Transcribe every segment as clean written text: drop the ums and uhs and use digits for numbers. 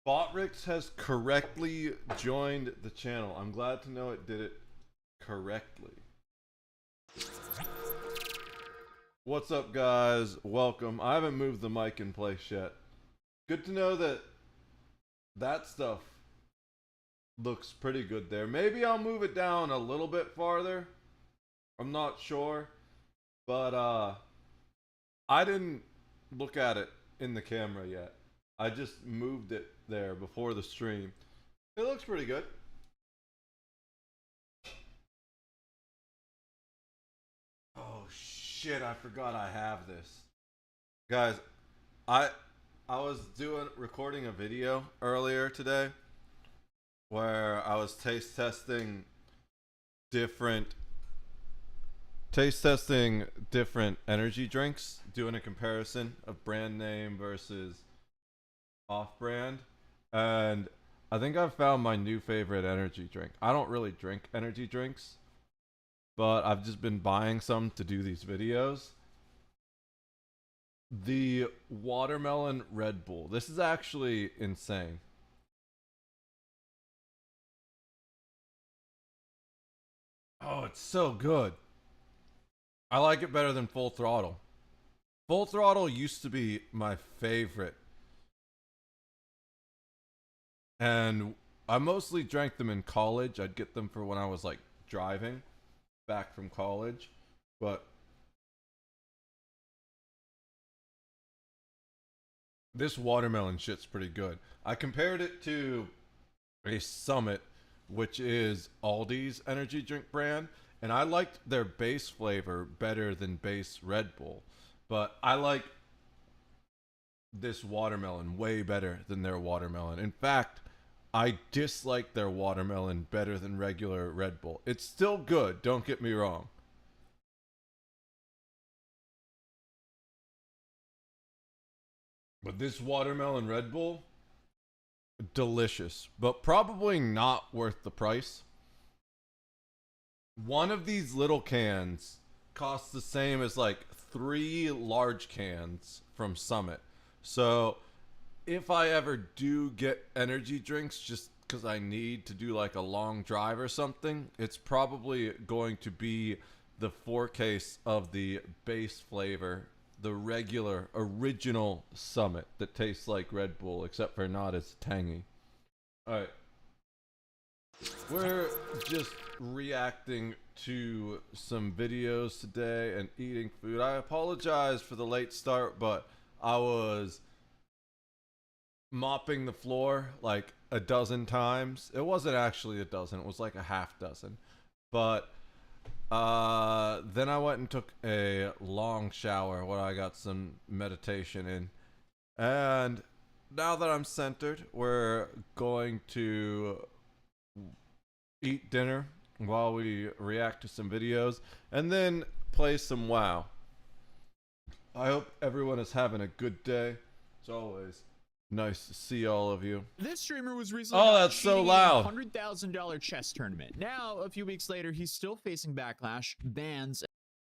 Botrix has correctly joined the channel. I'm glad to know it did it correctly. What's up, guys? Welcome. I haven't moved the mic in place yet. Good to know that that stuff looks pretty good there. Maybe I'll move it down a little bit farther. I'm not sure. But I didn't look at it in the camera yet. I just moved it there before the stream. It looks pretty good. Oh shit, I forgot I have this. Guys, I I was recording a video earlier today where I was different taste testing different energy drinks, doing a comparison of brand name versus off brand. And I think I've found my new favorite energy drink. I don't really drink energy drinks, but I've just been buying some to do these videos. The watermelon Red Bull. This is actually insane. Oh, it's so good. I like it better than Full Throttle. Full Throttle used to be my favorite. And I mostly drank them in college. I'd get them for when I was like driving back from college. But this watermelon shit's pretty good. I compared it to a Summit, which is Aldi's energy drink brand, and I liked their base flavor better than base Red Bull. But I like this watermelon way better than their watermelon. In fact, I dislike their watermelon better than regular Red Bull. It's still good, don't get me wrong. But this watermelon Red Bull, delicious, but probably not worth the price. One of these little cans costs the same as like 3 large cans from Summit. So if I ever do get energy drinks just because I need to do like a long drive or something, it's probably going to be the 4 case of the base flavor, the regular original Summit that tastes like Red Bull, except for not as tangy. Alright. We're just reacting to some videos today and eating food. I apologize for the late start, but I was mopping the floor like a dozen times. It wasn't actually a dozen, it was like a half dozen. But then I went and took a long shower where I got some meditation in. And now that I'm centered, we're going to eat dinner while we react to some videos and then play some WoW. I hope everyone is having a good day. As always, nice to see all of you. This streamer was recently Oh, that's so loud. $100,000 chess tournament. Now, a few weeks later, he's still facing backlash, bans.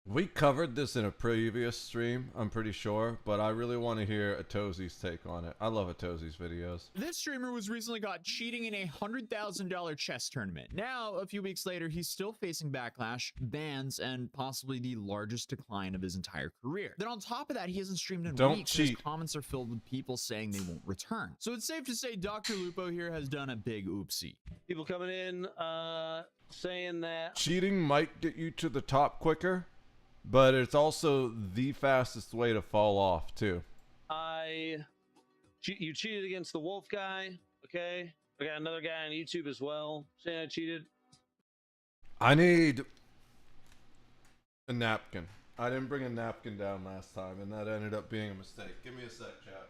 We covered this in a previous stream, I'm pretty sure, but I really want to hear Atozi's take on it. I love Atozi's videos. This streamer was recently caught cheating in a $100,000 chess tournament. Now, a few weeks later, he's still facing backlash, bans, and possibly the largest decline of his entire career. Then on top of that, he hasn't streamed in weeks. His comments are filled with people saying they won't return. So it's safe to say Dr. Lupo here has done a big oopsie. People coming in saying that cheating might get you to the top quicker, but it's also the fastest way to fall off too. You cheated against the wolf guy. Okay, I got another guy on YouTube as well saying I cheated. I need a napkin. I didn't bring a napkin down last time, and that ended up being a mistake. Give me a sec, chat.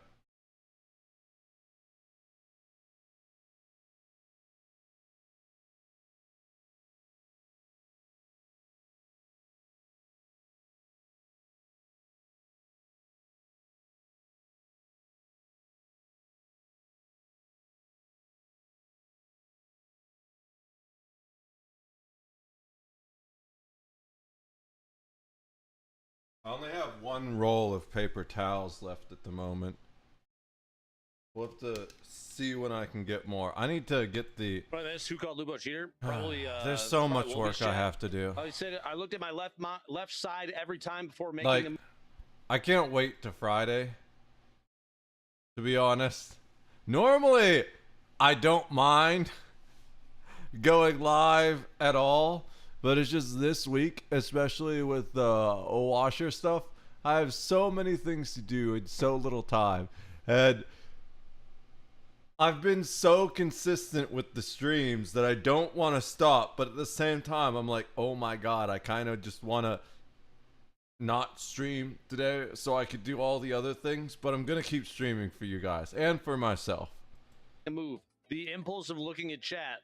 I only have one roll of paper towels left at the moment. We'll have to see when I can get more. I need to get the. Probably this who called Lupo cheater. Probably. There's so much probably work I have to do. I said I looked at my left side every time before making Like, them. I can't wait to Friday. To be honest, normally I don't mind going live at all, but it's just this week, especially with the washer stuff. I have so many things to do in so little time, and I've been so consistent with the streams that I don't want to stop, but at the same time I'm like, oh my god, I kind of just want to not stream today so I could do all the other things, but I'm gonna keep streaming for you guys and for myself. Move. The impulse of looking at chat.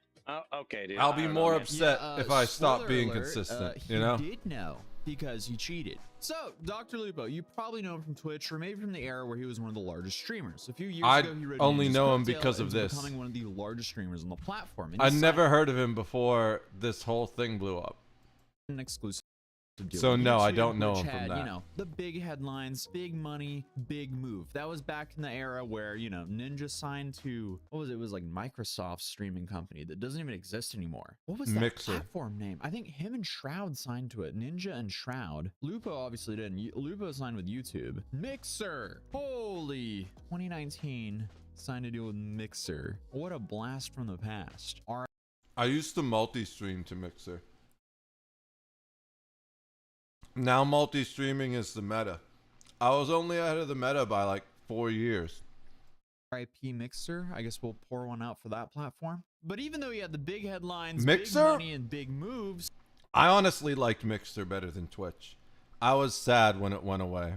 Okay, dude. I'll be more man. upset if I stop spoiler being alert, consistent, he you know? did know because he cheated. So, Dr. Lupo, you probably know him from Twitch or maybe from the era where he was one of the largest streamers. A few years I ago, he rode only Ninja's know him coattail because of into this. becoming one of the largest streamers on the platform. And I he never heard of him before this whole thing blew up. signed an exclusive deal So with no, I YouTube, don't know which him from had, that. You know, the big headlines, big money, big move. That was back in the era where, you know, Ninja signed to, what was it? It was like Microsoft's streaming company that doesn't even exist anymore. What was that Mixer. platform name? I think him and Shroud signed to it. Ninja and Shroud. Lupo obviously didn't. Lupo signed with YouTube. Mixer. Holy. 2019 signed a deal with Mixer. What a blast from the past. I used to multi-stream to Mixer. Now multi-streaming is the meta. I was only ahead of the meta by like 4 years. RIP Mixer. I guess we'll pour one out for that platform. But even though he had the big headlines, Mixer? big money, and big moves, I honestly liked Mixer better than Twitch. I was sad when it went away.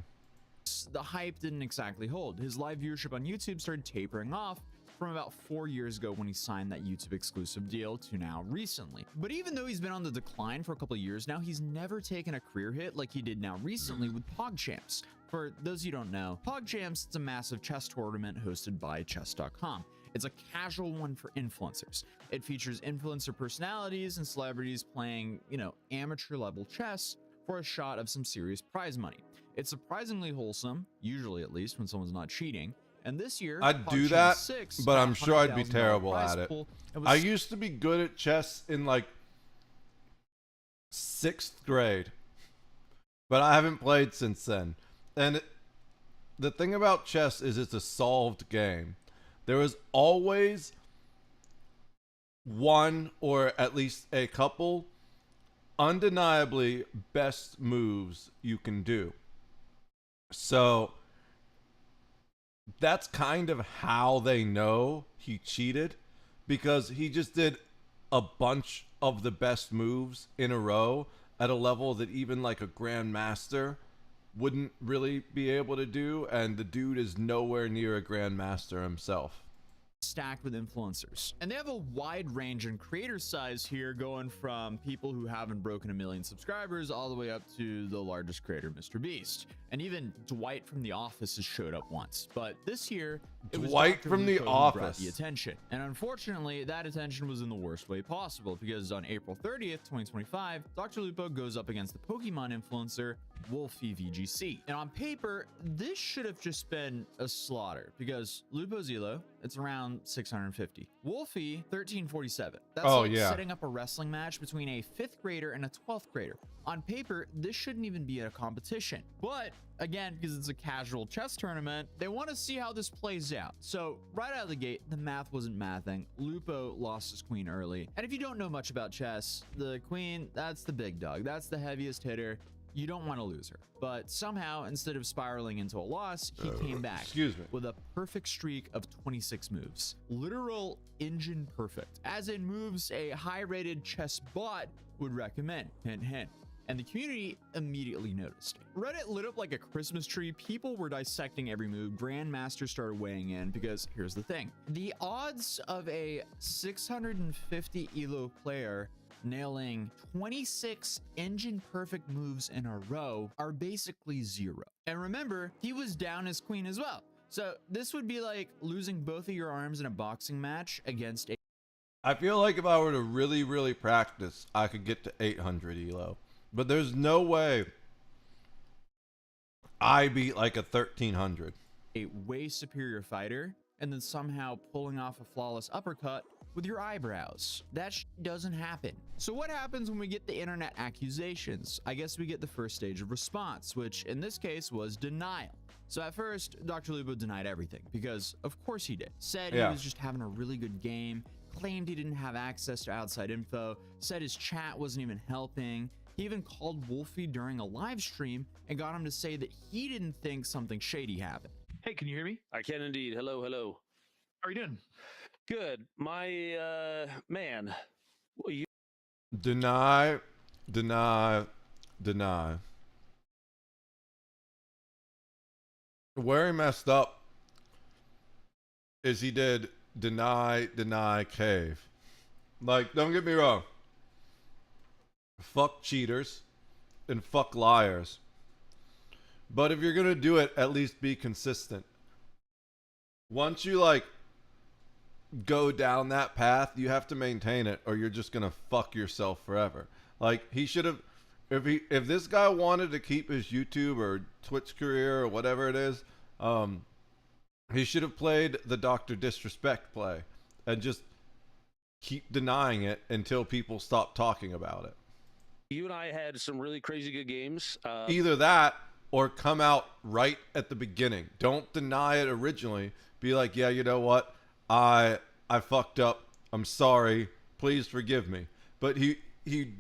the hype didn't exactly hold. His live viewership on YouTube started tapering off from about 4 years ago when he signed that YouTube exclusive deal to now recently. But even though he's been on the decline for a couple of years now, he's never taken a career hit like he did now recently with PogChamps. For those you don't know, PogChamps is a massive chess tournament hosted by chess.com. It's a casual one for influencers. It features influencer personalities and celebrities playing, you know, amateur level chess for a shot of some serious prize money. It's surprisingly wholesome, usually at least when someone's not cheating. And this year, I'd do PogChamps that, 6 but got I'm sure I'd be $100,000 terrible prize at it. pool and was I used to be good at chess in like 6th grade, but I haven't played since then. And the thing about chess is it's a solved game. There is always one or at least a couple undeniably best moves you can do. So that's kind of how they know he cheated, because he just did a bunch of the best moves in a row at a level that even like a grandmaster wouldn't really be able to do, and the dude is nowhere near a grandmaster himself. stacked with influencers. And they have a wide range in creator size here, going from people who haven't broken 1 million subscribers all the way up to the largest creator, Mr. Beast. And even Dwight from The Office has showed up once. But this year, it was Dwight Dr. from The Lupo who brought Office. the attention. And unfortunately, that attention was in the worst way possible, because on April 30th, 2025, Dr. Lupo goes up against the Pokemon influencer, Wolfie VGC. And on paper, this should have just been a slaughter, because Lupo's elo, it's around 650. Wolfie, 1347. That's Oh, like yeah. setting up a wrestling match between a 5th grader and a 12th grader. On paper, this shouldn't even be a competition. But again, because it's a casual chess tournament, they want to see how this plays out. So right out of the gate, the math wasn't mathing. Lupo lost his queen early. And if you don't know much about chess, the queen, that's the big dog. That's the heaviest hitter. You don't want to lose her. But somehow, instead of spiraling into a loss, he came back Excuse me. with a perfect streak of 26 moves. Literal engine perfect. As in moves a high-rated chess bot would recommend. Hint, hint. And the community immediately noticed. Reddit lit up like a Christmas tree. People were dissecting every move. Grandmasters started weighing in, because here's the thing. The odds of a 650 elo player nailing 26 engine perfect moves in a row are basically zero. And remember, he was down his queen as well. So this would be like losing both of your arms in a boxing match against a I feel like if I were to really, really practice, I could get to 800 elo. But there's no way I beat like a 1300. way superior fighter and then somehow pulling off a flawless uppercut with your eyebrows. That doesn't happen. So what happens when we get the internet accusations? I guess we get the first stage of response, which in this case was denial. So at first, Dr. Lupo denied everything because of course he did. Said he was just having a really good game, claimed he didn't have access to outside info, said his chat wasn't even helping. He even called Wolfie during a live stream and got him to say that he didn't think something shady happened. Hey, can you hear me? I can indeed. Hello, hello. How are you doing? Good. My man. Well, you Deny. Where he messed up is he did deny cave. Like, don't get me wrong. Fuck cheaters and fuck liars. But if you're gonna do it, at least be consistent. Once you like go down that path, you have to maintain it, or you're just gonna fuck yourself forever. Like, he should have, if this guy wanted to keep his YouTube or Twitch career or whatever it is, he should have played the Dr. Disrespect play and just keep denying it until people stop talking about it. you and I had some really crazy good games. Either that or come out right at the beginning. Don't deny it originally. Be like, yeah, you know what? I fucked up. I'm sorry. Please forgive me. But he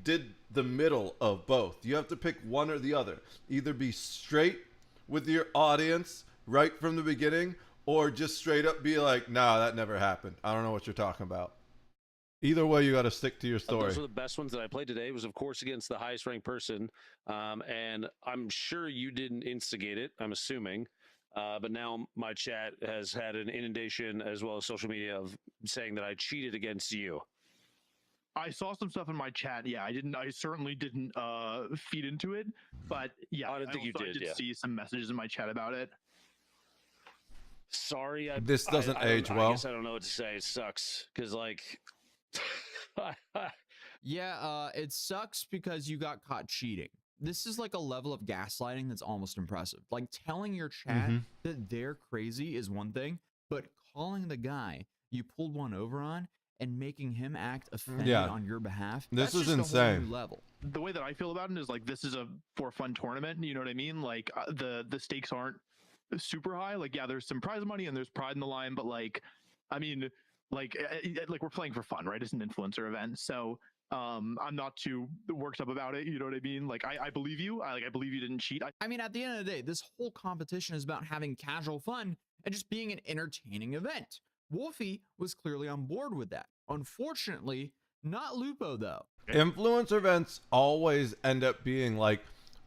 did the middle of both. You have to pick one or the other. Either be straight with your audience right from the beginning, or just straight up be like, nah, that never happened. I don't know what you're talking about. Either way, you got to stick to your story. Those were the best ones that I played today. It was, of course, against the highest ranked person. And I'm sure you didn't instigate it, I'm assuming. But now my chat has had an inundation, as well as social media, of saying that I cheated against you. I saw some stuff in my chat. Yeah, I certainly didn't feed into it, but yeah, I don't think you did. I did Yeah. see some messages in my chat about it. Sorry, This doesn't age well. I guess I don't know what to say. It sucks because, like, Yeah, it sucks because you got caught cheating. This is like a level of gaslighting that's almost impressive. Like, telling your chat that they're crazy is one thing, but calling the guy you pulled one over on and making him act offended on your behalf, This that's is just a whole insane. new level. The way that I feel about it is like, this is a for fun tournament. You know what I mean? Like, the stakes aren't super high. Like, yeah, there's some prize money and there's pride in the line, but like, I mean, like we're playing for fun, right? It's an influencer event, so I'm not too worked up about it. You know what I mean? Like, I believe you. I believe you didn't cheat. I mean, at the end of the day, this whole competition is about having casual fun and just being an entertaining event. Wolfie was clearly on board with that. Unfortunately, not Lupo, though. Influencer events always end up being like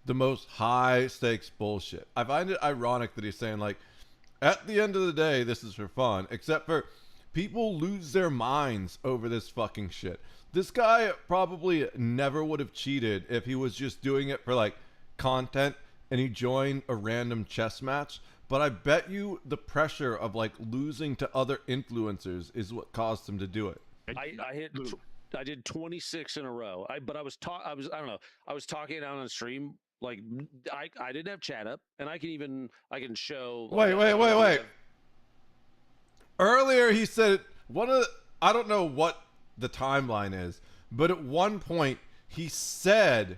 the most high stakes bullshit. I find it ironic that he's saying, like, at the end of the day, this is for fun, except for people lose their minds over this fucking shit. This guy probably never would have cheated if he was just doing it for like content and he joined a random chess match. But I bet you the pressure of like losing to other influencers is what caused him to do it. I did 26 in a row. I was talking out on stream. Like, I didn't have chat up, and I can show. Wait. Earlier he said I don't know what the timeline is, but at one point he said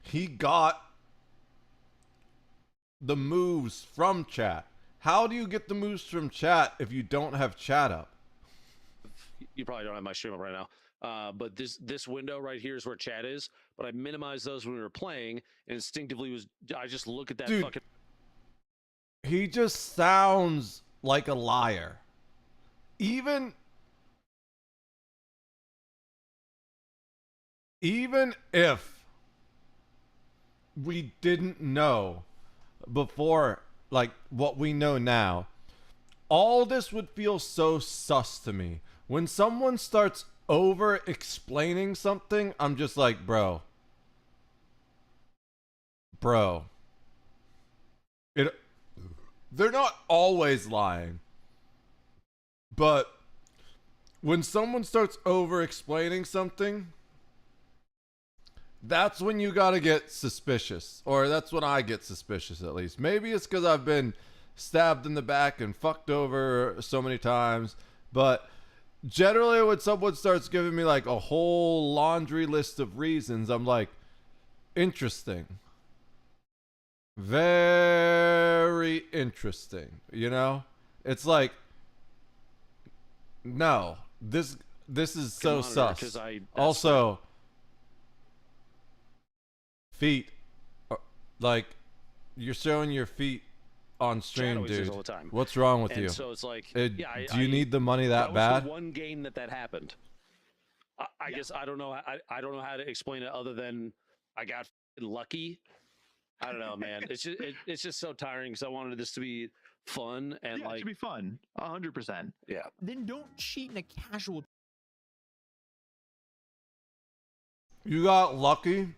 he got the moves from chat. How do you get the moves from chat if you don't have chat up? You probably don't have my stream up right now. But this window right here is where chat is. But I minimized those when we were playing, and instinctively I just look at that. Dude, fucking. He just sounds like a liar. Even if we didn't know before, like what we know now, all this would feel so sus to me. When someone starts over explaining something, I'm just like, bro. They're not always lying. But when someone starts over explaining something, that's when you gotta get suspicious. Or that's when I get suspicious, at least. Maybe it's because I've been stabbed in the back and fucked over so many times. But generally, when someone starts giving me like a whole laundry list of reasons, I'm like, interesting. Very interesting. You know? It's like, no, this is so sus. Also, feet, like, you're showing your feet on stream, dude. All the time. What's wrong with and you? So it's like, do you need the money that bad? Was the one game that happened. I guess I don't know. I don't know how to explain it other than I got lucky. I don't know, man. It's just so tiring because I wanted this to be fun and it should be fun, 100%. Yeah. Then don't cheat in a casual. You got lucky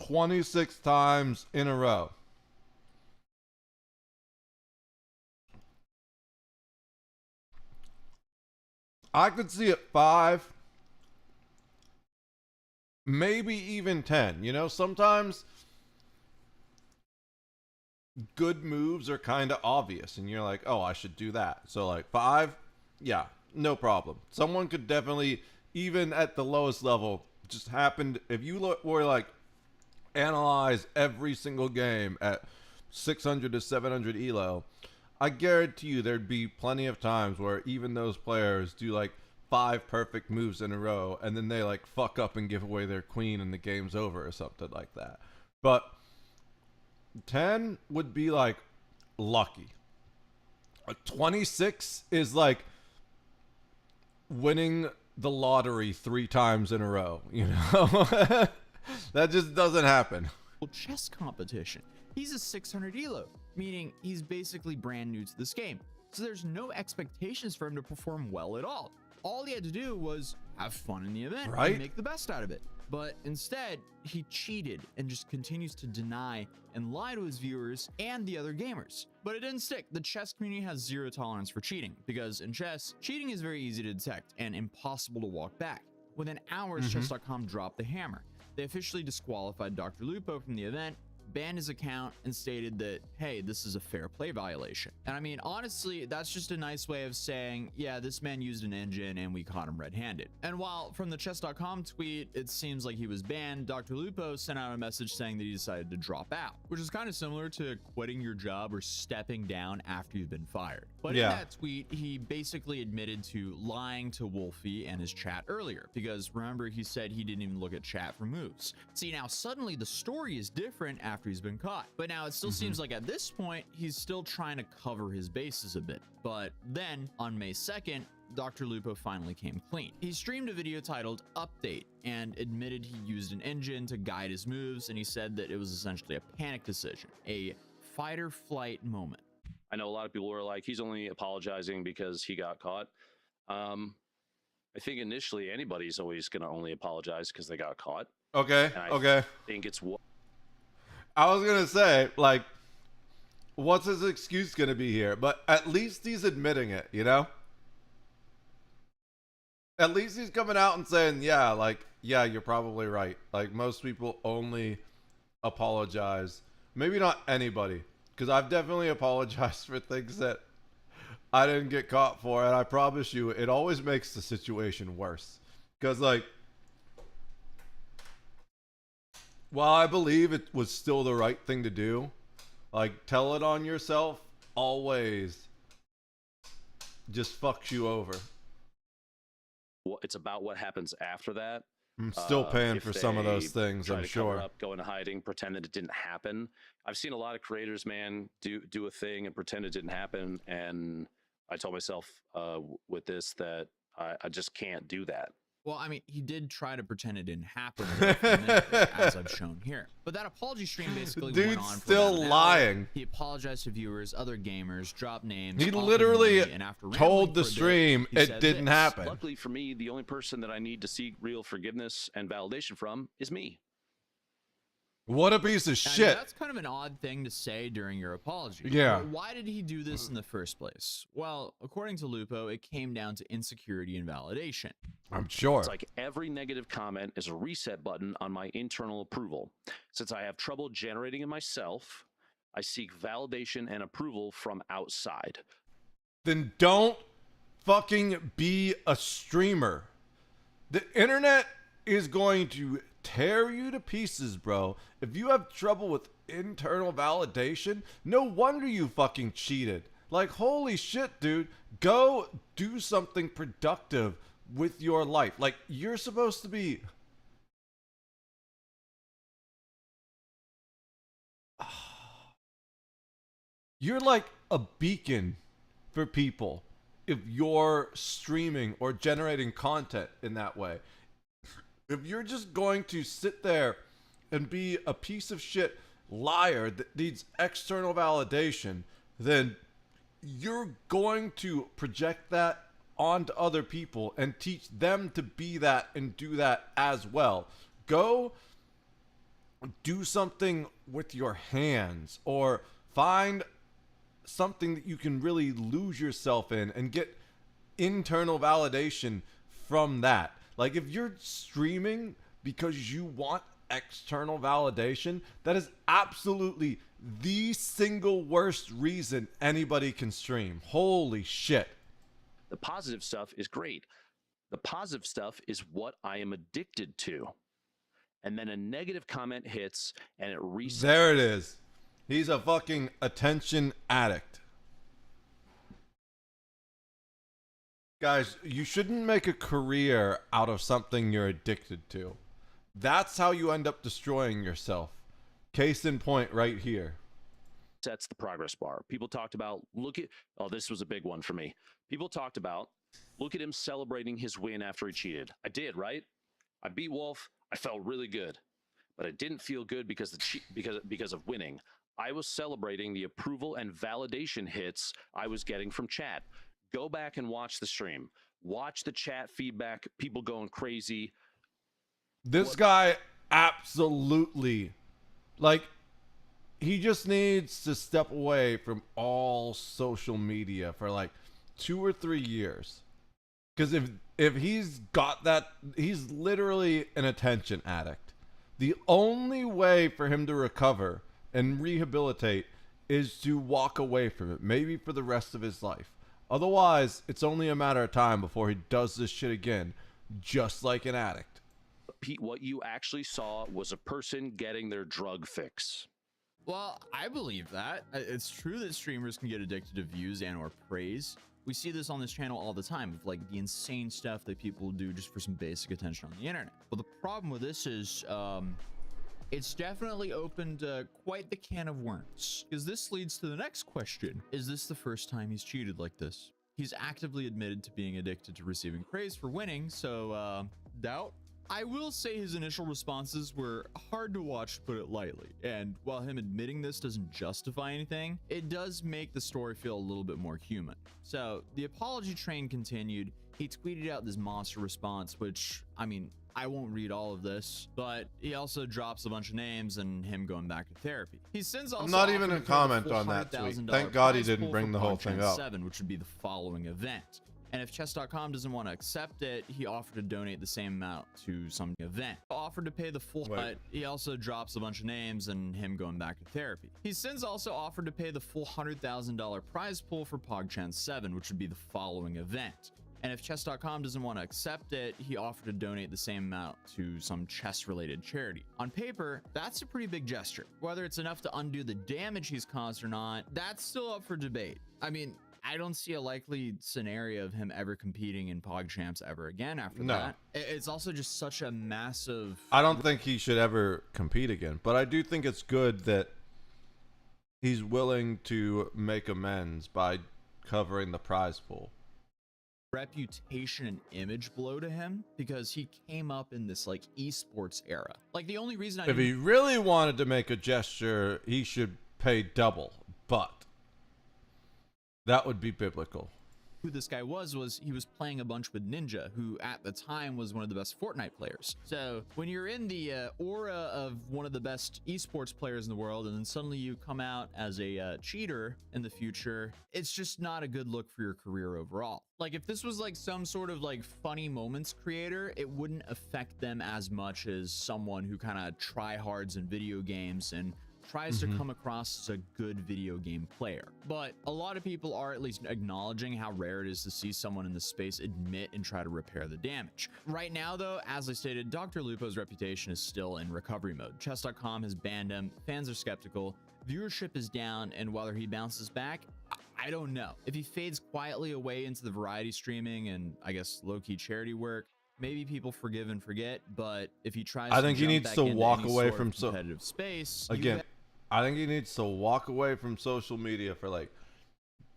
26 times in a row. I could see it 5, maybe even 10. You know, sometimes good moves are kind of obvious and you're like, oh, I should do that. So like 5, yeah, no problem. Someone could definitely, even at the lowest level, just happened. If you were like, analyze every single game at 600 to 700 elo, I guarantee you there'd be plenty of times where even those players do like 5 perfect moves in a row and then they like fuck up and give away their queen and the game's over or something like that. But 10 would be like lucky. 26 is like winning the lottery 3 times in a row, you know? That just doesn't happen. Chess competition. He's a 600 elo, meaning he's basically brand new to this game. So there's no expectations for him to perform well at all. All he had to do was have fun in the event and make the best out of it. But instead, he cheated and just continues to deny and lie to his viewers and the other gamers. But it didn't stick. The chess community has zero tolerance for cheating because in chess, cheating is very easy to detect and impossible to walk back. Within hours, chess.com dropped the hammer. They officially disqualified Dr. Lupo from the event, banned his account, and stated that, hey, this is a fair play violation. And I mean, honestly, that's just a nice way of saying, yeah, this man used an engine and we caught him red-handed. And while from the chess.com tweet, it seems like he was banned, Dr. Lupo sent out a message saying that he decided to drop out, which is kind of similar to quitting your job or stepping down after you've been fired. But in that tweet, he basically admitted to lying to Wolfie and his chat earlier, because remember, he said he didn't even look at chat for moves. See, now suddenly the story is different after he's been caught. But now it still seems like at this point, he's still trying to cover his bases a bit. But then on May 2nd, Dr. Lupo finally came clean. He streamed a video titled Update and admitted he used an engine to guide his moves, and he said that it was essentially a panic decision, a fight or flight moment. I know a lot of people were like, he's only apologizing because he got caught. I think initially anybody's always going to only apologize because they got caught. Okay, I think it's what I was gonna say, like, what's his excuse gonna be here? But at least he's admitting it, you know? At least he's coming out and saying, yeah, like, yeah, you're probably right. Like, most people only apologize. Maybe not anybody, because I've definitely apologized for things that I didn't get caught for, and I promise you, it always makes the situation worse. Because, like, while I believe it was still the right thing to do, like, tell it on yourself always just fucks you over. Well, it's about what happens after that. I'm still paying for some of those things, I'm sure. Cover up, go into hiding, pretend that it didn't happen. I've seen a lot of creators, man, do a thing and pretend it didn't happen. And I told myself with this that I just can't do that. Well, I mean, he did try to pretend it didn't happen, as I've shown here. But that apology stream basically went on for still about an lying. hour. He apologized to viewers, other gamers, dropped names. He literally money, and after told the for a bit, stream he it said didn't this. happen. Luckily for me, the only person that I need to seek real forgiveness and validation from is me. What a piece of I mean, shit. that's kind of an odd thing to say during your apology. Yeah. But why did he do this in the first place? Well, according to Lupo, it came down to insecurity and validation. I'm sure. It's like every negative comment is a reset button on my internal approval. Since I have trouble generating it myself, I seek validation and approval from outside. Then don't fucking be a streamer. The internet is going to tear you to pieces, bro. If you have trouble with internal validation, no wonder you fucking cheated. Like, holy shit, dude. Go do something productive with your life. Like, you're supposed to be... You're like a beacon for people if you're streaming or generating content in that way. If you're just going to sit there and be a piece of shit liar that needs external validation, then you're going to project that onto other people and teach them to be that and do that as well. Go do something with your hands, or find something that you can really lose yourself in and get internal validation from that. Like, if you're streaming because you want external validation, that is absolutely the single worst reason anybody can stream. Holy shit. The positive stuff is great. The positive stuff is what I am addicted to. And then a negative comment hits and it resets. There it is. He's a fucking attention addict. Guys, you shouldn't make a career out of something you're addicted to. That's how you end up destroying yourself. Case in point right here. Sets the progress bar. People talked about, this was a big one for me. People talked about, look at him celebrating his win after he cheated. I did, right? I beat Wolf. I felt really good, but it didn't feel good because of winning. I was celebrating the approval and validation hits I was getting from chat. Go back and watch the stream. Watch the chat feedback. People going crazy. This guy absolutely, like, he just needs to step away from all social media for like 2 or 3 years. Because if he's got that, he's literally an attention addict. The only way for him to recover and rehabilitate is to walk away from it, maybe for the rest of his life. Otherwise, it's only a matter of time before he does this shit again, just like an addict. Pete, what you actually saw was a person getting their drug fix. Well, I believe that. It's true that streamers can get addicted to views and or praise. We see this on this channel all the time, of like the insane stuff that people do just for some basic attention on the internet. Well, the problem with this is it's definitely opened quite the can of worms, because this leads to the next question. Is this the first time he's cheated like this? He's actively admitted to being addicted to receiving praise for winning, so doubt. I will say his initial responses were hard to watch, to put it lightly. And while him admitting this doesn't justify anything, it does make the story feel a little bit more human. So the apology train continued. He tweeted out this monster response, which, I mean, I won't read all of this, but he also drops a bunch of names and him going back to therapy. He's since also I'm not even a comment on that tweet. Thank God he didn't bring the whole thing up. 7, which would be the following event. And if chess.com doesn't want to accept it, he offered to donate the same amount to some event. Offered to pay the full, but he also drops a bunch of names and him going back to therapy. He's since also offered to pay the full $100,000 prize pool for PogChan 7, which would be the following event. And if chess.com doesn't want to accept it, he offered to donate the same amount to some chess-related charity. On paper, that's a pretty big gesture. Whether it's enough to undo the damage he's caused or not, that's still up for debate. I mean, I don't see a likely scenario of him ever competing in PogChamps ever again after that. It's also just such a massive... I don't think he should ever compete again, but I do think it's good that he's willing to make amends by covering the prize pool. Reputation and image blow to him, because he came up in this like esports era. Like, the only reason if he really wanted to make a gesture, he should pay double, but that would be biblical. Who this guy was he was playing a bunch with Ninja, who at the time was one of the best Fortnite players. So when you're in the aura of one of the best esports players in the world, and then suddenly you come out as a cheater in the future, it's just not a good look for your career overall. Like, if this was like some sort of like funny moments creator, it wouldn't affect them as much as someone who kind of tryhards in video games and tries to come across as a good video game player. But a lot of people are at least acknowledging how rare it is to see someone in this space admit and try to repair the damage. Right now, though, as I stated, Dr. Lupo's reputation is still in recovery mode. Chess.com has banned him, fans are skeptical, viewership is down, and whether he bounces back, I don't know. If he fades quietly away into the variety streaming and I guess low-key charity work, maybe people forgive and forget, but if he tries I think to he jump needs back to into walk any away sort from of competitive space, again. I think he needs to walk away from social media for like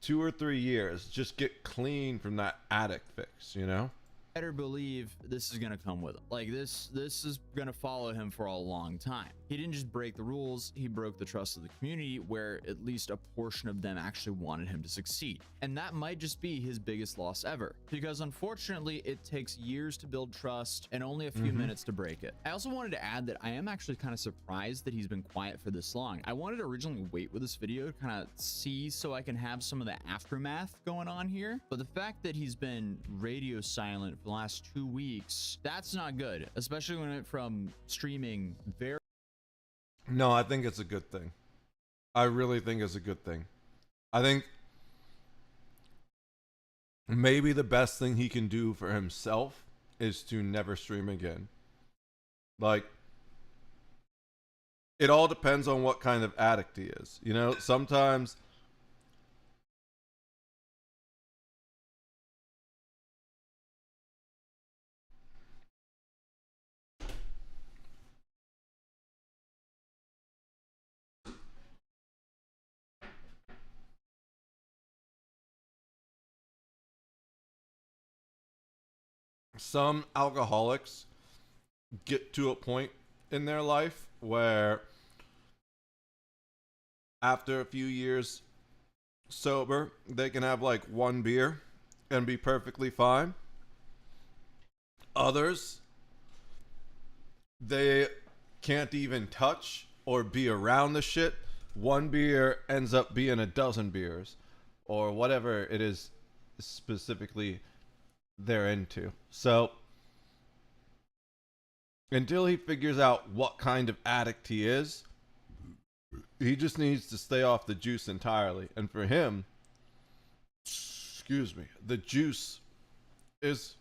2 or 3 years. Just get clean from that addict fix, you know? better believe this is gonna come with him. Like this is gonna follow him for a long time. He didn't just break the rules, he broke the trust of the community, where at least a portion of them actually wanted him to succeed. And that might just be his biggest loss ever, because unfortunately it takes years to build trust and only a few minutes to break it. I also wanted to add that I am actually kind of surprised that he's been quiet for this long. I wanted to originally wait with this video to kind of see so I can have some of the aftermath going on here, but the fact that he's been radio silent for the last 2 weeks, that's not good, especially when it went from streaming very No, I think it's a good thing. I really think it's a good thing. I think maybe the best thing he can do for himself is to never stream again. Like, it all depends on what kind of addict he is. You know, sometimes some alcoholics get to a point in their life where after a few years sober, they can have like one beer and be perfectly fine. Others, they can't even touch or be around the shit. One beer ends up being a dozen beers or whatever it is specifically they're into. So until he figures out what kind of addict he is, he just needs to stay off the juice entirely. And for him, excuse me, the juice is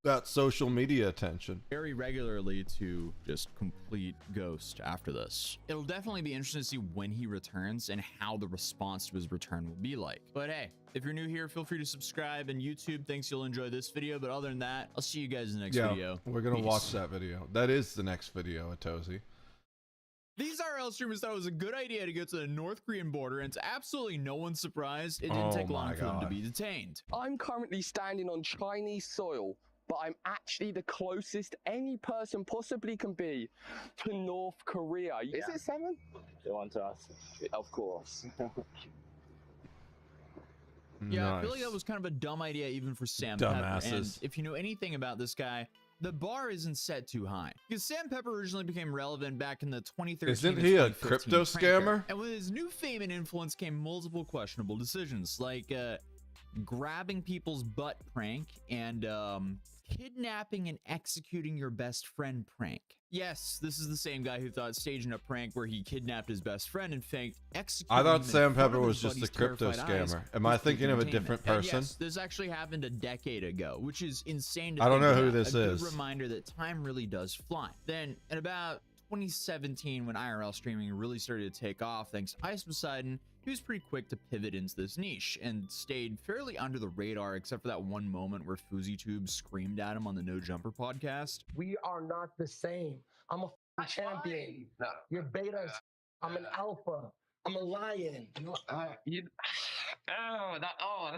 that social media attention. very regularly to just complete ghost after this. It'll definitely be interesting to see when he returns and how the response to his return will be like. But hey, if you're new here, feel free to subscribe, and YouTube thinks you'll enjoy this video. But other than that, I'll see you guys in the next video. We're gonna Peace. watch that video. That is the next video, Atozy. These IRL streamers thought it was a good idea to go to the North Korean border, and to absolutely no one's surprise, it didn't take long for them to be detained. I'm currently standing on Chinese soil, but I'm actually the closest any person possibly can be to North Korea. Is it 7? They want to us. Of course. Yeah, I feel Nice. like that was kind of a dumb idea even for Sam Pepper. And Dumbasses. if you know anything about this guy, the bar isn't set too high. Because Sam Pepper originally became relevant back in the 2013 Isn't to he a 2015 crypto prank era. scammer? And with his new fame and influence came multiple questionable decisions, like grabbing people's butt prank and kidnapping and executing your best friend prank. Yes, this is the same guy who thought staging a prank where he kidnapped his best friend and faked executing I him thought in Sam front Pepper of was his just a buddy's crypto terrified eyes scammer. Am was I thinking of a peak different entertainment. And person? yes, this actually happened a decade ago, which is insane to I don't think know who about. this A good is. reminder that time really does fly. Then in about 2017, when IRL streaming really started to take off thanks to Ice Poseidon, he was pretty quick to pivot into this niche and stayed fairly under the radar, except for that one moment where FuzzyTube screamed at him on the No Jumper podcast. We are not the same. I'm a f***ing champion. You're betas. I'm an alpha. I'm a lion. That's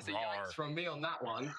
a yikes from me on that one.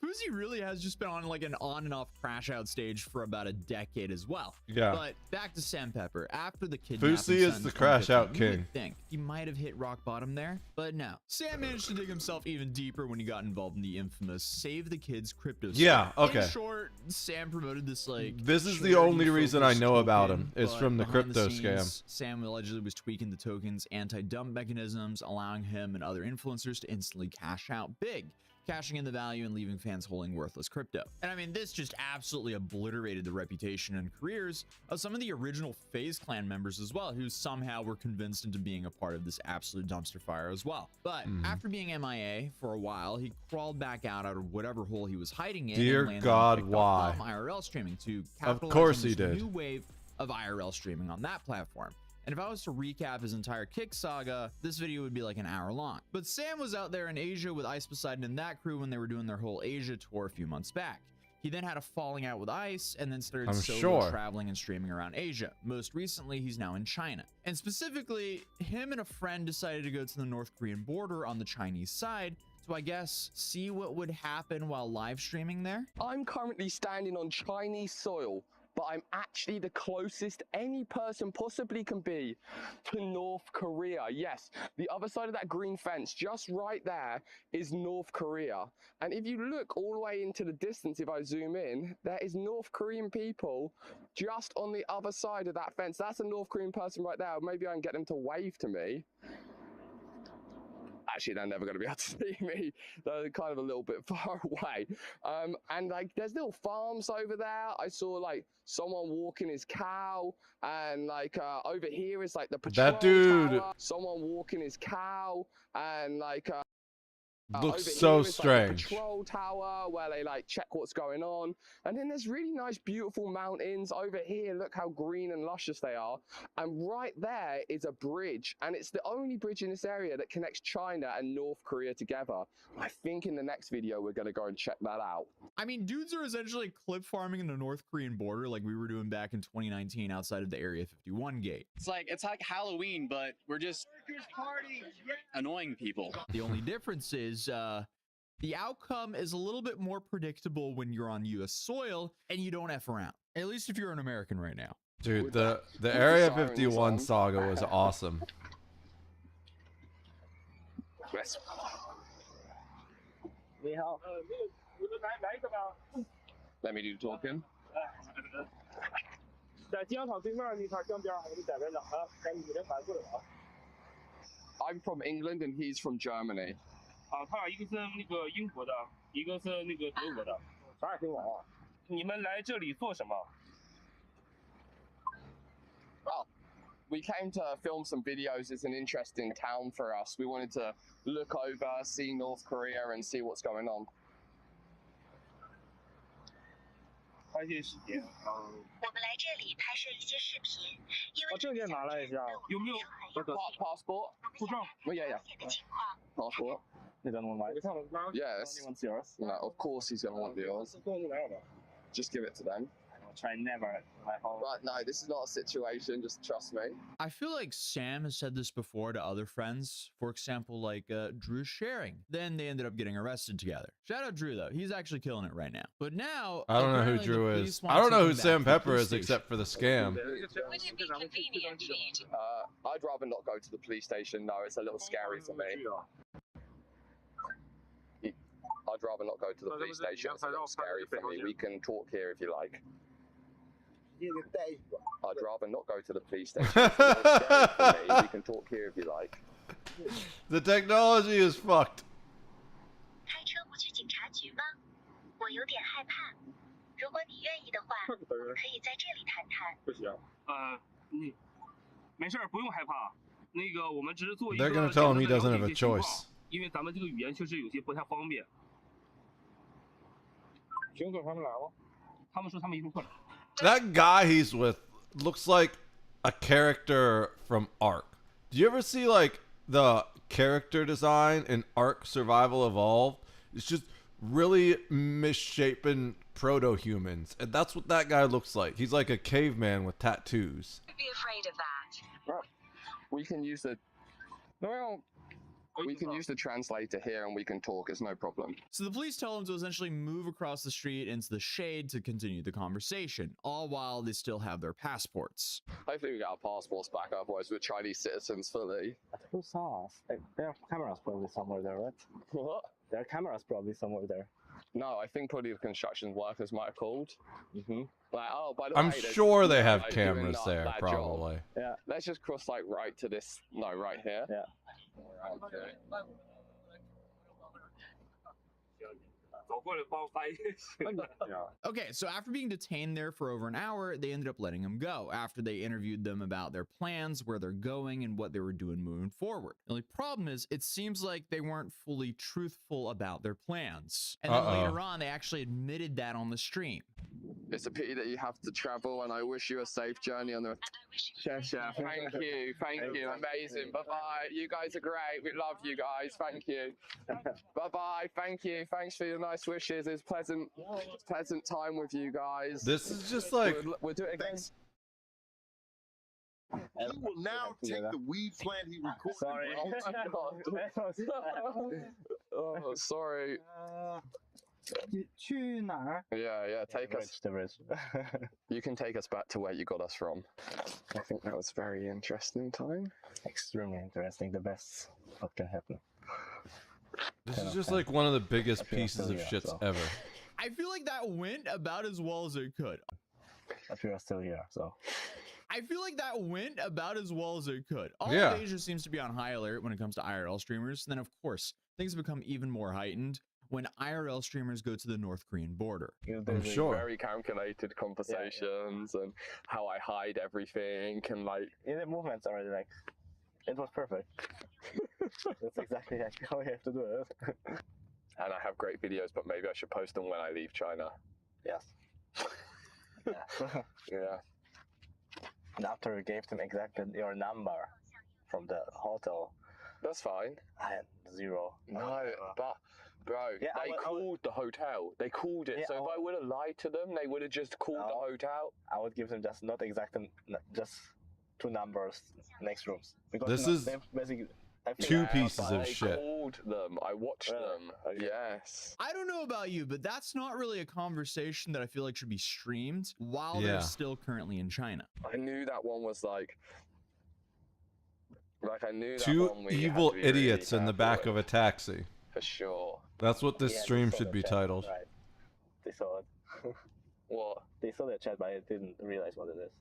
Fuzzy really has just been on like an on and off crash out stage for about a decade as well. Yeah. But back to Sam Pepper. After the kidnapping, Fousey is the crash out you would king. think he might have hit rock bottom there, but no. Sam managed to dig himself even deeper when he got involved in the infamous Save the Kids crypto scam. Yeah, okay. In short, Sam promoted this like This is the only reason I charity-focused know about token, him. It's but from the behind crypto scenes, scam. Sam allegedly was tweaking the token's anti-dump mechanisms, allowing him and other influencers to instantly cash out big. cashing in the value and leaving fans holding worthless crypto. And I mean, this just absolutely obliterated the reputation and careers of some of the original FaZe Clan members as well, who somehow were convinced into being a part of this absolute dumpster fire as well. But after being MIA for a while, he crawled back out of whatever hole he was hiding in. Dear and landed God, on why? TikTok IRL streaming to Of capitalize course on he this did. new wave of IRL streaming on that platform. And if I was to recap his entire Kick saga, this video would be like an hour long. But Sam was out there in Asia with Ice Poseidon and that crew when they were doing their whole Asia tour a few months back. He then had a falling out with Ice and then started I'm solo sure. traveling and streaming around Asia. Most recently, he's now in China. And specifically, him and a friend decided to go to the North Korean border on the Chinese side to, I guess, see what would happen while live streaming there. I'm currently standing on Chinese soil, but I'm actually the closest any person possibly can be to North Korea. Yes, the other side of that green fence, just right there, is North Korea. And if you look all the way into the distance, if I zoom in, there is North Korean people just on the other side of that fence. That's a North Korean person right there. Maybe I can get them to wave to me. Actually, they're never going to be able to see me. They're kind of a little bit far away. And like, there's little farms over there. I saw like someone walking his cow, and like over here is like the patrol That dude tower. Someone walking his cow, and like looks over so here is, like, the strange. patrol tower where they like check what's going on. And then there's really nice, beautiful mountains over here. Look how green and luscious they are. And right there is a bridge, and it's the only bridge in this area that connects China and North Korea together. I think in the next video we're going to go and check that out. I mean, dudes are essentially clip farming in the North Korean border like we were doing back in 2019 outside of the Area 51 gate. It's like Halloween, but we're just annoying people. The only difference is the outcome is a little bit more predictable when you're on US soil and you don't F around. At least if you're an American right now. Dude, the the Area sirens 51 on. saga was awesome. Yes. Let me do talking. I'm from England and he's from Germany. 啊，他俩一个是那个英国的，一个是那个德国的。啥也听我啊？你们来这里做什么？ Oh, we came to film some videos. It's an interesting town for us. We wanted to look over, see North Korea and see what's going on. 拍些视频。我们来这里拍摄一些视频，因为把证件拿来一下，有没有？那个 Passport? 护照？ Oh, yeah, yeah. 的情况。 Passport? 那个弄来。Yes. yours. No, of course he's going to want yours. Just give it to them. Try never at my home. Right, no, this is not a situation. Just trust me. I feel like Sam has said this before to other friends. For example, like Drew Sharing. Then they ended up getting arrested together. Shout out Drew though. He's actually killing it right now. But now I don't know who apparently the Drew police is. want I don't to know take who him back Sam to the Pepper police is station. except for the scam. Would it be convenient for you to I'd rather not go to the police station. No, it's a little scary for me. I'd rather not go to the police station. It's a little scary for me. We can talk here if you like. I'd rather not go to the police station. It's a little scary for me. We can talk here if you like. The technology is fucked. 开车不去警察局吗？我有点害怕。如果你愿意的话，我们可以在这里谈谈。不行。你没事儿，不用害怕。那个，我们只是做一个 They're gonna tell him he 简单 doesn't 地 have 了 a 解一些情况 choice. 因为咱们这个语言确实有些不太方便。熊总他们来了，他们说他们一会儿过来。 That guy he's with looks like a character from Ark. Do you ever see like the character design in Ark Survival Evolved? It's just really misshapen proto-humans, and that's what that guy looks like. He's like a caveman with tattoos. Be afraid of that. We can use the. We can use the translator here and we can talk. It's no problem. So the police tell him to essentially move across the street into the shade to continue the conversation, all while they still have their passports. Hopefully we get our passports back. Otherwise, we're Chinese citizens fully. Who saw us? There are cameras probably somewhere there, right? What? There are cameras probably somewhere there. No, I think probably the construction workers might have called. Like, oh, by the I'm way, there's sure they people, have like, doing cameras that there, job. probably. Yeah. Let's just cross like right to this. No, right here. Yeah. Okay. 走过来帮我翻译一下。 Okay, so after being detained there for over an hour, they ended up letting him go after they interviewed them about their plans, where they're going, and what they were doing moving forward. The only problem is, it seems like they weren't fully truthful about their plans. And then later on, they actually admitted that on the stream. It's a pity that you have to travel, and I wish you a safe journey on the. Thank you, amazing. Bye bye. You guys are great. We love you guys. Thank you. Bye bye. Thank you. Thanks for your nice wishes. It's pleasant time with you guys. This is just like we'll do it again. He will now take the weed plant he recorded. Sorry. Oh my god. Oh, sorry. 去哪儿? Yeah, take us. The bridge. You can take us back to where you got us from. I think that was very interesting time. Extremely interesting. The best what can happen. this is just like one of the biggest pieces of shits ever. I feel like that went about as well as it could. But we are still here, so. I feel like that went about as well as it could. All Yeah. of Asia seems to be on high alert when it comes to IRL streamers. And then, of course, things become even more heightened when IRL streamers go to the North Korean border. I'm sure. Very calculated conversations and how I hide everything and like. In the movements already, like, it was perfect. That's exactly how we have to do it. And I have great videos, but maybe I should post them when I leave China. Yes. Yeah. Yeah. And after you gave them exactly your number from the hotel, That's fine. I had 0. No, but bro, Yeah, they called the hotel. They called it. Yeah, so if I would have lied to them, they would have just called the hotel. I would give them just not exact, just 2 numbers next rooms. Because This is they've basically, I think two I- pieces of They shit. called them. I watched them. Okay. Yes. I don't know about you, but that's not really a conversation that I feel like should be streamed while Yeah. they're still currently in China. I knew that one was like I knew that Two one we had evil to be really idiots in the careful back of with, a taxi. for sure. That's what this Yeah, they stream saw should the be chat, titled. Right. They saw it. What? They saw the chat, but I didn't realize what it is.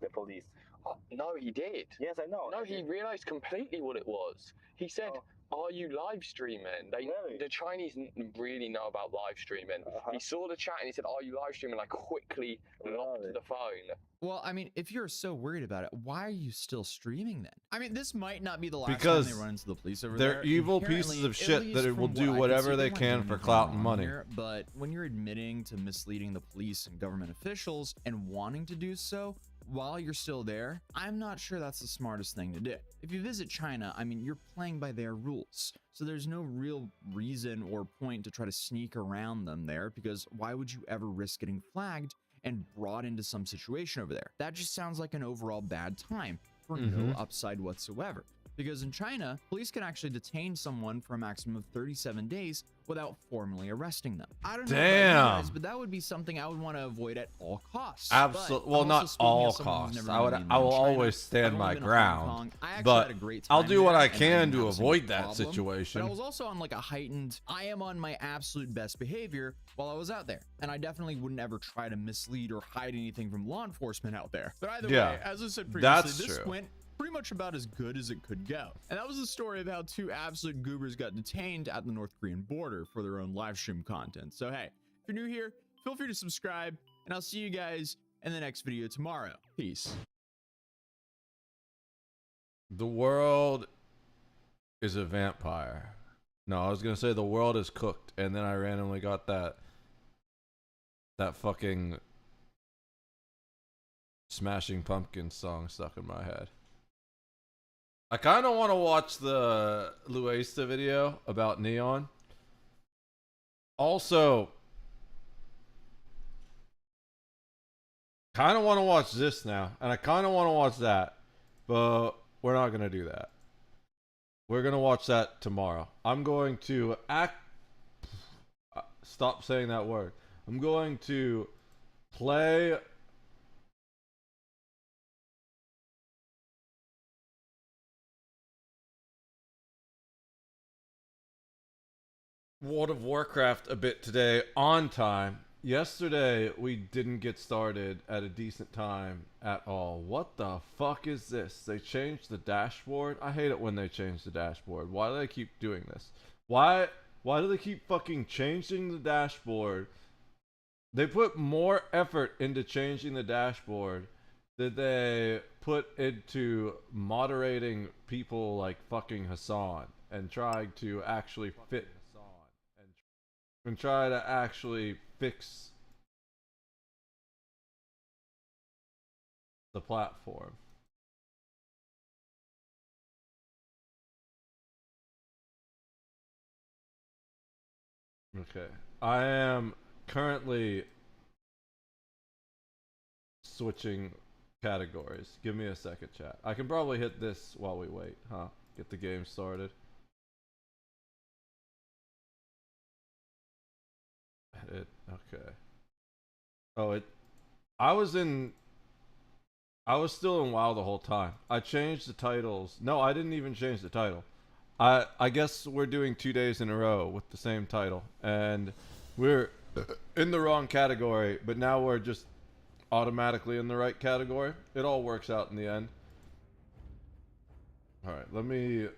The police. Oh, no, he did. Yes, I know. No, he realized completely what it was. He said, "Are you live streaming?" The Chinese really know about live streaming. He saw the chat and he said, "Are you live streaming?" I quickly locked the phone. Well, I mean, if you're so worried about it, why are you still streaming then? I mean, this might not be the last Because time they run into the police over they're there. evil Inherently, pieces of at shit least that it will from do what I can whatever see, they weren't can doing for anything clout and wrong money. here, but when you're admitting to misleading the police and government officials and wanting to do so while you're still there, I'm not sure that's the smartest thing to do. If you visit China, I mean, you're playing by their rules. So there's no real reason or point to try to sneak around them there, because why would you ever risk getting flagged and brought into some situation over there? That just sounds like an overall bad time for no upside whatsoever. Because in China, police can actually detain someone for a maximum of 37 days without formally arresting them. I don't know about you guys, but that would be something I would want to avoid at all costs. Absolutely. But Well, I'm not also speaking all as someone who's costs. never been I will in China. always stand I've my only been to Hong ground. Kong. I actually But had a great I'll time do what there, I and can didn't to have a single avoid that problem. situation. But I was also on like a heightened, I am on my absolute best behavior while I was out there. And I definitely wouldn't ever try to mislead or hide anything from law enforcement out there. But either Yeah, way, as I said previously, that's this true. went pretty much about as good as it could go. And that was the story of how 2 absolute goobers got detained at the North Korean border for their own live stream content. So hey, if you're new here, feel free to subscribe, and I'll see you guys in the next video tomorrow. Peace. The world is a vampire. No, I was gonna say the world is cooked, and then I randomly got that fucking Smashing Pumpkins song stuck in my head. I kind of want to watch the Luesta video about Neon. Also, kind of want to watch this now, and I kind of want to watch that, but we're not going to do that. We're going to watch that tomorrow. I'm going to stop saying that word. I'm going to play World of Warcraft a bit today on time. Yesterday we didn't get started at a decent time at all. What the fuck is this? They changed the dashboard? I hate it when they change the dashboard. Why do they keep doing this? Why Why do they keep fucking changing the dashboard? They put more effort into changing the dashboard than they put into moderating people like fucking Hassan and trying to actually fit and try to actually fix the platform. Okay. I am currently switching categories. Give me a second, chat. I can probably hit this while we wait, huh? Get the game started. Edit. Okay. Oh, I was still in WoW the whole time. I changed the titles. No, I didn't even change the title. I guess we're doing 2 days in a row with the same title, and we're in the wrong category, but now we're just automatically in the right category. It all works out in the end. Alright, let me...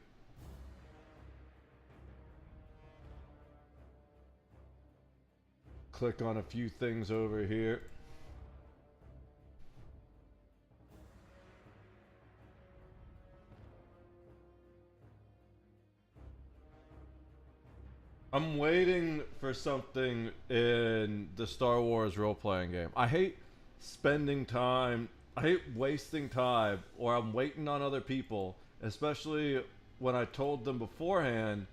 click on a few things over here. I'm waiting for something in the Star Wars role-playing game. I hate spending time, I hate wasting time, or I'm waiting on other people, especially when I told them beforehand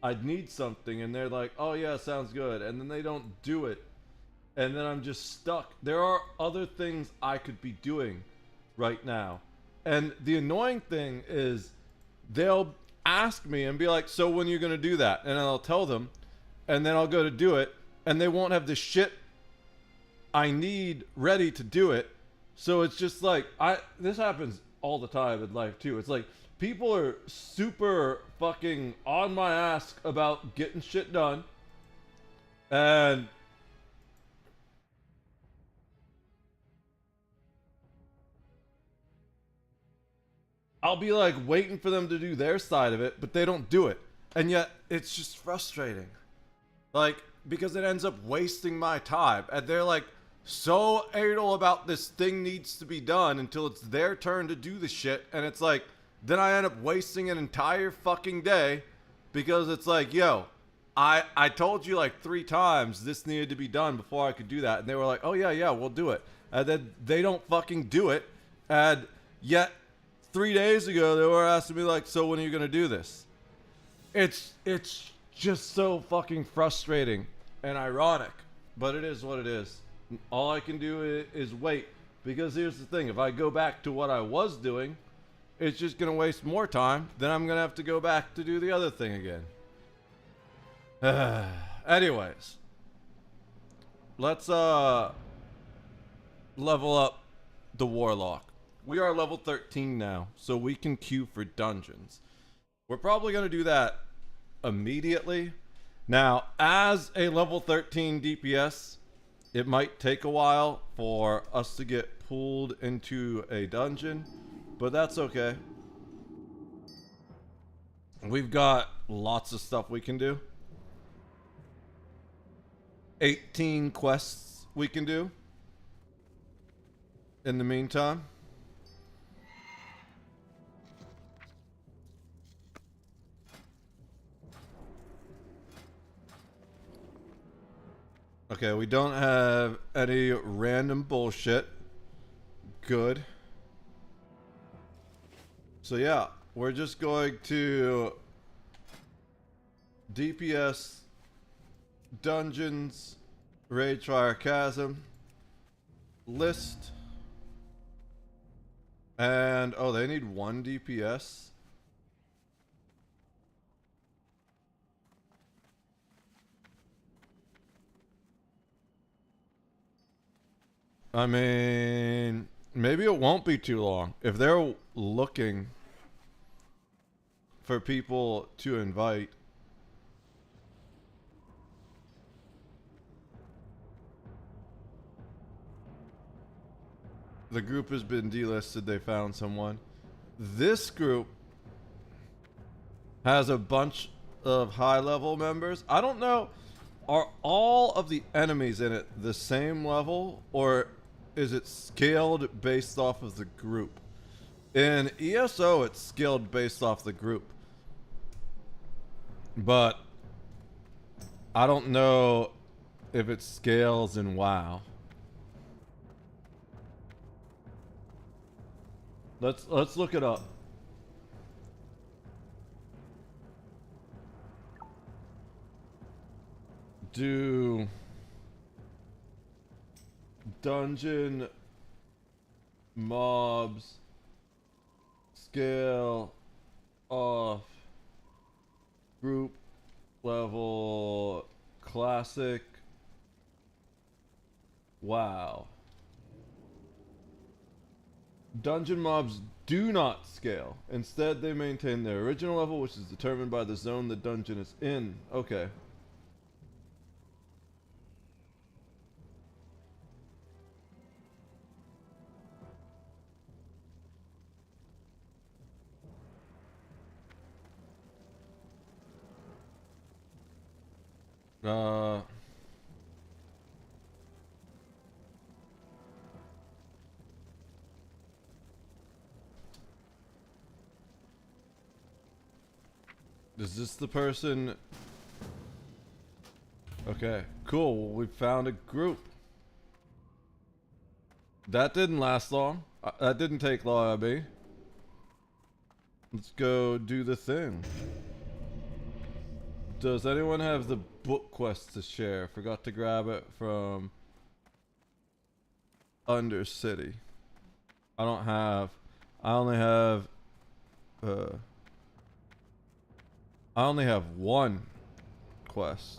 I'd need something, and they're like, oh yeah, sounds good, and then they don't do it, and then I'm just stuck. There are other things I could be doing right now, and the annoying thing is they'll ask me and be like, so when are you gonna do that? And I'll tell them, and then I'll go to do it, and they won't have the shit I need ready to do it. So it's just like, this happens all the time in life too. It's like people are super fucking on my ass about getting shit done, and I'll be like waiting for them to do their side of it, but they don't do it. And yet it's just frustrating. Like, because it ends up wasting my time. And they're like so anal about this thing needs to be done until it's their turn to do the shit. And it's like, then I end up wasting an entire fucking day because it's like, yo, I told you like 3 times this needed to be done before I could do that. And they were like, oh yeah, we'll do it. And then they don't fucking do it. And yet 3 days ago, they were asking me like, so when are you going to do this? It's just so fucking frustrating and ironic, but it is what it is. All I can do is wait, because here's the thing. If I go back to what I was doing, it's just going to waste more time. Then I'm going to have to go back to do the other thing again. Anyways, let's level up the Warlock. We are level 13 now, so we can queue for dungeons. We're probably going to do that immediately. Now, as a level 13 DPS, it might take a while for us to get pulled into a dungeon, but that's okay. We've got lots of stuff we can do. 18 quests we can do in the meantime. Okay, we don't have any random bullshit. Good. So yeah, we're just going to DPS, dungeons, Raidfire Chasm, list, and oh, they need 1 DPS. I mean, maybe it won't be too long. If they're looking for people to invite. The group has been delisted. They found someone. This group has a bunch of high level members. I don't know. Are all of the enemies in it the same level, or is it scaled based off of the group? In ESO, it's scaled based off the group. But I don't know if it scales in WoW. Let's look it up. Do dungeon mobs scale off group level classic WoW? Dungeon mobs do not scale. Instead, they maintain their original level, which is determined by the zone the dungeon is in. Okay. Is this the person? Okay, cool. We found a group. That didn't last long. That didn't take long, Abby. Let's go do the thing. Does anyone have the book quest to share? Forgot to grab it from Undercity. I don't have. I only have one quest.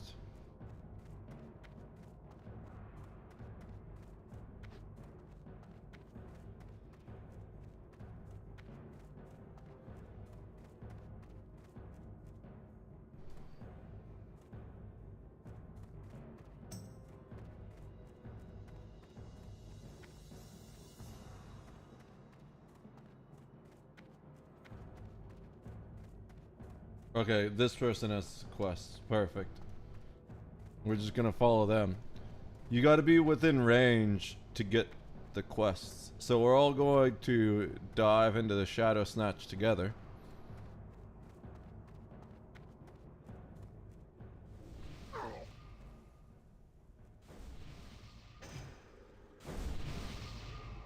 Okay, this person has quests. Perfect. We're just gonna follow them. You gotta be within range to get the quests. So we're all going to dive into the Shadow Snatch together.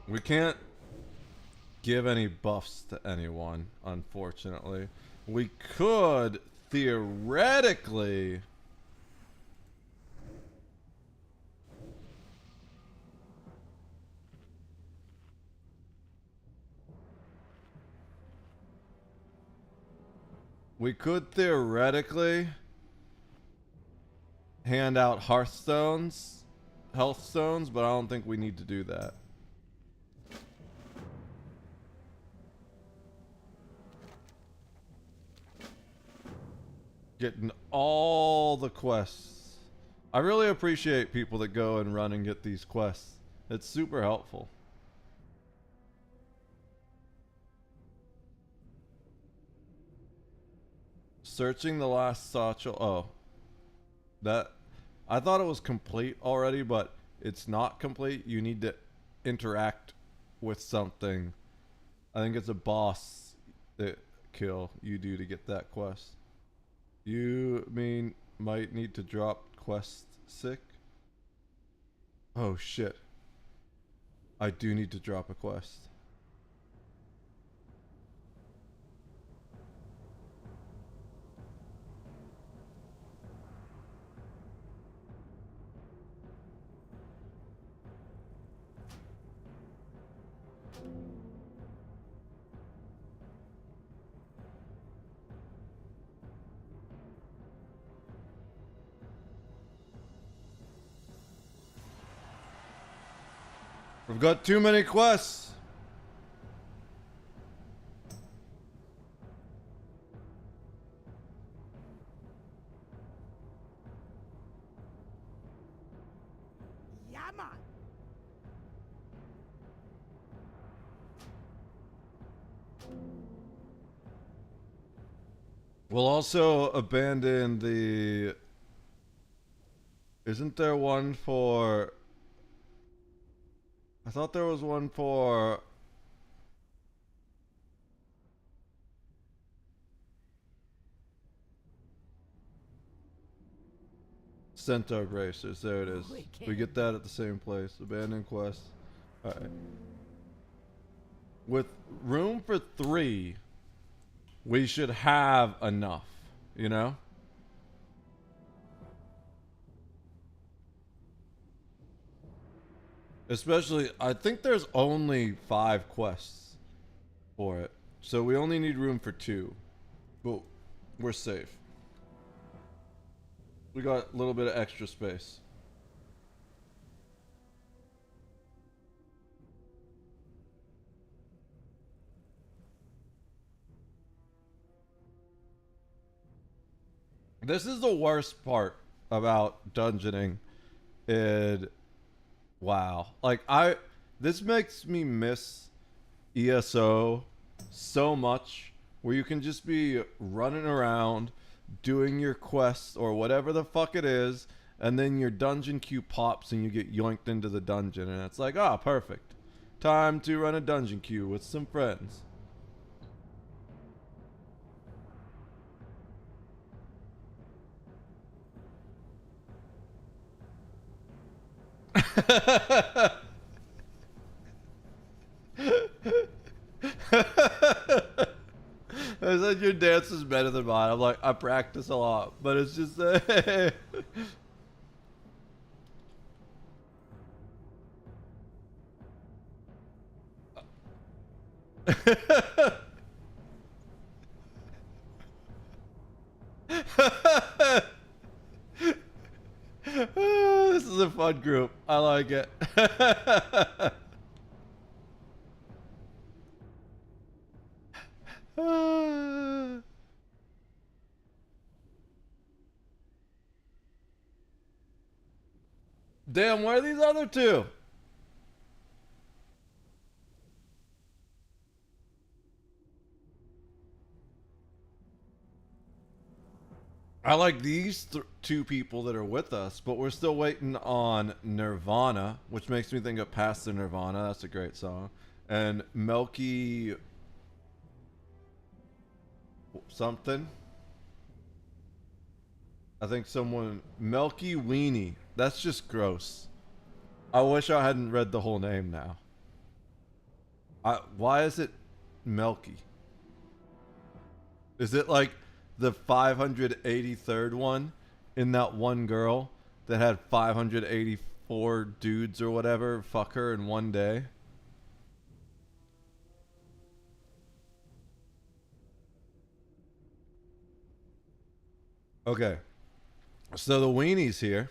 We can't give any buffs to anyone, unfortunately. We could theoretically hand out hearthstones, health stones, but I don't think we need to do that. Getting all the quests. I really appreciate people that go and run and get these quests. It's super helpful. Searching the last satchel. Oh. That. I thought it was complete already, but it's not complete. You need to interact with something. I think it's a boss that kill you do to get that quest. You mean might need to drop quest sick? Oh shit. I do need to drop a quest. We've got too many quests. We'll also abandon the... Isn't there one for... I thought there was one for... Centaur Bracers. There it is. We get that at the same place. Abandon quest. Alright. With room for 3, we should have enough, you know? Especially, I think there's only 5 quests for it. So we only need room for 2. But we're safe. We got a little bit of extra space. This is the worst part about dungeoning in WoW. Like, this makes me miss ESO so much, where you can just be running around doing your quests or whatever the fuck it is, and then your dungeon queue pops and you get yoinked into the dungeon, and it's like, ah, perfect. Time to run a dungeon queue with some friends. I said your dance is better than mine. I'm like, I practice a lot, but it's just this is a fun group. I like it. Damn, where are these other 2? I like these 2 people that are with us, but we're still waiting on Nirvana, which makes me think of Past the Nirvana. That's a great song. And Melky... something. I think someone... Melky Weenie. That's just gross. I wish I hadn't read the whole name now. Why is it Melky? Is it like the 583rd one in that one girl that had 584 dudes or whatever fuck her in one day? Okay. So the weenie's here.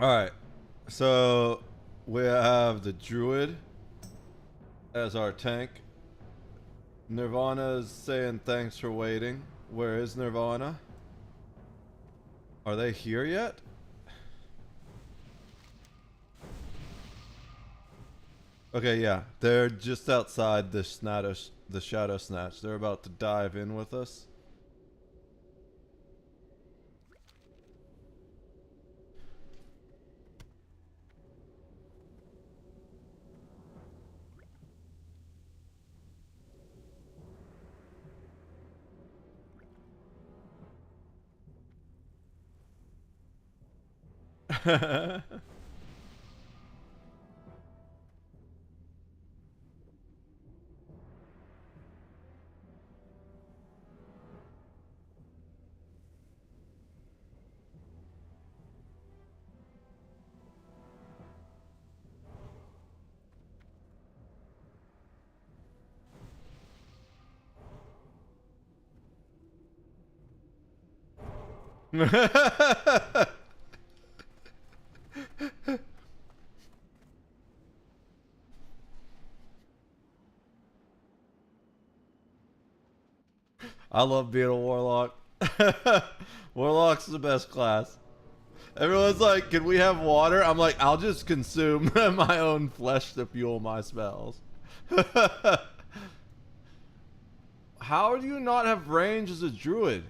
Alright, so we have the druid as our tank. Nirvana's saying thanks for waiting. Where is Nirvana? Are they here yet? Okay, yeah, they're just outside the Shadow Snatch. They're about to dive in with us. I love being a warlock. Warlock's the best class. Everyone's like, can we have water? I'm like, I'll just consume my own flesh to fuel my spells. How do you not have range as a druid?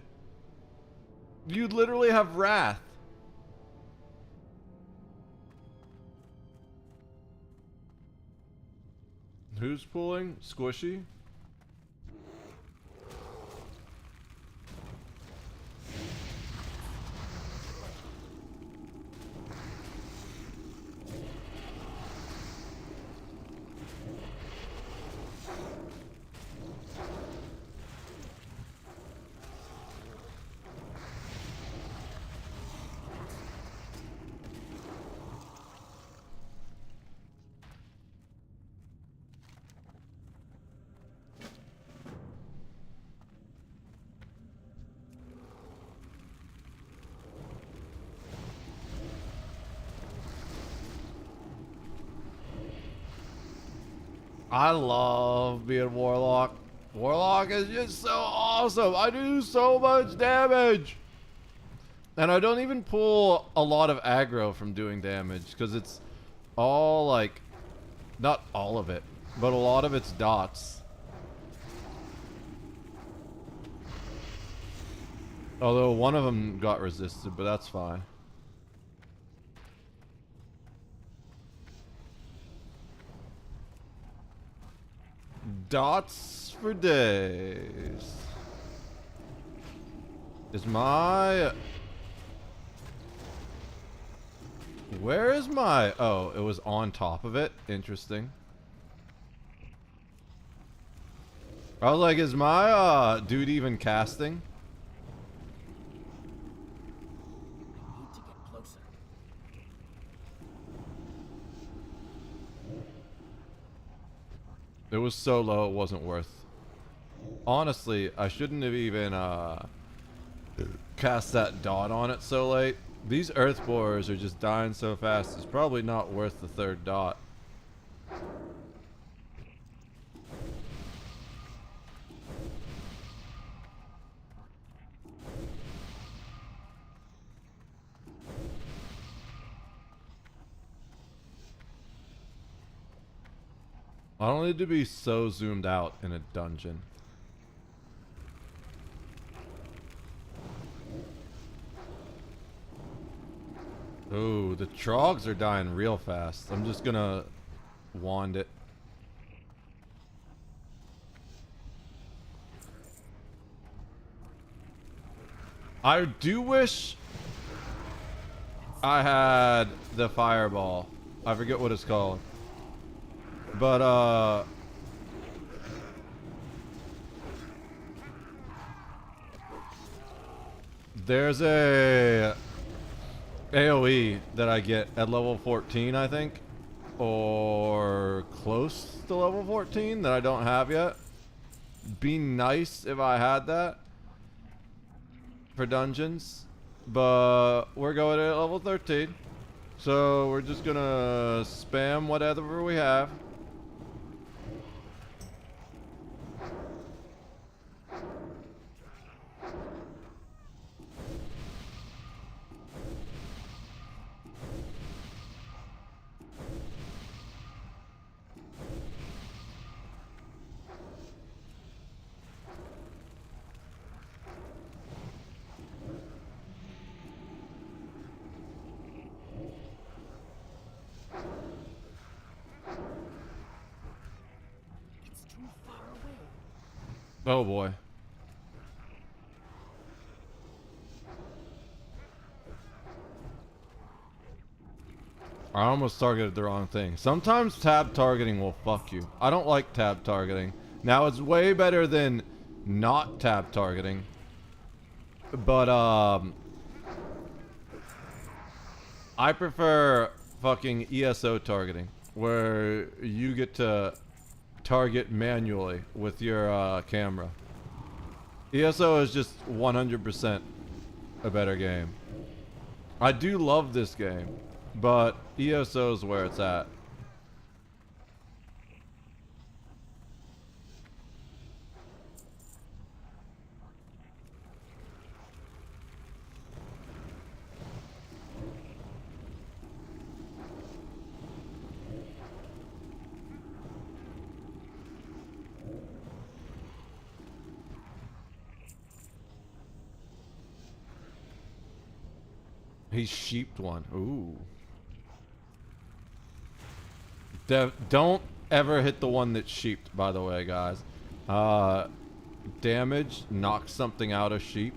You literally have wrath. Who's pulling? Squishy? I love being Warlock. Warlock is just so awesome. I do so much damage. And I don't even pull a lot of aggro from doing damage because it's all like, not all of it, but a lot of it's dots. Although one of them got resisted, but that's fine. Dots for days. Is my... Where is my... Oh, it was on top of it. Interesting. I was like, is my dude even casting? It was so low, it wasn't worth. Honestly, I shouldn't have even cast that dot on it so late. These earth borers are just dying so fast, it's probably not worth the third dot. I don't need to be so zoomed out in a dungeon. Ooh, the trogs are dying real fast. I'm just gonna wand it. I do wish I had the fireball. I forget what it's called. But, there's a AoE that I get at level 14, I think, or close to level 14 that I don't have yet. Be nice if I had that for dungeons, but we're going at level 13, so we're just gonna spam whatever we have. Oh boy. I almost targeted the wrong thing. Sometimes tab targeting will fuck you. I don't like tab targeting. Now it's way better than not tab targeting. But I prefer fucking ESO targeting, where you get to target manually with your camera. ESO is just 100%. a better game. I do love this game, but ESO is where it's at. He sheeped one. Ooh. Don't ever hit the one that's sheeped, by the way, guys. Damage knocks something out of sheep.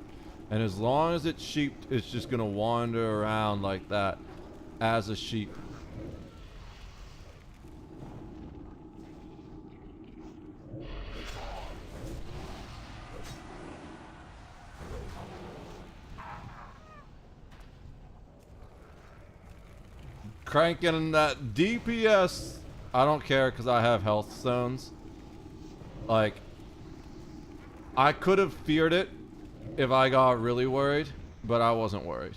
And as long as it's sheeped, it's just going to wander around like that as a sheep. Cranking that DPS. I don't care because I have health stones. Like, I could have feared it if I got really worried, but I wasn't worried.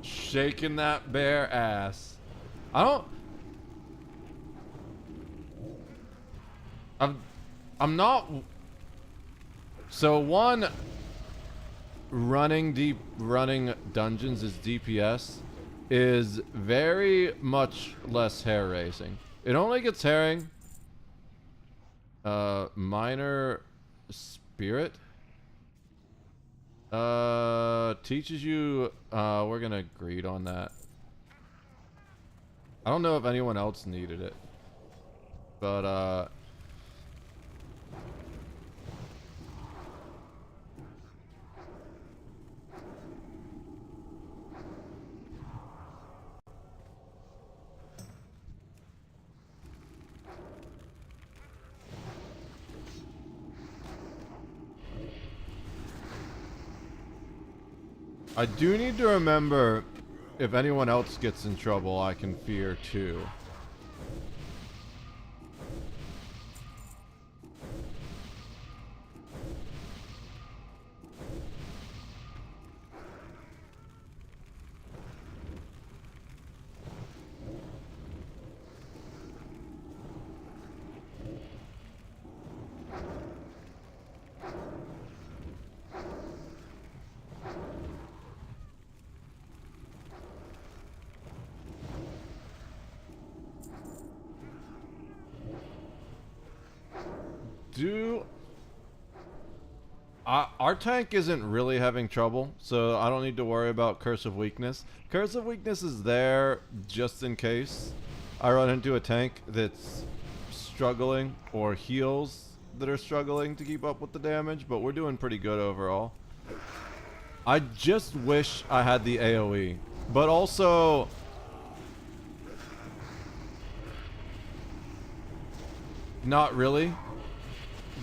Shaking that bear ass. I'm not. So one, running dungeons as DPS is very much less hair raising. It only gets herring. Minor spirit. Teaches you, we're gonna greed on that. I don't know if anyone else needed it. But, I do need to remember, if anyone else gets in trouble, I can fear too. Our tank isn't really having trouble, so I don't need to worry about Curse of Weakness. Curse of Weakness is there just in case I run into a tank that's struggling, or heals that are struggling to keep up with the damage, but we're doing pretty good overall. I just wish I had the AoE, but also not really.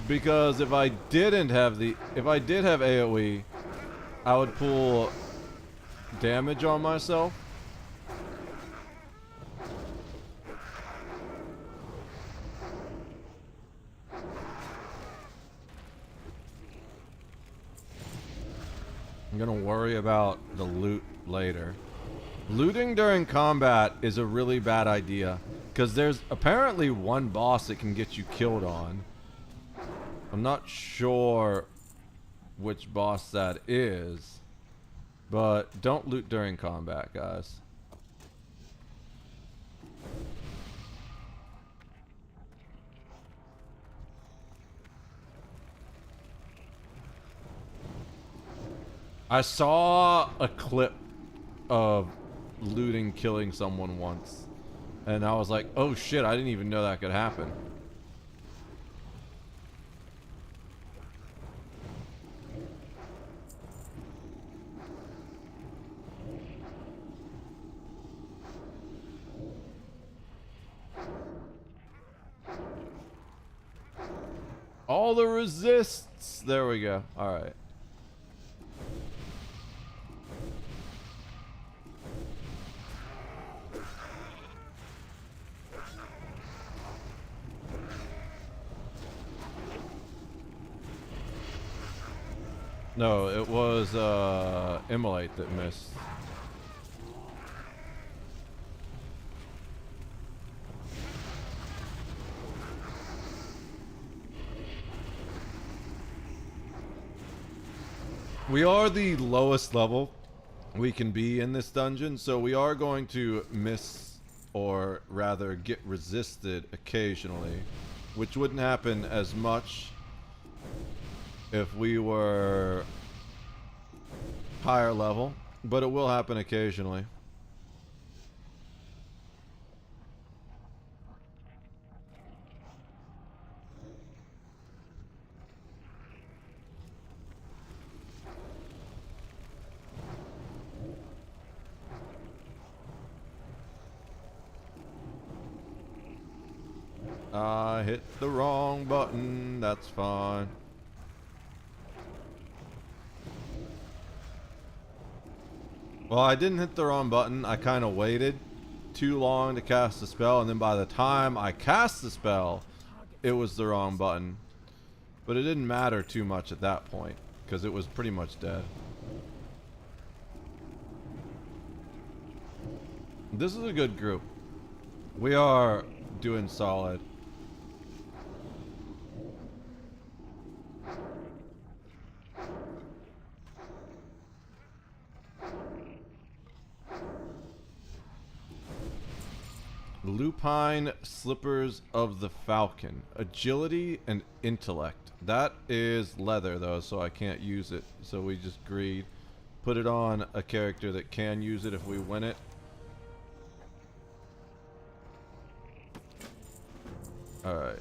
Because if I did have AoE, I would pull damage on myself. I'm gonna worry about the loot later. Looting during combat is a really bad idea, because there's apparently one boss that can get you killed on. I'm not sure which boss that is, but don't loot during combat, guys. I saw a clip of looting killing someone once, and I was like, oh shit, I didn't even know that could happen. All the resists. There we go. All right. No, it was Immolate that missed. We are the lowest level we can be in this dungeon, so we are going to miss, or rather get resisted occasionally, which wouldn't happen as much if we were higher level, but it will happen occasionally. I hit the wrong button, that's fine. Well, I didn't hit the wrong button. I kind of waited too long to cast the spell, and then by the time I cast the spell, it was the wrong button. But it didn't matter too much at that point, because it was pretty much dead. This is a good group. We are doing solid. Lupine Slippers of the Falcon. Agility and intellect. That is leather though, so I can't use it. So we just greed. Put it on a character that can use it if we win it. Alright.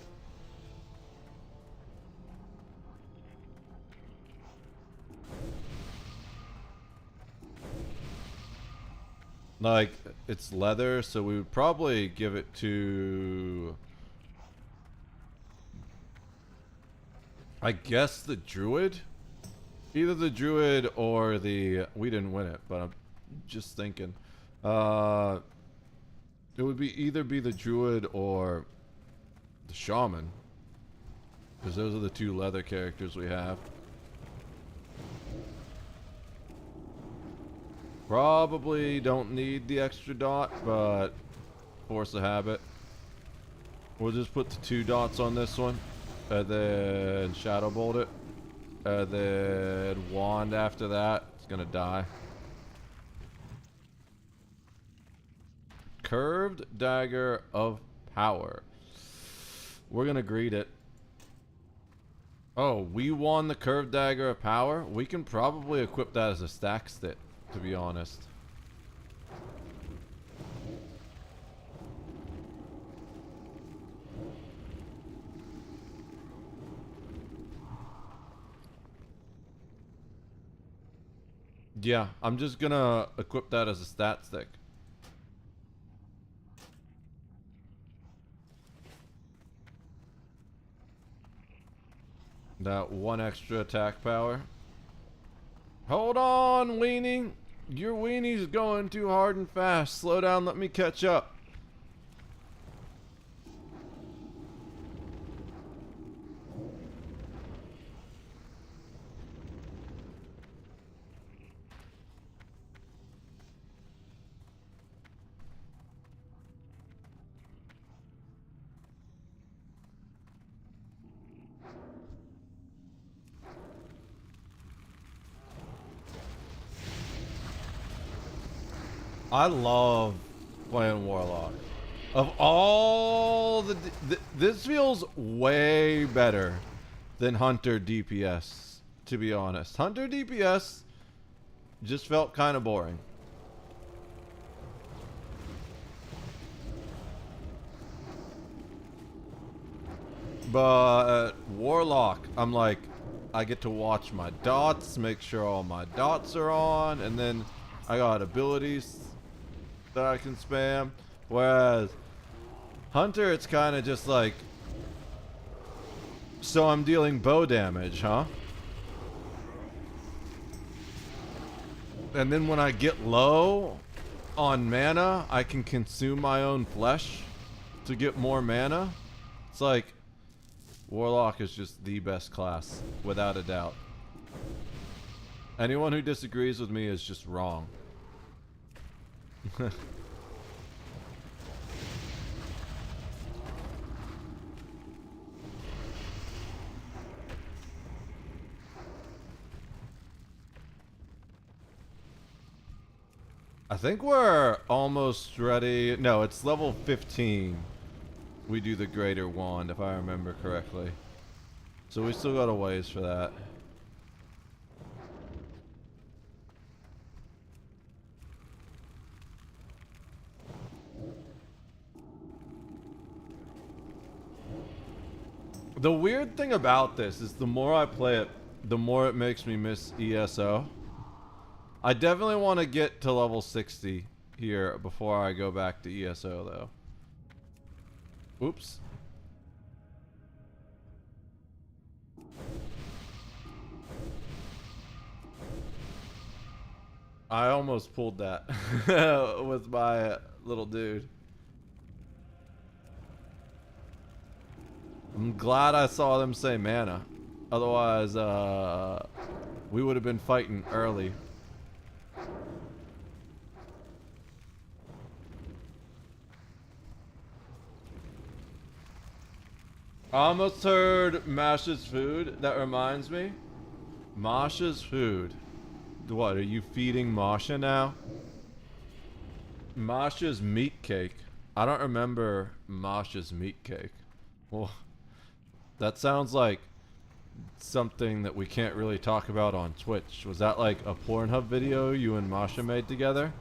Like, it's leather, so we would probably give it to, I guess, the druid? Either the druid or the, we didn't win it, but I'm just thinking. It would be either be the druid or the shaman, because those are the two leather characters we have. Probably don't need the extra dot, but force of habit. We'll just put the 2 dots on this one, and then shadow bolt it, and then wand after that. It's gonna die. Curved dagger of power. We're gonna greet it. Oh, we won the curved dagger of power? We can probably equip that as a stack stit, to be honest. Yeah, I'm just gonna equip that as a stat stick. That 1 extra attack power. Hold on, weenie. Your weenie's going too hard and fast. Slow down, let me catch up. I love playing Warlock. Of all this feels way better than Hunter DPS, to be honest. Hunter DPS just felt kind of boring. But Warlock, I'm like, I get to watch my dots, make sure all my dots are on, and then I got abilities that I can spam. Whereas Hunter, it's kind of just like, so I'm dealing bow damage, huh? And then when I get low on mana, I can consume my own flesh to get more mana. It's like, Warlock is just the best class, without a doubt. Anyone who disagrees with me is just wrong. I think we're almost ready. No, it's level 15. We do the greater wand, if I remember correctly. So we still got a ways for that. The weird thing about this is the more I play it, the more it makes me miss ESO. I definitely want to get to level 60 here before I go back to ESO though. Oops. I almost pulled that with my little dude. I'm glad I saw them say mana. Otherwise, we would have been fighting early. I almost heard Masha's food. That reminds me. Masha's food. What, are you feeding Masha now? Masha's meat cake. I don't remember Masha's meat cake. Well, that sounds like something that we can't really talk about on Twitch. Was that like a Pornhub video you and Masha made together?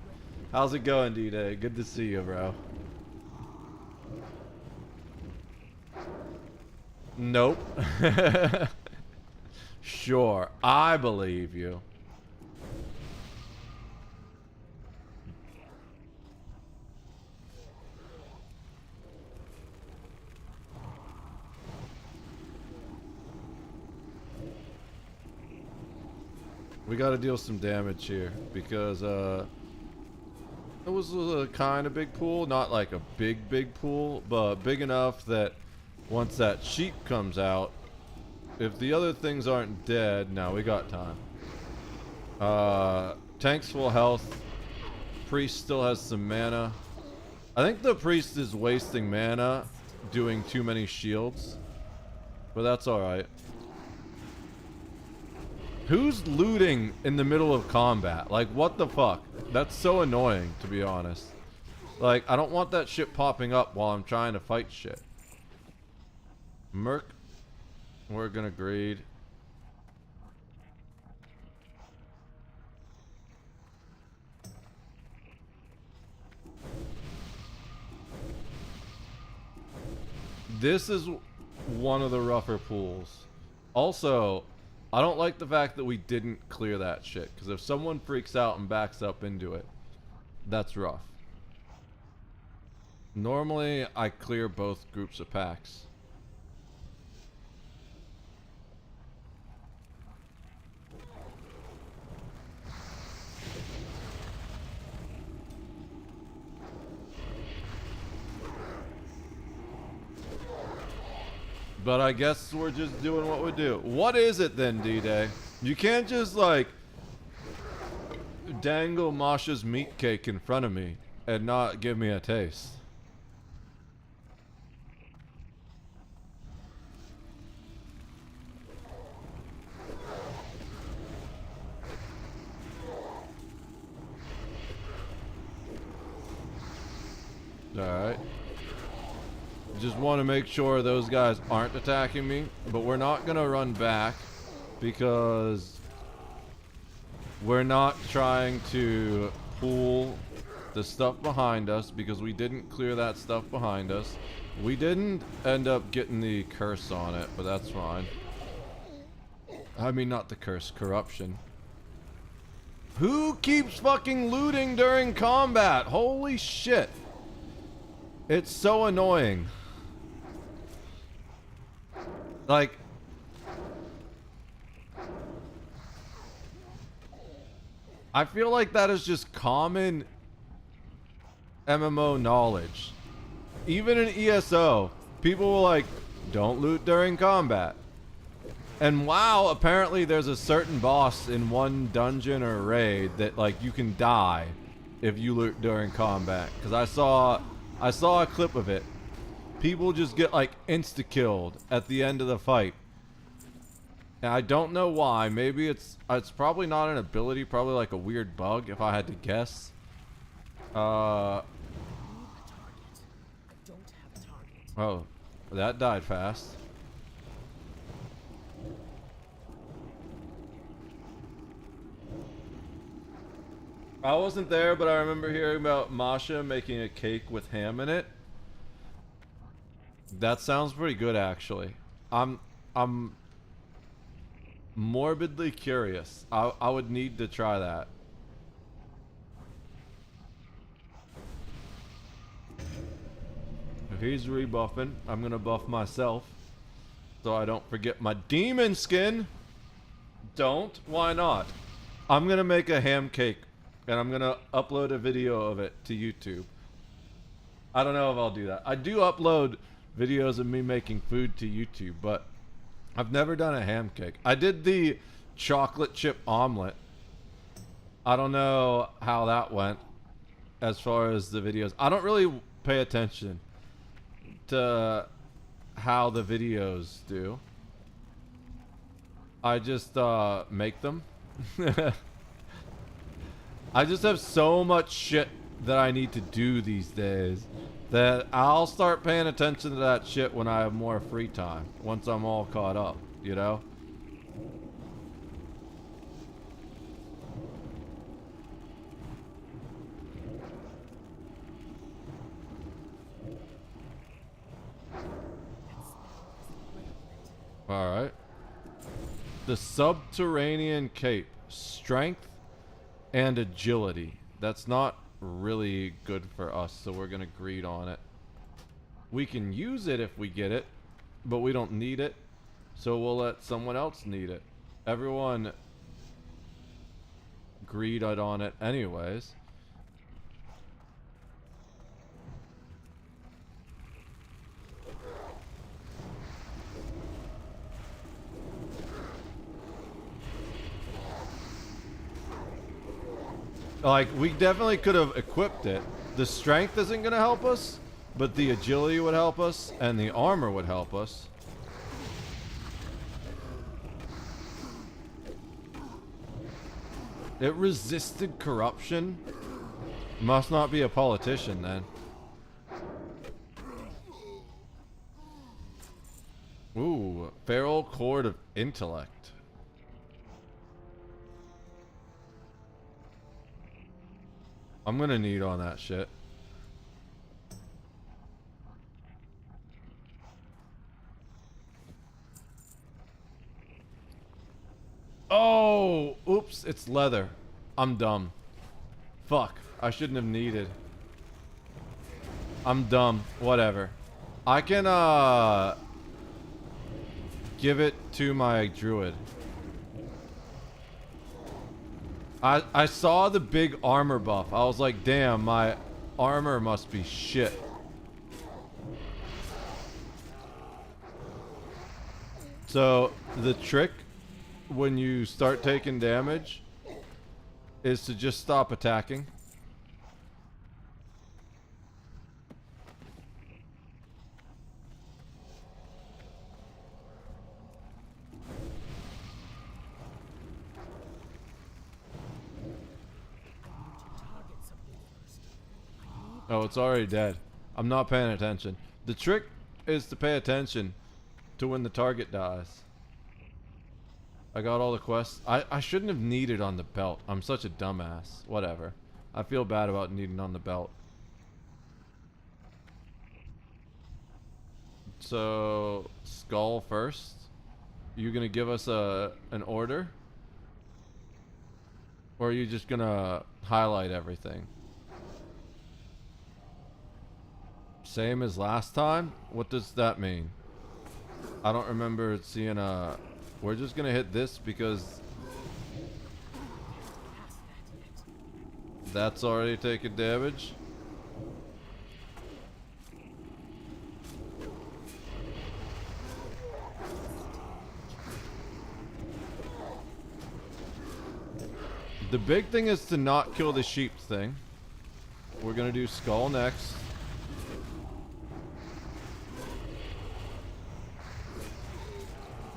How's it going, D-Day? Good to see you, bro. Nope. Sure, I believe you. We gotta deal some damage here because it was a kind of big pool, not like a big pool, but big enough that once that sheep comes out, if the other things aren't dead, now we got time. Tank's full health. Priest still has some mana. I think the priest is wasting mana doing too many shields, but that's alright. Who's looting in the middle of combat? Like, what the fuck? That's so annoying, to be honest. Like, I don't want that shit popping up while I'm trying to fight shit. Merc, we're gonna greed. This is one of the rougher pools. Also, I don't like the fact that we didn't clear that shit, because if someone freaks out and backs up into it, that's rough. Normally, I clear both groups of packs. But I guess we're just doing what we do. What is it then, D-Day? You can't just, like, dangle Masha's meat cake in front of me and not give me a taste. Alright. Just want to make sure those guys aren't attacking me, but we're not going to run back because we're not trying to pull the stuff behind us because we didn't clear that stuff behind us. We didn't end up getting the curse on it, but that's fine. I mean, not the curse, corruption. Who keeps fucking looting during combat? Holy shit. It's so annoying. Like, I feel like that is just common MMO knowledge. Even in ESO, people were like, don't loot during combat. And WoW, apparently there's a certain boss in one dungeon or raid that, like, you can die if you loot during combat. Because I saw a clip of it. People just get, like, insta-killed at the end of the fight. And I don't know why. Maybe it's probably not an ability, probably like a weird bug if I had to guess. Oh, that died fast. I wasn't there, but I remember hearing about Masha making a cake with ham in it. That sounds pretty good, actually. I'm morbidly curious. I would need to try that. If he's rebuffing, I'm gonna buff myself so I don't forget my demon skin. Don't? Why not? I'm gonna make a ham cake and I'm gonna upload a video of it to YouTube. I don't know if I'll do that. I do upload videos of me making food to YouTube, but I've never done a ham cake. I did the chocolate chip omelet. I don't know how that went as far as the videos. I don't really pay attention to how the videos do. I just make them. I just have so much shit that I need to do these days that I'll start paying attention to that shit when I have more free time, once I'm all caught up, you know? Alright. The Subterranean Cape. Strength and agility. That's not really good for us, so we're gonna greed on it. We can use it if we get it, but we don't need it, so we'll let someone else need it. Everyone greeded on it anyways. Like, we definitely could have equipped it. The strength isn't going to help us, but the agility would help us, and the armor would help us. It resisted corruption? Must not be a politician, then. Ooh, Feral Chord of Intellect. I'm gonna need on that shit. Oh, oops, it's leather. I'm dumb. Fuck, I shouldn't have needed. I'm dumb, whatever. I can, give it to my druid. I saw the big armor buff. I was like, damn, my armor must be shit. So, the trick when you start taking damage is to just stop attacking. Oh, it's already dead. I'm not paying attention. The trick is to pay attention to when the target dies. I got all the quests. I shouldn't have needed on the belt. I'm such a dumbass. Whatever. I feel bad about needing on the belt. So, Skull first. You gonna give us an order? Or are you just gonna highlight everything? Same as last time? What does that mean? I don't remember seeing a... We're just gonna hit this because... That's already taken damage. The big thing is to not kill the sheep thing. We're gonna do Skull next.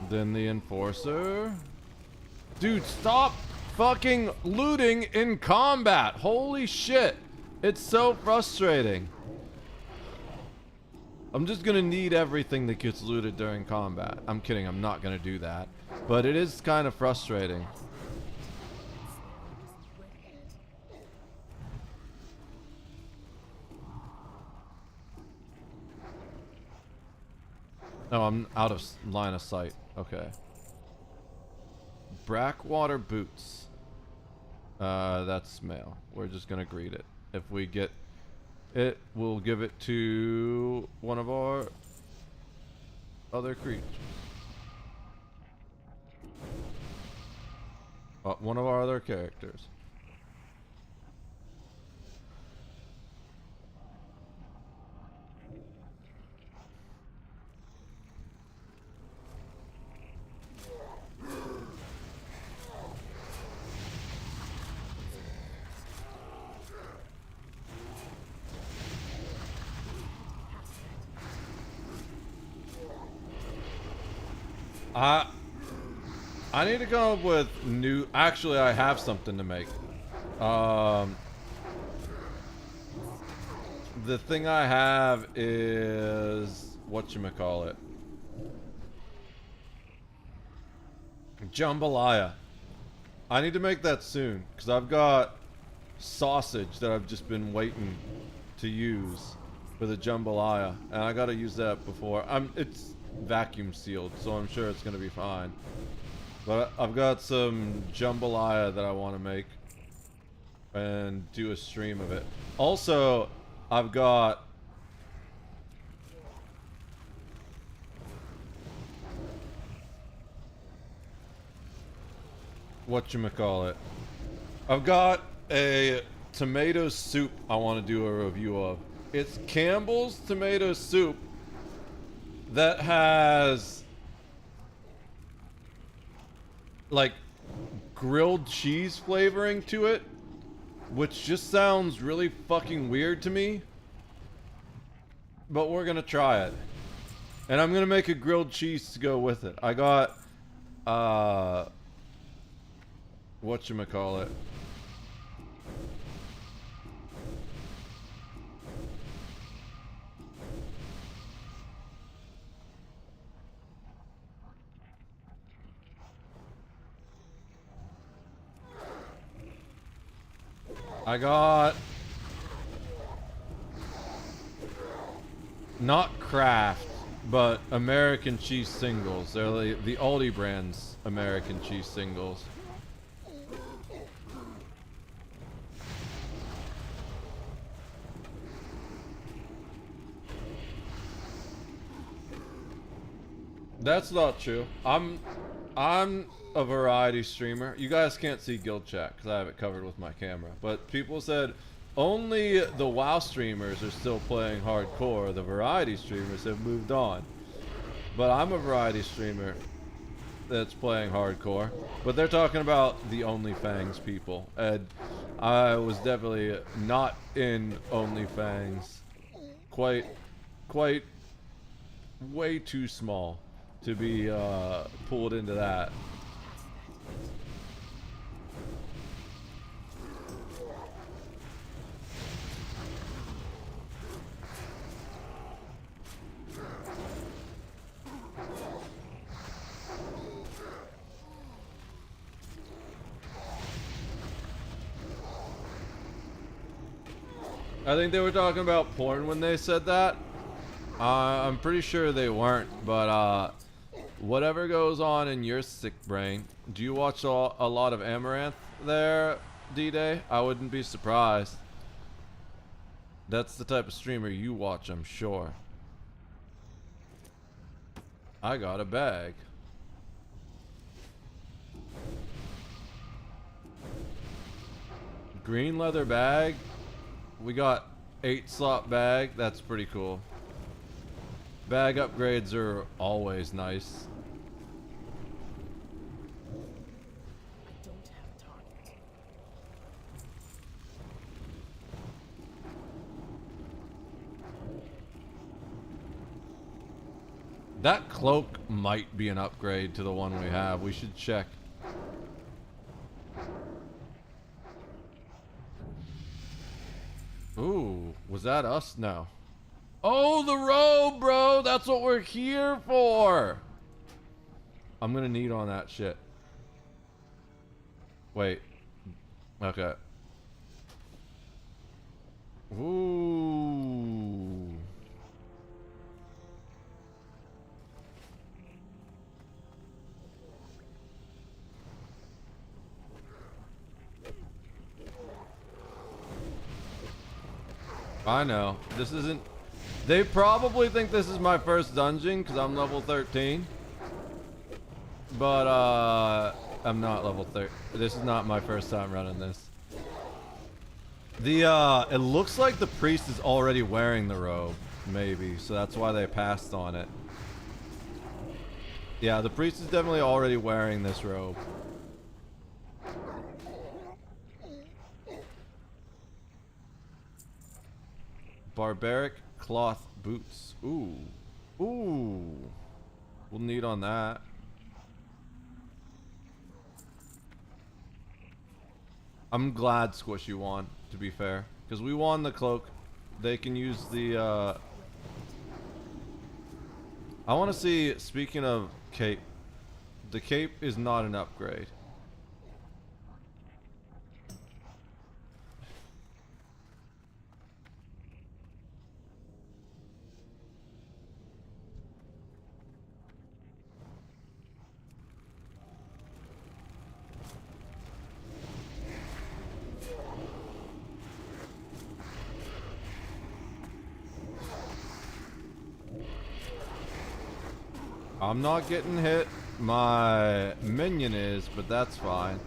Then the Enforcer. Dude, stop fucking looting in combat. Holy shit. It's so frustrating. I'm just gonna need everything that gets looted during combat. I'm kidding, I'm not gonna do that. But it is kind of frustrating. Oh, I'm out of line of sight. Okay. Brackwater boots. That's male. We're just gonna greet it. If we get it, we'll give it to one of our other creatures. One of our other characters. I need to come up with new... Actually, I have something to make. The thing I have is... Whatchamacallit? Jambalaya. I need to make that soon, because I've got sausage that I've just been waiting to use for the jambalaya, and I gotta use that before. It's vacuum sealed, so I'm sure it's gonna be fine. But I've got some jambalaya that I want to make and do a stream of it. Also, I've got whatchamacallit. I've got a tomato soup I want to do a review of. It's Campbell's tomato soup that has like grilled cheese flavoring to it, which just sounds really fucking weird to me, but we're gonna try it, and I'm gonna make a grilled cheese to go with it. I got whatchamacallit, I got not Kraft, but American cheese singles. They're the Aldi brand's American cheese singles. That's not true. I'm a variety streamer. You guys can't see guild chat because I have it covered with my camera. But people said only the WoW streamers are still playing hardcore. The variety streamers have moved on. But I'm a variety streamer that's playing hardcore. But they're talking about the OnlyFans people. And I was definitely not in OnlyFans. Quite way too small to be pulled into that. I think they were talking about porn when they said that. I'm pretty sure they weren't, but whatever goes on in your sick brain, do you watch a lot of Amaranth there, D-Day? I wouldn't be surprised. That's the type of streamer you watch, I'm sure. I got a bag. Green leather bag. We got 8-slot bag. That's pretty cool. Bag upgrades are always nice. That cloak might be an upgrade to the one we have. We should check. Ooh, was that us? No. Oh, the robe, bro! That's what we're here for! I'm gonna need on that shit. Wait. Okay. Ooh. I know. This isn't... They probably think this is my first dungeon because I'm level 13. But, I'm not level 13. This is not my first time running this. It looks like the priest is already wearing the robe. Maybe. So that's why they passed on it. Yeah, the priest is definitely already wearing this robe. Barbaric cloth boots. Ooh. Ooh. We'll need on that. I'm glad Squishy won, to be fair. Because we won the cloak. They can use the, I want to see, speaking of cape. The cape is not an upgrade. I'm not getting hit. My minion is, but that's fine.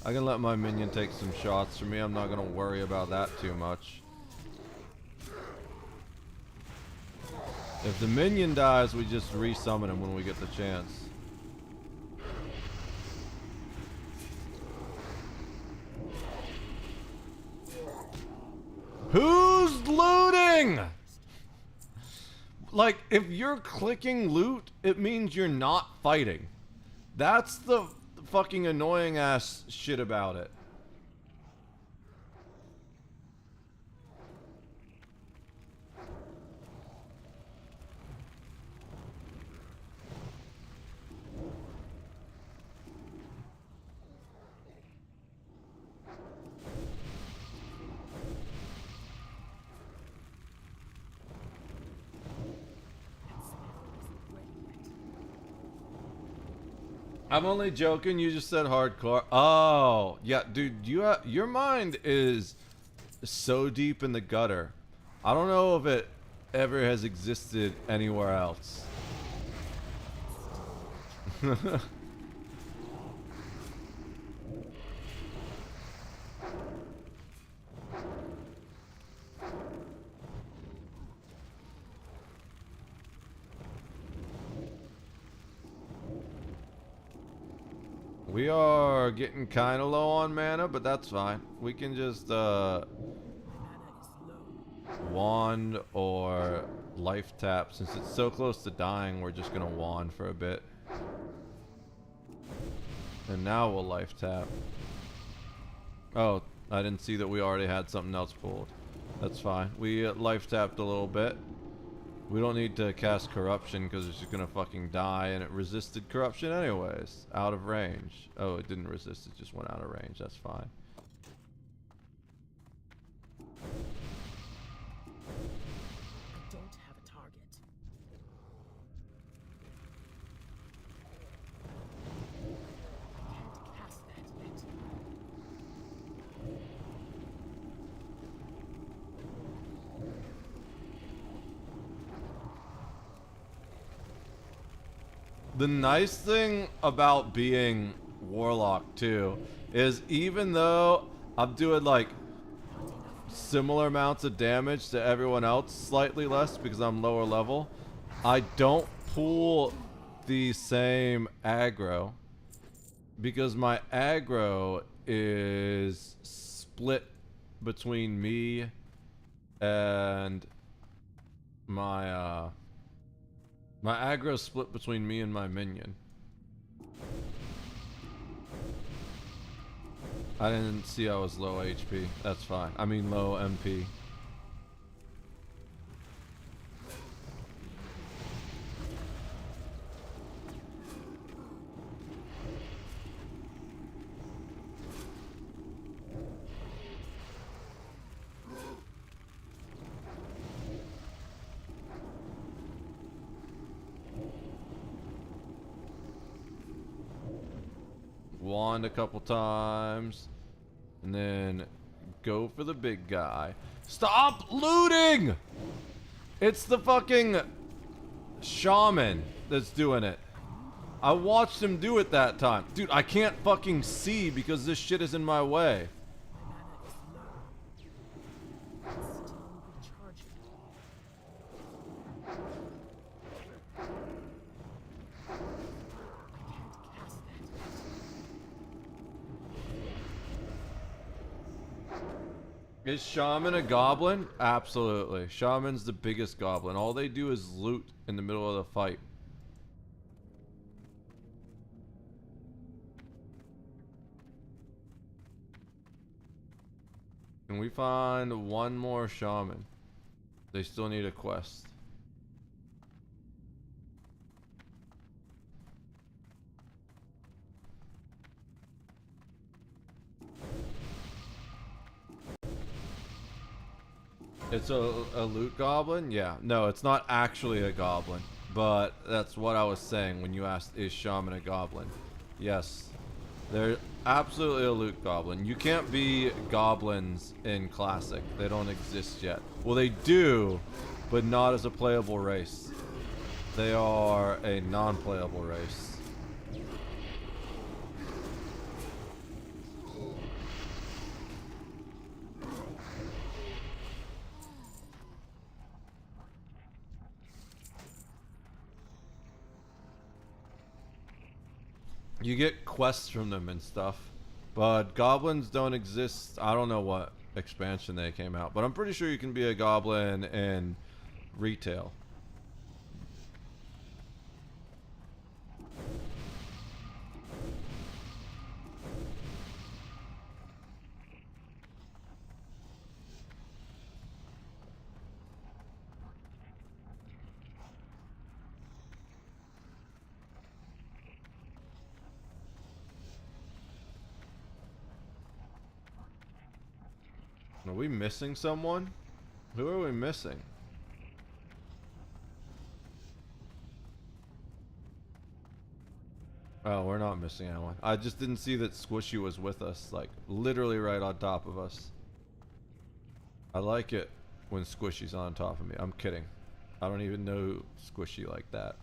I can let my minion take some shots for me. I'm not going to worry about that too much. If the minion dies, we just resummon him when we get the chance. Who's looting? Like, if you're clicking loot, it means you're not fighting. That's the fucking annoying ass shit about it. I'm only joking. You just said hardcore. Oh, yeah, dude. Your mind is so deep in the gutter. I don't know if it ever has existed anywhere else. We are getting kind of low on mana, but that's fine. We can just wand or life tap. Since it's so close to dying, we're just gonna wand for a bit. And now we'll life tap. Oh, I didn't see that we already had something else pulled. That's fine. We life tapped a little bit. We don't need to cast corruption because it's just gonna fucking die, and it resisted corruption anyways. Out of range. Oh, it didn't resist, it just went out of range. That's fine. The nice thing about being Warlock too is even though I'm doing like similar amounts of damage to everyone else, slightly less because I'm lower level, I don't pull the same aggro because my aggro is split between me and my my aggro is split between me and my minion. I didn't see I was low HP. That's fine. I mean low MP. Wand a couple times, and then go for the big guy. Stop looting! It's the fucking shaman that's doing it. I watched him do it that time. Dude, I can't fucking see because this shit is in my way. Is Shaman a goblin? Absolutely. Shaman's the biggest goblin. All they do is loot in the middle of the fight. Can we find one more shaman? They still need a quest. It's a loot goblin? Yeah. No, it's not actually a goblin. But that's what I was saying when you asked, is Shaman a goblin? Yes. They're absolutely a loot goblin. You can't be goblins in Classic. They don't exist yet. Well, they do, but not as a playable race. They are a non-playable race. You get quests from them and stuff, but goblins don't exist. I don't know what expansion they came out, but I'm pretty sure you can be a goblin in retail. Are we missing someone? Who are we missing? Oh, we're not missing anyone. I just didn't see that Squishy was with us, like literally right on top of us. I like it when Squishy's on top of me. I'm kidding. I don't even know Squishy like that.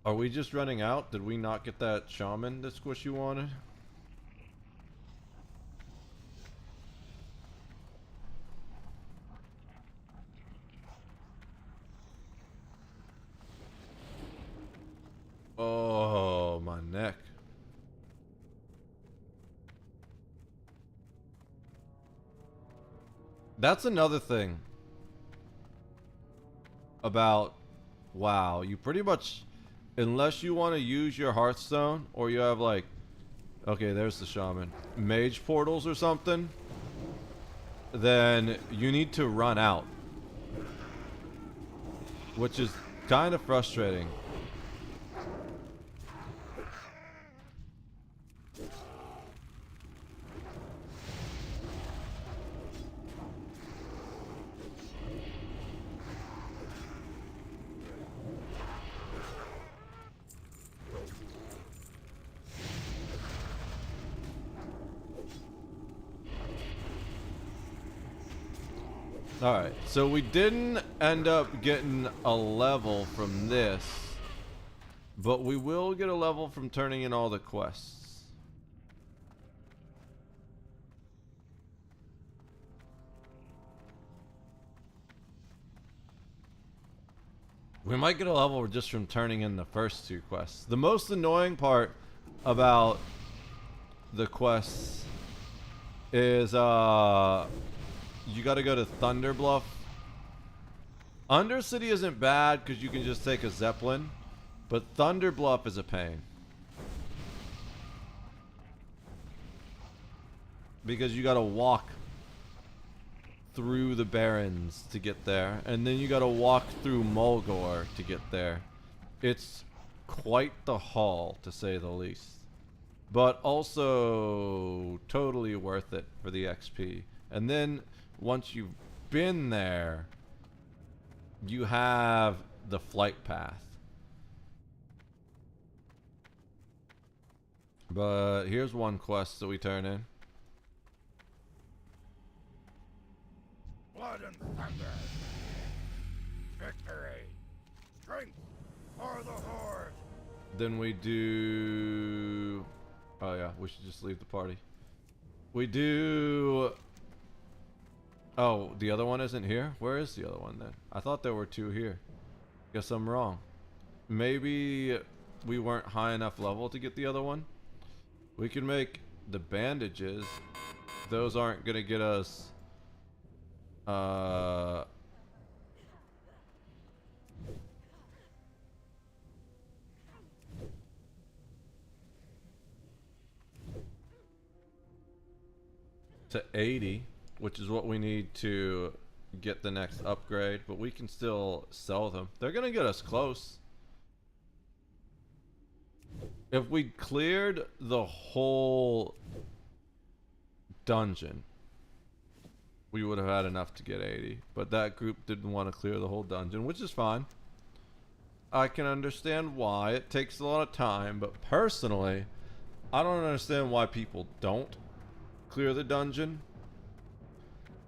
Are we just running out? Did we not get that shaman that Squishy wanted? Oh, my neck. That's another thing about WoW. You pretty much, unless you want to use your Hearthstone or you have like, okay, there's the shaman, mage portals or something, then you need to run out, which is kind of frustrating. Alright, so we didn't end up getting a level from this, but we will get a level from turning in all the quests. We might get a level just from turning in the first 2 quests. The most annoying part about the quests is you gotta go to Thunderbluff. Undercity isn't bad because you can just take a Zeppelin, but Thunderbluff is a pain. Because you gotta walk through the Barrens to get there, and then you gotta walk through Mulgore to get there. It's quite the haul, to say the least. But also totally worth it for the XP. And then once you've been there, you have the flight path. But here's one quest that we turn in. Blood and thunder. Victory. Strength for the Horde. Then we do... Oh yeah, we should just leave the party. We do... Oh, the other one isn't here? Where is the other one then? I thought there were 2 here. Guess I'm wrong. Maybe we weren't high enough level to get the other one? We can make the bandages. Those aren't gonna get us... to 80, which is what we need to get the next upgrade, but we can still sell them. They're gonna get us close. If we cleared the whole dungeon, we would have had enough to get 80, but that group didn't want to clear the whole dungeon, which is fine. I can understand why. It takes a lot of time, but personally, I don't understand why people don't clear the dungeon,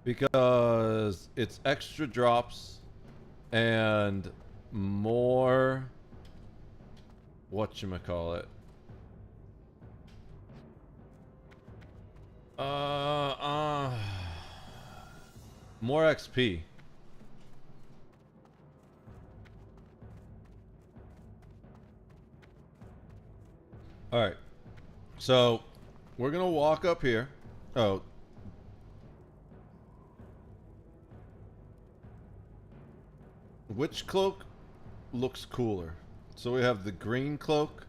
because it's extra drops and more whatchamacallit, more XP. Alright, so we're gonna walk up here. Oh. Which cloak looks cooler? So we have the green cloak.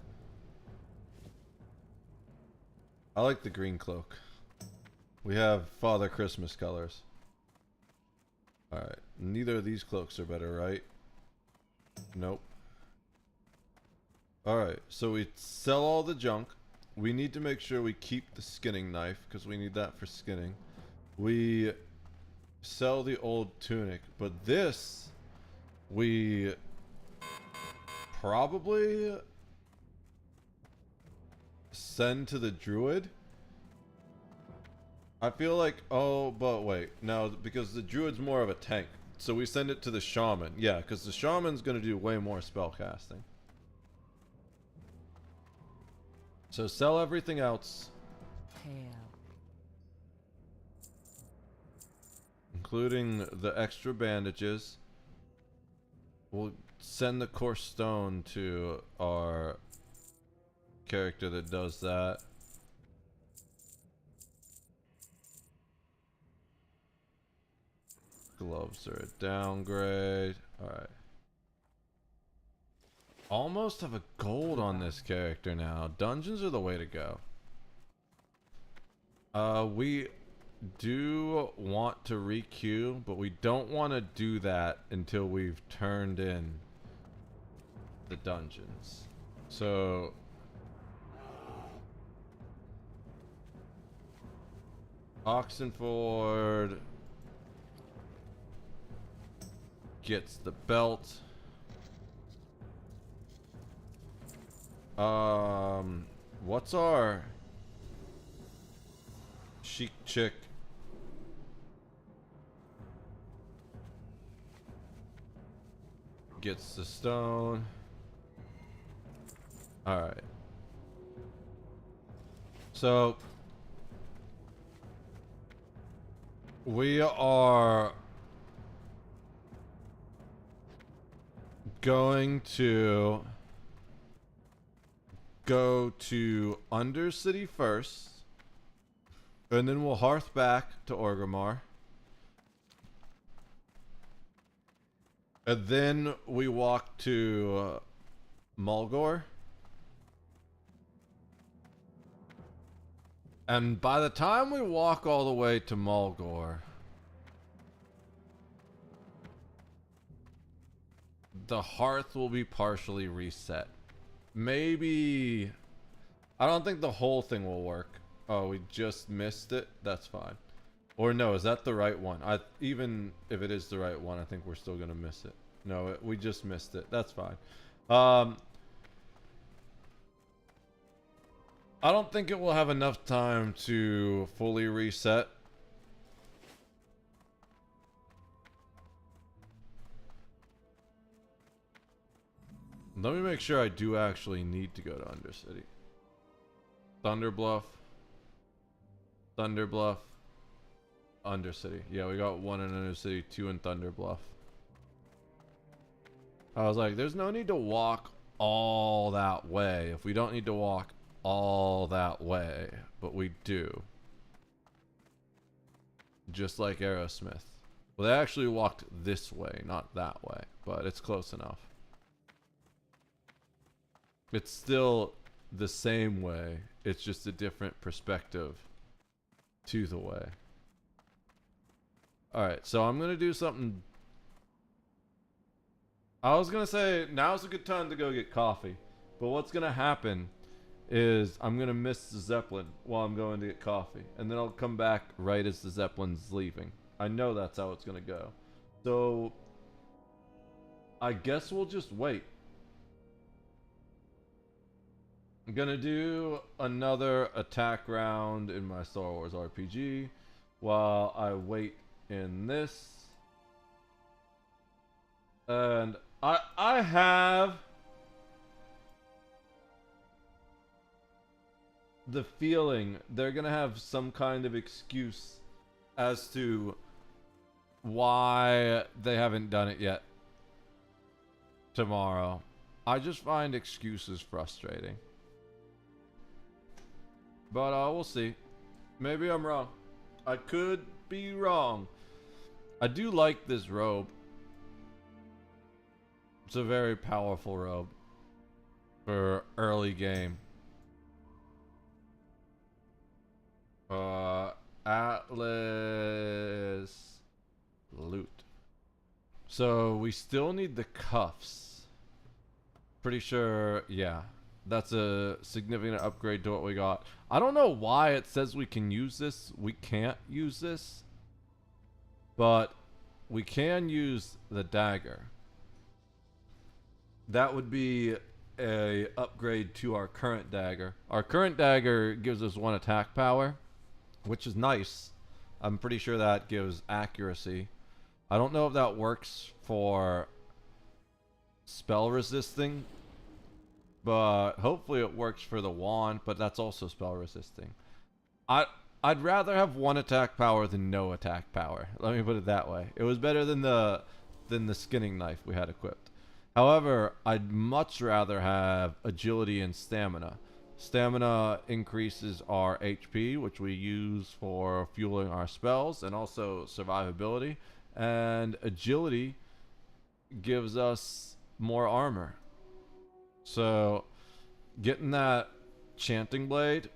I like the green cloak. We have Father Christmas colors. Alright, neither of these cloaks are better, right? Nope. Alright, so we sell all the junk. We need to make sure we keep the skinning knife, because we need that for skinning. We sell the old tunic, but this we probably send to the druid. I feel like, oh, but wait, no, because the druid's more of a tank, so we send it to the shaman. Yeah, because the shaman's gonna do way more spell casting. So sell everything else, including the extra bandages. We'll send the coarse stone to our character that does that. Gloves are a downgrade. Alright. Almost have a gold on this character now. Dungeons are the way to go. We do want to re-queue, but we don't want to do that until we've turned in the dungeons. So Oxenford gets the belt. What's our chic chick? gets the stone. Alright. So we are going to go to Undercity first, and then we'll hearth back to Orgrimmar. And then we walk to Mulgore. And by the time we walk all the way to Mulgore, the hearth will be partially reset. Maybe... I don't think the whole thing will work. Oh, we just missed it? That's fine. Or no, is that the right one? Even if it is the right one, I think we're still gonna miss it. No, we just missed it. That's fine. I don't think it will have enough time to fully reset. Let me make sure I do actually need to go to Undercity. Thunderbluff. Thunderbluff. Undercity. Yeah, we got 1 in Undercity, 2 in Thunderbluff. I was like, there's no need to walk all that way if we don't need to walk all that way, but we do. Just like Aerosmith. Well, they actually walked this way, not that way, but it's close enough. It's still the same way, it's just a different perspective to the way. Alright, so I'm gonna do something. I was gonna say, now's a good time to go get coffee, but what's gonna happen is I'm gonna miss the Zeppelin while I'm going to get coffee, and then I'll come back right as the Zeppelin's leaving. I know that's how it's gonna go. So I guess we'll just wait. I'm gonna do another attack round in my Star Wars RPG while I wait in this. And I have the feeling they're gonna have some kind of excuse as to why they haven't done it yet tomorrow. I just find excuses frustrating. But we'll see. Maybe I'm wrong. I could be wrong. I do like this robe. It's a very powerful robe for early game. Atlas loot. So we still need the cuffs. Pretty sure, yeah. That's a significant upgrade to what we got. I don't know why it says we can use this. We can't use this. But we can use the dagger. That would be a upgrade to our current dagger. Our current dagger gives us 1 attack power, which is nice. I'm pretty sure that gives accuracy. I don't know if that works for spell resisting, but hopefully it works for the wand, but that's also spell resisting. I'd rather have 1 attack power than no attack power. Let me put it that way. It was better than the skinning knife we had equipped. However, I'd much rather have agility and stamina. Stamina increases our HP, which we use for fueling our spells, and also survivability. And agility gives us more armor. So, getting that chanting blade,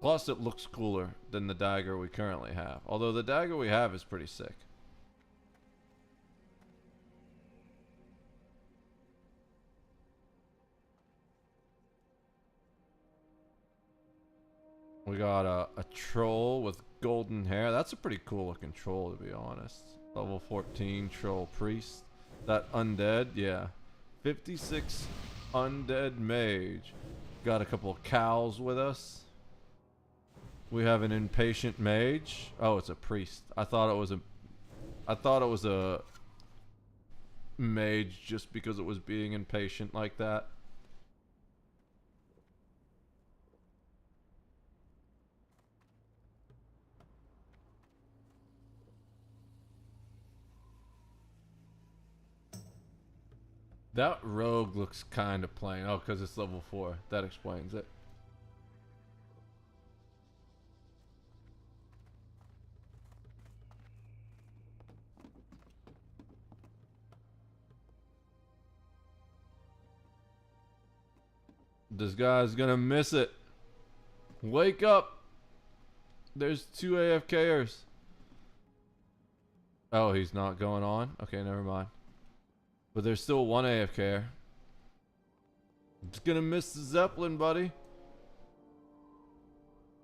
plus it looks cooler than the dagger we currently have. Although the dagger we have is pretty sick. We got a troll with golden hair. That's a pretty cool looking troll, to be honest. Level 14 troll priest. That undead, yeah. 56 undead mage. Got a couple of cows with us. We have an impatient mage. Oh, it's a priest. I thought it was a Mage just because it was being impatient like that. That rogue looks kind of plain. Oh, because it's level 4. That explains it. This guy's gonna miss it. Wake up. There's 2 AFKers. Oh, he's not going on? Okay, never mind. But there's still 1 AFK. It's gonna miss the Zeppelin, buddy.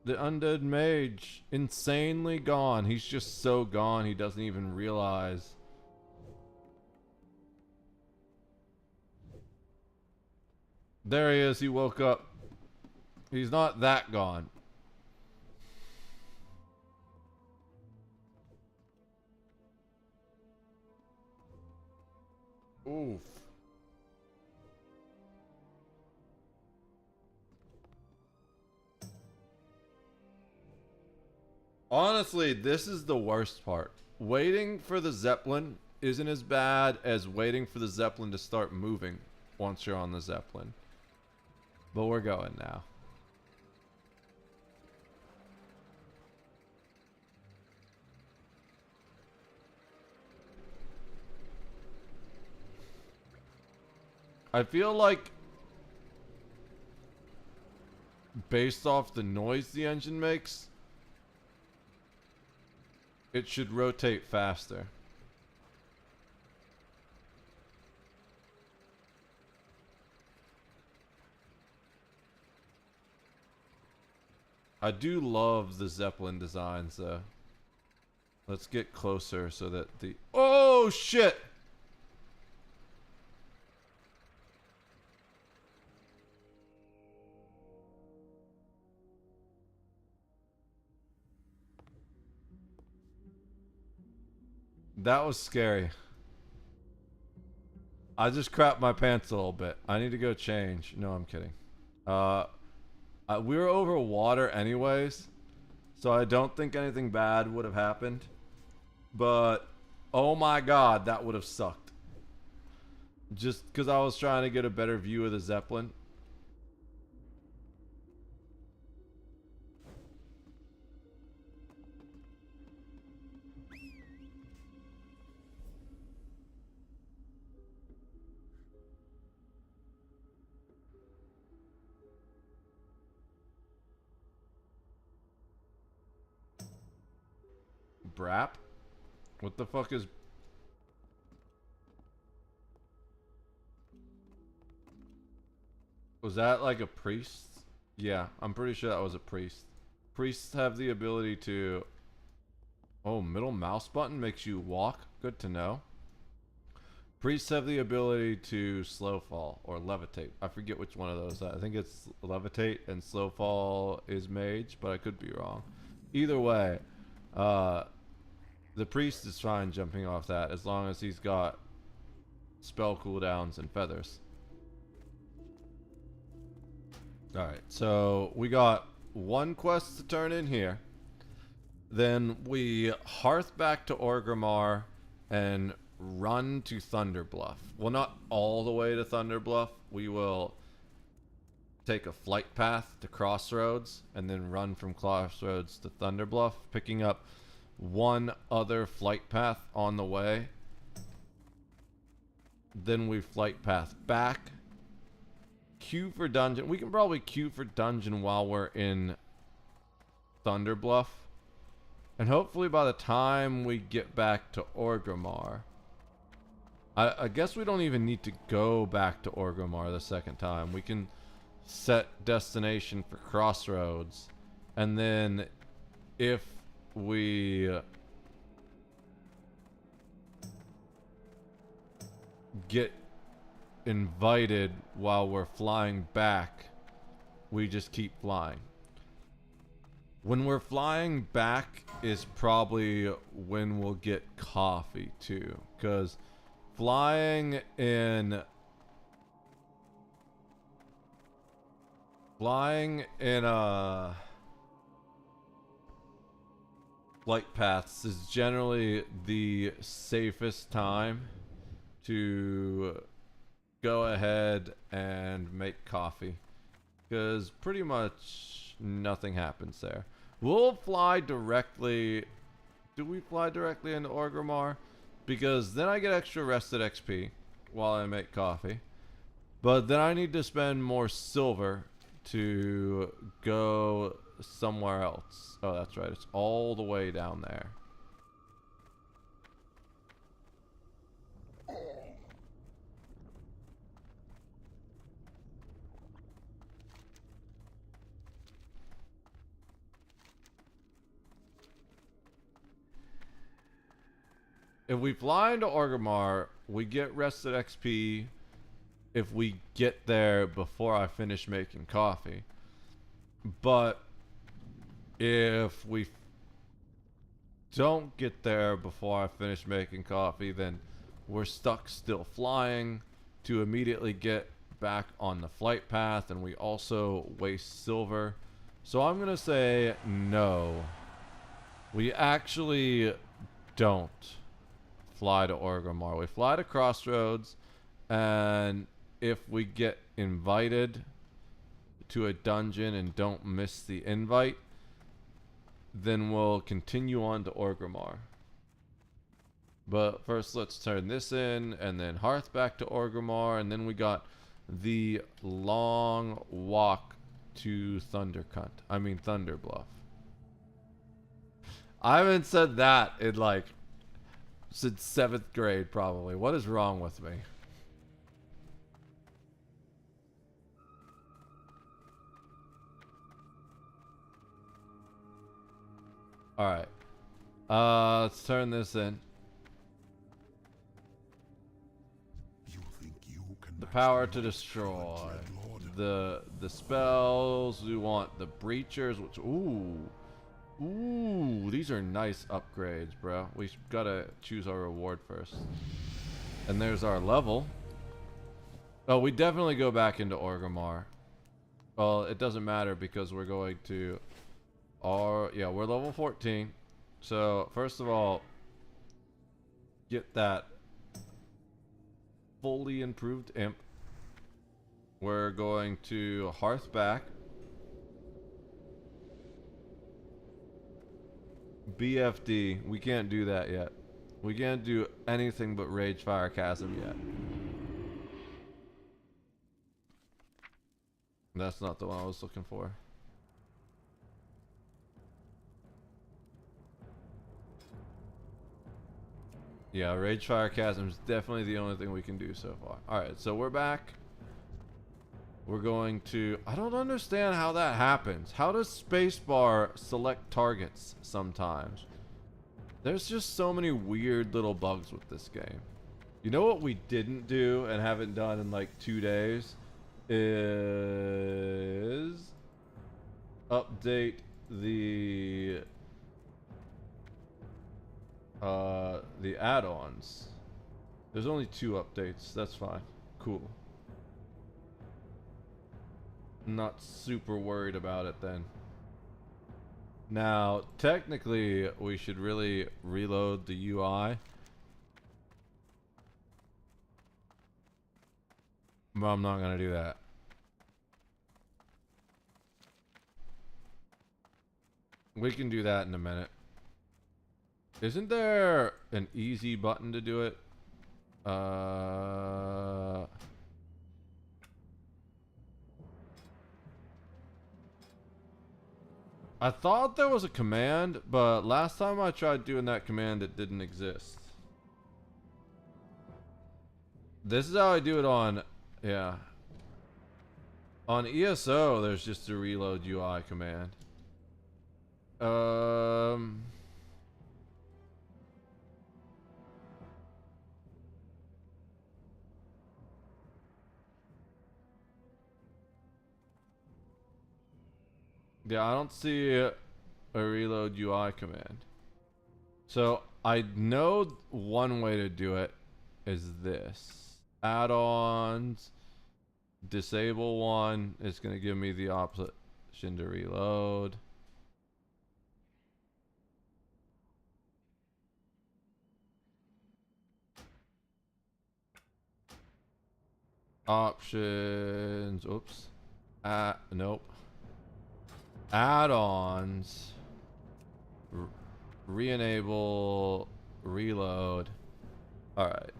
The undead mage. Insanely gone. He's just so gone he doesn't even realize. There he is. He woke up. He's not that gone. Oof. Honestly, this is the worst part. Waiting for the Zeppelin isn't as bad as waiting for the Zeppelin to start moving once you're on the Zeppelin. But we're going now. I feel like based off the noise the engine makes, it should rotate faster. I do love the Zeppelin designs though. Let's get closer so that the... Oh shit! That was scary. I just crapped my pants a little bit. I need to go change. No, I'm kidding. We were over water anyways, so I don't think anything bad would have happened. But, oh my god, that would have sucked. Just because I was trying to get a better view of the Zeppelin. Brap? What the fuck is... Was that like a priest? Yeah, I'm pretty sure that was a priest. Priests have the ability to... Oh, middle mouse button makes you walk? Good to know. Priests have the ability to slow fall or levitate. I forget which one of those. I think it's levitate and slow fall is mage, but I could be wrong. Either way, the priest is fine jumping off that as long as he's got spell cooldowns and feathers. Alright, so we got 1 quest to turn in here. Then we hearth back to Orgrimmar and run to Thunderbluff. Well, not all the way to Thunderbluff. We will take a flight path to Crossroads and then run from Crossroads to Thunderbluff, picking up 1 other flight path on the way. Then we flight path back. Queue for dungeon. We can probably queue for dungeon while we're in Thunderbluff. And hopefully by the time we get back to Orgrimmar, I guess we don't even need to go back to Orgrimmar the second time. We can set destination for Crossroads, and then if we get invited while we're flying back, we just keep flying. When we're flying back is probably when we'll get coffee too, because flying in flight paths is generally the safest time to go ahead and make coffee, because pretty much nothing happens there. We'll fly directly. Do we fly directly into Orgrimmar? Because then I get extra rested XP while I make coffee. But then I need to spend more silver to go somewhere else. Oh, that's right. It's all the way down there. If we fly into Orgrimmar, we get rested XP if we get there before I finish making coffee. But if we don't get there before I finish making coffee, then we're stuck still flying to immediately get back on the flight path, and we also waste silver. So I'm gonna say no. We actually don't fly to Orgrimmar. We fly to Crossroads, and if we get invited to a dungeon and don't miss the invite, then we'll continue on to Orgrimmar. But first let's turn this in, and then Hearth back to Orgrimmar, and then we got the long walk to Thunderbluff. I haven't said that in like since 7th grade probably. What is wrong with me? Alright. Let's turn this in. The power to destroy. The spells. We want the breachers, which ooh, these are nice upgrades, bro. We gotta choose our reward first. And there's our level. Oh, we definitely go back into Orgrimmar. Well, it doesn't matter because we're going to yeah, we're level 14. So, first of all, get that fully improved imp. We're going to Hearth back. BFD, we can't do that yet. We can't do anything but Ragefire Chasm yet. That's not the one I was looking for. Yeah, Ragefire Chasm is definitely the only thing we can do so far. Alright, so we're back. We're going to... I don't understand how that happens. How does spacebar select targets sometimes? There's just so many weird little bugs with this game. You know what we didn't do and haven't done in like 2 days? Is... update the add-ons. There's only 2 updates. That's fine. Cool. Not super worried about it then. Now, technically, we should really reload the UI. But I'm not gonna do that. We can do that in a minute. Isn't there an easy button to do it? I thought there was a command, but last time I tried doing that command, it didn't exist. This is how I do it on, yeah. On ESO, there's just a reload UI command. Yeah, I don't see a reload UI command. So I know one way to do it, is this. Add-ons. Disable one. It's going to give me the option to reload. Options. Oops. Nope. Add-ons. Re-enable. Reload. Alright.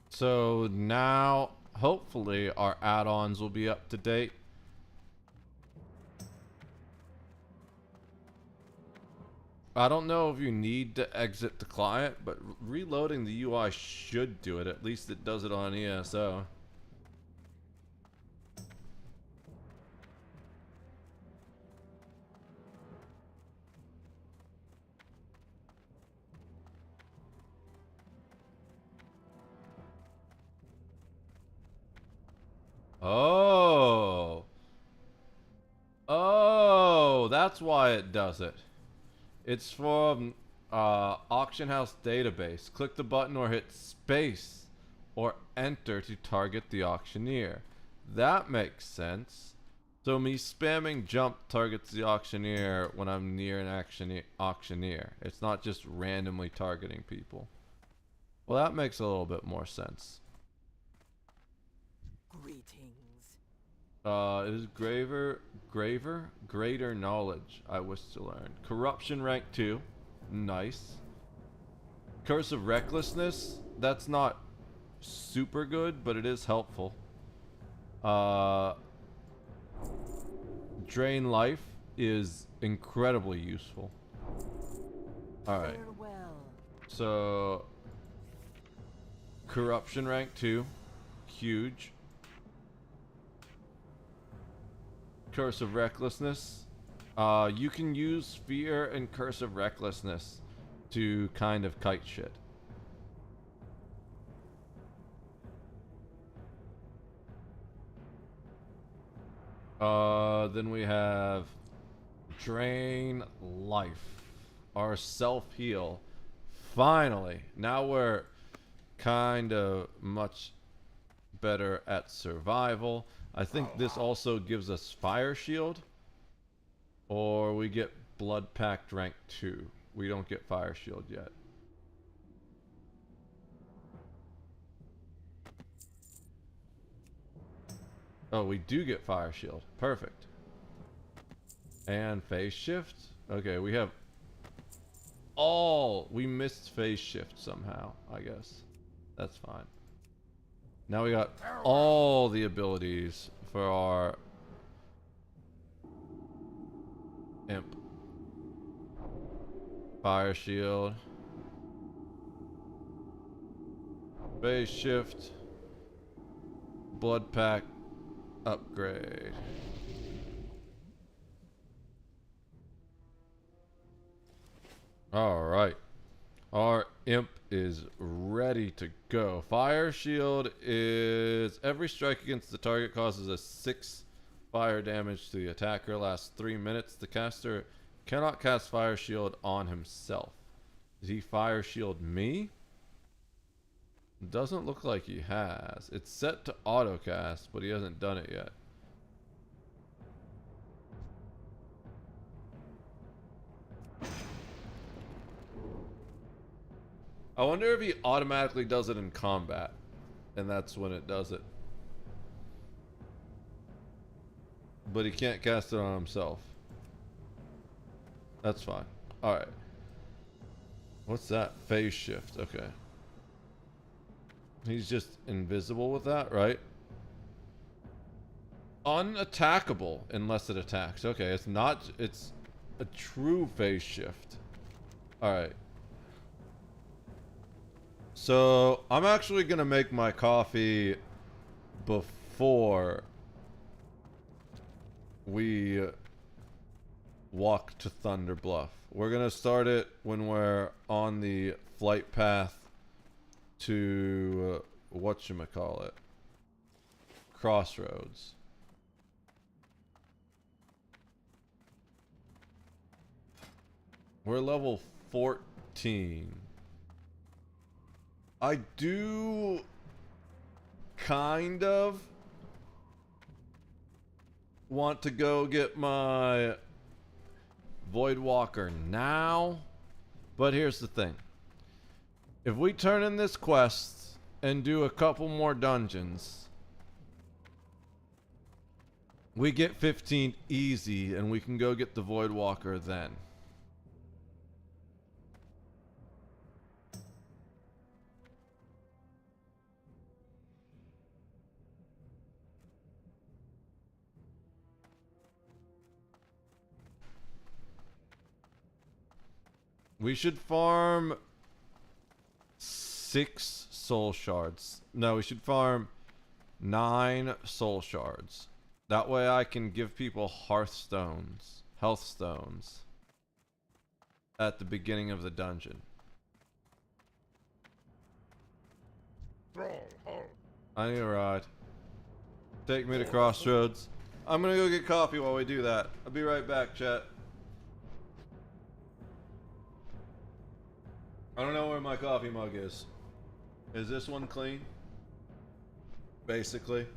So now, hopefully, our add-ons will be up to date. I don't know if you need to exit the client, but reloading the UI should do it. At least it does it on ESO. Oh. Oh, that's why it does it. It's from Auction House database. Click the button or hit space or enter to target the auctioneer. That makes sense. So me spamming jump targets the auctioneer when I'm near an auctioneer. It's not just randomly targeting people. Well, that makes a little bit more sense. Greetings. It is Graver, greater knowledge I wish to learn. Corruption rank 2, nice. Curse of Recklessness, that's not super good, but it is helpful. Drain Life is incredibly useful. Alright. So, Corruption rank 2, huge. Curse of Recklessness. You can use Fear and Curse of Recklessness to kind of kite shit. Then we have Drain Life. Our self-heal. Finally. Now we're kind of much better at survival. I think this also gives us Fire Shield. Or we get Blood Pact rank 2. We don't get Fire Shield yet. Oh, we do get Fire Shield. Perfect. And Phase Shift. Okay, we have all... We missed Phase Shift somehow, I guess. That's fine. Now we got all the abilities for our Imp. Fire Shield. Phase Shift. Blood Pact. Upgrade. Alright. Our Imp is ready to go. Fire Shield is every strike against the target causes a 6 fire damage to the attacker. Lasts 3 minutes. The caster cannot cast Fire Shield on himself. Did he Fire Shield me? Doesn't look like he has. It's set to auto cast, but he hasn't done it yet. I wonder if he automatically does it in combat, and that's when it does it. But he can't cast it on himself. That's fine. Alright. What's that? Phase Shift. Okay. He's just invisible with that, right? Unattackable unless it attacks. Okay, it's not... It's a true Phase Shift. Alright. So, I'm actually going to make my coffee before we walk to Thunder Bluff. We're going to start it when we're on the flight path to whatchamacallit, Crossroads. We're level 14. I do kind of want to go get my Voidwalker now, but here's the thing. If we turn in this quest and do a couple more dungeons, we get 15 easy and we can go get the Voidwalker then. We should farm 6 soul shards. No, we should farm 9 soul shards. That way I can give people hearthstones, health stones, at the beginning of the dungeon. I need a ride. Take me to Crossroads. I'm gonna go get coffee while we do that. I'll be right back, chat. I don't know where my coffee mug is. Is this one clean? Basically.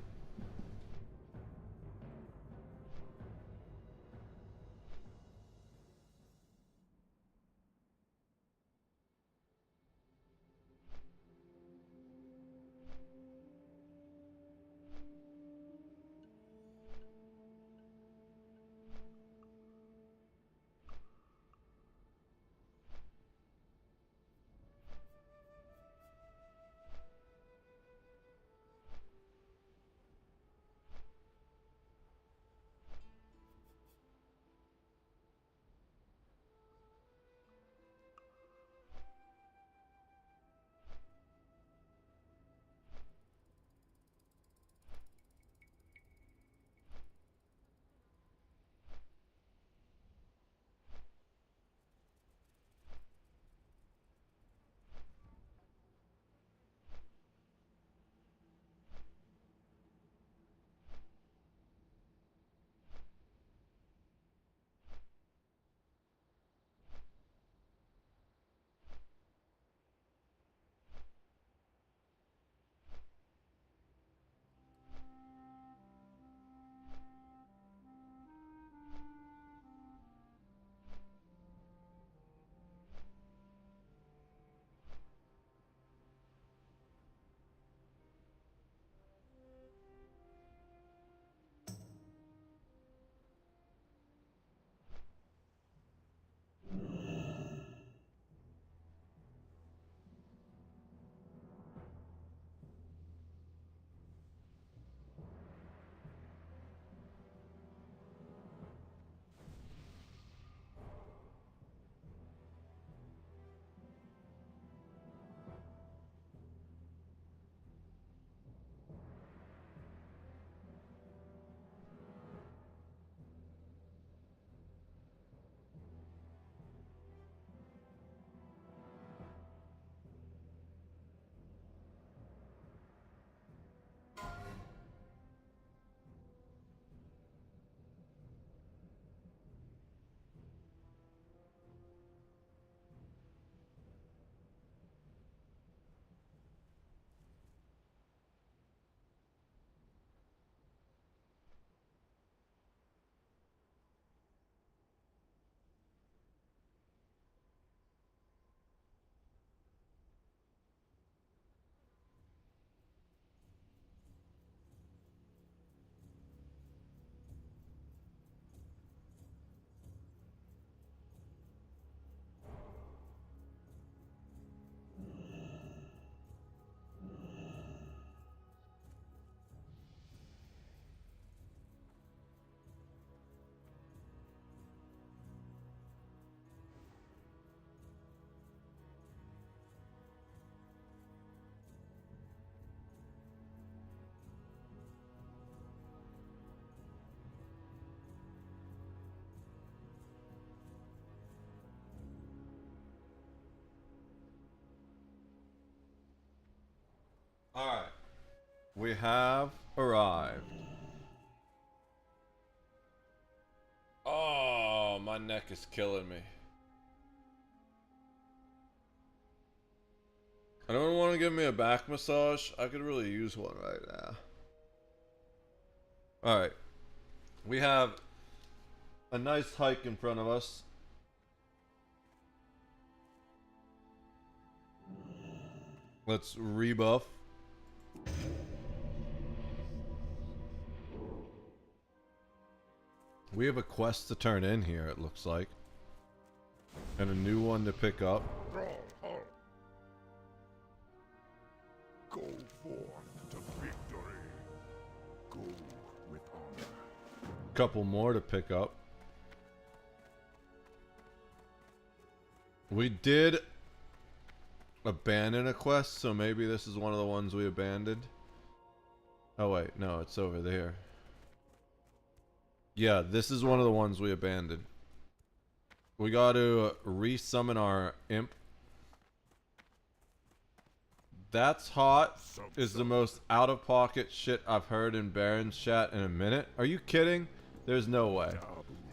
Alright. We have arrived. Oh, my neck is killing me. Anyone want to give me a back massage? I could really use one right now. Alright. We have a nice hike in front of us. Let's rebuff. We have a quest to turn in here, it looks like. And a new one to pick up. Go forth to victory. Go with honor. Couple more to pick up. We did abandon a quest, so maybe this is one of the ones we abandoned. Oh wait, no, it's over there. Yeah, this is one of the ones we abandoned. We got to re-summon our imp. That's hot is the most out-of-pocket shit I've heard in Baron's chat in a minute. Are you kidding? There's no way.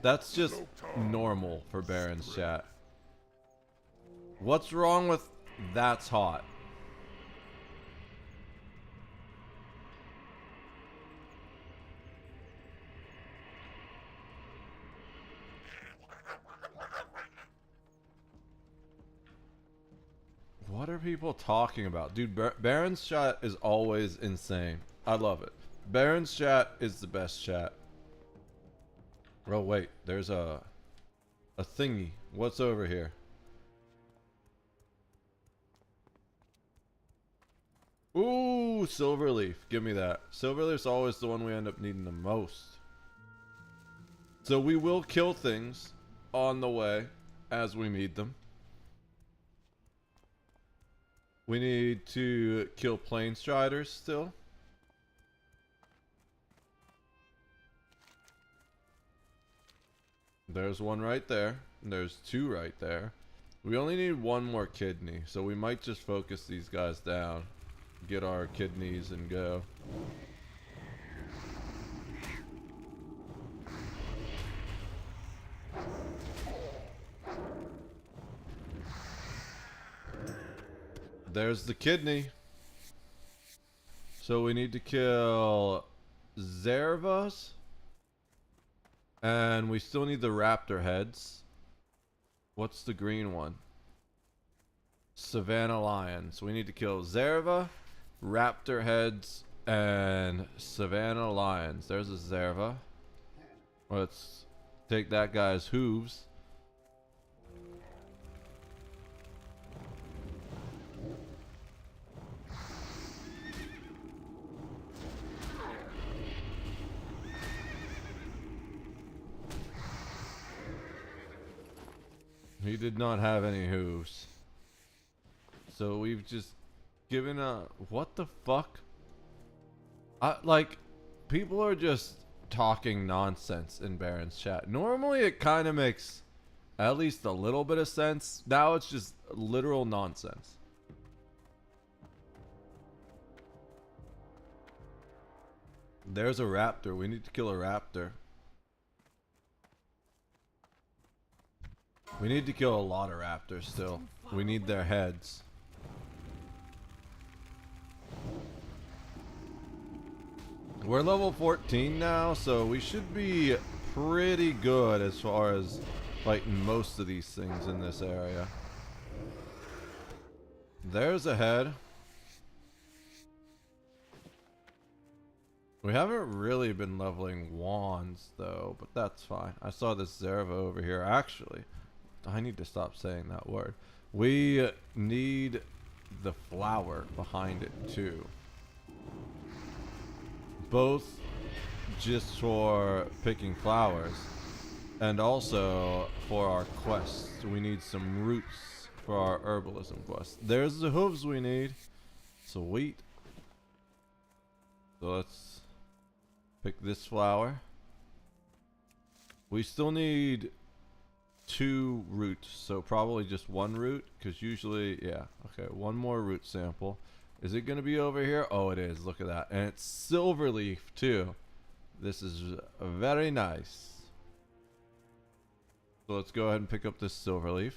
That's just normal for Baron's chat. What's wrong with that's hot? What are people talking about? Dude, Baron's chat is always insane. I love it. Baron's chat is the best chat. Oh wait, there's a thingy. What's over here? Ooh, Silverleaf. Give me that. Silverleaf's always the one we end up needing the most. So we will kill things on the way as we need them. We need to kill plane striders still. There's one right there. And there's two right there. We only need one more kidney, so we might just focus these guys down. Get our kidneys and go. There's the kidney. So we need to kill Zervas. And we still need the raptor heads. What's the green one? Savannah lions. We need to kill Zerva, raptor heads, and Savannah lions. There's a Zerva. Let's take that guy's hooves. He did not have any hooves. So we've just given a... What the fuck? Like, people are just talking nonsense in Baron's chat. Normally it kind of makes at least a little bit of sense. Now it's just literal nonsense. There's a raptor. We need to kill a raptor. We need to kill a lot of raptors still. We need their heads. We're level 14 now, so we should be pretty good as far as fighting most of these things in this area. There's a head. We haven't really been leveling wands though, but that's fine. I saw this Zerva over here. Actually, I need to stop saying that word. We need the flower behind it too. Both just for picking flowers and also for our quests. We need some roots for our herbalism quest. There's the hooves we need. Sweet. So let's pick this flower. We still need 2 roots, so probably just 1 root, because usually, yeah, okay, 1 more root sample. Is it going to be over here? Oh, it is. Look at that. And it's Silverleaf, too. This is very nice. So let's go ahead and pick up this Silverleaf.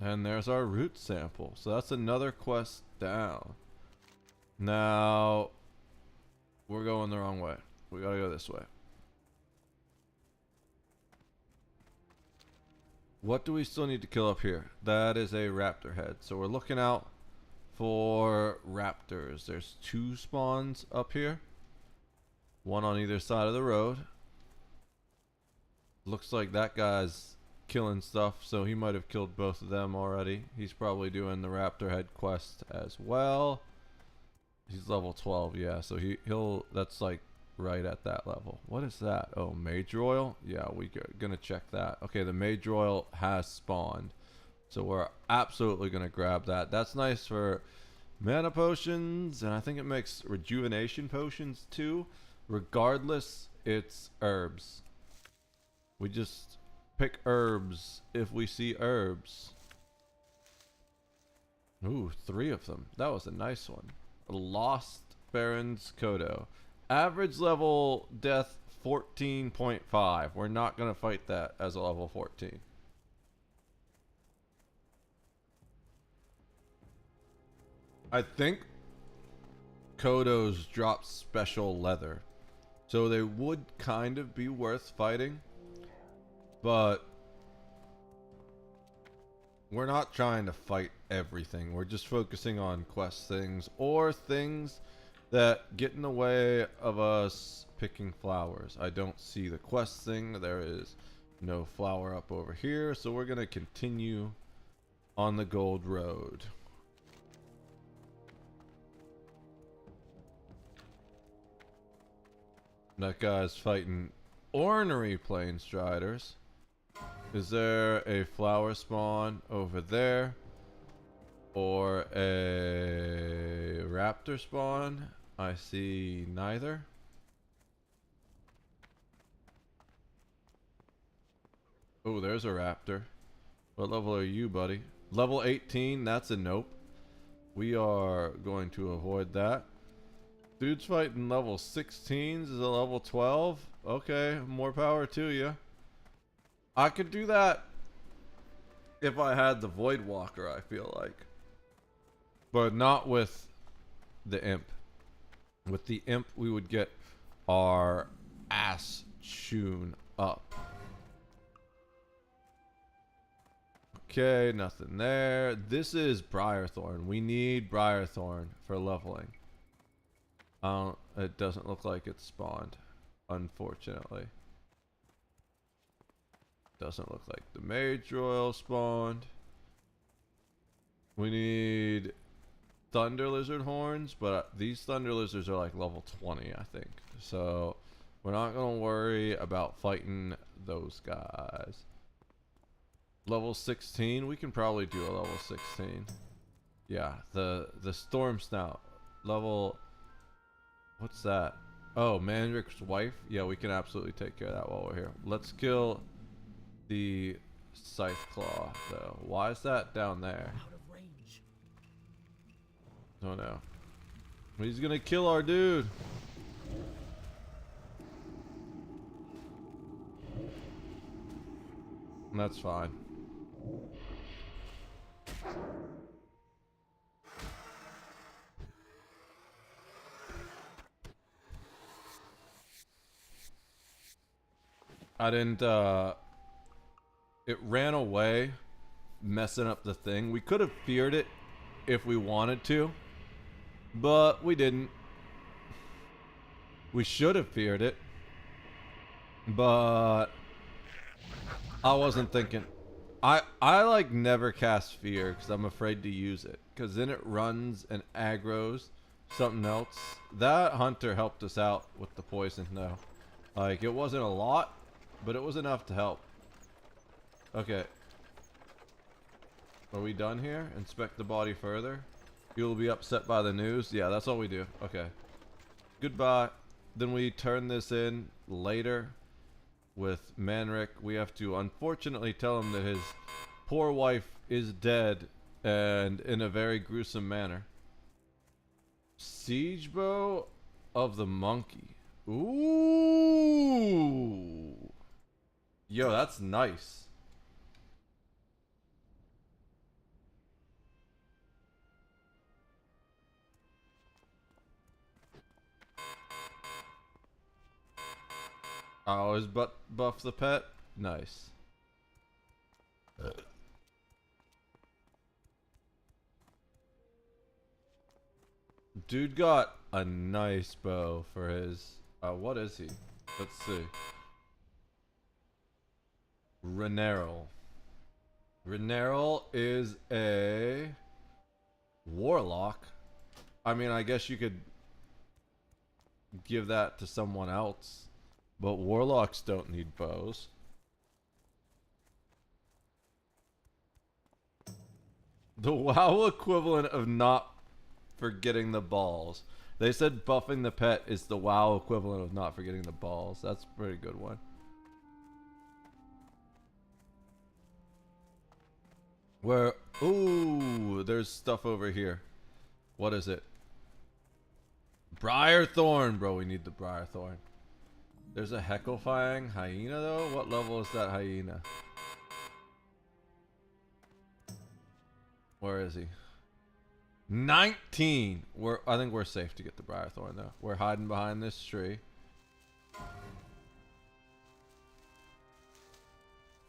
And there's our root sample. So that's another quest down. Now, we're going the wrong way. We gotta go this way. What do we still need to kill up here? That is a raptor head. So we're looking out for raptors. There's 2 spawns up here. One on either side of the road. Looks like that guy's killing stuff, so he might have killed both of them already. He's probably doing the raptor head quest as well. He's level 12, yeah, so he'll that's like right at that level. What is that? Oh, mage royal? Yeah, we're gonna check that. Okay, the mage royal has spawned, so we're absolutely gonna grab that. That's nice for mana potions, and I think it makes rejuvenation potions too. Regardless, it's herbs. We just pick herbs if we see herbs. Ooh, 3 of them. That was a nice one. Lost Baron's Kodo. Average level death 14.5. We're not going to fight that as a level 14. I think Kodos drop special leather, so they would kind of be worth fighting, but we're not trying to fight everything. We're just focusing on quest things or things that get in the way of us picking flowers. I don't see the quest thing. There is no flower up over here, so we're going to continue on the gold road. That guy's fighting ornery plain striders. Is there a flower spawn over there? Or a raptor spawn? I see neither. Oh, there's a raptor. What level are you, buddy? Level 18, that's a nope. We are going to avoid that. Dude's fighting level 16s is a level 12. Okay, more power to you. I could do that if I had the Void Walker, I feel like. But not with the Imp. With the Imp, we would get our ass chewn up. Okay, nothing there. This is Briarthorn. We need Briarthorn for leveling. It doesn't look like it's spawned, unfortunately. Doesn't look like the Mage Royal spawned. We need Thunder Lizard horns, but these Thunder Lizards are like level 20, I think. So we're not gonna worry about fighting those guys. Level 16, we can probably do a level 16. Yeah, the Storm Snout level. What's that? Oh, Mandrick's wife. Yeah, we can absolutely take care of that while we're here. Let's kill the Scythe Claw, though. Why is that down there? Out of range. Oh no. He's gonna kill our dude. That's fine. I didn't, it ran away, messing up the thing. We could have feared it if we wanted to, but we didn't. We should have feared it, but I wasn't thinking. I like never cast fear because I'm afraid to use it, because then it runs and aggroes something else. That hunter helped us out with the poison though. Like, it wasn't a lot, but it was enough to help. Okay. Are we done here? Inspect the body further. You'll be upset by the news. Yeah, that's all we do. Okay. Goodbye. Then we turn this in later with Manrick. We have to unfortunately tell him that his poor wife is dead, and in a very gruesome manner. Siege bow of the monkey. Ooh. Yo, that's nice. I always buff the pet. Nice. Dude got a nice bow for his. What is he? Let's see. Renerl. Renerl is a warlock. I mean, I guess you could give that to someone else, but warlocks don't need bows. The WoW equivalent of not forgetting the balls. They said buffing the pet is the WoW equivalent of not forgetting the balls. That's a pretty good one. Where, ooh, there's stuff over here. What is it? Briarthorn, bro. We need the Briarthorn. There's a Hecklefang hyena though. What level is that hyena? Where is he? 19. I think we're safe to get the Briarthorn though. We're hiding behind this tree.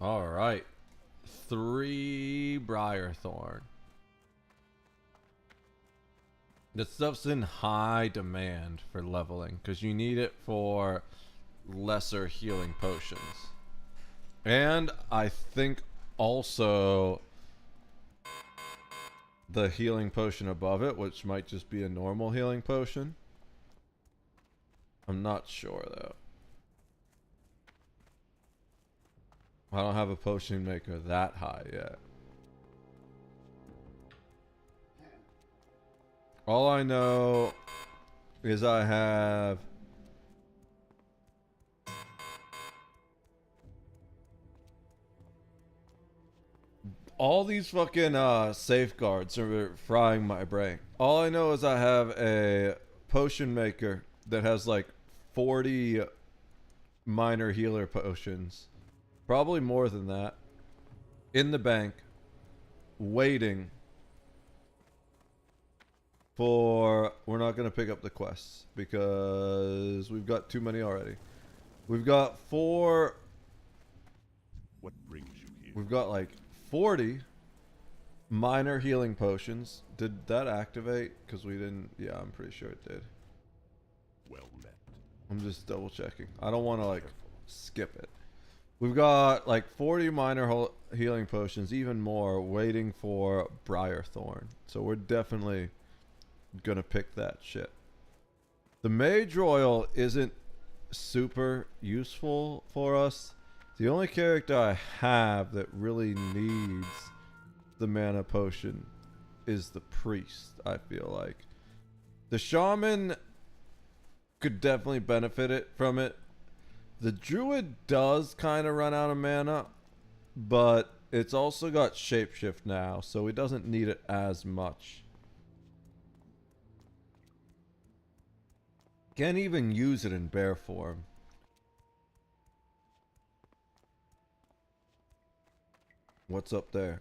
All right. 3 Briarthorn. This stuff's in high demand for leveling because you need it for lesser healing potions. And I think also the healing potion above it, which might just be a normal healing potion. I'm not sure though. I don't have a potion maker that high yet. All I know is I have all these fucking safeguards are frying my brain. All I know is I have a potion maker that has like 40 minor healer potions. Probably more than that. In the bank. Waiting. For... We're not going to pick up the quests. Because we've got too many already. We've got 4... What brings you here? We've got like 40 minor healing potions. Did that activate? Because we didn't... Yeah, I'm pretty sure it did. Well met. I'm just double checking. I don't want to like skip it. We've got like 40 minor healing potions, even more, waiting for Briarthorn. So we're definitely gonna pick that shit. The Mage Royal isn't super useful for us. The only character I have that really needs the mana potion is the Priest, I feel like. The Shaman could definitely benefit from it. The Druid does kind of run out of mana, but it's also got Shapeshift now, so he doesn't need it as much. Can't even use it in bear form. What's up there?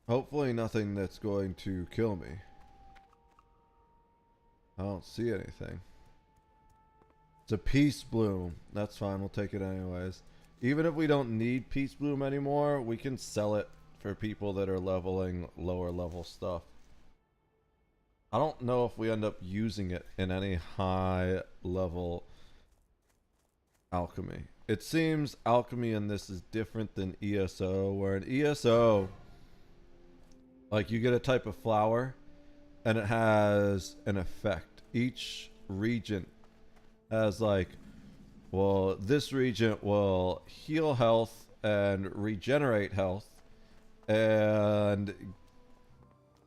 Hopefully nothing that's going to kill me. I don't see anything. It's a Peace Bloom. That's fine, we'll take it anyways. Even if we don't need Peace Bloom anymore, we can sell it for people that are leveling lower level stuff. I don't know if we end up using it in any high level alchemy. It seems alchemy in this is different than ESO, where in ESO, like you get a type of flower and it has an effect. Each regent has like, well, this regent will heal health and regenerate health and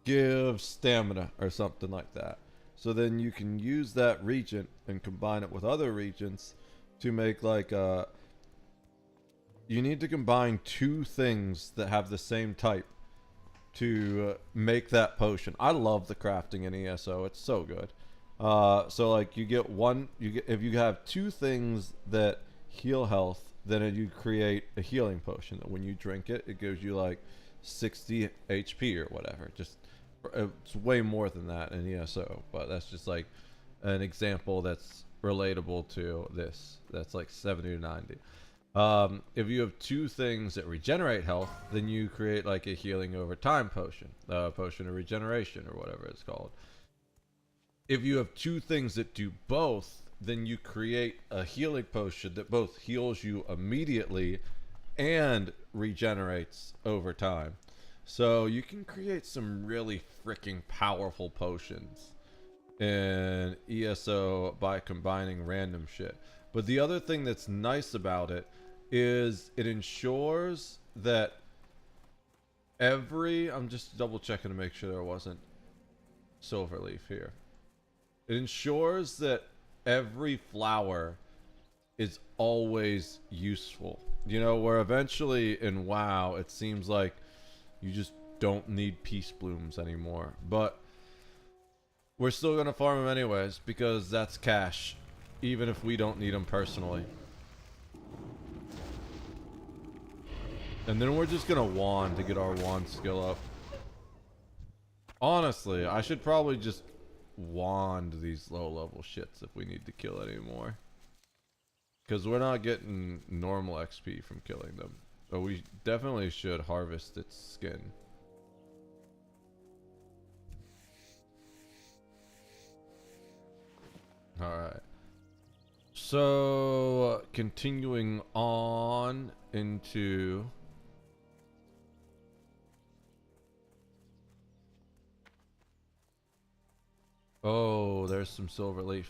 give stamina or something like that. So then you can use that regent and combine it with other regents to make like a... You need to combine 2 things that have the same type to make that potion. I love the crafting in ESO. It's so good. So like you get if you have 2 things that heal health, then you create a healing potion that when you drink it, it gives you like 60 HP or whatever. Just it's way more than that in ESO, but that's just like an example that's relatable to this. That's like 70 to 90. If you have 2 things that regenerate health, then you create like a healing over time potion, potion of regeneration or whatever it's called. If you have 2 things that do both, then you create a healing potion that both heals you immediately and regenerates over time. So you can create some really freaking powerful potions in ESO by combining random shit. But the other thing that's nice about it is it ensures that I'm just double checking to make sure there wasn't Silverleaf here. It ensures that every flower is always useful. You know, where eventually in WoW it seems like you just don't need Peace Blooms anymore. But we're still going to farm them anyways because that's cash, even if we don't need them personally. And then we're just going to wand to get our wand skill up. Honestly, I should probably just wand these low level shits if we need to kill anymore. Because we're not getting normal XP from killing them. But we definitely should harvest its skin. Alright. So, continuing on into... Oh, there's some Silverleaf.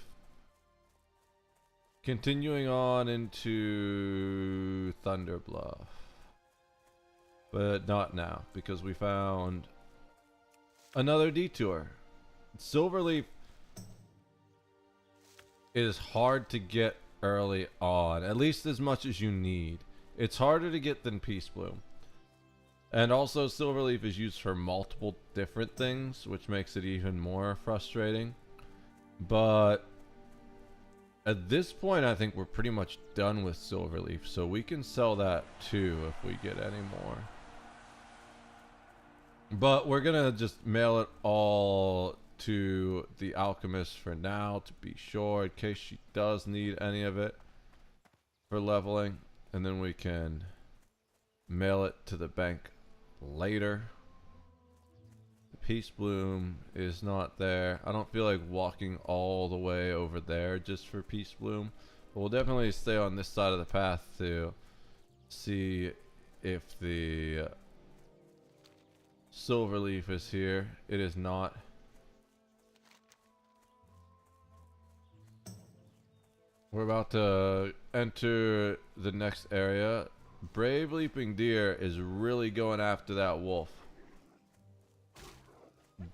Continuing on into Thunderbluff. But not now, because we found another detour. Silverleaf is hard to get early on, at least as much as you need. It's harder to get than Peace Bloom. And also Silverleaf is used for multiple different things, which makes it even more frustrating. But at this point, I think we're pretty much done with Silverleaf, so we can sell that too if we get any more. But we're gonna just mail it all to the alchemist for now to be sure, in case she does need any of it for leveling, and then we can mail it to the bank later. The Peace Bloom is not there. I don't feel like walking all the way over there just for Peace Bloom, but we'll definitely stay on this side of the path to see if the Silverleaf is here. It is not. We're about to enter the next area. Brave Leaping Deer is really going after that wolf.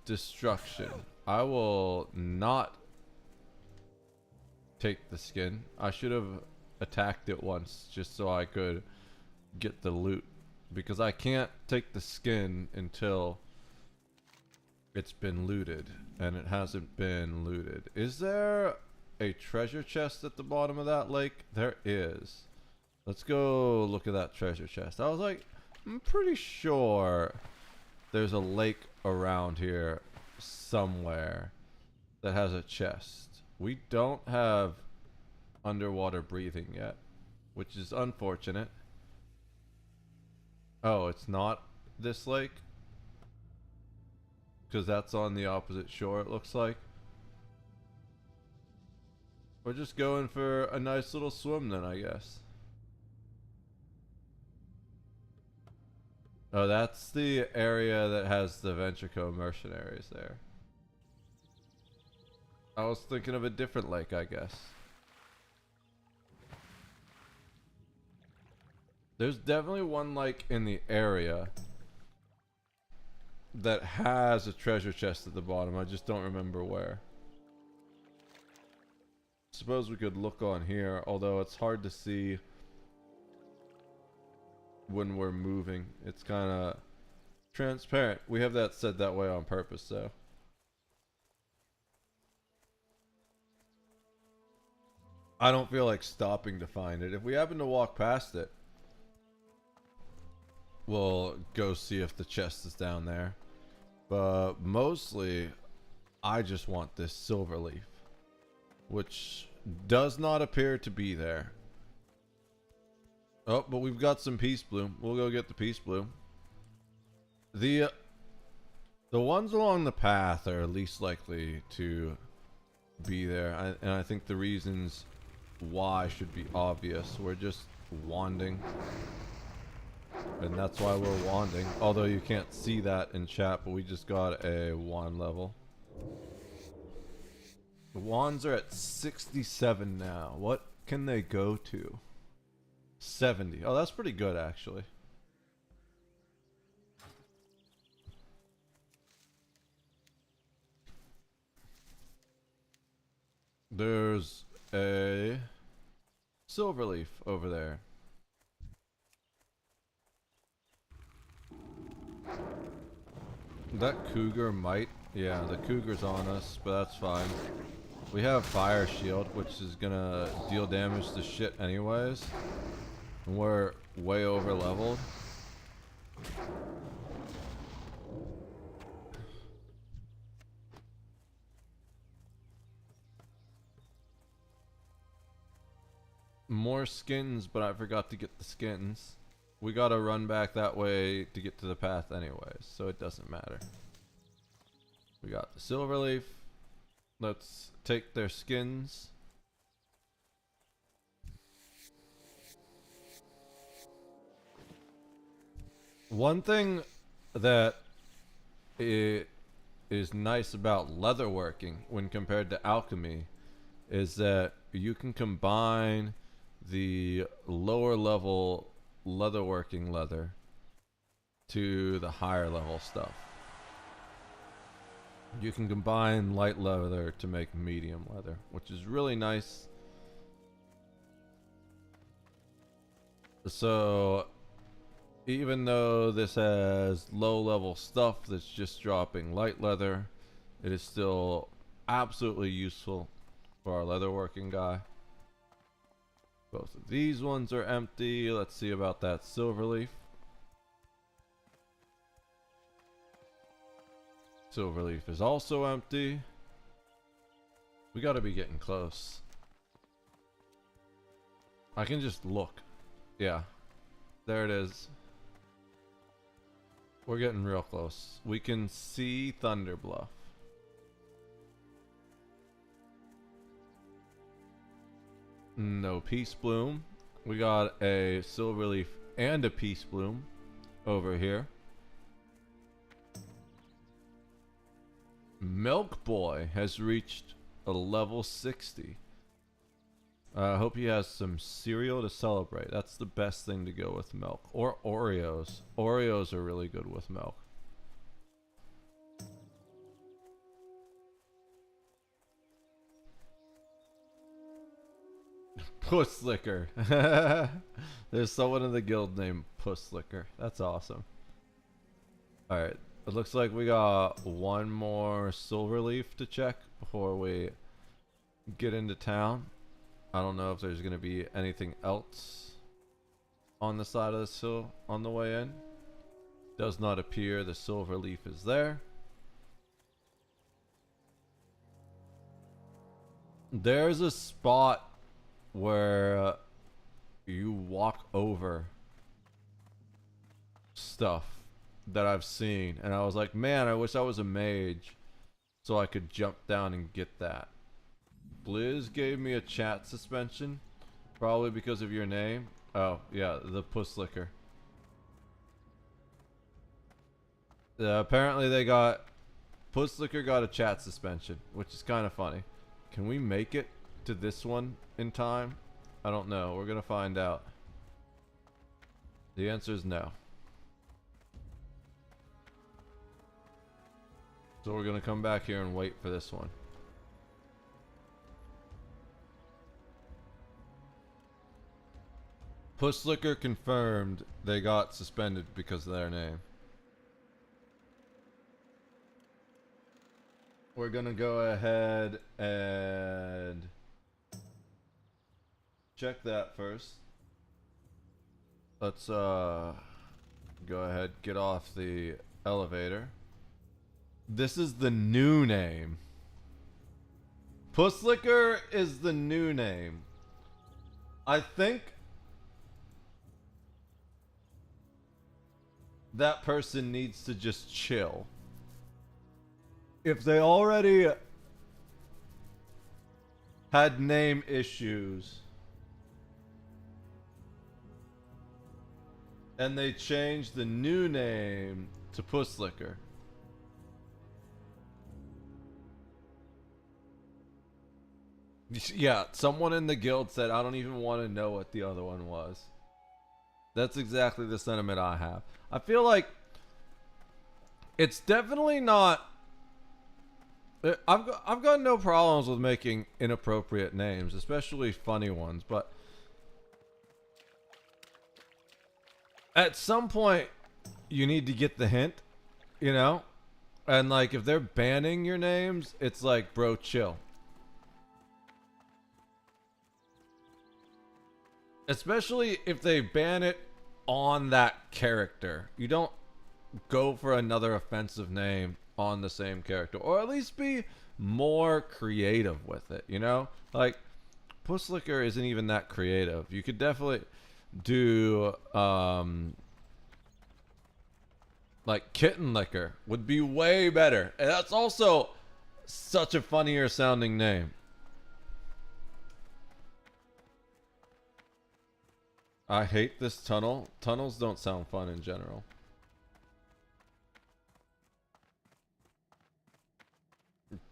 Destruction. I will not take the skin. I should have attacked it once just so I could get the loot, because I can't take the skin until it's been looted, and it hasn't been looted. Is there a treasure chest at the bottom of that lake? There is. Let's go look at that treasure chest. I was like, I'm pretty sure there's a lake around here somewhere that has a chest. We don't have underwater breathing yet, which is unfortunate. Oh, it's not this lake? Because that's on the opposite shore, it looks like. We're just going for a nice little swim then, I guess. Oh, that's the area that has the Ventrico mercenaries there. I was thinking of a different lake, I guess. There's definitely one lake in the area that has a treasure chest at the bottom. I just don't remember where. Suppose we could look on here, although it's hard to see when we're moving. It's kind of transparent. We have that said that way on purpose, though. I don't feel like stopping to find it. If we happen to walk past it, we'll go see if the chest is down there. But mostly, I just want this Silverleaf, which Does not appear to be there. Oh, but we've got some Peace Bloom. We'll go get the Peace Bloom. The ones along the path are least likely to be there, and I think the reasons why should be obvious. We're just wanding, and that's why we're wanding. Although you can't see that in chat, but we just got a wand level. The wands are at 67 now. What can they go to? 70. Oh, that's pretty good, actually. There's a Silverleaf over there. That cougar might. Yeah, the cougar's on us, but that's fine. We have Fire Shield, which is gonna deal damage to shit anyways. And we're way over leveled. More skins, but I forgot to get the skins. We gotta run back that way to get to the path anyways, so it doesn't matter. We got the Silverleaf. Let's take their skins. One thing that is nice about leatherworking when compared to alchemy is that you can combine the lower level leatherworking leather to the higher level stuff. You can combine light leather to make medium leather, which is really nice. So even though this has low level stuff that's just dropping light leather, it is still absolutely useful for our leatherworking guy. Both of these ones are empty. Let's see about that Silverleaf. Silverleaf is also empty. We gotta be getting close. I can just look. Yeah. There it is. We're getting real close. We can see Thunderbluff. No Peace Bloom. We got a Silverleaf and a Peace Bloom over here. Milk Boy has reached a level 60. I hope he has some cereal to celebrate. That's the best thing to go with milk. Or Oreos. Oreos are really good with milk. Pusslicker. There's someone in the guild named Pusslicker. That's awesome. Alright. It looks like we got one more Silverleaf to check before we get into town. I don't know if there's going to be anything else on the side of the hill on the way in. Does not appear the Silverleaf is there. There's a spot where you walk over stuff that I've seen, and I was like, man, I wish I was a mage so I could jump down and get that. Blizz gave me a chat suspension, probably because of your name. Oh yeah, the Pusslicker. Apparently they got Pusslicker got a chat suspension, which is kind of funny. Can we make it to this one in time? I don't know. We're gonna find out. The answer is no. So we're gonna come back here and wait for this one. Pusslicker confirmed they got suspended because of their name. We're gonna go ahead and check that first. Let's go ahead, get off the elevator. This is the new name. Pusslicker is the new name. I think that person needs to just chill. If they already had name issues and they changed the new name to Pusslicker, yeah, someone in the guild said, I don't even want to know what the other one was. That's exactly the sentiment I have. I feel like it's definitely not... I've got no problems with making inappropriate names, especially funny ones, but at some point you need to get the hint, you know? And like if they're banning your names, it's like, bro, chill. Especially if they ban it on that character. You don't go for another offensive name on the same character. Or at least be more creative with it, you know? Like, Pusslicker isn't even that creative. You could definitely do, like, Kitten Licker would be way better. And that's also such a funnier sounding name. I hate this tunnel. Tunnels don't sound fun in general.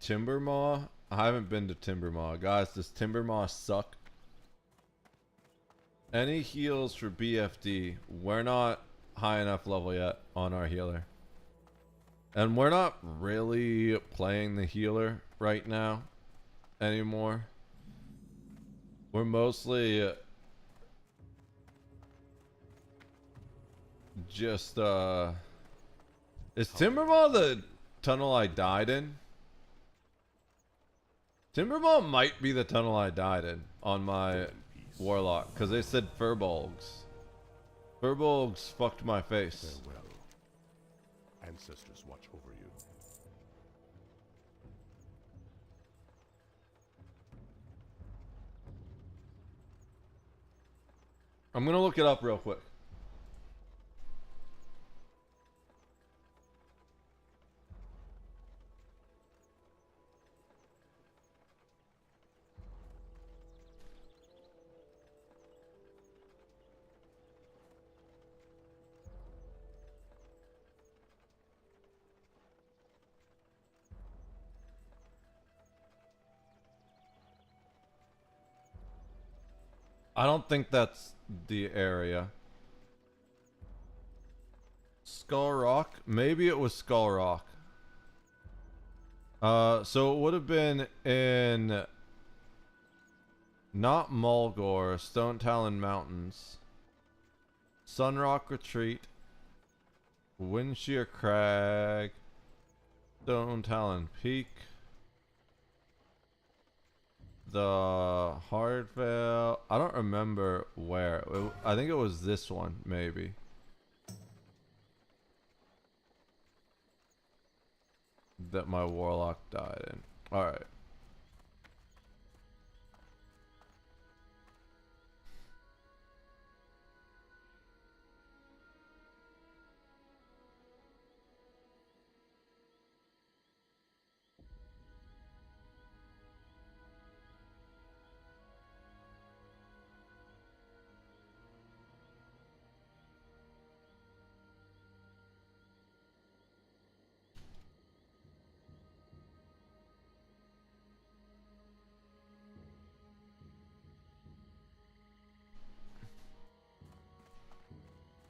Timbermaw? I haven't been to Timbermaw. Guys, does Timbermaw suck? Any heals for BFD? We're not high enough level yet on our healer. And we're not really playing the healer right now anymore. We're mostly... just, is Timbermaw the tunnel I died in? Timbermaw might be the tunnel I died in on my Warlock, because they said Furbolgs. Furbolgs fucked my face. Farewell. Ancestors watch over you. I'm gonna look it up real quick. I don't think that's the area. Skull Rock? Maybe it was Skull Rock. So it would have been in... not Mulgore, Stone Talon Mountains. Sunrock Retreat. Windshear Crag. Stone Talon Peak. The Hardvale. I don't remember where. I think it was this one, maybe. That my Warlock died in. Alright.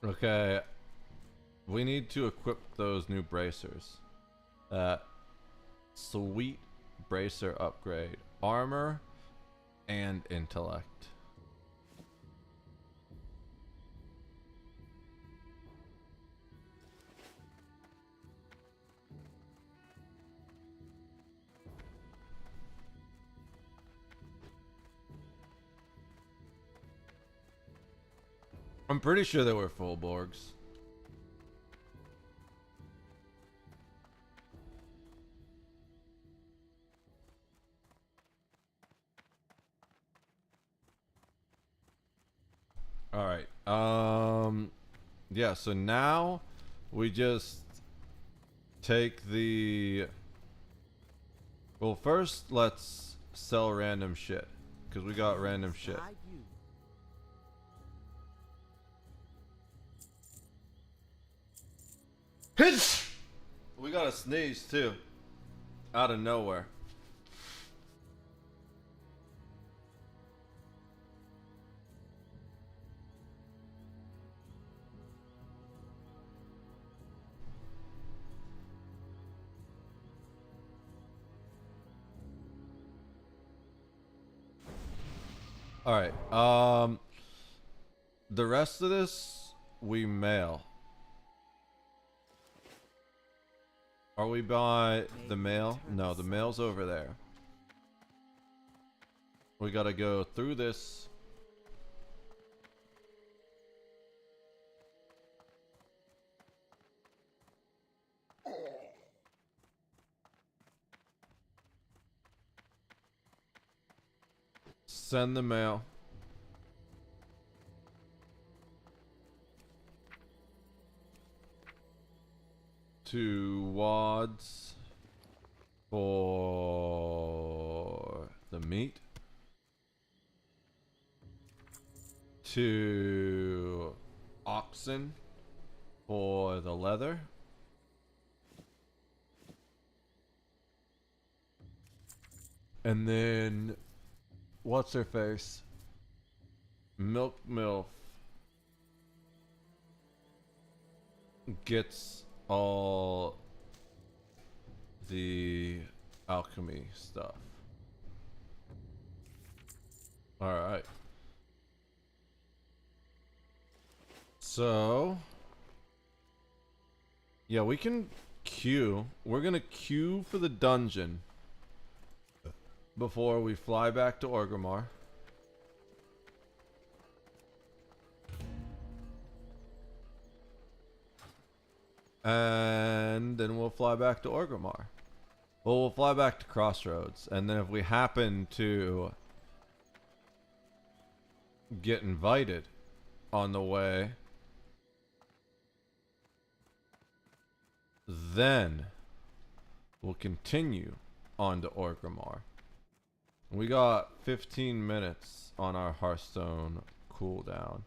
Okay, we need to equip those new bracers. Sweet bracer upgrade. Armor and intellect. I'm pretty sure they were full Borgs. All right. Yeah, so now we just take the... Well, first let's sell random shit, because we got random shit. We got a sneeze too, out of nowhere. All right. The rest of this we mail. Are we by the mail? No, the mail's over there. We gotta go through this. Send the mail. To Wads for the meat. To Oxen for the leather. And then what's her face? Milk Milf gets all the alchemy stuff. All right. So, yeah, we can queue. We're gonna queue for the dungeon before we fly back to Orgrimmar. And then we'll fly back to Orgrimmar. Well, we'll fly back to Crossroads. And then if we happen to get invited on the way, then we'll continue on to Orgrimmar. We got 15 minutes on our Hearthstone cooldown.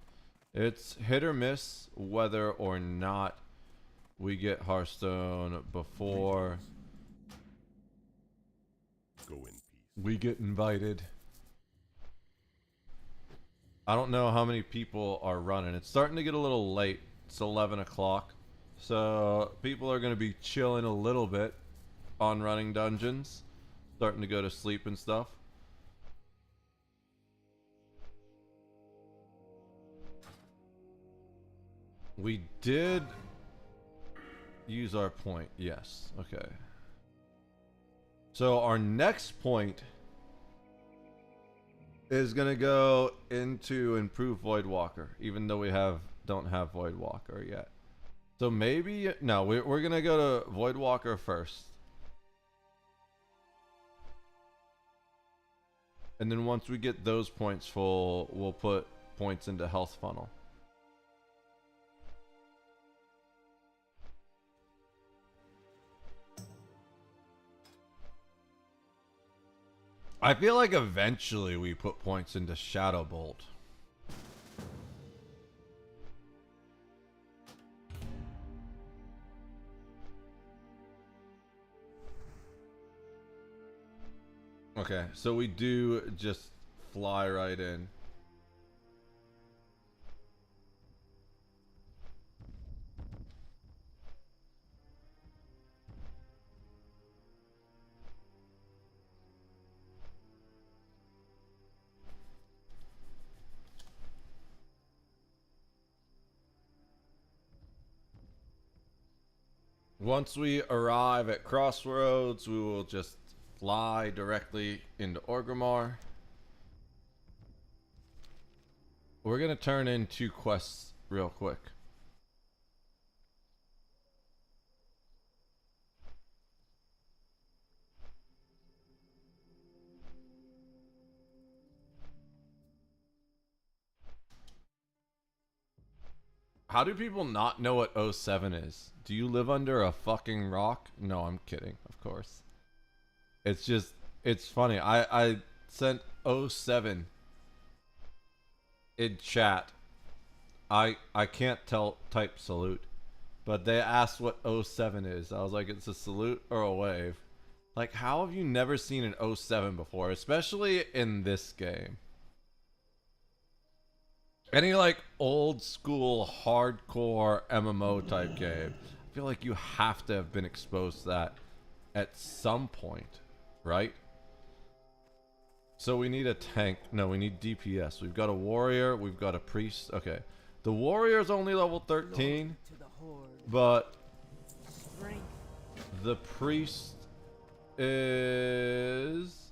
It's hit or miss whether or not we get Hearthstone before we get invited. I don't know how many people are running. It's starting to get a little late. It's 11 o'clock. So people are going to be chilling a little bit on running dungeons. Starting to go to sleep and stuff. We did use our point. Yes. Okay. So our next point is gonna go into improve Voidwalker, even though we don't have Voidwalker yet. So maybe no, we're gonna go to Voidwalker first, and then once we get those points full, we'll put points into Health Funnel. I feel like eventually we put points into Shadow Bolt. Okay, so we do just fly right in. Once we arrive at Crossroads, we will just fly directly into Orgrimmar. We're going to turn in 2 quests real quick. How do people not know what 07 is? Do you live under a fucking rock? No, I'm kidding, of course. It's just, it's funny. I sent 07 in chat. I can't type salute, but they asked what 07 is. I was like, it's a salute or a wave. Like, how have you never seen an 07 before, especially in this game? Any like old school hardcore MMO type game, I feel like you have to have been exposed to that at some point, right? So we need a tank. No, we need DPS. We've got a warrior. We've got a priest. Okay. The warrior's only level 13, but the priest is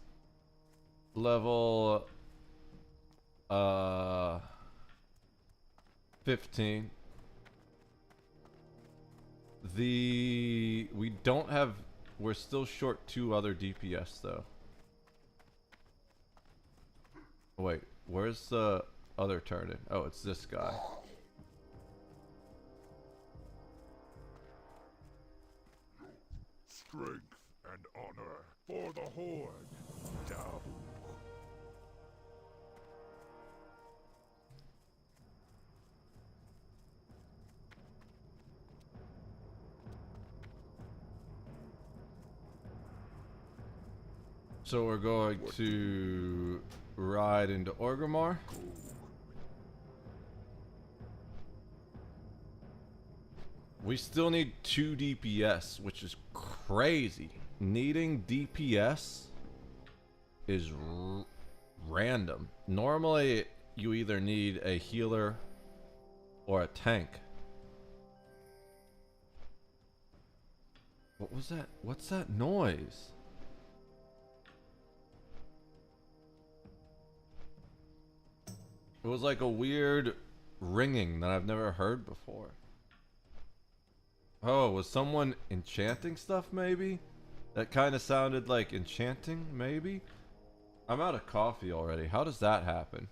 level 15. We don't have, we're still short 2 other DPS though. Wait, where's the other turn-in? Oh, it's this guy. Strength and honor for the Horde. Down. So we're going to ride into Orgrimmar. We still need 2 DPS, which is crazy. Needing DPS is random. Normally, you either need a healer or a tank. What was that? What's that noise? It was like a weird ringing that I've never heard before. Oh, was someone enchanting stuff maybe? That kind of sounded like enchanting maybe? I'm out of coffee already. How does that happen?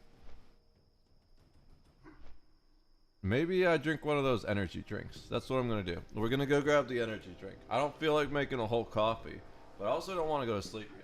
Maybe I drink one of those energy drinks. That's what I'm gonna do. We're gonna go grab the energy drink. I don't feel like making a whole coffee, but I also don't want to go to sleep yet.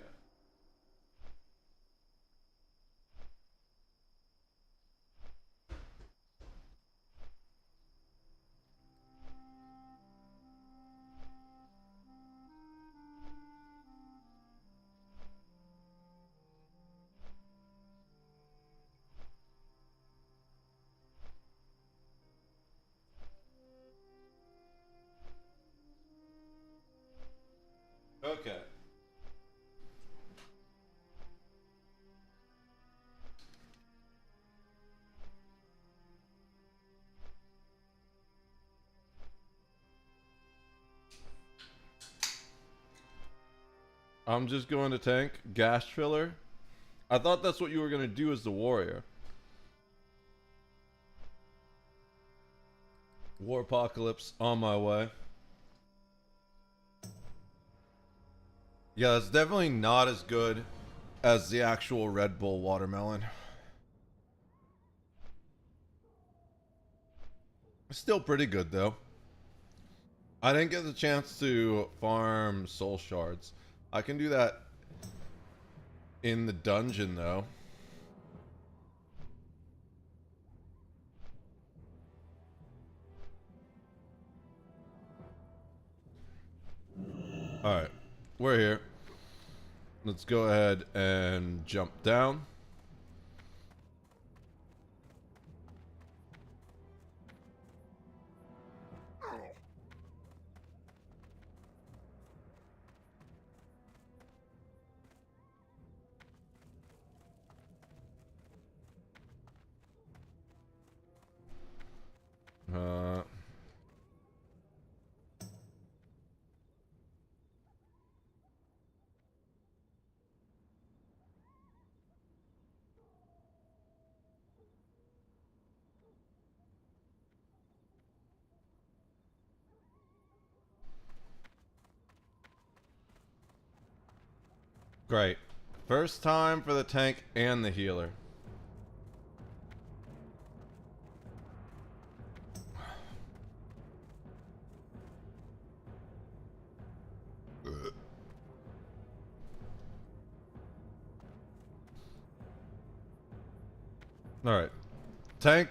Okay. I'm just going to tank gas filler. I thought that's what you were going to do as the warrior. War apocalypse on my way. Yeah, that's definitely not as good as the actual Red Bull watermelon. Still pretty good though. I didn't get the chance to farm soul shards. I can do that in the dungeon though. Alright. We're here. Let's go ahead and jump down. Great. First time for the tank and the healer. All right. Tank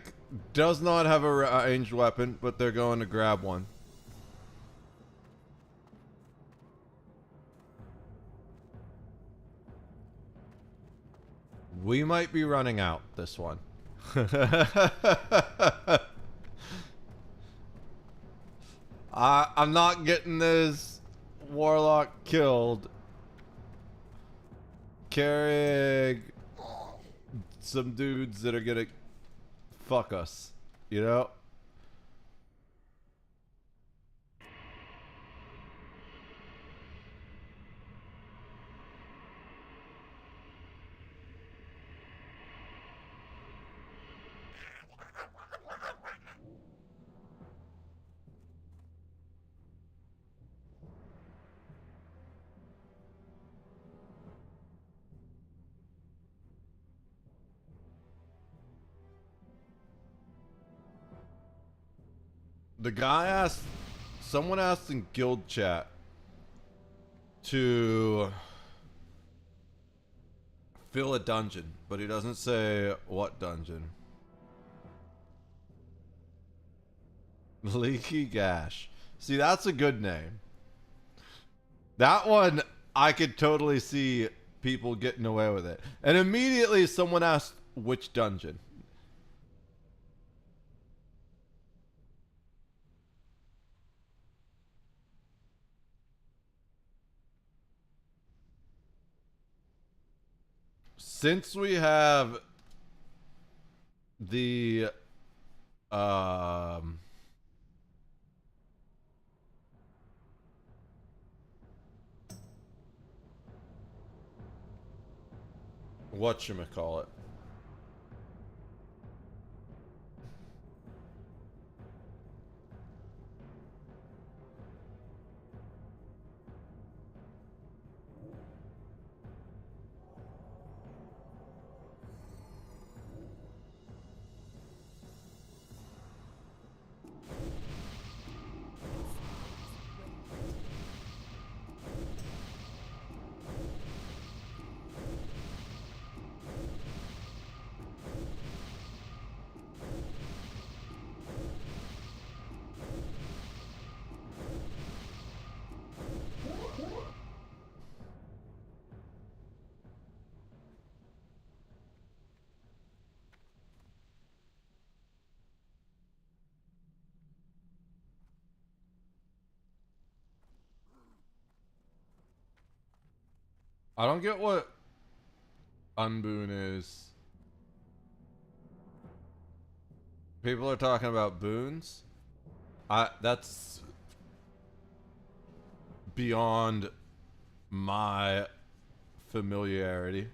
does not have a ranged weapon, but they're going to grab one. We might be running out this one. I'm not getting this warlock killed carrying some dudes that are gonna fuck us, you know? The guy asked, someone asked in guild chat to fill a dungeon, but he doesn't say what dungeon. Leaky Gash. See, that's a good name. That one, I could totally see people getting away with it. And immediately someone asked which dungeon. Since we have the whatchamacallit. I don't get what unboon is. People are talking about boons. That's beyond my familiarity.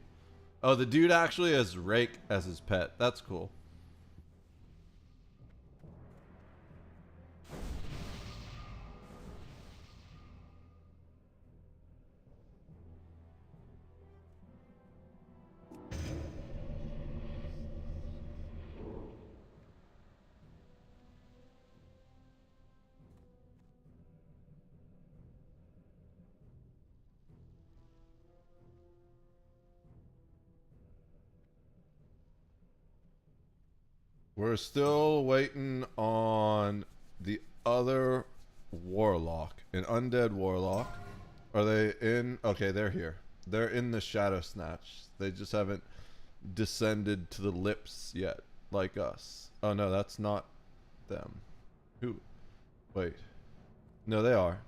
Oh, the dude actually has Rake as his pet. That's cool. We're still waiting on the other warlock, an undead warlock. Are they in? Okay, they're here. They're in the Shadow Snatch. They just haven't descended to the lips yet, like us. Oh no, that's not them. Who? Wait. No, they are.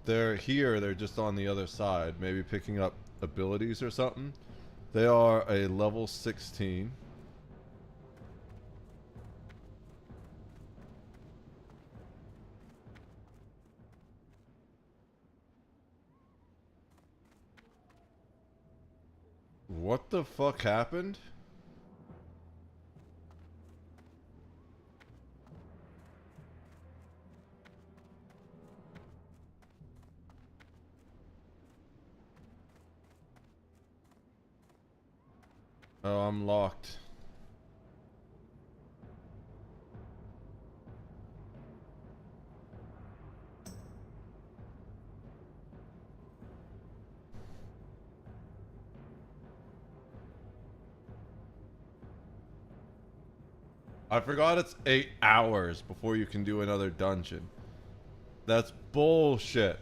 They're here, they're just on the other side, maybe picking up abilities or something. They are a level 16. What the fuck happened? Oh, I'm locked. I forgot it's 8 hours before you can do another dungeon. That's bullshit.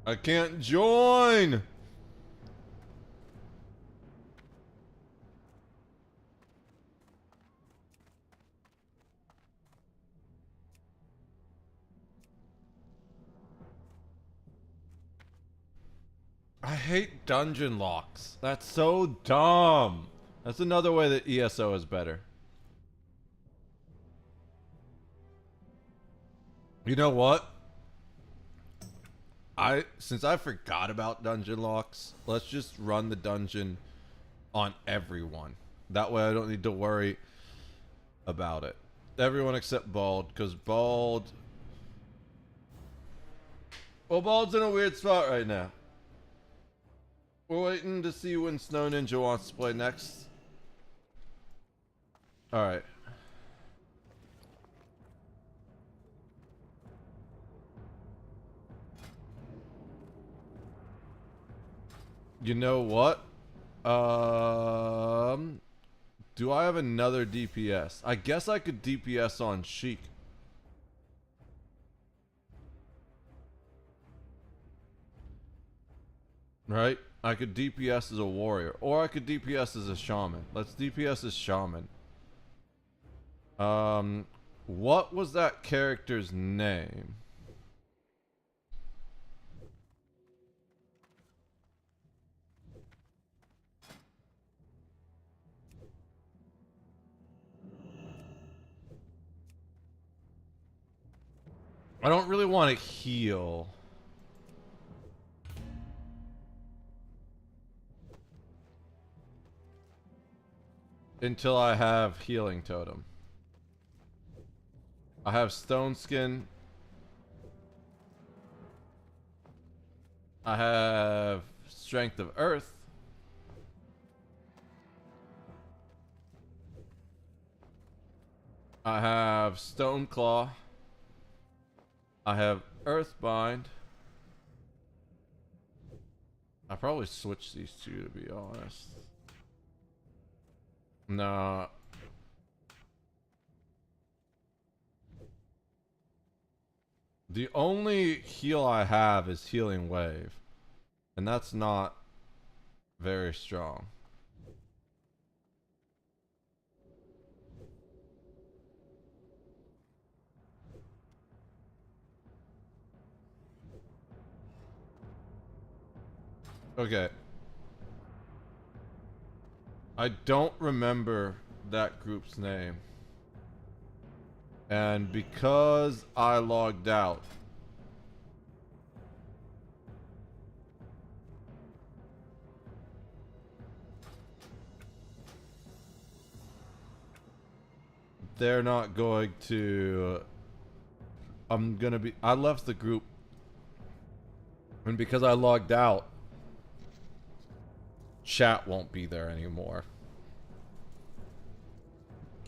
I can't join! I hate dungeon locks. That's so dumb. That's another way that ESO is better. You know what? Since I forgot about dungeon locks, let's just run the dungeon on everyone. That way I don't need to worry about it. Everyone except Bald, because Bald... Well, Bald's in a weird spot right now. We're waiting to see when Snow Ninja wants to play next. Alright. You know what? Do I have another DPS? I guess I could DPS on Sheik. Right? I could DPS as a warrior. Or I could DPS as a shaman. Let's DPS as shaman. What was that character's name? I don't really want to heal. Until I have healing totem. I have stone skin. I have strength of earth. I have stone claw. I have Earthbind. I probably switch these two to be honest. Nah. The only heal I have is Healing Wave. And that's not very strong. Okay. I don't remember that group's name. And because I logged out, they're not going to... I left the group. And because I logged out, chat won't be there anymore.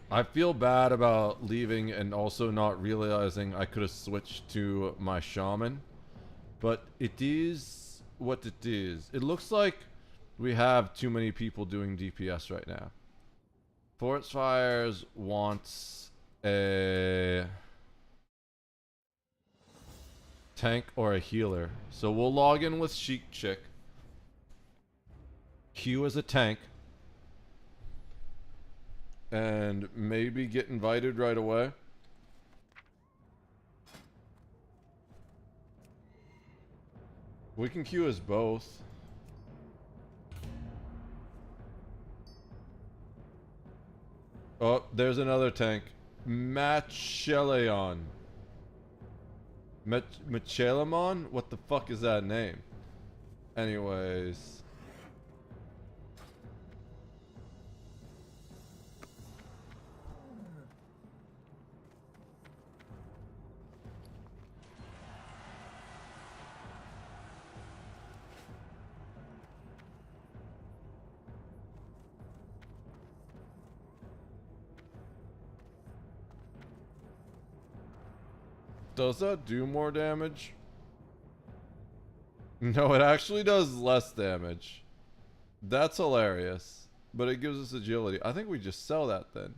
I feel bad about leaving and also not realizing I could have switched to my shaman. But it is what it is. It looks like we have too many people doing DPS right now. Forest Fires wants a tank or a healer. So we'll log in with Sheik Chick. Q as a tank. And maybe get invited right away. We can queue as both. Oh, there's another tank. Macheleon. Machelemon? What the fuck is that name? Anyways. Does that do more damage? No, it actually does less damage. That's hilarious. But it gives us agility. I think we just sell that then.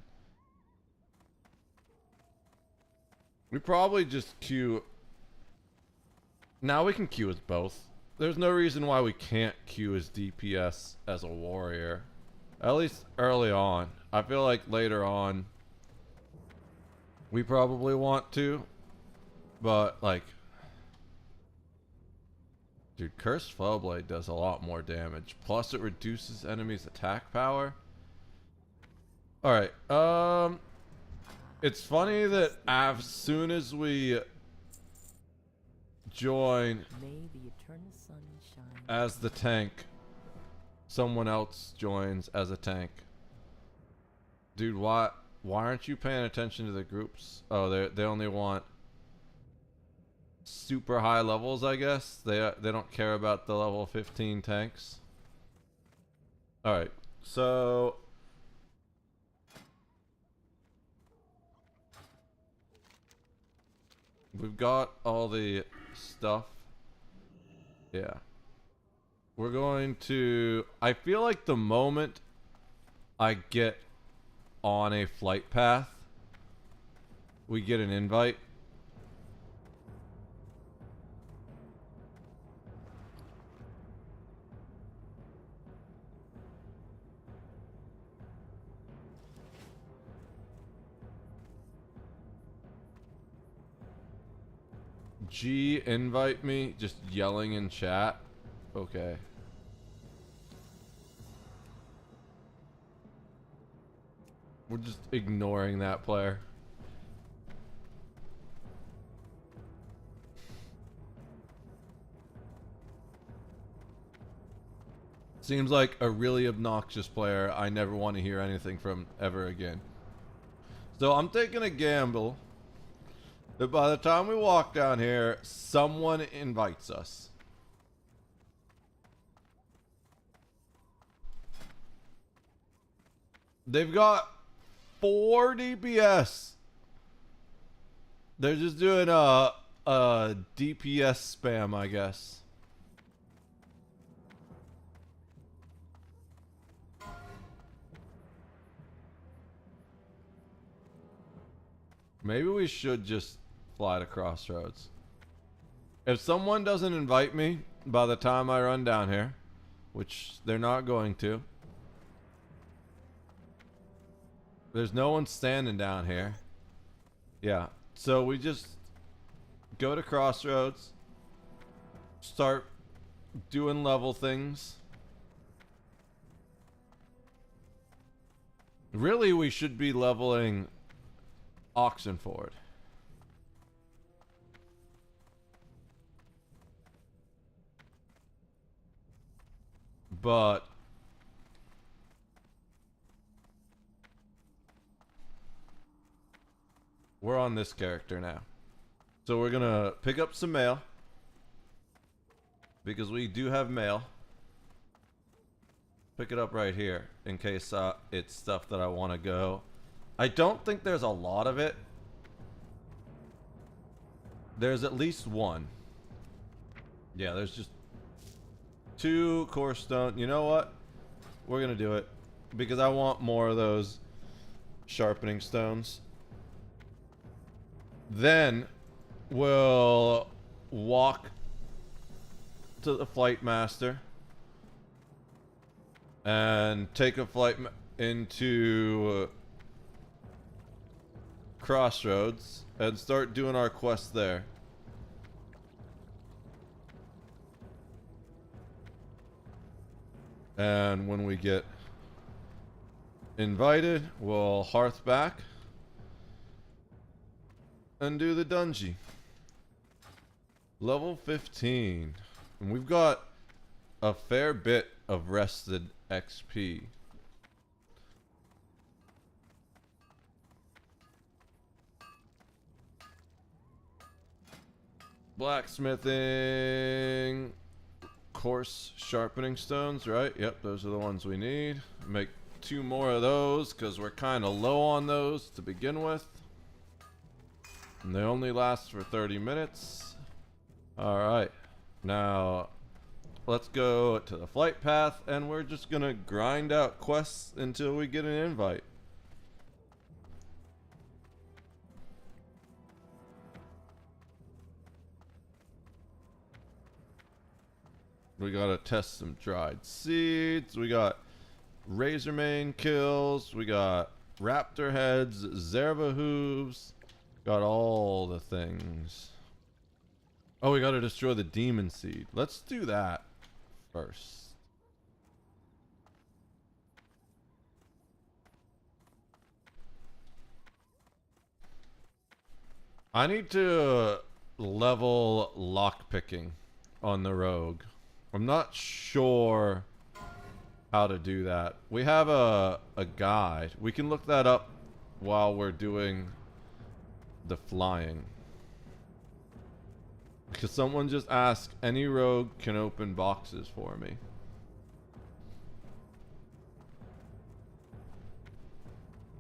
We probably just queue. Now we can queue as both. There's no reason why we can't queue as DPS as a warrior. At least early on. I feel like later on we probably want to. But like, dude, Cursed Fellblade does a lot more damage. Plus it reduces enemies' attack power. Alright, it's funny that as soon as we join as the tank, someone else joins as a tank. Dude, why aren't you paying attention to the groups? Oh, they only want super high levels, I guess. They don't care about the level 15 tanks. All right, so we've got all the stuff. Yeah. We're going to... I feel like the moment I get on a flight path, we get an invite. G, invite me, just yelling in chat. Okay. We're just ignoring that player. Seems like a really obnoxious player I never want to hear anything from ever again. So I'm taking a gamble that by the time we walk down here, someone invites us. They've got 4 DPS. They're just doing a DPS spam, I guess. Maybe we should just fly to Crossroads. If someone doesn't invite me by the time I run down here, which they're not going to. There's no one standing down here. Yeah, so we just go to Crossroads, start doing level things. Really, we should be leveling Oxenford. But we're on this character now. So we're gonna pick up some mail. Because we do have mail. Pick it up right here in case it's stuff that I want to go. I don't think there's a lot of it. There's at least one. Yeah, there's just 2 core stone. You know what? We're gonna do it because I want more of those sharpening stones. Then we'll walk to the flight master and take a flight into Crossroads and start doing our quest there. And when we get invited, we'll hearth back and do the dungeon. Level 15. And we've got a fair bit of rested XP. Blacksmithing. Coarse sharpening stones, right? Yep, those are the ones we need. Make 2 more of those because we're kind of low on those to begin with. And they only last for 30 minutes. Alright. Now, let's go to the flight path, and we're just gonna grind out quests until we get an invite. We gotta test some dried seeds. We got Razormane kills. We got Raptor heads, Zerva hooves. Got all the things. Oh, we gotta destroy the demon seed. Let's do that first. I need to level lockpicking on the rogue. I'm not sure how to do that. We have a guide. We can look that up while we're doing the flying. Because someone just asked, any rogue can open boxes for me.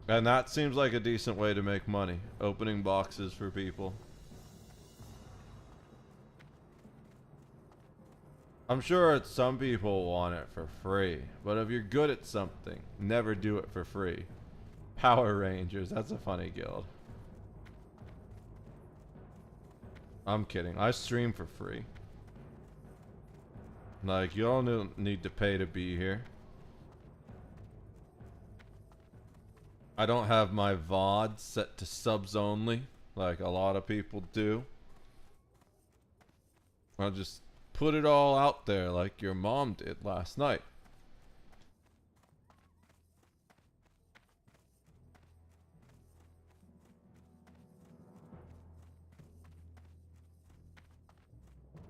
And that seems like a decent way to make money, opening boxes for people. I'm sure some people want it for free, but if you're good at something, never do it for free. Power Rangers, that's a funny guild. I'm kidding, I stream for free. Like, you don't need to pay to be here. I don't have my VOD set to subs only, like a lot of people do. I'll just put it all out there like your mom did last night.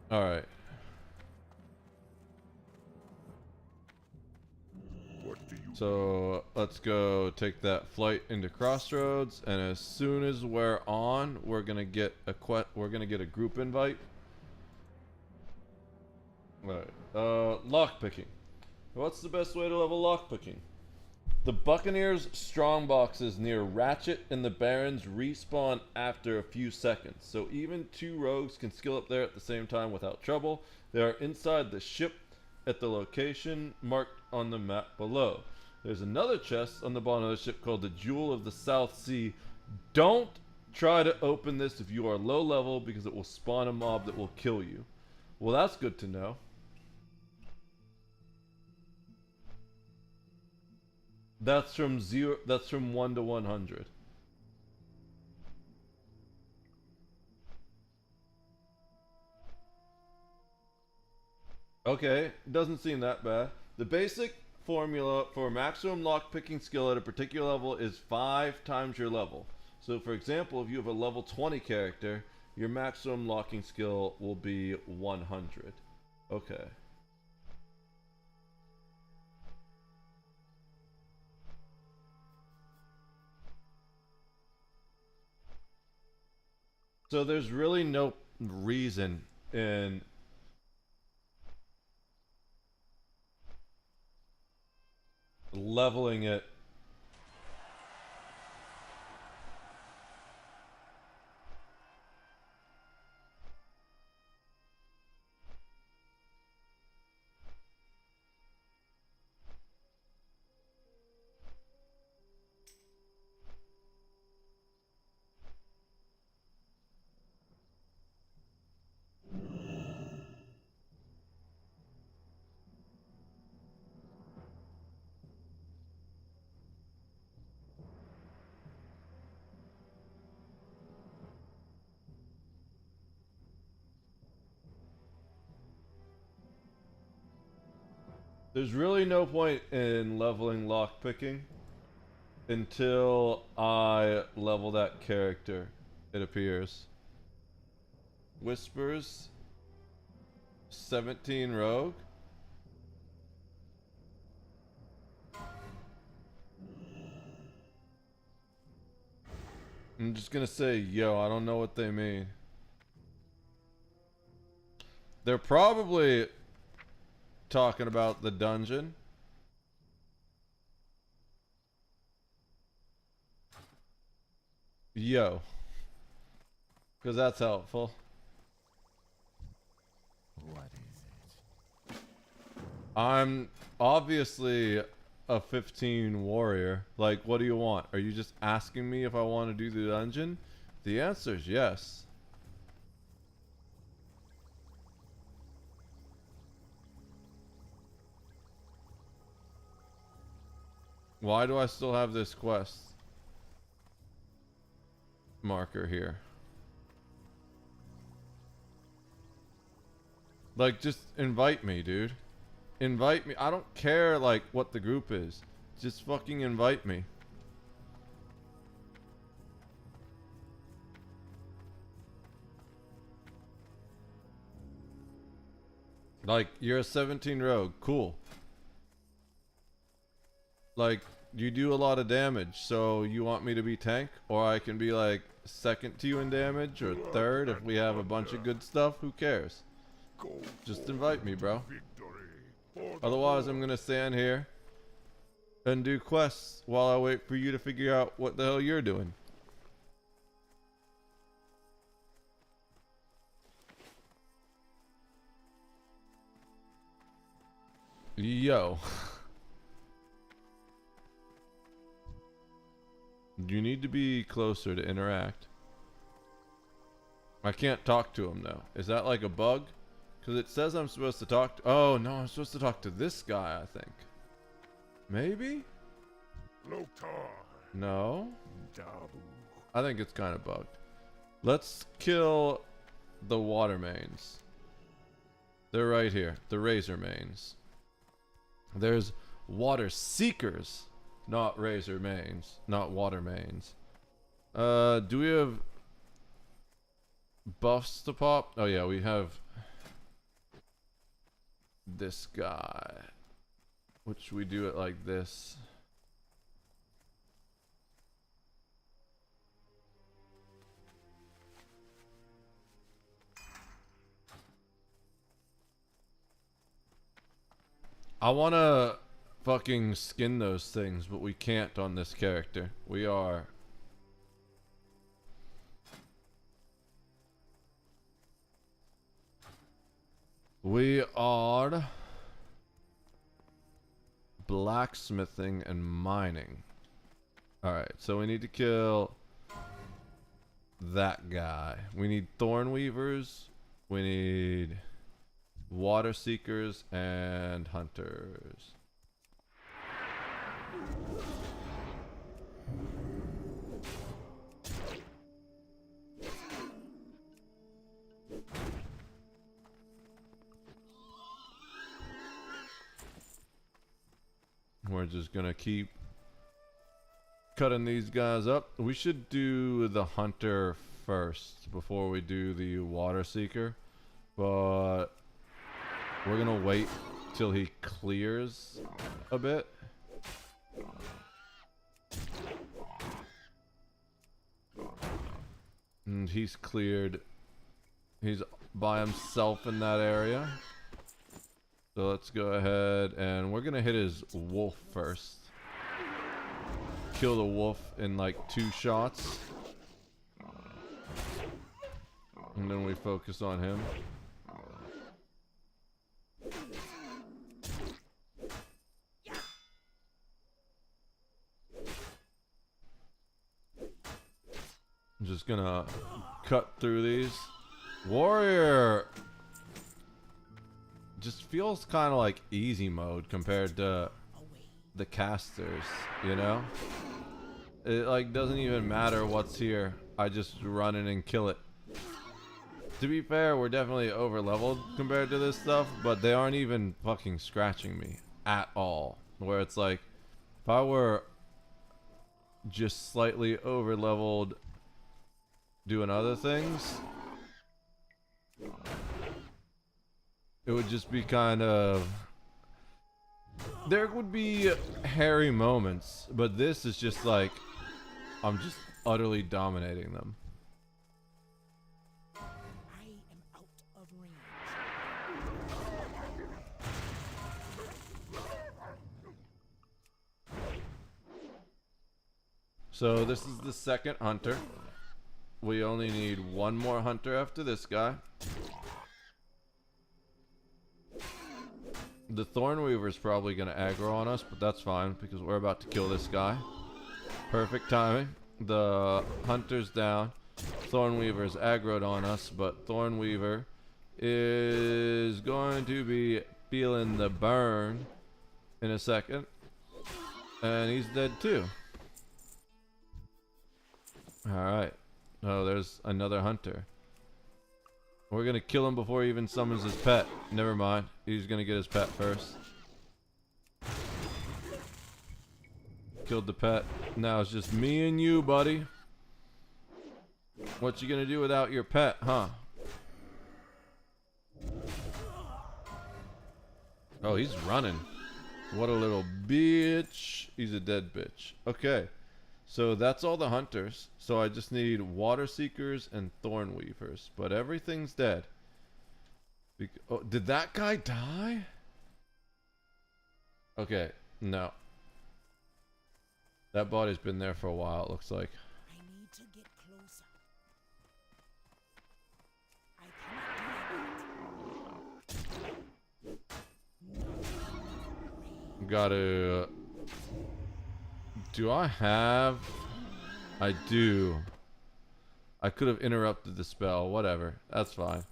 Alright. So let's go take that flight into Crossroads, and as soon as we're on, we're gonna get a group invite. Alright. Lockpicking. What's the best way to level lockpicking? The Buccaneers strong boxes near Ratchet and the Barons respawn after a few seconds, so even two rogues can skill up there at the same time without trouble. They are inside the ship at the location marked on the map below. There's another chest on the bottom of the ship called the Jewel of the South Sea. Don't try to open this if you are low level, because it will spawn a mob that will kill you. Well, that's good to know. That's from 1 to 100. Okay, doesn't seem that bad. The basic formula for maximum lockpicking skill at a particular level is 5 times your level. So for example, if you have a level 20 character, your maximum locking skill will be 100. Okay. So there's really no reason in leveling it There's really no point in leveling lockpicking until I level that character, it appears. Whispers. 17 rogue. I'm just gonna say, yo, I don't know what they mean. They're probably talking about the dungeon. Yo. because that's helpful. What is it? I'm obviously a 15 warrior. Like, what do you want? Are you just asking me if I want to do the dungeon? The answer is yes. Why do I still have this quest marker here? Like, just invite me, dude. Invite me. I don't care, like, what the group is. Just fucking invite me. Like, you're a 17 rogue. Cool. Like, you do a lot of damage, so you want me to be tank? Or I can be, like, second to you in damage, or third if we have a bunch of good stuff. Who cares? Just invite me, bro. Otherwise, I'm gonna stand here and do quests while I wait for you to figure out what the hell you're doing. Yo. You need to be closer to interact. I can't talk to him though. Is that like a bug? Because it says I'm supposed to talk to... Oh, no, I'm supposed to talk to this guy, I think. Maybe? No? I think it's kind of bugged. Let's kill the water mains. They're right here. The razor mains. There's water seekers, not razor mains. Not water mains. Do we have buffs to pop? Oh yeah, we have this guy, which we do it like this. I want to fucking skin those things, but we can't on this character. We are blacksmithing and mining. Alright, so we need to kill that guy. We need thorn weavers. We need water seekers and hunters. We're just gonna keep cutting these guys up. We should do the hunter first before we do the water seeker, but we're gonna wait till he clears a bit. And he's cleared. He's by himself in that area. So let's go ahead and we're gonna hit his wolf first. Kill the wolf in like 2 shots. And then we focus on him. I'm just gonna cut through these. Warrior just feels kind of like easy mode compared to the casters, you know? It like doesn't even matter what's here. I just run in and kill it. To be fair, we're definitely over leveled compared to this stuff, but they aren't even fucking scratching me at all. Where it's like, if I were just slightly over leveled doing other things, it would just be kind of... There would be hairy moments, but this is just like, I'm just utterly dominating them. I am out of range. So this is the second hunter. We only need one more hunter after this guy. The Thornweaver is probably going to aggro on us, but that's fine because we're about to kill this guy. Perfect timing. The hunter's down. Thornweaver is aggroed on us, but Thornweaver is going to be feeling the burn in a second. And he's dead too. Alright. Oh, there's another hunter. We're gonna kill him before he even summons his pet. Never mind. He's gonna get his pet first. Killed the pet. Now it's just me and you, buddy. What you gonna do without your pet, huh? Oh, he's running. What a little bitch. He's a dead bitch. Okay. So that's all the hunters. So I just need water seekers and Thornweavers. But everything's dead. Oh, did that guy die? Okay. No. That body's been there for a while, it looks like. I need to get closer. Gotta... Do I have... I do. I could have interrupted the spell. Whatever. That's fine.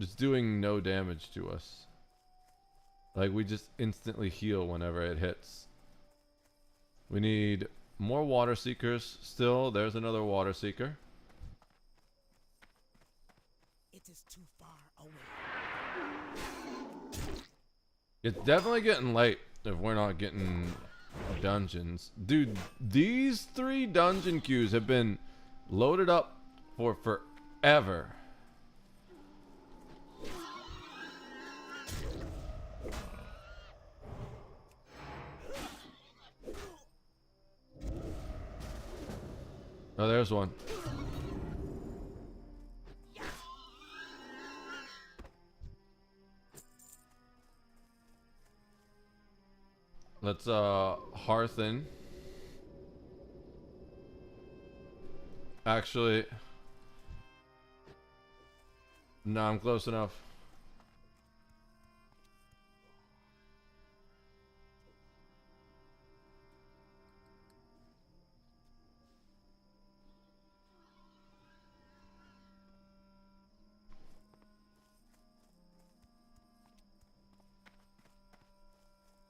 It's doing no damage to us. Like, we just instantly heal whenever it hits. We need more water seekers still. There's another water seeker. It is too far away. It's definitely getting late if we're not getting dungeons. Dude, these 3 dungeon queues have been loaded up for forever. Oh, there's one. Let's hearthen. Actually, no, I'm close enough.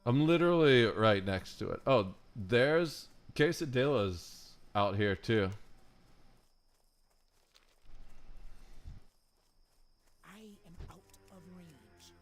I'm literally right next to it. Oh, there's quesadillas out here too. I am out of range.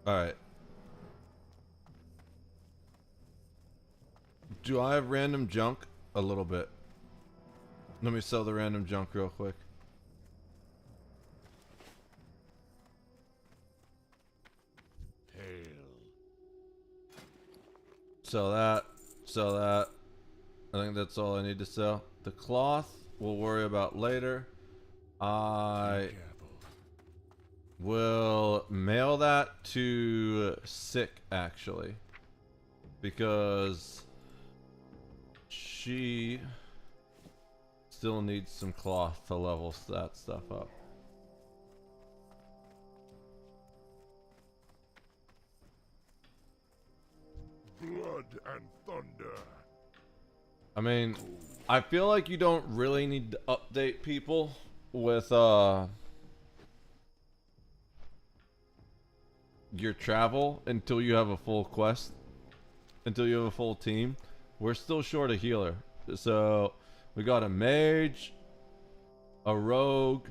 All right. Do I have random junk? A little bit. Let me sell the random junk real quick. Sell that. Sell that. I think that's all I need to sell. The cloth we'll worry about later. I will mail that to Sick, actually. Because she still needs some cloth to level that stuff up. Blood and thunder. I mean, I feel like you don't really need to update people with your travel until you have a full quest, until you have a full team. We're still short a healer, so We got a mage, a rogue.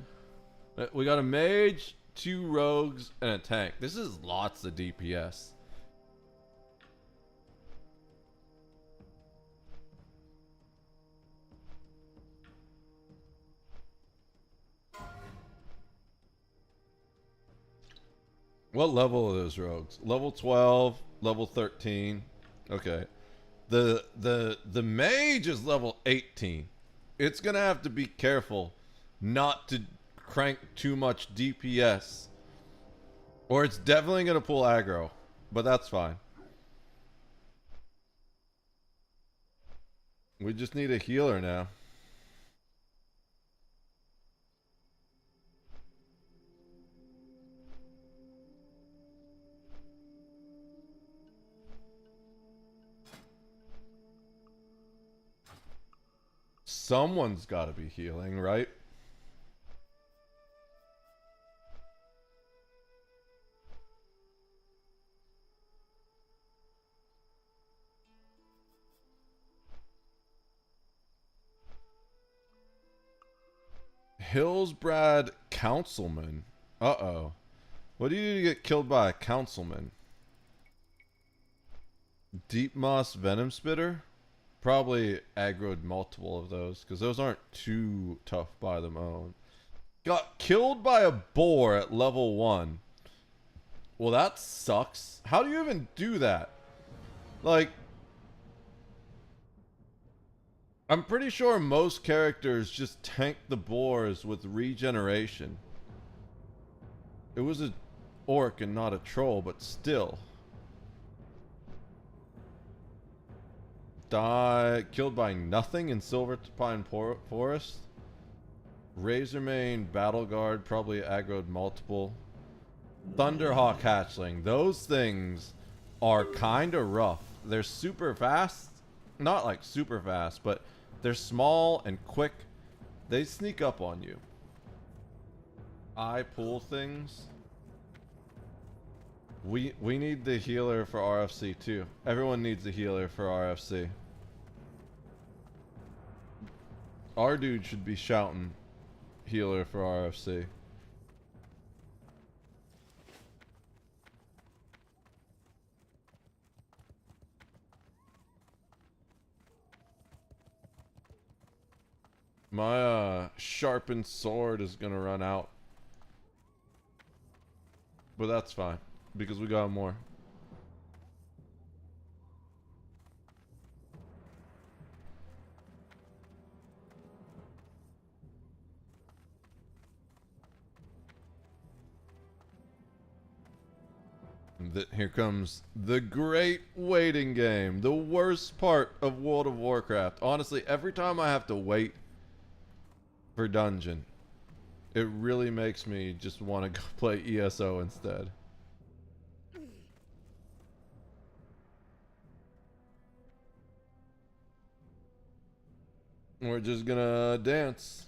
We got a mage, 2 rogues, and a tank. This is lots of DPS. What level are those rogues? Level 12, level 13. Okay. The mage is level 18. It's gonna have to be careful not to crank too much DPS, or it's definitely gonna pull aggro, but that's fine. We just need a healer now. Someone's got to be healing, right? Hillsbrad Councilman. Uh-oh. What do you do to get killed by a councilman? Deep Moss Venom Spitter? Probably aggroed multiple of those, because those aren't too tough by them own. Got killed by a boar at level 1. Well, that sucks. How do you even do that? Like, I'm pretty sure most characters just tank the boars with regeneration. It was an orc and not a troll, but still. Killed by nothing in Silverpine Forest. Razormane Battle Guard, probably aggroed multiple. Thunderhawk Hatchling. Those things are kind of rough. They're super fast. Not like super fast, but they're small and quick. They sneak up on you. I pull things. We need the healer for RFC too. Everyone needs a healer for RFC. Our dude should be shouting healer for RFC. My sharpened sword is gonna run out. But that's fine, because we got more. Here comes the great waiting game. The worst part of World of Warcraft. Honestly, every time I have to wait for dungeon, it really makes me just want to go play ESO instead. We're just gonna dance.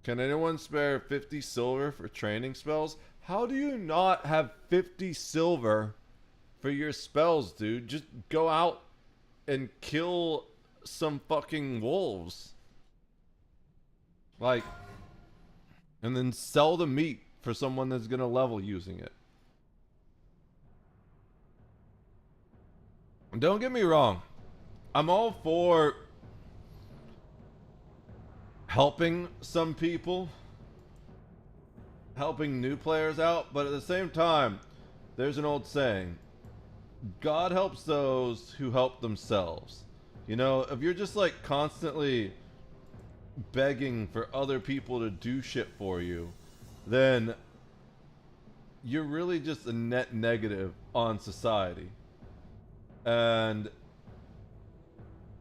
Can anyone spare 50 silver for training spells? How do you not have 50 silver for your spells, dude? Just go out and kill some fucking wolves. Like, and then sell the meat for someone that's gonna level using it. Don't get me wrong. I'm all for helping some people, helping new players out, but at the same time, there's an old saying, God helps those who help themselves. You know, if you're just like constantly begging for other people to do shit for you, then you're really just a net negative on society. And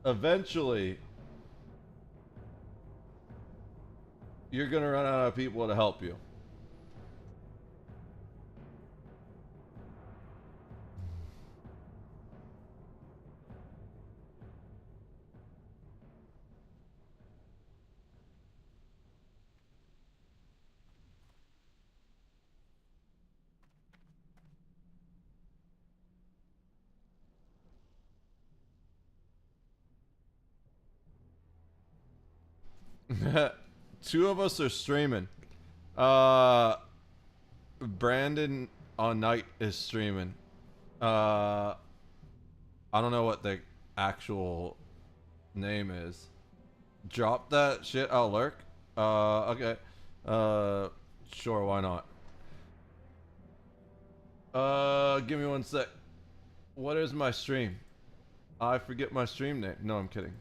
eventually you're gonna run out of people to help you. Two of us are streaming. Brandon on night is streaming. I don't know what the actual name is. Drop that shit, I'll lurk. Okay. Sure, why not? Give me one sec. What is my stream? I forget my stream name. No, I'm kidding.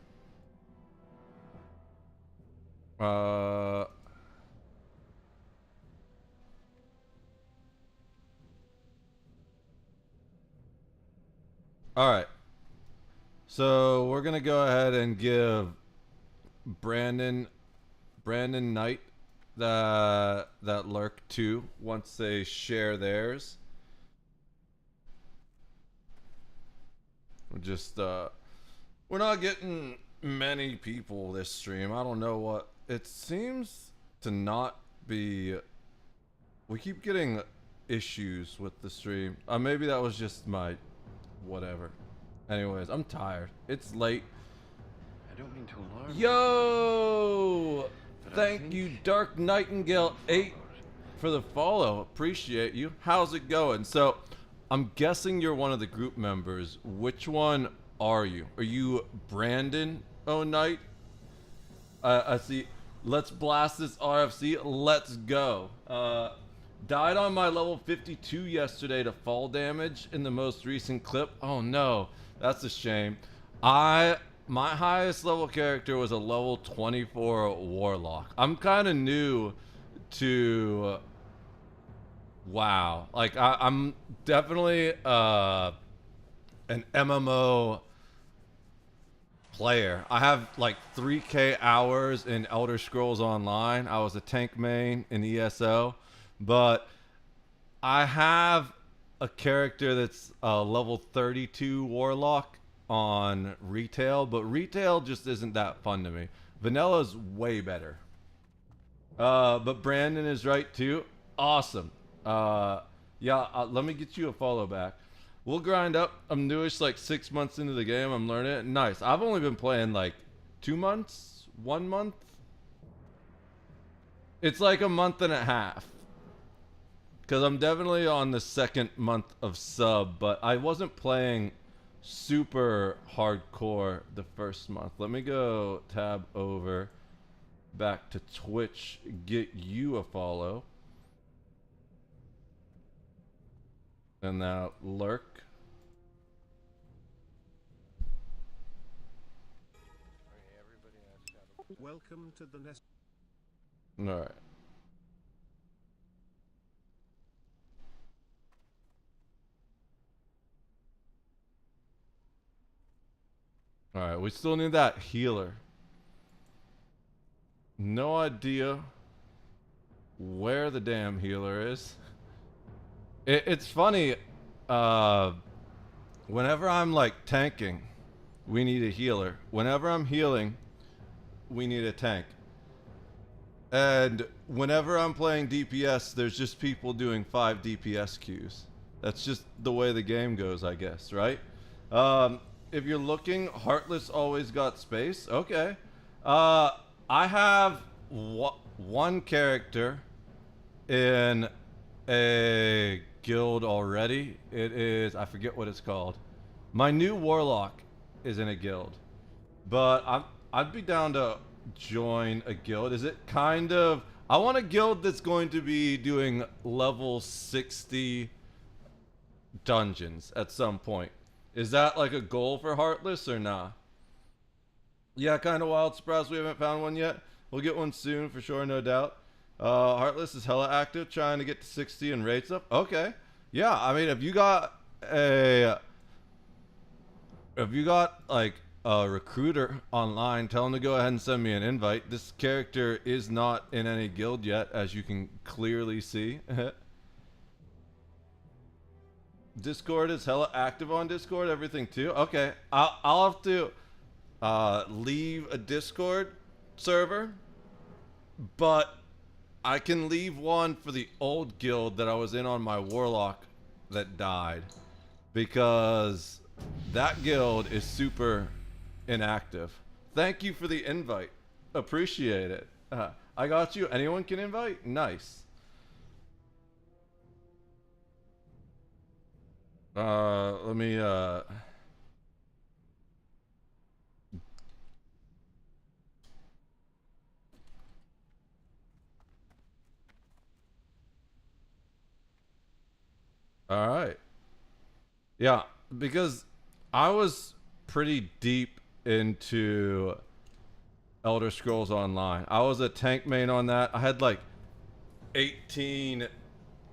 Alright. So we're gonna go ahead and give Brandon Knight that lurk too once they share theirs. We're just we're not getting many people this stream. I don't know what it seems to not be. We keep getting issues with the stream. Maybe that was just my whatever. Anyways, I'm tired. It's late. I don't mean to alarm. Yo! Thank you, Dark Nightingale 8, for the follow. Appreciate you. How's it going? So, I'm guessing you're one of the group members. Which one are you? Are you Brandon O'Knight? I see. Let's blast this RFC. Let's go. Died on my level 52 yesterday to fall damage in the most recent clip. Oh no, that's a shame. My highest level character was a level 24 warlock. I'm kind of new to WoW. Like I'm definitely an MMO player. I have like 3K hours in Elder Scrolls Online. I was a tank main in ESO, but I have a character that's a level 32 warlock on retail, but retail just isn't that fun to me. Vanilla's way better. But Brandon is right too. Awesome. Yeah, let me get you a follow back. We'll grind up. I'm newish, like 6 months into the game. I'm learning it. Nice. I've only been playing like 2 months, 1 month. It's like a month and a half. Because I'm definitely on the second month of sub, but I wasn't playing super hardcore the first month. Let me go tab over back to Twitch, get you a follow. And now lurk. Welcome to the nest. Alright. Alright, we still need that healer. No idea where the damn healer is. It's funny, whenever I'm like tanking, we need a healer. Whenever I'm healing, we need a tank. And whenever I'm playing DPS, there's just people doing 5 DPS queues. That's just the way the game goes, I guess, right? If you're looking, Heartless always got space. Okay. I have one character in a guild already. It is, I forget what it's called. My new warlock is in a guild. But I'd be down to join a guild. Is it kind of, I want a guild that's going to be doing level 60 dungeons at some point. Is that like a goal for Heartless or nah? Yeah, kind of wild. Surprised we haven't found one yet. We'll get one soon for sure, no doubt. Heartless is hella active, trying to get to 60 and rates up. Okay. Yeah, I mean, if you got like a recruiter online, tell him to go ahead and send me an invite. This character is not in any guild yet, as you can clearly see. Discord is hella active on Discord, everything too. Okay, I'll have to leave a Discord server, but I can leave one for the old guild that I was in on my warlock that died, because that guild is super inactive. Thank you for the invite. Appreciate it. I got you. Anyone can invite? Nice. Let me, all right. Yeah, because I was pretty deep into Elder Scrolls Online. I was a tank main on that. I had like 18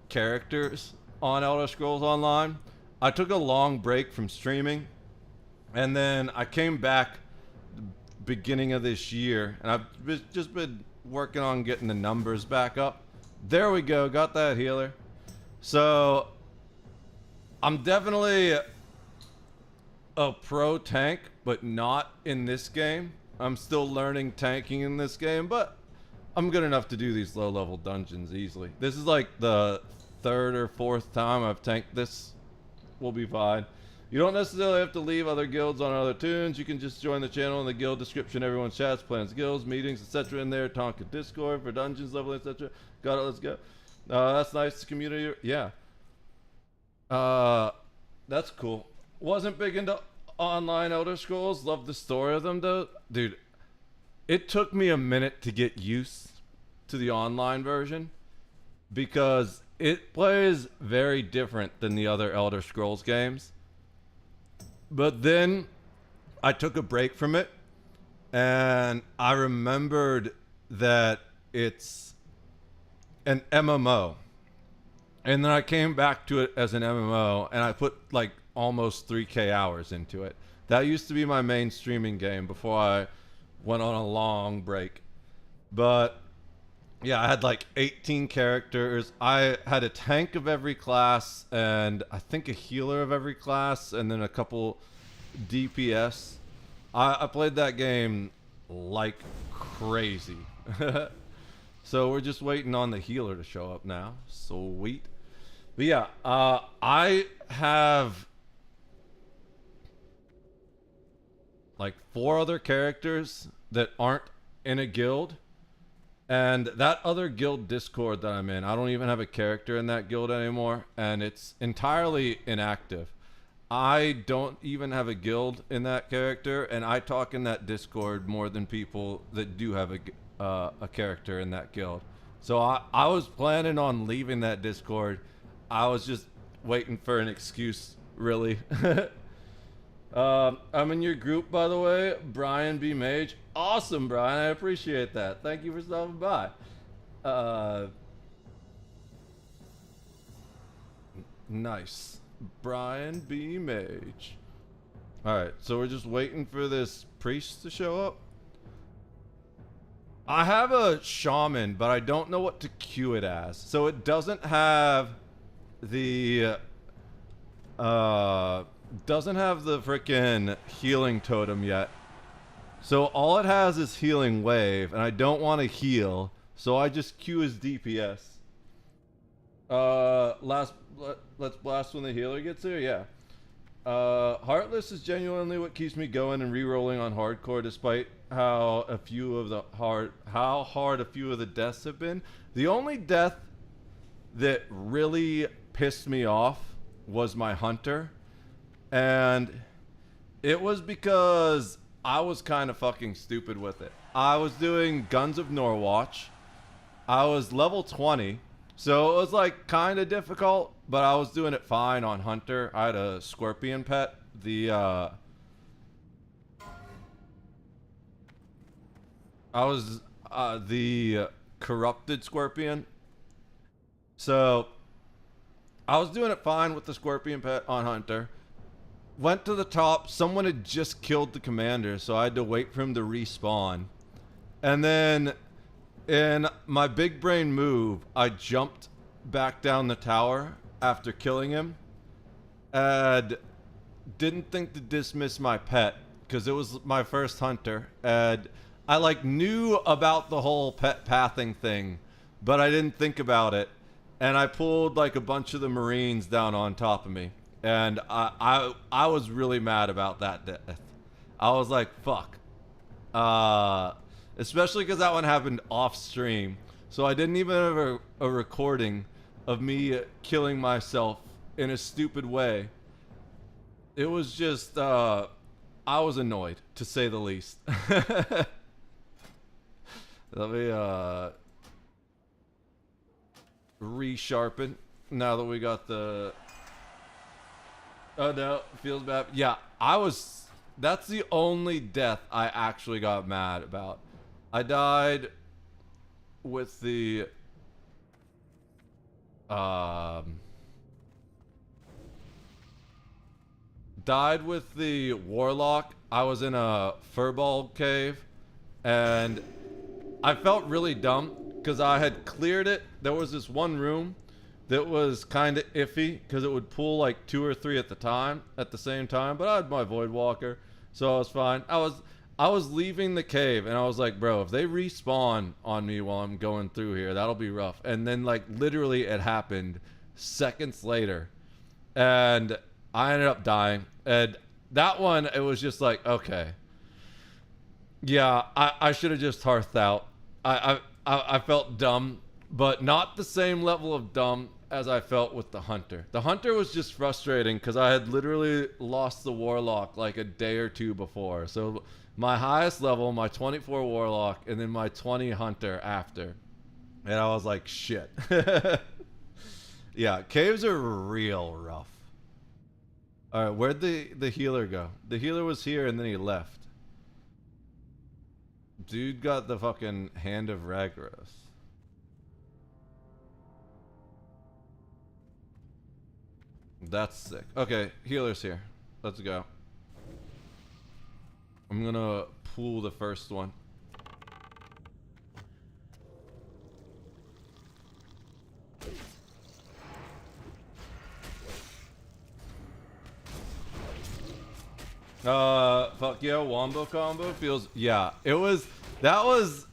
characters on Elder Scrolls Online. I took a long break from streaming, and then I came back beginning of this year, and I've just been working on getting the numbers back up. There we go, got that healer. So I'm definitely a pro tank, but not in this game. I'm still learning tanking in this game, but I'm good enough to do these low level dungeons easily. This is like the 3rd or 4th time I've tanked this. We'll be fine. You don't necessarily have to leave other guilds on other tunes. You can just join the channel in the guild description. Everyone chats, plans guilds, meetings, etc. in there. Tonka Discord for dungeons, level, etc. Got it, let's go. That's nice community. Yeah. That's cool. Wasn't big into online Elder Scrolls. Loved the story of them though. Dude, it took me a minute to get used to the online version because it plays very different than the other Elder Scrolls games. But then I took a break from it and I remembered that it's an MMO. And then I came back to it as an MMO and I put like almost 3K hours into it. That used to be my main streaming game before I went on a long break. But yeah, I had like 18 characters. I had a tank of every class and I think a healer of every class and then a couple DPS. I played that game like crazy. So we're just waiting on the healer to show up now. Sweet. But yeah, I have like 4 other characters that aren't in a guild. And that other guild Discord that I'm in, I don't even have a character in that guild anymore. And it's entirely inactive. I don't even have a guild in that character. And I talk in that Discord more than people that do have a character in that guild. So I was planning on leaving that Discord. I was just waiting for an excuse, really. I'm in your group, by the way, Brian B. Mage. Awesome, Brian. I appreciate that. Thank you for stopping by. Nice. Brian B. Mage. Alright, so we're just waiting for this priest to show up. I have a shaman, but I don't know what to queue it as. So it doesn't have the frickin' healing totem yet. So all it has is healing wave, and I don't want to heal, so I just queue as DPS. Let's blast when the healer gets here. Yeah. Heartless is genuinely what keeps me going and re-rolling on hardcore, despite how hard a few of the deaths have been. The only death that really pissed me off was my hunter, and it was because I was kind of fucking stupid with it. I was doing Guns of Norwatch. I was level 20, so it was like kind of difficult, but I was doing it fine on hunter. I had a scorpion pet. The corrupted scorpion. So I was doing it fine with the scorpion pet on hunter. Went to the top. Someone had just killed the commander, so I had to wait for him to respawn. And then in my big brain move, I jumped back down the tower after killing him and didn't think to dismiss my pet because it was my first hunter, and I like knew about the whole pet pathing thing, but I didn't think about it, and I pulled like a bunch of the Marines down on top of me. And I was really mad about that death. I was like, fuck. Especially because that one happened off stream. So I didn't even have a recording of me killing myself in a stupid way. It was just, I was annoyed, to say the least. Let me, resharpen now that we got the... Oh no, feels bad. Yeah, that's the only death I actually got mad about. I died with the warlock. I was in a furball cave and I felt really dumb because I had cleared it. There was this one room that was kind of iffy because it would pull like 2 or 3 at the same time, but I had my Void Walker, so I was fine. I was leaving the cave and I was like, bro, if they respawn on me while I'm going through here, that'll be rough. And then like literally it happened seconds later and I ended up dying. And that one, it was just like, okay. Yeah, I should have just hearthed out. I felt dumb, but not the same level of dumb as I felt with the Hunter. The Hunter was just frustrating because I had literally lost the Warlock like a day or 2 before. So my highest level, my 24 Warlock, and then my 20 Hunter after. And I was like, shit. Yeah, caves are real rough. Alright, where'd the healer go? The healer was here and then he left. Dude got the fucking Hand of Ragnaros. That's sick. Okay, healer's here. Let's go. I'm gonna pull the first one. Fuck yeah, Wombo combo feels, yeah, that was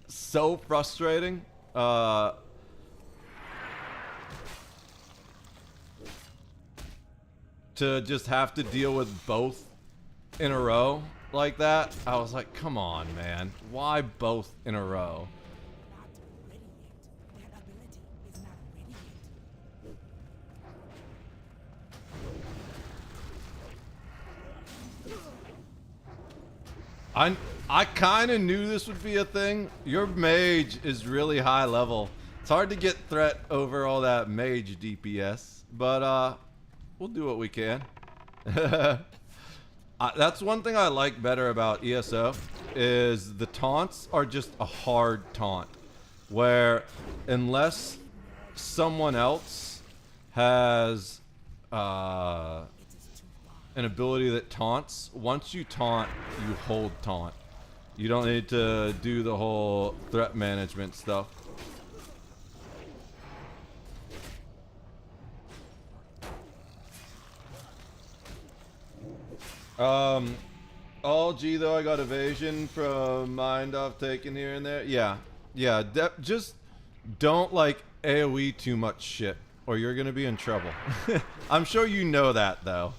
so frustrating. To just have to deal with both in a row like that. I was like, come on, man. Why both in a row? I kind of knew this would be a thing. Your mage is really high level. It's hard to get threat over all that mage DPS, but we'll do what we can. That's one thing I like better about ESO is the taunts are just a hard taunt, where unless someone else has an ability that taunts, once you taunt, you hold taunt. You don't need to do the whole threat management stuff. All G though, I got evasion from mind off taken here and there. Yeah, just don't like AoE too much shit or you're gonna be in trouble. I'm sure you know that though.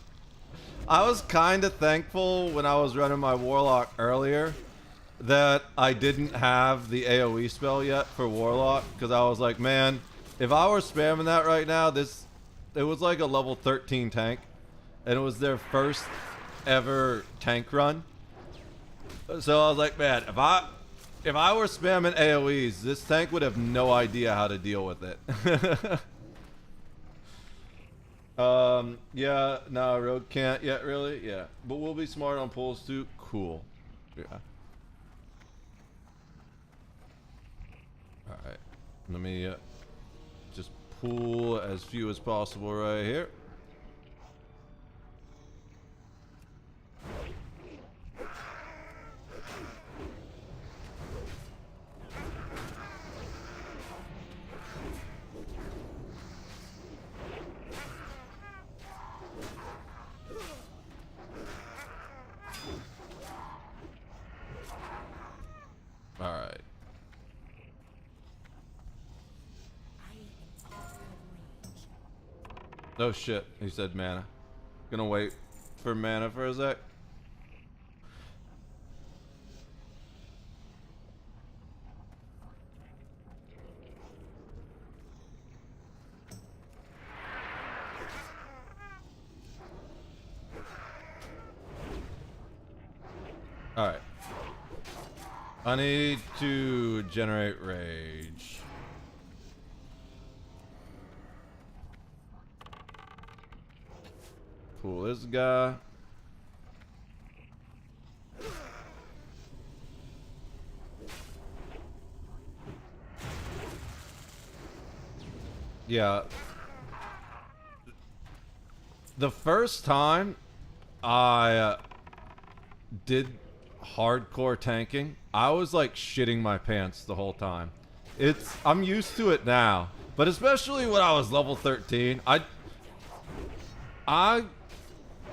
I was kind of thankful when I was running my Warlock earlier that I didn't have the AoE spell yet for Warlock, because I was like, man, if I were spamming that right now, it was like a level 13 tank, and it was their first ever tank run. So I was like, man, if I were spamming AoEs, this tank would have no idea how to deal with it. Yeah, no, Rogue can't yet, really? Yeah, but we'll be smart on pulls too. Cool. Yeah. Alright, let me just pull as few as possible right here. Alright. Oh shit, he said mana. Gonna wait for mana for a sec. Alright. I need to generate rage. Pull this guy. Yeah. The first time I did hardcore tanking, I was like shitting my pants the whole time. I'm used to it now, but especially when I was level 13, I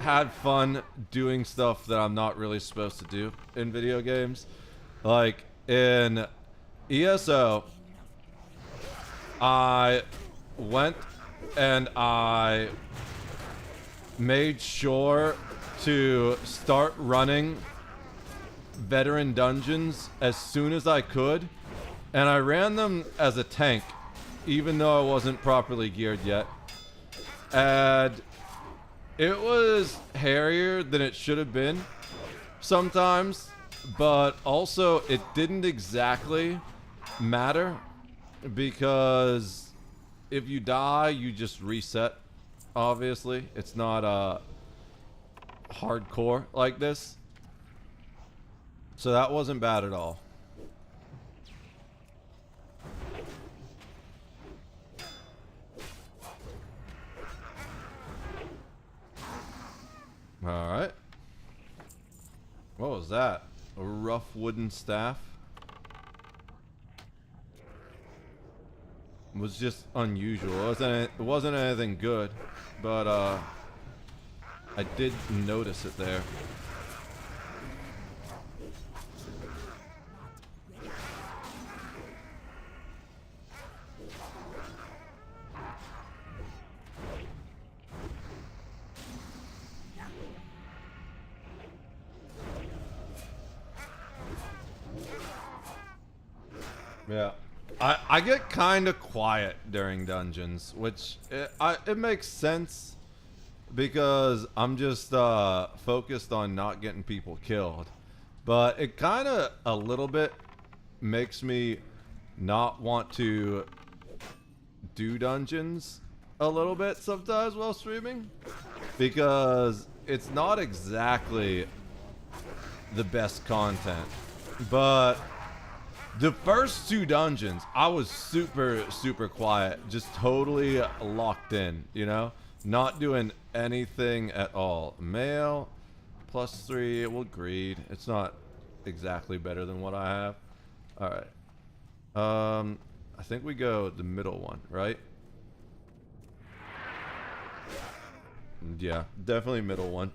had fun doing stuff that I'm not really supposed to do in video games. Like in ESO, I went and I made sure to start running veteran dungeons as soon as I could, and I ran them as a tank even though I wasn't properly geared yet, and it was hairier than it should have been sometimes, but also it didn't exactly matter because if you die you just reset. Obviously it's not hardcore like this, so that wasn't bad at all. Alright. What was that? A rough wooden staff? It was just unusual. It wasn't anything good, but I did notice it there. Yeah. I get kind of quiet during dungeons, which it makes sense because I'm just focused on not getting people killed. But it kind of a little bit makes me not want to do dungeons a little bit sometimes while streaming, because it's not exactly the best content. But the first 2 dungeons, I was super quiet, just totally locked in, you know? Not doing anything at all. Male, +3, it will greed. It's not exactly better than what I have. Alright. I think we go the middle one, right? Yeah, definitely middle one.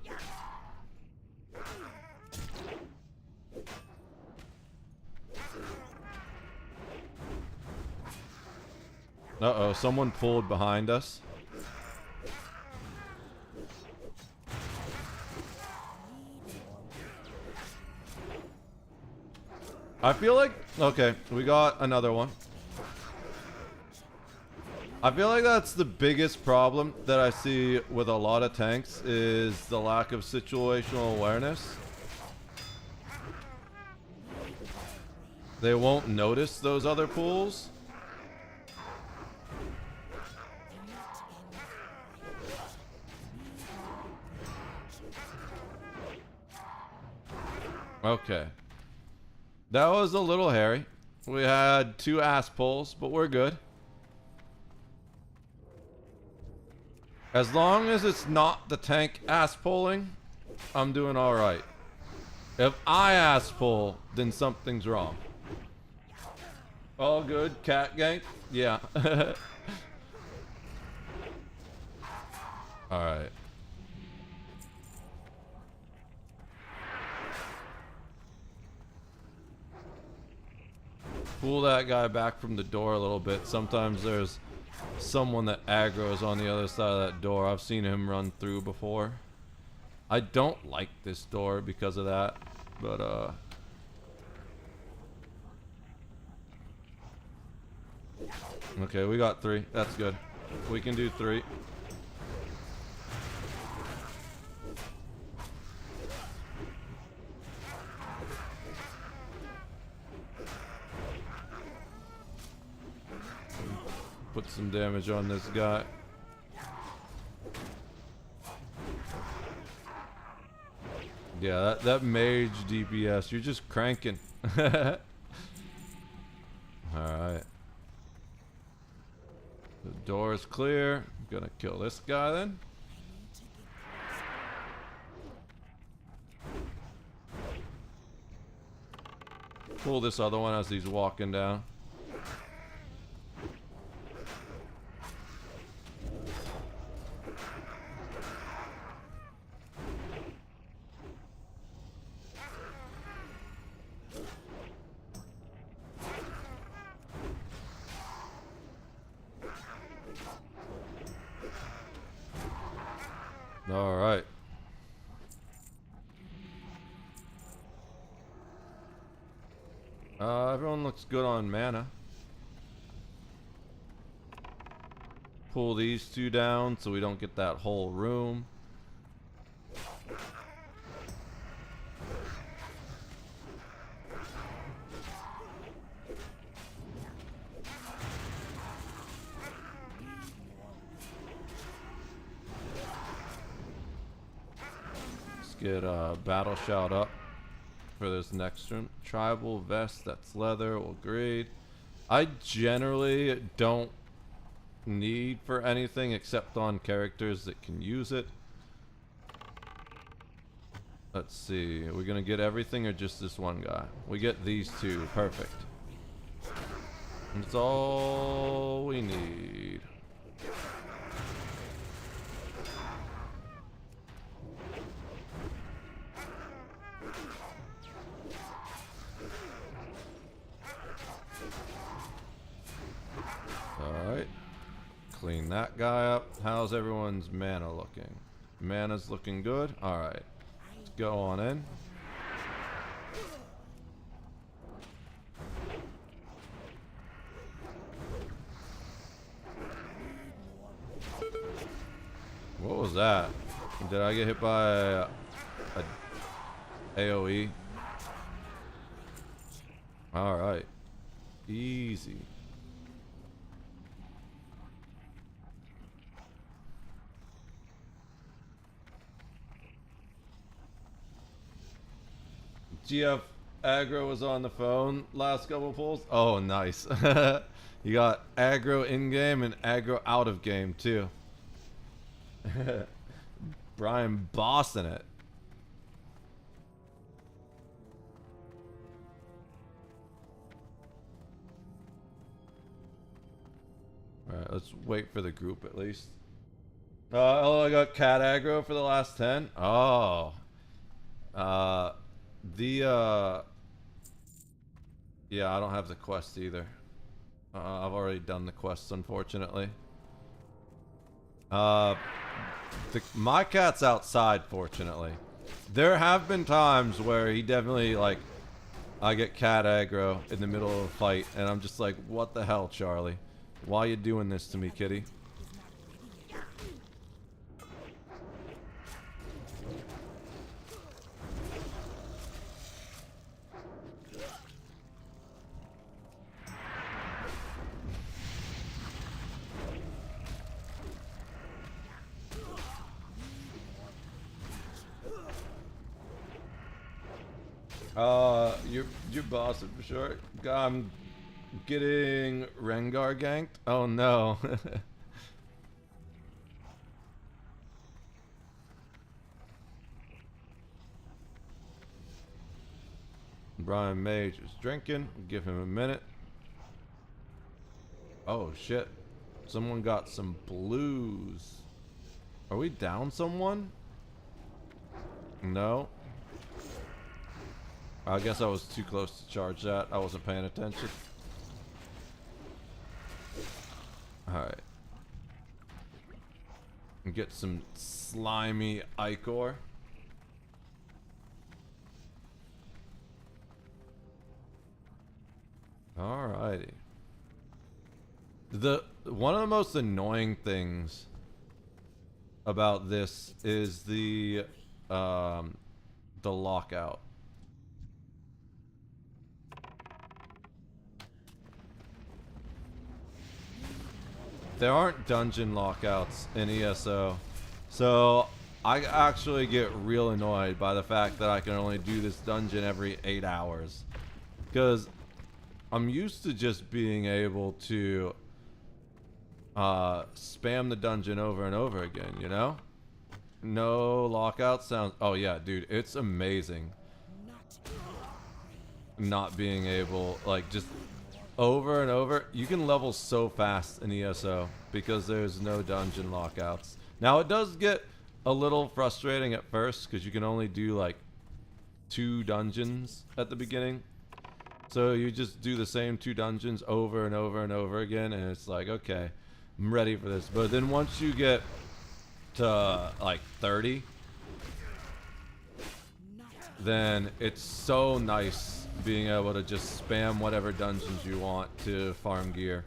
Uh-oh, someone pulled behind us. I feel like... Okay, we got another one. I feel like that's the biggest problem that I see with a lot of tanks is the lack of situational awareness. They won't notice those other pools. Okay. That was a little hairy. We had 2 ass pulls, but we're good. As long as it's not the tank ass pulling, I'm doing alright. If I ass pull, then something's wrong. All good, cat gank? Yeah. Alright. Pull that guy back from the door a little bit. Sometimes there's someone that aggro's on the other side of that door. I've seen him run through before. I don't like this door because of that, but okay, we got 3. That's good. We can do 3. put some damage on this guy. Yeah, that mage DPS, you're just cranking. Alright. The door is clear. I'm gonna kill this guy then. Pull this other one as he's walking down. All right. Everyone looks good on mana. Pull these two down so we don't get that whole room. Let's get Battle Shout up for this next room. Tribal vest, that's leather, we'll grade. I generally don't need for anything except on characters that can use it. Let's see, are we gonna get everything or just this one guy? We get these two, perfect. That's all we need. Alright. Clean that guy up. How's everyone's mana looking? Mana's looking good? Alright. Let's go on in. What was that? Did I get hit by a AoE? Alright. Easy. GF aggro was on the phone last couple pulls. Oh, nice. You got aggro in game and aggro out of game too. Brian bossing it. Alright, let's wait for the group at least. Oh, I got cat aggro for the last 10. Oh. Yeah, I don't have the quest either. I've already done the quests, unfortunately. My cat's outside, fortunately. There have been times where he definitely, like, I get cat aggro in the middle of a fight, and I'm just like, what the hell, Charlie? Why you doing this to me, kitty? You're bossing for sure. I'm getting Rengar ganked. Oh no. Brian Mage is drinking. Give him a minute. Oh shit. Someone got some blues. Are we down someone? No. I guess I was too close to charge that. I wasn't paying attention. Alright. Get some slimy Ichor. Alrighty. One of the most annoying things about this is the lockout. there aren't dungeon lockouts in ESO. So I actually get real annoyed by the fact that I can only do this dungeon every 8 hours. Because I'm used to just being able to spam the dungeon over and over again, you know? No lockout sounds... Oh yeah, dude, it's amazing. Not being able, like, just over and over. You can level so fast in ESO because there's no dungeon lockouts. Now, it does get a little frustrating at first because you can only do, like, 2 dungeons at the beginning. So you just do the same 2 dungeons over and over and over again, and it's like, okay, I'm ready for this. But then once you get to, like, 30, then it's so nice being able to just spam whatever dungeons you want to farm gear.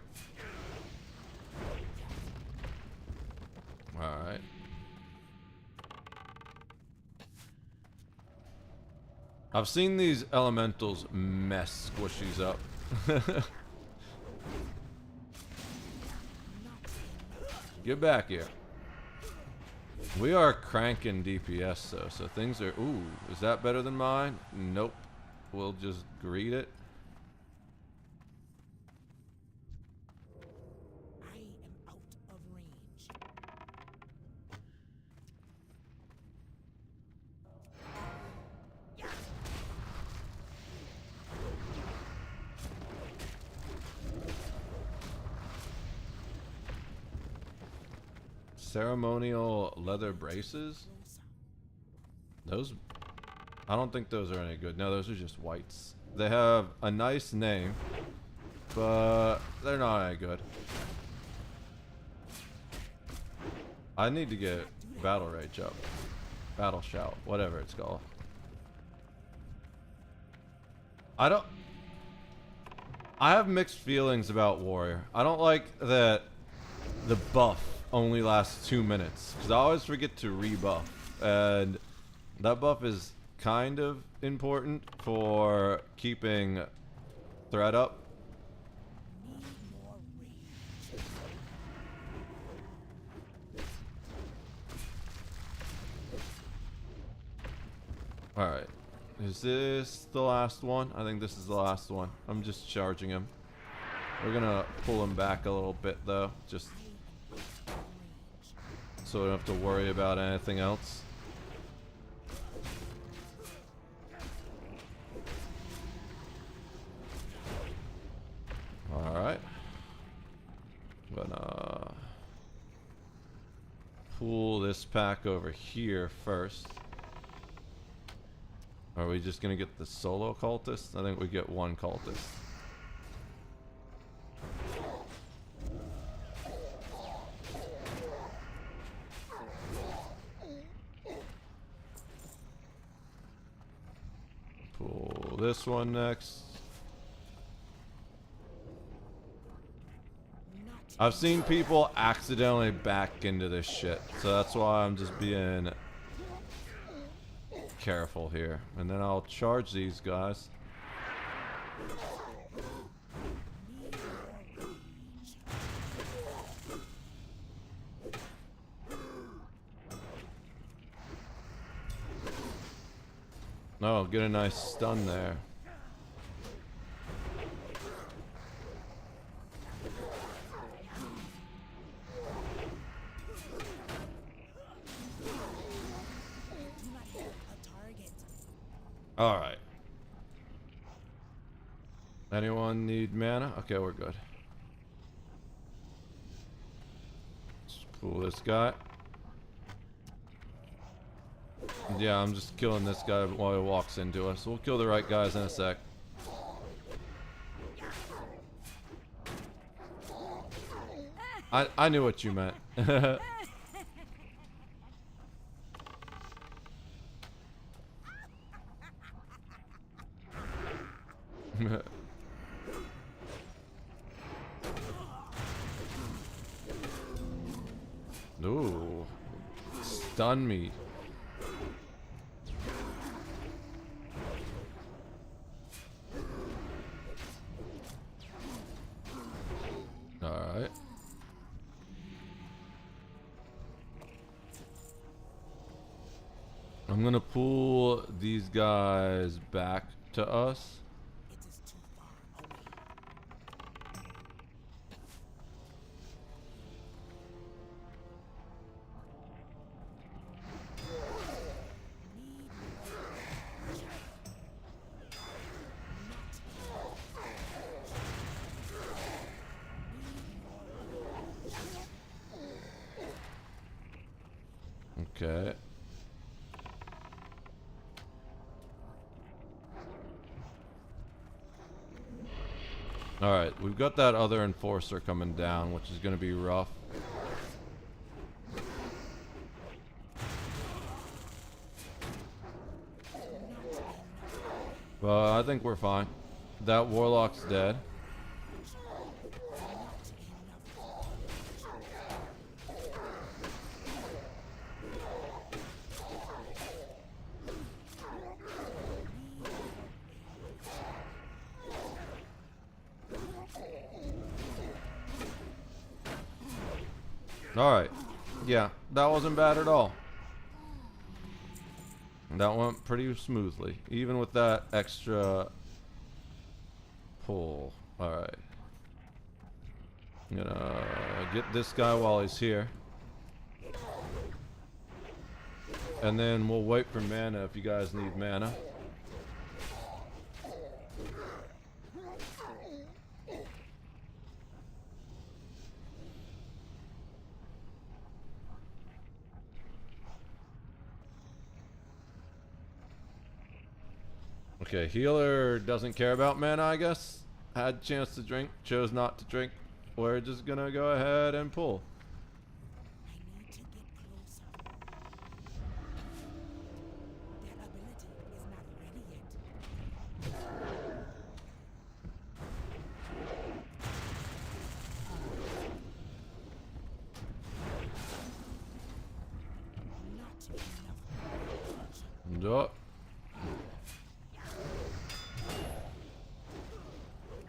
Alright. I've seen these elementals mess squishies up. Get back here. We are cranking DPS though, so things are... Ooh, is that better than mine? Nope. We'll just greet it. I am out of range. Ceremonial leather braces? Those... I don't think those are any good. No, those are just whites. They have a nice name, but they're not any good. I need to get Battle Rage up. Battle Shout, whatever it's called. I have mixed feelings about Warrior. I don't like that the buff only lasts 2 minutes, because I always forget to rebuff, and that buff is kind of important for keeping threat up. Alright. Is this the last one? I think this is the last one. I'm just charging him. We're gonna pull him back a little bit though, just so we don't have to worry about anything else. Alright. Gonna pull this pack over here first. Are we just gonna get the solo cultist? I think we get one cultist. Pull this one next. I've seen people accidentally back into this shit, so that's why I'm just being careful here. And then I'll charge these guys. Oh, get a nice stun there. Alright. Anyone need mana? Okay, we're good. Let's pull this guy. Yeah, I'm just killing this guy while he walks into us. We'll kill the right guys in a sec. I knew what you meant. Ooh. Stun me. Alright. gonna pull these guys back to us. Okay. Alright, we've got that other enforcer coming down, which is going to be rough. But I think we're fine. That warlock's dead. Alright. Yeah, that wasn't bad at all. That went pretty smoothly, even with that extra pull. Alright. I'm gonna get this guy while he's here. And then we'll wait for mana if you guys need mana. Okay, healer doesn't care about mana, I guess. Had a chance to drink, chose not to drink. We're just gonna go ahead and pull. Duh.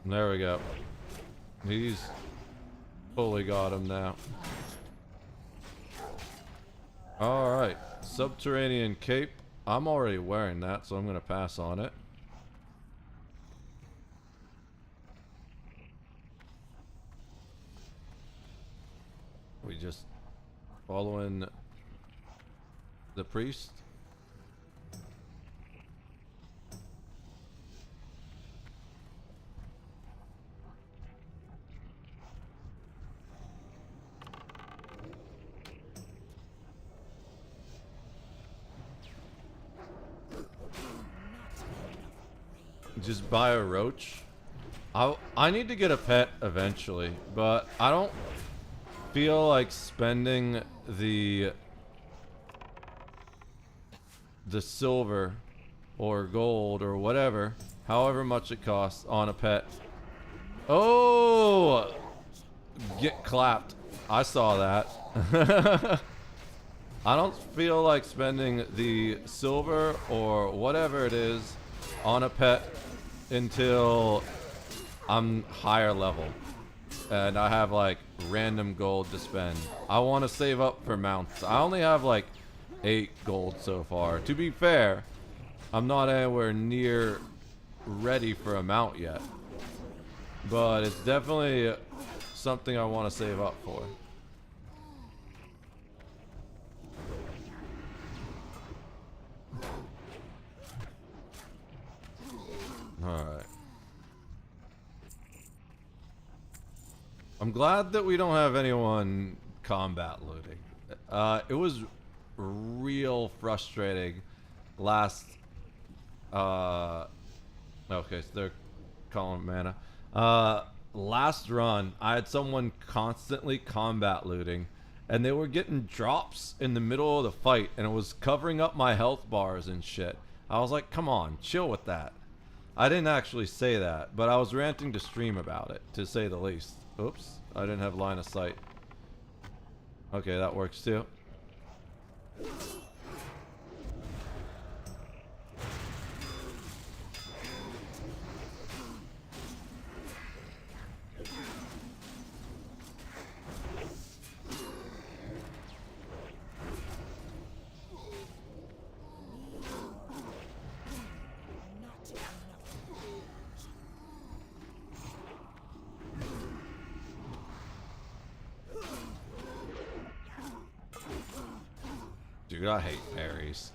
There we go. He's fully got him now. Alright. Subterranean cape. I'm already wearing that, so I'm going to pass on it. We just following the priest. Just buy a roach. I need to get a pet eventually, but I don't feel like spending the silver or gold or whatever, however much it costs, on a pet. Oh! Get clapped. I saw that. I don't feel like spending the silver or whatever it is on a pet until I'm higher level and I have like random gold to spend. I want to save up for mounts. I only have like 8 gold so far. To be fair, I'm not anywhere near ready for a mount yet, but it's definitely something I want to save up for. Alright. I'm glad that we don't have anyone combat looting. It was real frustrating last... okay, so they're calling mana. Last run, I had someone constantly combat looting, and they were getting drops in the middle of the fight, and it was covering up my health bars and shit. I was like, come on, chill with that. I didn't actually say that, but I was ranting to stream about it, to say the least. Oops, I didn't have line of sight. Okay, that works too. Dude, I hate parries.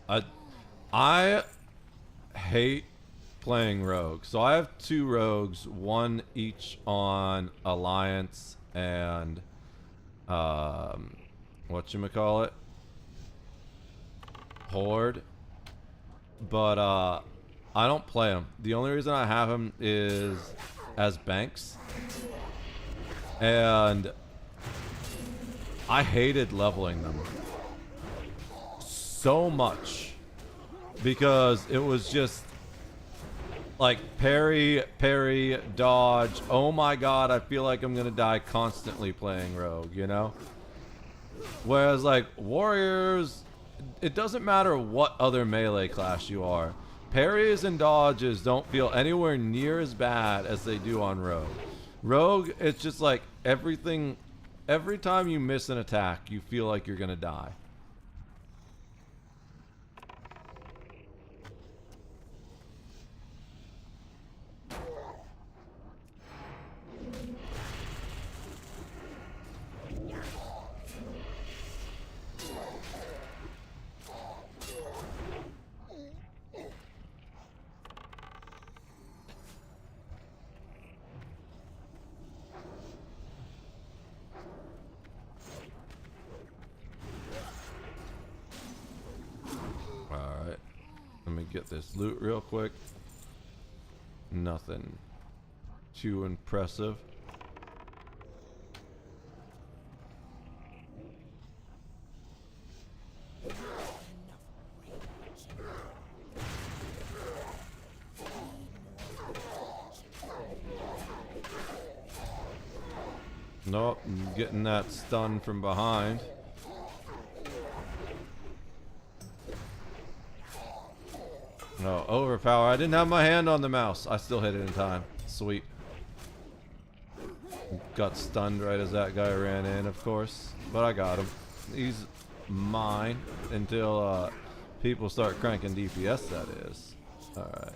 I hate playing rogue. So I have 2 rogues, one each on Alliance and whatchamacallit? Horde. But I don't play them. The only reason I have them is as banks. And I hated leveling them so much because it was just like parry, dodge. Oh my god, I feel like I'm gonna die constantly playing rogue, you know? Whereas like warriors, it doesn't matter what other melee class you are. Parries and dodges don't feel anywhere near as bad as they do on rogue. Rogue, it's just like everything, every time you miss an attack, you feel like you're gonna die. Alright. Let me get this loot real quick. Nothing too impressive. Nope, I'm getting that stun from behind. No, overpower. I didn't have my hand on the mouse. I still hit it in time. Sweet. Got stunned right as that guy ran in, of course. But I got him. He's mine until people start cranking DPS, that is. Alright.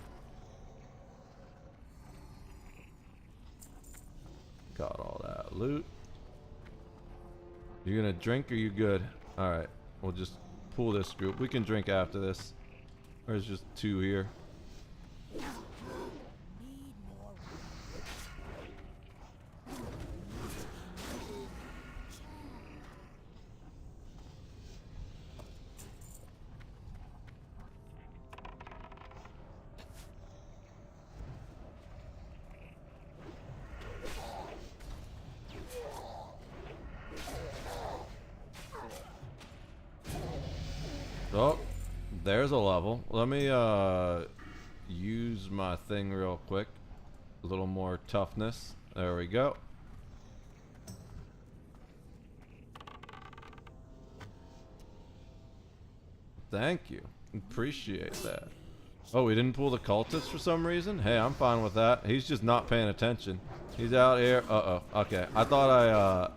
Got all that loot. You gonna drink or you good? Alright. We'll just pull this group. We can drink after this. There's just 2 here. Oh, there's a level. Let me use my thing real quick. A little more toughness. There we go. Thank you. Appreciate that. Oh, we didn't pull the cultist for some reason? Hey, I'm fine with that. He's just not paying attention. He's out here. Uh-oh. Okay. I thought I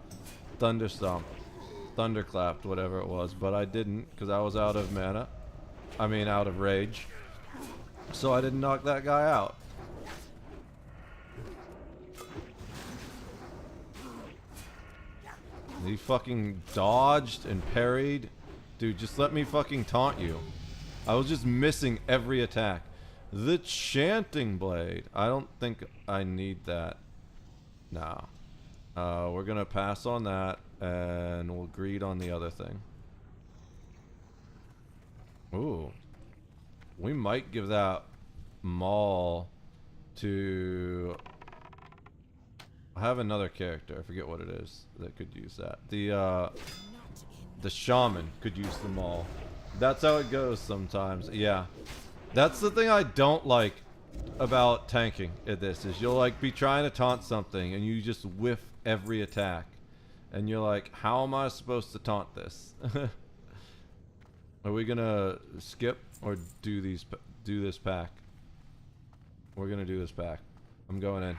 thunderclapped, whatever it was, but I didn't because I was out of mana. I mean, out of rage. So I didn't knock that guy out. He fucking dodged and parried. Dude, just let me fucking taunt you. I was just missing every attack. The Chanting Blade. I don't think I need that. Nah. We're gonna pass on that, and we'll greed on the other thing. Ooh. We might give that Maul to... I have another character, I forget what it is, that could use that. The Shaman could use the Maul. That's how it goes sometimes, yeah. That's the thing I don't like about tanking at this, is you'll like be trying to taunt something and you just whiff every attack. And you're like, how am I supposed to taunt this? Are we gonna skip or do this pack? We're gonna do this pack. I'm going in.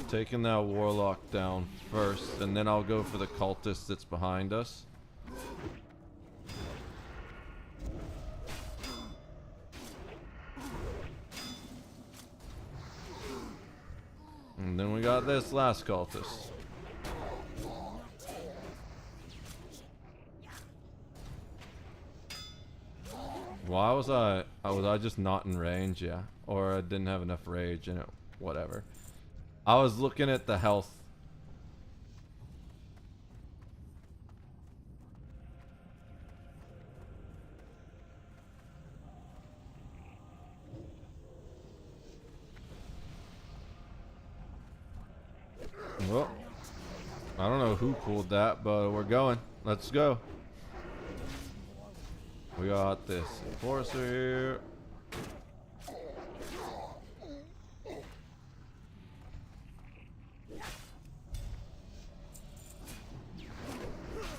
Taking that warlock down first, and then I'll go for the cultist that's behind us. got this last cultist. Why was I just not in range? Yeah, or I didn't have enough rage in it. Whatever. I was looking at the health. Well, I don't know who pulled that, but we're going. Let's go. We got this enforcer here.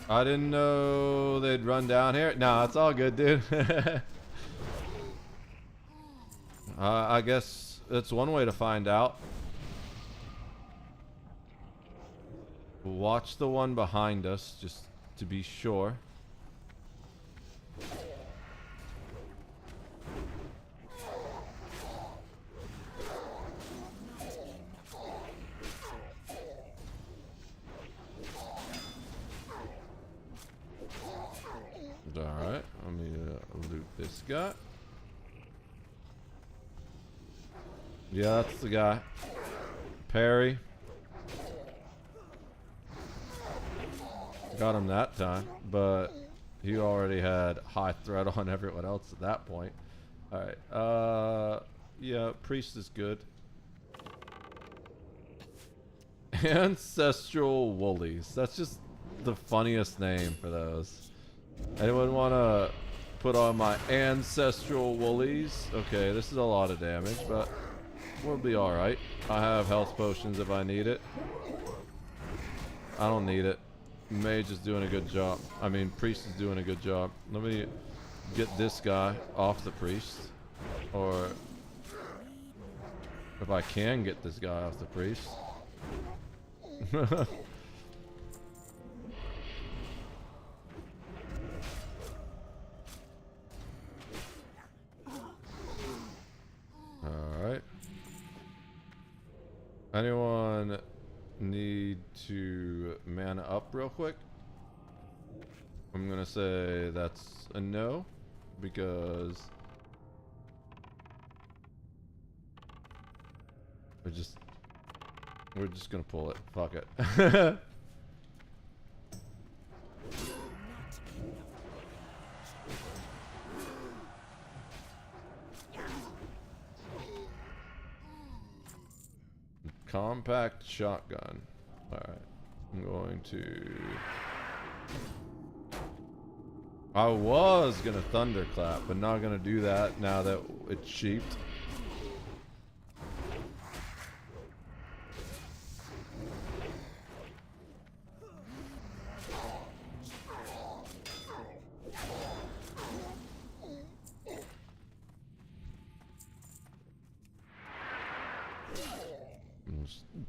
I didn't know they'd run down here. No, it's all good, dude. I guess that's one way to find out. Watch the one behind us, just to be sure. Alright, let me loot this guy. Yeah, that's the guy. Parry. Got him that time, but he already had high threat on everyone else at that point. Alright, yeah, priest is good. Ancestral Woolies. That's just the funniest name for those. Anyone want to put on my Ancestral Woolies? Okay, this is a lot of damage, but we'll be alright. I have health potions if I need it. I don't need it. Mage is doing a good job. I mean, priest is doing a good job. Let me get this guy off the priest. Or if I can get this guy off the priest. Alright. Anyone need to mana up real quick? I'm gonna say that's a no, because we're just gonna pull it. Fuck it. Compact shotgun. Alright. I'm going to... I was gonna thunderclap, but not gonna do that now that it's sheeped.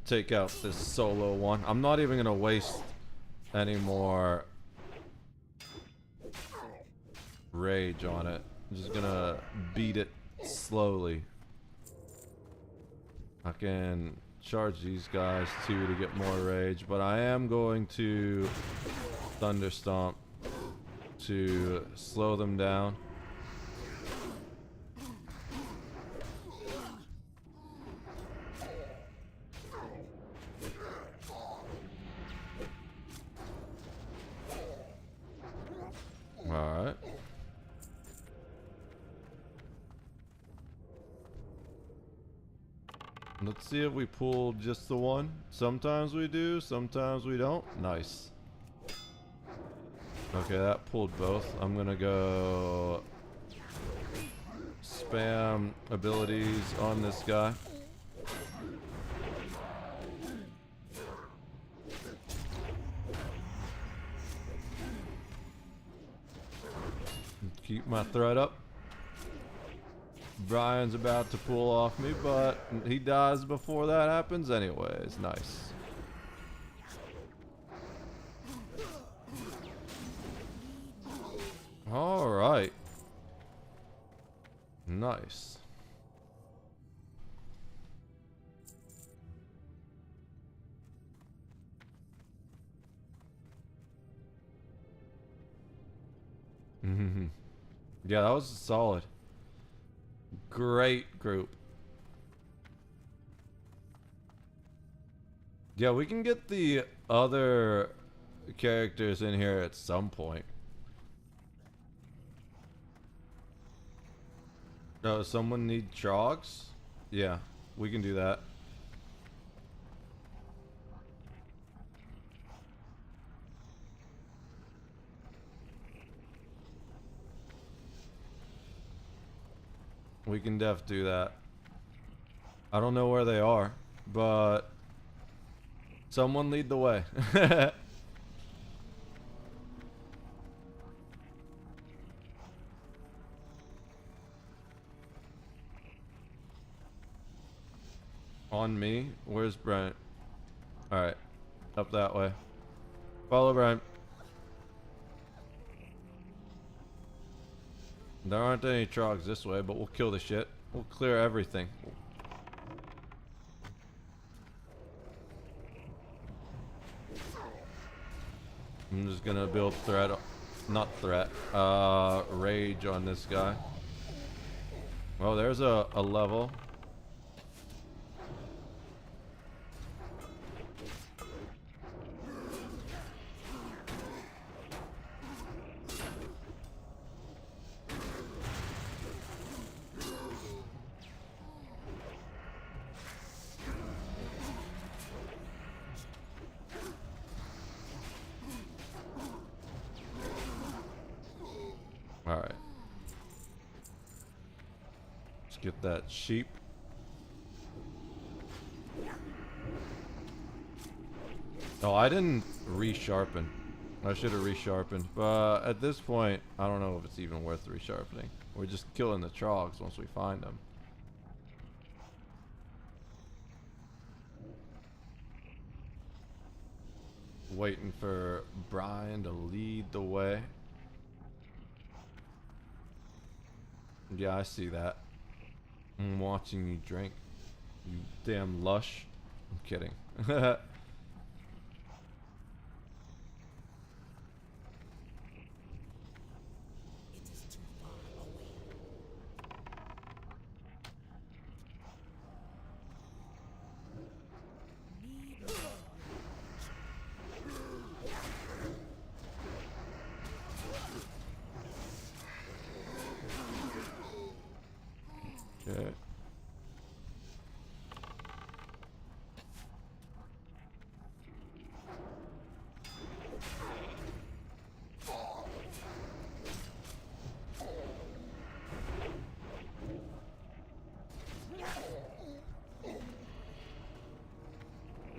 Take out this solo one. I'm not even gonna waste any more rage on it. I'm just gonna beat it slowly. I can charge these guys too to get more rage, but I am going to Thunder Stomp to slow them down. Alright. Let's see if we pull just the one. Sometimes we do, sometimes we don't. Nice. Okay, that pulled both. I'm gonna go spam abilities on this guy. Keep my threat up. Brian's about to pull off me, but he dies before that happens anyways. Nice. Alright. Nice. Yeah, that was solid. Great group. Yeah, we can get the other characters in here at some point. Oh, someone need trogs? Yeah, we can do that. We can def do that. I don't know where they are, but someone lead the way. On me? Where's Brent? Alright. Up that way. Follow Brent. There aren't any trogs this way, but we'll kill the shit. We'll clear everything. I'm just gonna build threat, not threat, rage on this guy. Well, there's a level. Alright. Let's get that sheep. Oh, I didn't resharpen. I should have resharpened. But at this point, I don't know if it's even worth resharpening. We're just killing the trogs once we find them. Waiting for Brian to lead the way. Yeah, I see that. I'm watching you drink. You damn lush. I'm kidding. Okay.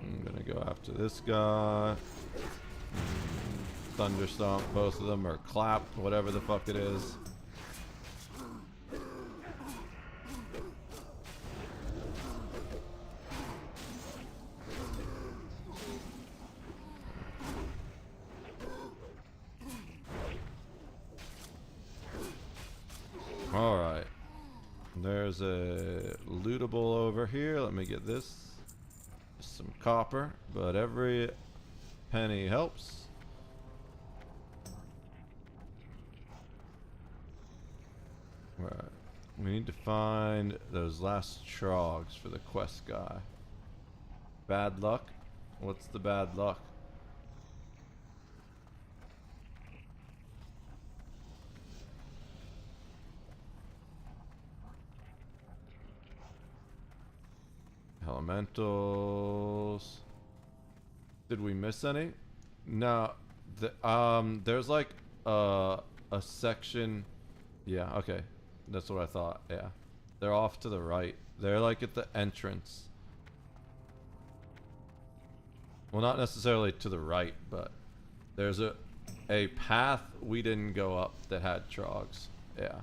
I'm gonna go after this guy. Thunder stomp both of them, or clap, whatever the fuck it is. Alright. There's a lootable over here. Let me get this. Some copper, but every penny helps. Right. We need to find those last trogs for the quest guy. Bad luck? What's the bad luck? Elementals. Did we miss any? No. There's like a section. Yeah, okay. That's what I thought. Yeah. They're off to the right. They're like at the entrance. Well, not necessarily to the right, but there's a path we didn't go up that had trogs. Yeah.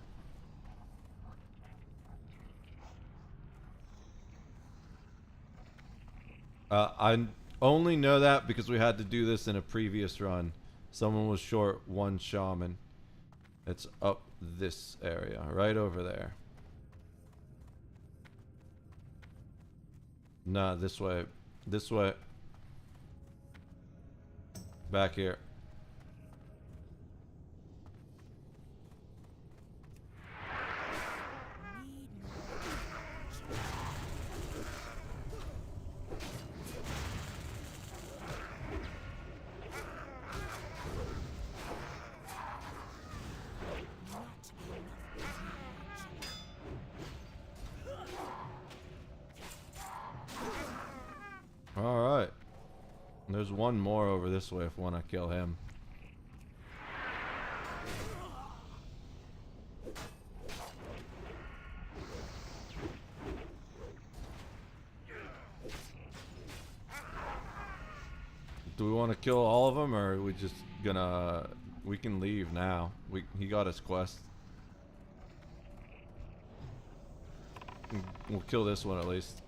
I only know that because we had to do this in a previous run. Someone was short one shaman. It's up this area, right over there. Nah, this way. This way. Back here. Alright. There's one more over this way if we want to kill him. Do we want to kill all of them, or are we just gonna... We can leave now. He got his quest. We'll kill this one at least.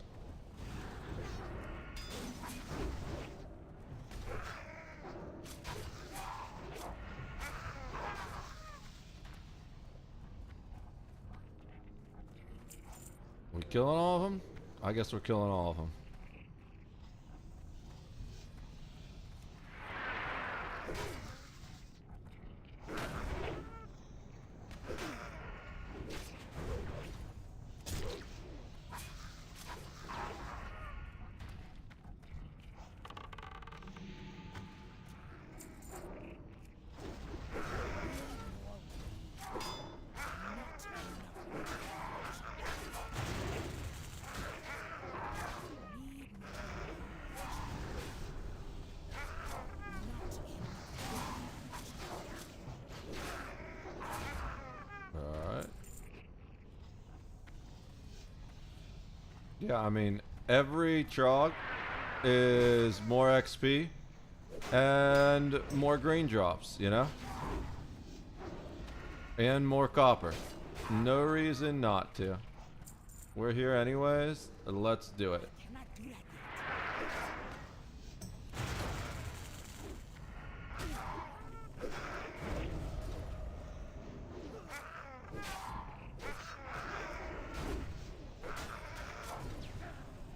We killing all of them? I guess we're killing all of them. Yeah, I mean, every Trog is more XP and more green drops, you know? And more copper. No reason not to. We're here anyways, let's do it.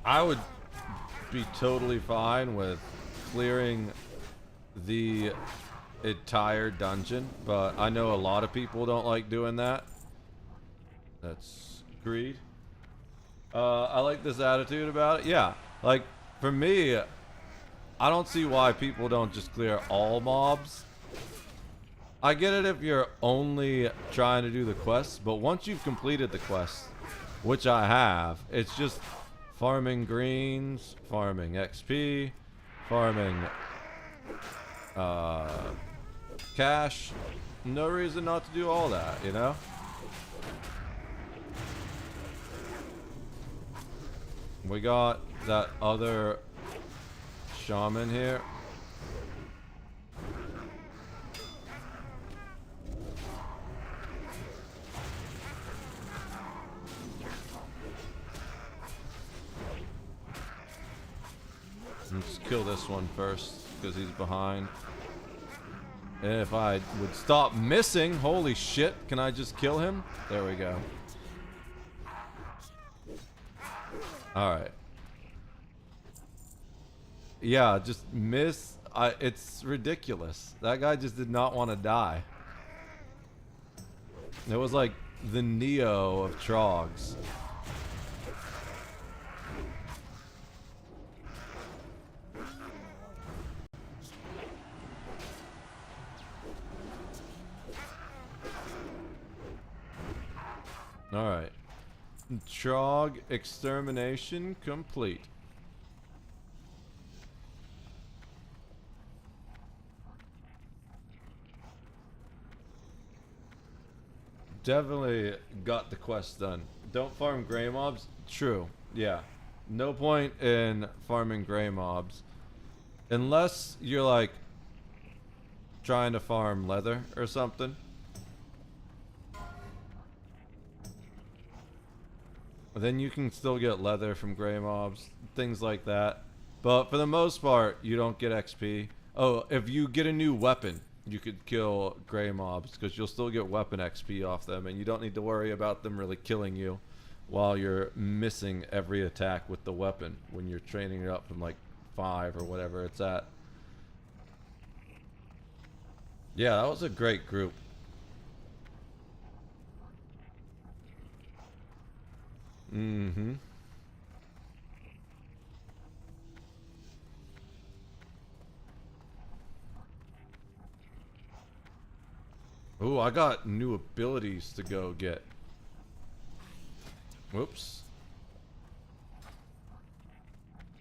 I would be totally fine with clearing the entire dungeon, but I know a lot of people don't like doing that. That's greed. I like this attitude about it. Yeah, like, for me, I don't see why people don't just clear all mobs. I get it if you're only trying to do the quests, but once you've completed the quests, which I have, it's just farming greens, farming XP, farming cash. No reason not to do all that, you know? We got that other shaman here. Let's kill this one first, because he's behind. And if I would stop missing, holy shit, can I just kill him? There we go. Alright. Yeah, just miss. It's ridiculous. That guy just did not want to die. It was like the Neo of Trogs. Alright. Trog extermination complete. Definitely got the quest done. Don't farm gray mobs? True. Yeah. No point in farming gray mobs. Unless you're like trying to farm leather or something. Then you can still get leather from gray mobs, things like that. But for the most part, you don't get XP. Oh, if you get a new weapon, you could kill gray mobs, because you'll still get weapon XP off them, and you don't need to worry about them really killing you while you're missing every attack with the weapon when you're training it up from like 5 or whatever it's at. Yeah, that was a great group. Mm-hmm. Ooh, I got new abilities to go get. Whoops.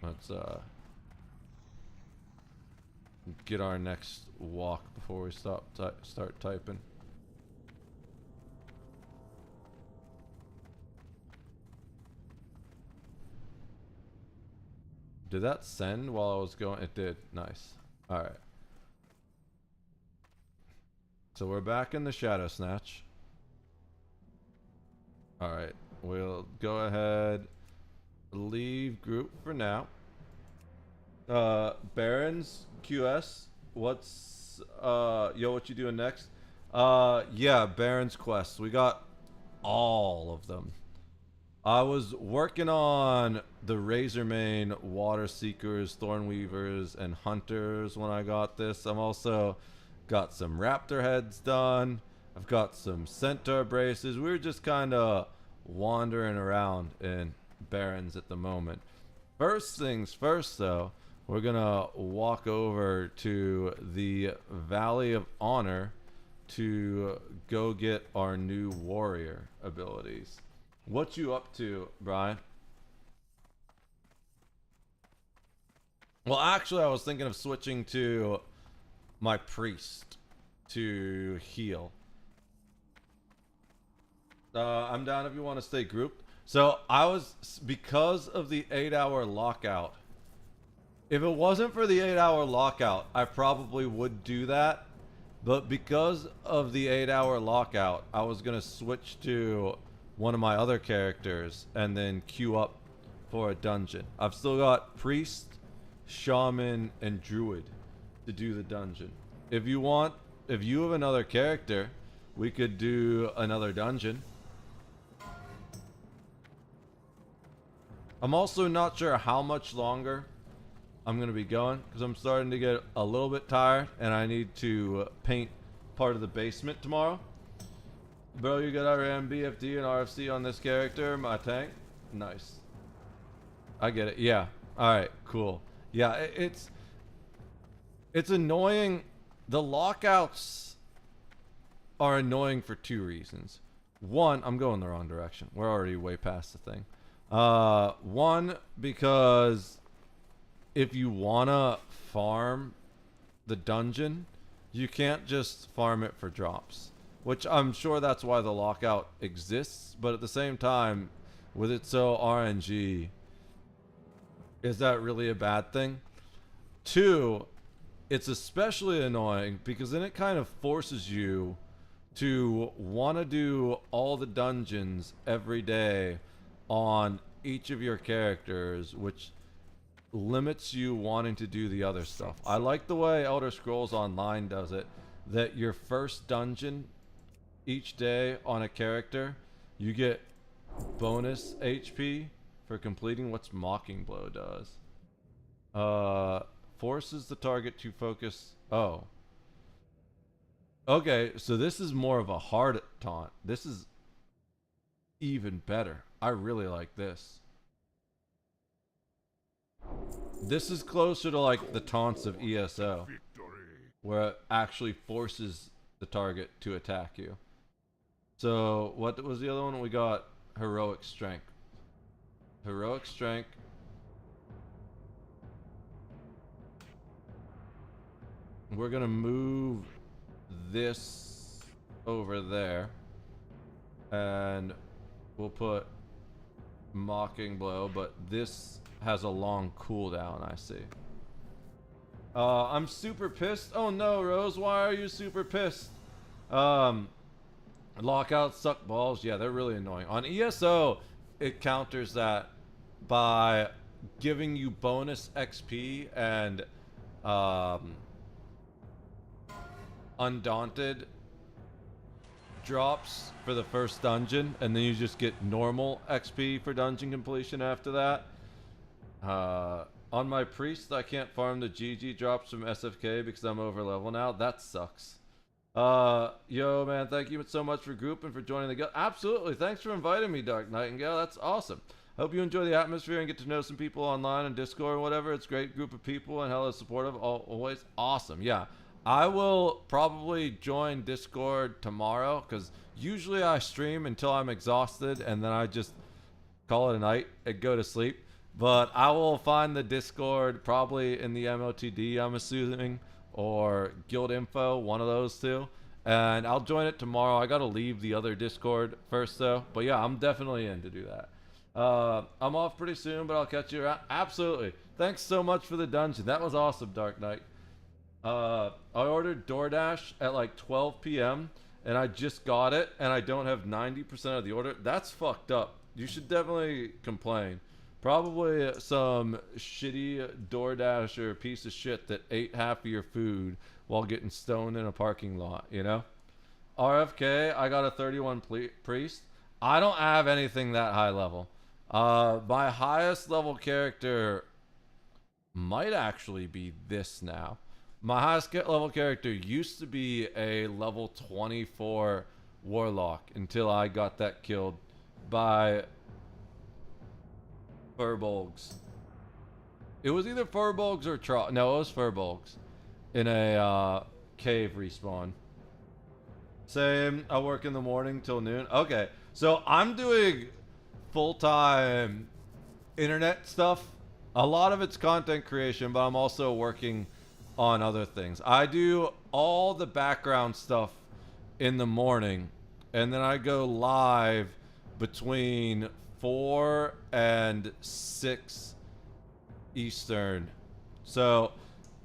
Let's get our next walk before we start typing. Did that send while I was going? It did. Nice. Alright. So we're back in the Shadow Snatch. Alright. We'll go ahead. Leave group for now. Barons, QS. What's what you doing next? Yeah, Baron's Quest. We got all of them. I was working on the Razormane, Water Seekers, Thornweavers, and Hunters when I got this. I'm also got some Raptor heads done. I've got some Centaur braces. We were just kind of wandering around in Barons at the moment. First things first, though, we're gonna walk over to the Valley of Honor to go get our new warrior abilities. What you up to, Brian? Well, actually, I was thinking of switching to my priest to heal. I'm down if you want to stay grouped. So I was, because of the 8-hour lockout, if it wasn't for the 8-hour lockout, I probably would do that. But because of the 8-hour lockout, I was going to switch to one of my other characters and then queue up for a dungeon. I've still got priest, shaman, and druid to do the dungeon. If you want, if you have another character, we could do another dungeon. I'm also not sure how much longer I'm going to be going because I'm starting to get a little bit tired and I need to paint part of the basement tomorrow. Bro, you got RM, BFD, and RFC on this character, my tank? Nice. I get it. Yeah. Alright, cool. Yeah, it's annoying. The lockouts are annoying for two reasons. One, I'm going the wrong direction. We're already way past the thing. One, because if you wanna farm the dungeon, you can't just farm it for drops. Which I'm sure that's why the lockout exists, but at the same time, with it so RNG, is that really a bad thing? Two, it's especially annoying because then it kind of forces you to want to do all the dungeons every day on each of your characters, which limits you wanting to do the other stuff. I like the way Elder Scrolls Online does it, that your first dungeon each day on a character, you get bonus HP for completing. What's Mocking Blow does? Forces the target to focus. Oh. Okay, so this is more of a hard taunt. This is even better. I really like this. This is closer to like the taunts of ESO, where it actually forces the target to attack you. So what was the other one? We got Heroic Strength. Heroic Strength. We're gonna move this over there, and we'll put Mocking Blow, but this has a long cooldown, I see. I'm super pissed. Oh no, Rose, why are you super pissed? Lockouts suck balls. Yeah, they're really annoying. On ESO, it counters that by giving you bonus XP and Undaunted drops for the first dungeon, and then you just get normal XP for dungeon completion after that. On my priest, I can't farm the GG drops from SFK because I'm over level now. That sucks. Yo, man, thank you so much for group and for joining the guild. Absolutely. Thanks for inviting me, Dark Nightingale. That's awesome. Hope you enjoy the atmosphere and get to know some people online and Discord or whatever. It's a great group of people and hella supportive. Always awesome. Yeah. I will probably join Discord tomorrow because usually I stream until I'm exhausted and then I just call it a night and go to sleep. But I will find the Discord probably in the MOTD, I'm assuming, or Guild Info, one of those two. And I'll join it tomorrow. I gotta leave the other Discord first though. But yeah, I'm definitely in to do that. I'm off pretty soon, but I'll catch you around. Absolutely. Thanks so much for the dungeon. That was awesome, Dark Knight. I ordered DoorDash at like 12 p.m. and I just got it, and I don't have 90% of the order. That's fucked up. You should definitely complain. Probably some shitty DoorDasher piece of shit that ate half of your food while getting stoned in a parking lot, you know? RFK, I got a 31 priest. I don't have anything that high level. My highest level character might actually be this now. My highest level character used to be a level 24 warlock until I got that killed by Furbolgs. It was either Furbolgs or no, it was Furbolgs in a cave respawn. Same. I work in the morning till noon. Okay, so I'm doing full-time internet stuff. A lot of it's content creation, but I'm also working on other things. I do all the background stuff in the morning, and then I go live between 4 and 6 Eastern. So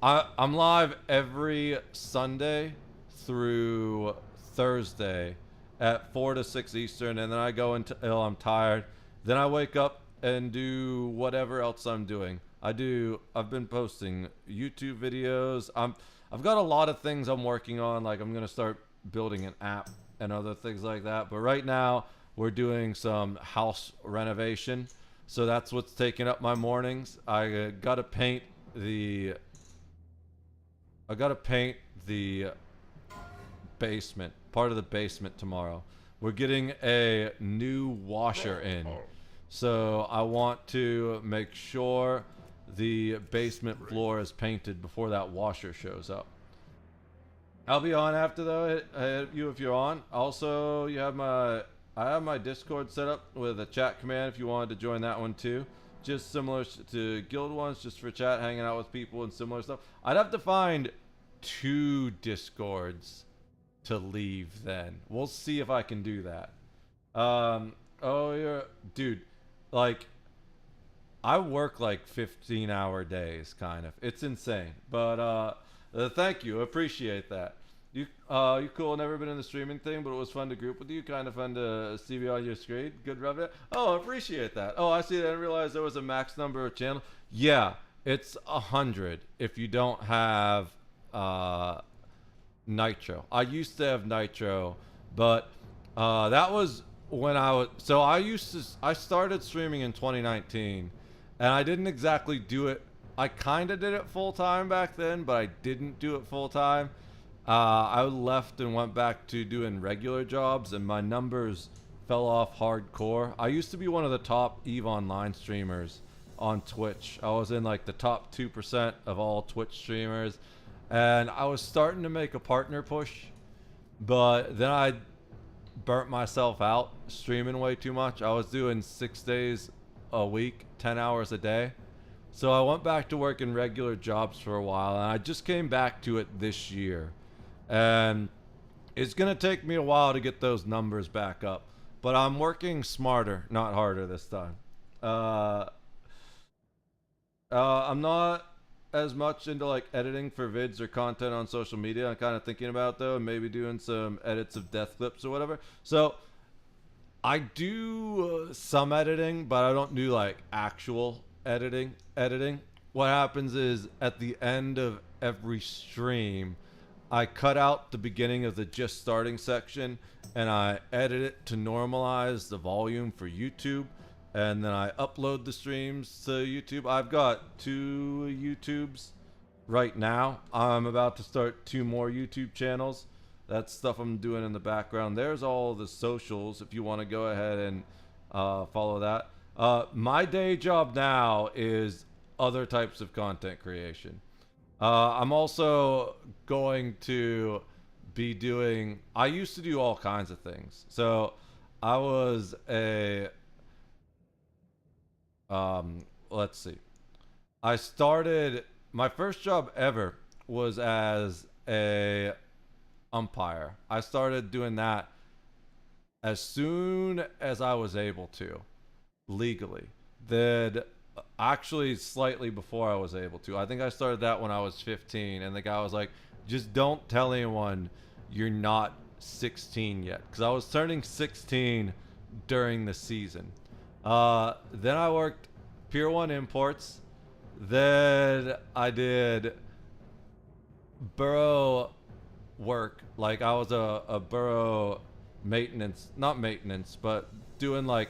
I'm live every Sunday through Thursday at 4 to 6 Eastern, and then I go until I'm tired. Then I wake up and do whatever else I'm doing. I've been posting YouTube videos. I've got a lot of things I'm working on, like I'm gonna start building an app and other things like that. But right now we're doing some house renovation, so that's what's taking up my mornings. I gotta paint the basement, part of the basement tomorrow. We're getting a new washer in, so I want to make sure the basement floor is painted before that washer shows up. I'll be on after though. Hit you if you're on. Also, I have my Discord set up with a chat command if you wanted to join that one too. Just similar to guild ones, just for chat, hanging out with people and similar stuff. I'd have to find 2 Discords to leave then. We'll see if I can do that. Dude, like, I work like 15-hour days, kind of. It's insane. But thank you, appreciate that. You cool? Never been in the streaming thing, but it was fun to group with you. Kind of fun to see you on your screen. Good rub it. Oh, appreciate that. Oh, I see. I didn't realize there was a max number of channels. Yeah, it's 100 if you don't have Nitro. I used to have Nitro, but that was when I started streaming in 2019, and I didn't exactly do it. I kind of did it full time back then, but I didn't do it full time. I left and went back to doing regular jobs, and my numbers fell off hardcore. I used to be one of the top EVE Online streamers on Twitch. I was in like the top 2% of all Twitch streamers, and I was starting to make a partner push, but then I burnt myself out streaming way too much. I was doing 6 days a week, 10 hours a day. So I went back to working regular jobs for a while, and I just came back to it this year. And it's going to take me a while to get those numbers back up. But I'm working smarter, not harder this time. I'm not as much into like editing for vids or content on social media. I'm kind of thinking about though, and maybe doing some edits of death clips or whatever. So I do some editing, but I don't do like actual editing. What happens is at the end of every stream, I cut out the beginning of the just starting section and I edit it to normalize the volume for YouTube, and then I upload the streams to YouTube. I've got 2 YouTubes right now. I'm about to start 2 more YouTube channels. That's stuff I'm doing in the background. There's all the socials if you want to go ahead and follow that. My day job now is other types of content creation. I'm also going to be doing... I used to do all kinds of things. So I was a... let's see. I started... My first job ever was as a umpire. I started doing that as soon as I was able to, legally. Then actually slightly before I was able to. I think I started that when I was 15, and the guy was like, just don't tell anyone you're not 16 yet, because I was turning 16 during the season. Then I worked Pier 1 Imports. Then I did borough work. Like I was a borough maintenance, not maintenance, but doing like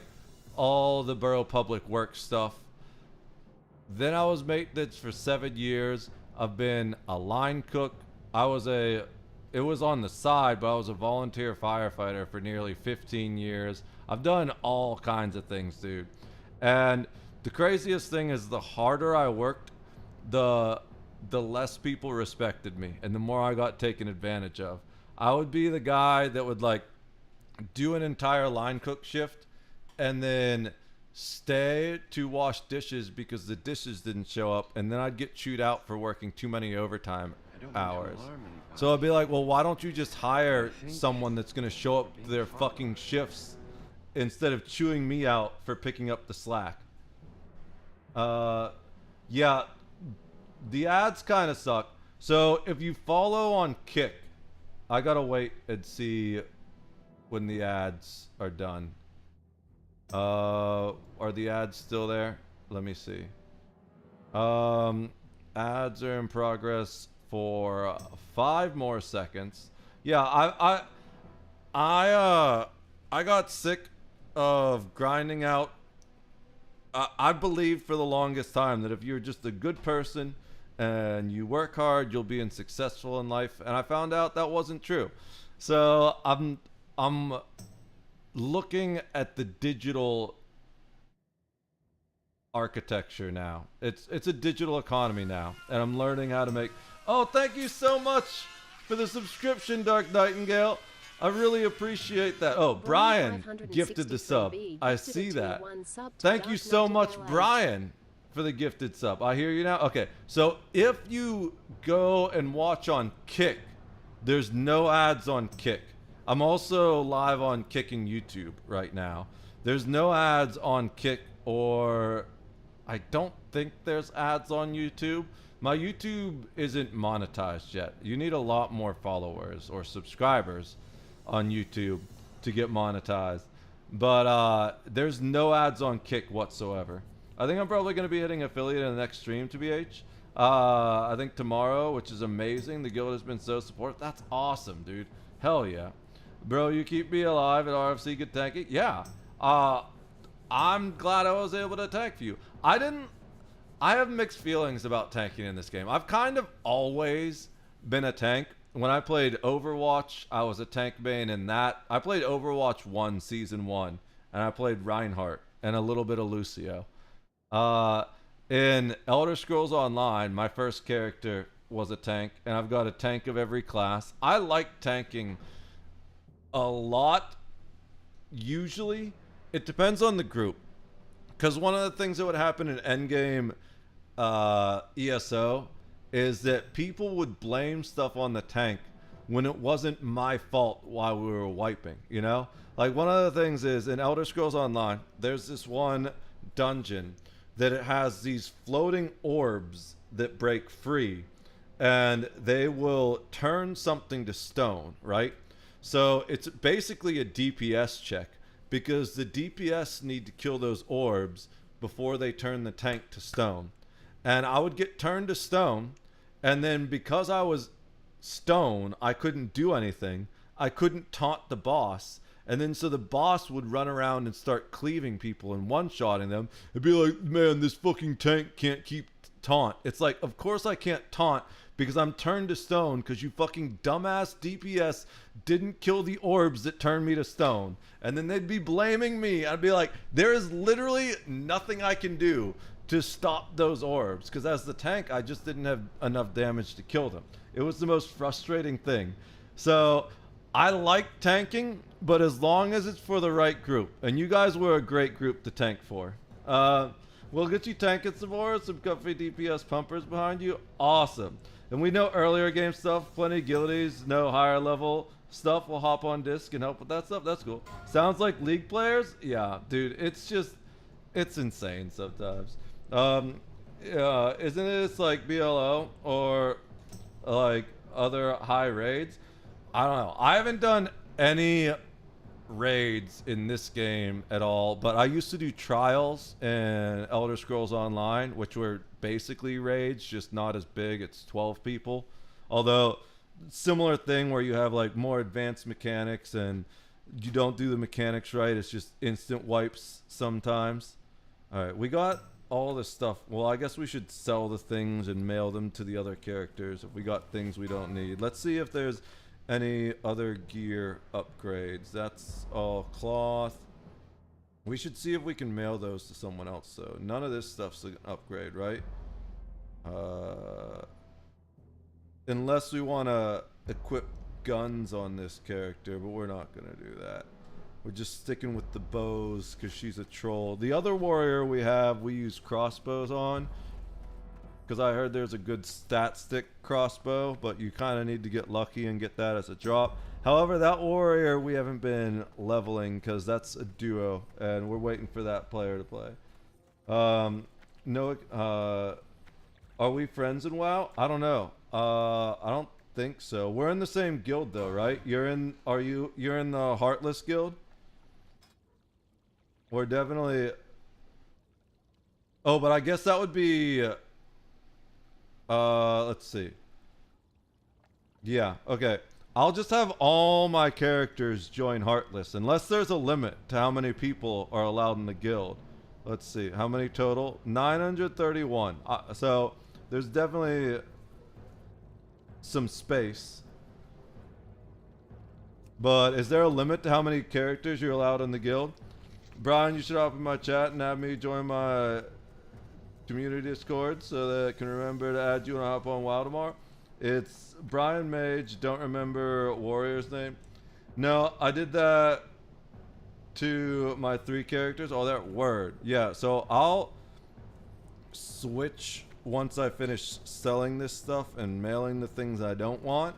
all the borough public work stuff. Then I was maintenance for 7 years. I've been a line cook. It was on the side, but I was a volunteer firefighter for nearly 15 years. I've done all kinds of things, dude. And the craziest thing is the harder I worked, the less people respected me and the more I got taken advantage of. I would be the guy that would like do an entire line cook shift and then stay to wash dishes because the dishes didn't show up, and then I'd get chewed out for working too many overtime hours. So I'd be like, well, why don't you just hire someone that's going to show up to their fucking shifts instead of chewing me out for picking up the slack? Yeah, the ads kind of suck. So if you follow on Kick, I gotta wait and see when the ads are done. Are the ads still there? Let me see. Ads are in progress for 5 more seconds. Yeah, I got sick of grinding out. I believed for the longest time that if you're just a good person and you work hard, you'll be successful in life, and I found out that wasn't true. So I'm looking at the digital architecture now. It's a digital economy now, and I'm learning how to make. Oh, thank you so much for the subscription, Dark Nightingale. I really appreciate that. Oh, Brian gifted the sub. I see that. Thank you so much, Brian, for the gifted sub. I hear you now. Okay, so if you go and watch on Kick, there's no ads on Kick. I'm also live on Kick and YouTube right now. There's no ads on Kick, or I don't think there's ads on YouTube. My YouTube isn't monetized yet. You need a lot more followers or subscribers on YouTube to get monetized. But there's no ads on Kick whatsoever. I think I'm probably going to be hitting affiliate in the next stream, to BH. I think tomorrow, which is amazing. The guild has been so supportive. That's awesome, dude. Hell yeah. Bro, you keep me alive at RFC good tanking? Yeah. I'm glad I was able to tank for you. I have mixed feelings about tanking in this game. I've kind of always been a tank. When I played Overwatch, I was a tank main in that. I played Overwatch 1, Season 1, and I played Reinhardt and a little bit of Lucio. In Elder Scrolls Online, my first character was a tank, and I've got a tank of every class. I like tanking a lot. Usually, it depends on the group. Because one of the things that would happen in endgame ESO is that people would blame stuff on the tank when it wasn't my fault while we were wiping, you know? Like, one of the things is, in Elder Scrolls Online, there's this one dungeon that it has these floating orbs that break free, and they will turn something to stone, right? So it's basically a DPS check, because the DPS need to kill those orbs before they turn the tank to stone. And I would get turned to stone, and then because I was stone, I couldn't do anything. I couldn't taunt the boss. And then so the boss would run around and start cleaving people and one-shotting them. It'd be like, man, this fucking tank can't keep taunt. It's like, of course I can't taunt because I'm turned to stone because you fucking dumbass DPS didn't kill the orbs that turned me to stone. And then they'd be blaming me. I'd be like, there is literally nothing I can do to stop those orbs, because as the tank, I just didn't have enough damage to kill them. It was the most frustrating thing. So I like tanking, but as long as it's for the right group. And you guys were a great group to tank for. We'll get you tanking some more, some comfy DPS pumpers behind you. Awesome. And we know earlier game stuff, plenty of guilties, no higher level stuff. We'll hop on disc and help with that stuff. That's cool. Sounds like League players? Yeah, dude, it's just, it's insane sometimes. Isn't it like BLO or like other high raids? I don't know. I haven't done any raids in this game at all, but I used to do trials in Elder Scrolls Online, which were basically raids, just not as big. It's 12 people, although similar thing where you have like more advanced mechanics and you don't do the mechanics right. It's just instant wipes sometimes. All right, we got all this stuff. Well, I guess we should sell the things and mail them to the other characters if we got things we don't need. Let's see if there's any other gear upgrades. That's all cloth. We should see if we can mail those to someone else, though. None of this stuff's an upgrade, right? Unless we want to equip guns on this character, but we're not going to do that. We're just sticking with the bows because she's a troll. The other warrior we have, we use crossbows on. Because I heard there's a good stat stick crossbow, but you kind of need to get lucky and get that as a drop. However, that warrior we haven't been leveling because that's a duo, and we're waiting for that player to play. Are we friends in WoW? I don't know. I don't think so. We're in the same guild though, right? You're in the Heartless guild? We're definitely. Oh, but I guess that would be. Let's see. Yeah, okay. I'll just have all my characters join Heartless, unless there's a limit to how many people are allowed in the guild. Let's see, how many total? 931. So there's definitely some space. But is there a limit to how many characters you're allowed in the guild? Brian, you should hop in my chat and have me join my community Discord so that I can remember to add you when I hop on WoW tomorrow. It's Brian Mage. Don't remember Warrior's name. No, I did that to my 3 characters. Oh, that word. Yeah, so I'll switch once I finish selling this stuff and mailing the things I don't want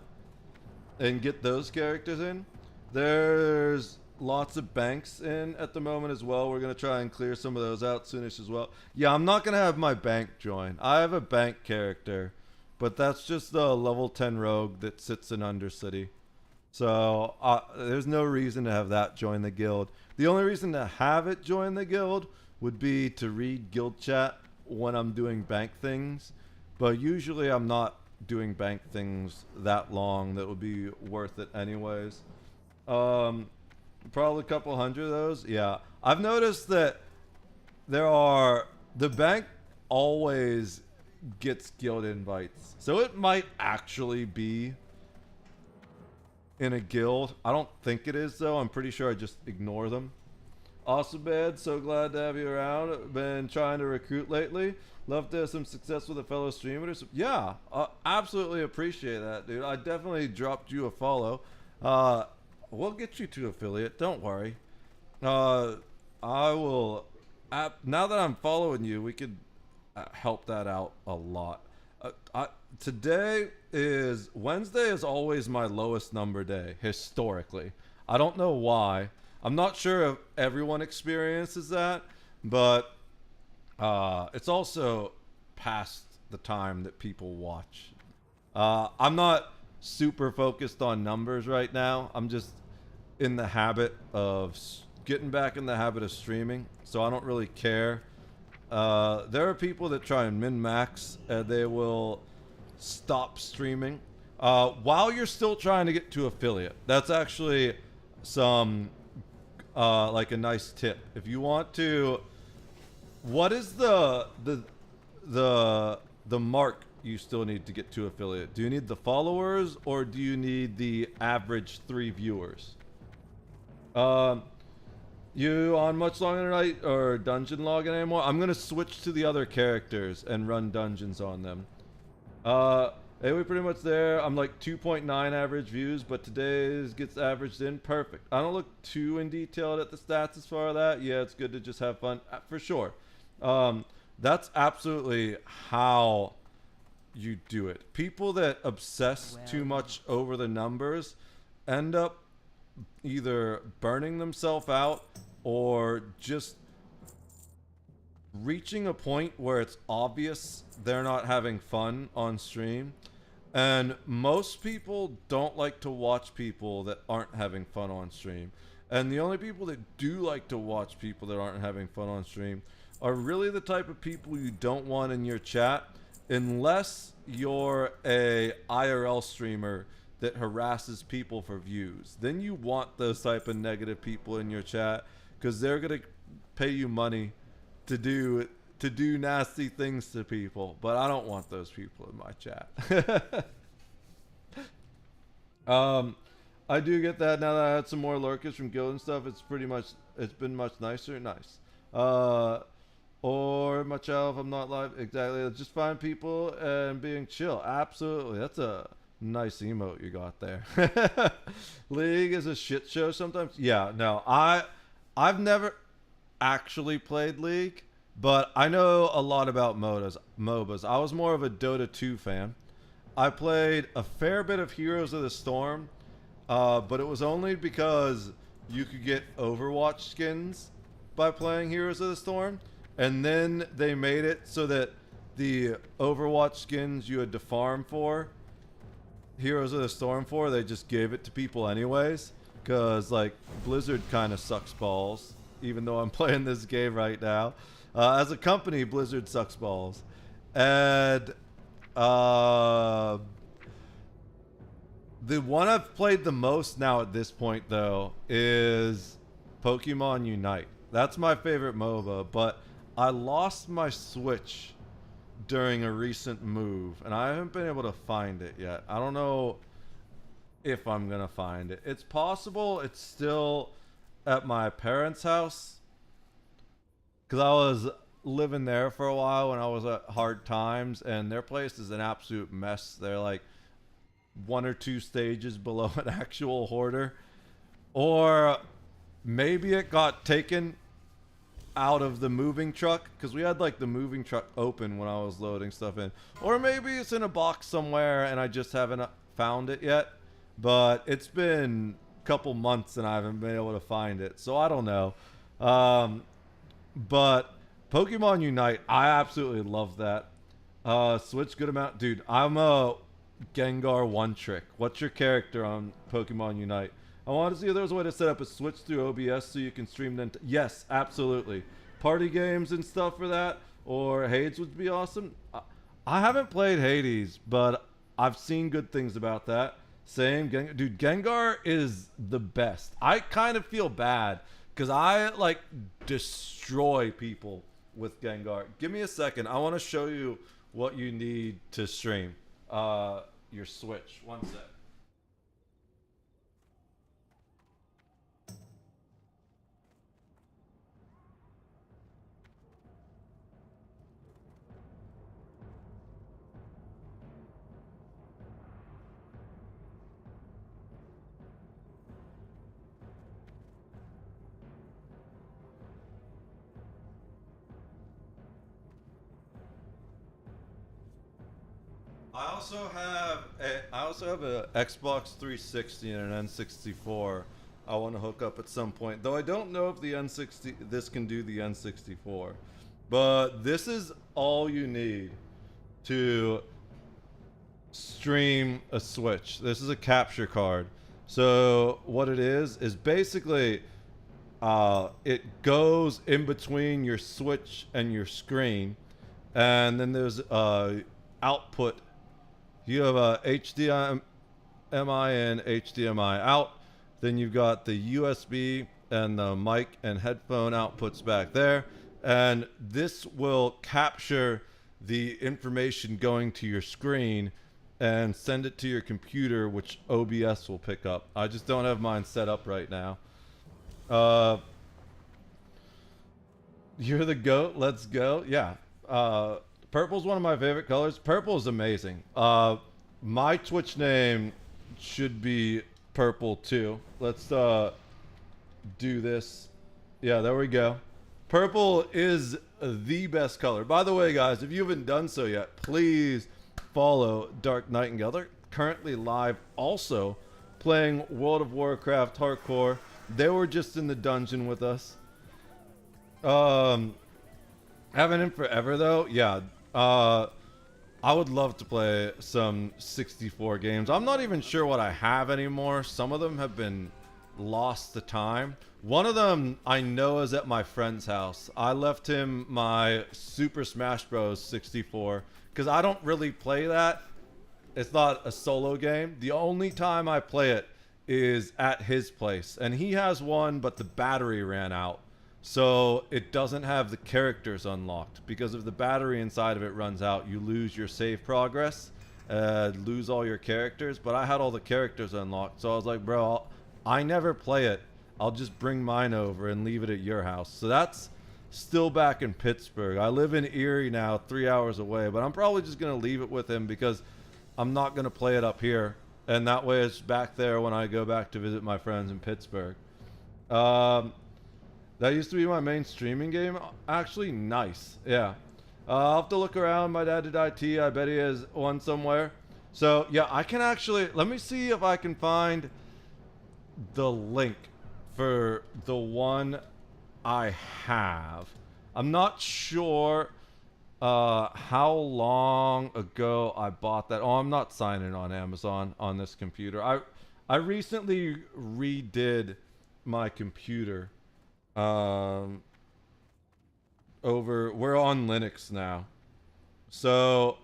and get those characters in. There's lots of banks in at the moment as well. We're going to try and clear some of those out soonish as well. Yeah, I'm not going to have my bank join. I have a bank character, but that's just the level 10 rogue that sits in Undercity. So there's no reason to have that join the guild. The only reason to have it join the guild would be to read guild chat when I'm doing bank things. But usually I'm not doing bank things that long that would be worth it anyways. Probably a couple hundred of those. Yeah. I've noticed that the bank always gets guild invites. So it might actually be in a guild. I don't think it is though. I'm pretty sure I just ignore them. Awesome, man. So glad to have you around. Been trying to recruit lately. Love to have some success with a fellow streamer. Yeah, absolutely appreciate that, dude. I definitely dropped you a follow. We'll get you to affiliate. Don't worry. I will. Now that I'm following you, we could help that out a lot. Wednesday is always my lowest number day historically. I don't know why. I'm not sure if everyone experiences that, but it's also past the time that people watch. I'm not super focused on numbers right now. I'm just in the habit of getting back in the habit of streaming, so I don't really care. There are people that try and min-max and they will stop streaming while you're still trying to get to affiliate. That's actually some like a nice tip. If you want to, what is the mark you still need to get to affiliate? Do you need the followers or do you need the average 3 viewers? You on Much Longer Night or Dungeon Logging anymore? I'm gonna switch to the other characters and run dungeons on them. Hey, we're pretty much there. I'm like 2.9 average views, but today's gets averaged in. Perfect. I don't look too in detail at the stats as far as that. Yeah, it's good to just have fun for sure. That's absolutely how you do it. People that obsess too much over the numbers end up either burning themselves out or just reaching a point where it's obvious they're not having fun on stream. And most people don't like to watch people that aren't having fun on stream. And the only people that do like to watch people that aren't having fun on stream are really the type of people you don't want in your chat, unless you're a IRL streamer that harasses people for views. Then you want those type of negative people in your chat, because they're gonna pay you money to do nasty things to people. But I don't want those people in my chat. I do get that now that I had some more lurkers from guild and stuff. It's been much nicer. Nice. Or much if I'm not live. Exactly. Just find people and being chill. Absolutely. That's a nice emote you got there. League is a shit show sometimes. Yeah, no. I've never actually played League, but I know a lot about MOBAs. I was more of a Dota 2 fan. I played a fair bit of Heroes of the Storm, but it was only because you could get Overwatch skins by playing Heroes of the Storm, and then they made it so that the Overwatch skins you had to farm for Heroes of the Storm for, they just gave it to people anyways, because like Blizzard kind of sucks balls, even though I'm playing this game right now. As a company, Blizzard sucks balls. And the one I've played the most now at this point, though, is Pokemon Unite. That's my favorite MOBA, but I lost my Switch during a recent move, and I haven't been able to find it yet. I don't know if I'm going to find it. It's possible it's still at my parents' house, because I was living there for a while when I was at Hard Times, and their place is an absolute mess. They're like 1 or 2 stages below an actual hoarder. Or maybe it got taken out of the moving truck, because we had like the moving truck open when I was loading stuff in. Or maybe it's in a box somewhere and I just haven't found it yet. But it's been a couple months and I haven't been able to find it, so I don't know. But Pokemon Unite, I absolutely love that. Switch good amount. Dude, I'm a Gengar one trick. What's your character on Pokemon Unite? I want to see if there's a way to set up a Switch through OBS so you can stream them. Yes, absolutely. Party games and stuff for that, or Hades would be awesome. I haven't played Hades, but I've seen good things about that. Same, dude, Gengar is the best. I kind of feel bad because I like destroy people with Gengar. Give me a second. I want to show you what you need to stream your Switch. One sec. I also have a Xbox 360 and an N64 I want to hook up at some point. Though I don't know if the this can do the N64. But this is all you need to stream a Switch. This is a capture card. So what it is basically it goes in between your Switch and your screen, and then there's output. You have a HDMI in, HDMI out. Then you've got the USB and the mic and headphone outputs back there. And this will capture the information going to your screen and send it to your computer, which OBS will pick up. I just don't have mine set up right now. You're the GOAT. Let's go. Yeah. Purple's one of my favorite colors. Purple is amazing. My Twitch name should be Purple too. Let's do this. Yeah, there we go. Purple is the best color. By the way, guys, if you haven't done so yet, please follow Dark Nightingale. They're currently live also playing World of Warcraft Hardcore. They were just in the dungeon with us. Haven't in forever though. Yeah. I would love to play some 64 games. I'm not even sure what I have anymore. Some of them have been lost to time. One of them I know is at my friend's house. I left him my Super Smash Bros. 64 because I don't really play that. It's not a solo game. The only time I play it is at his place. And he has one, but the battery ran out. So it doesn't have the characters unlocked, because if the battery inside of it runs out, you lose your save progress, lose all your characters. But I had all the characters unlocked, so I was like, bro, I never play it. I'll just bring mine over and leave it at your house. So that's still back in Pittsburgh. I live in Erie now, 3 hours away, but I'm probably just going to leave it with him because I'm not going to play it up here. And that way it's back there when I go back to visit my friends in Pittsburgh. That used to be my main streaming game. Actually, nice. Yeah. I'll have to look around. My dad did IT. I bet he has one somewhere. So, yeah, I can actually... Let me see if I can find the link for the one I have. I'm not sure how long ago I bought that. Oh, I'm not signing on Amazon on this computer. I recently redid my computer. We're on Linux now, so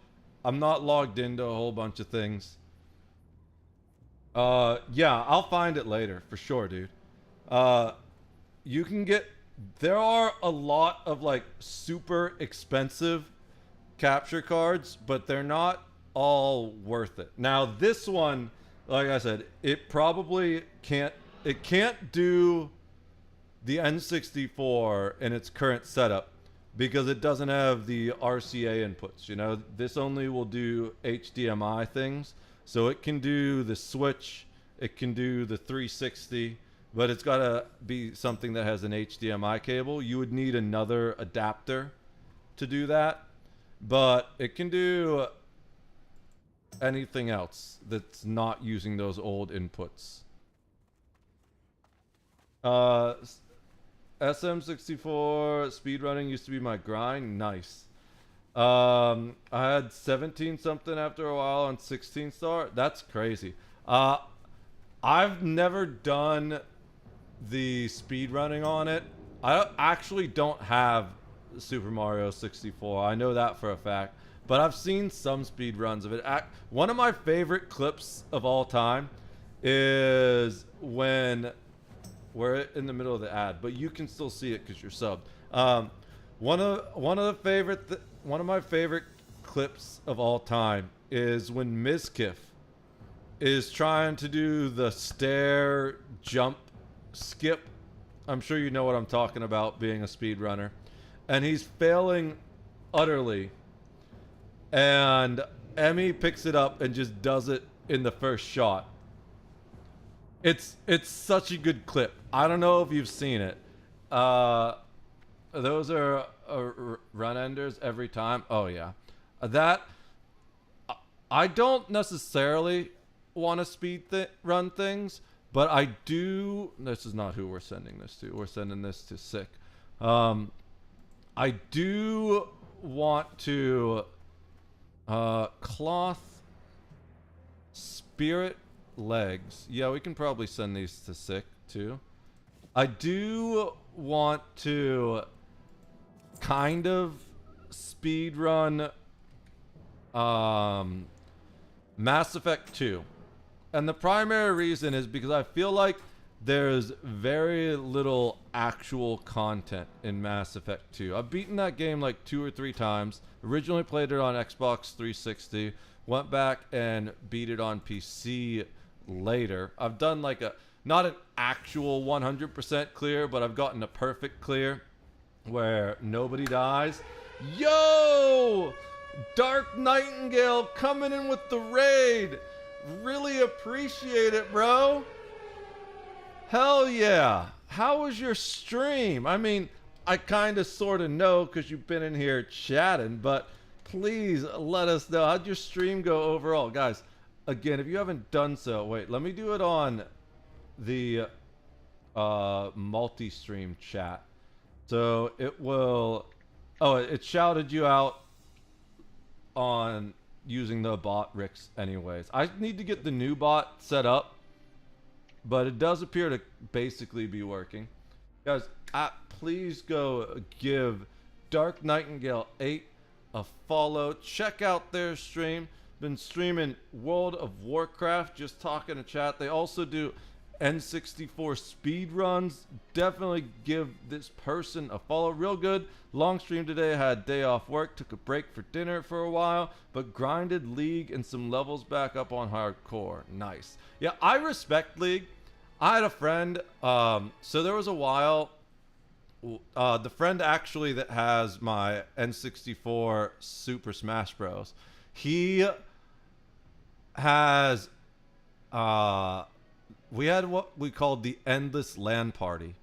I'm not logged into a whole bunch of things. Yeah, I'll find it later for sure, dude. You can get, there are a lot of like super expensive capture cards, but they're not all worth it. Now this one, like I said, it probably can't do the N64 in its current setup because it doesn't have the RCA inputs. You know, this only will do HDMI things. So it can do the Switch, it can do the 360, but it's got to be something that has an HDMI cable. You would need another adapter to do that, but it can do anything else that's not using those old inputs. SM64 speedrunning used to be my grind. Nice. I had 17 something after a while on 16 star. That's crazy. I've never done the speedrunning on it. I actually don't have Super Mario 64. I know that for a fact. But I've seen some speedruns of it. One of my favorite clips of all time is when... We're in the middle of the ad, but you can still see it because you're subbed. One of my favorite clips of all time is when Mizkif is trying to do the stair jump skip. I'm sure you know what I'm talking about, being a speedrunner, and he's failing utterly. And Emmy picks it up and just does it in the first shot. It's such a good clip. I don't know if you've seen it. Those are run enders every time. Oh yeah, that I don't necessarily want to speed run things, but I do. This is not who we're sending this to. We're sending this to Sick. I do want to cloth spirit legs. Yeah, we can probably send these to Sick too. I do want to kind of speed run Mass Effect 2. And the primary reason is because I feel like there's very little actual content in Mass Effect 2. I've beaten that game like 2 or 3 times. Originally played it on Xbox 360. Went back and beat it on PC later. I've done like not an actual 100% clear, but I've gotten a perfect clear where nobody dies. Yo! Dark Nightingale coming in with the raid. Really appreciate it, bro. Hell yeah. How was your stream? I mean, I kind of sort of know because you've been in here chatting, but please let us know. How'd your stream go overall? Guys, again, if you haven't done so, wait, let me do it on the multi-stream chat. So it will, oh, it shouted you out on using the bot Rix anyways. I need to get the new bot set up, but it does appear to basically be working. Guys, please go give Dark Nightingale 8 a follow. Check out their stream. Been streaming World of Warcraft, just talking to chat. They also do N64 speed runs. Definitely give this person a follow. Real good. Long stream today. Had day off work. Took a break for dinner for a while, but grinded League and some levels back up on hardcore. Nice. Yeah, I respect League. I had a friend. So there was a while. The friend actually that has my N64 Super Smash Bros. He has we had what we called the Endless LAN Party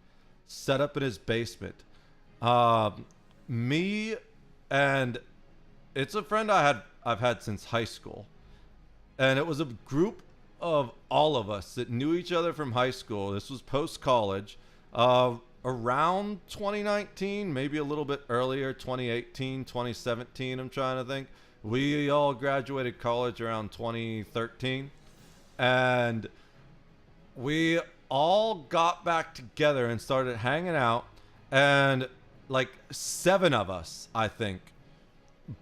set up in his basement. Me and it's a friend I've had since high school. And it was a group of all of us that knew each other from high school. This was post-college. Around 2019, maybe a little bit earlier, 2018, 2017, I'm trying to think. We all graduated college around 2013. And we all got back together and started hanging out, and like 7 of us, I think,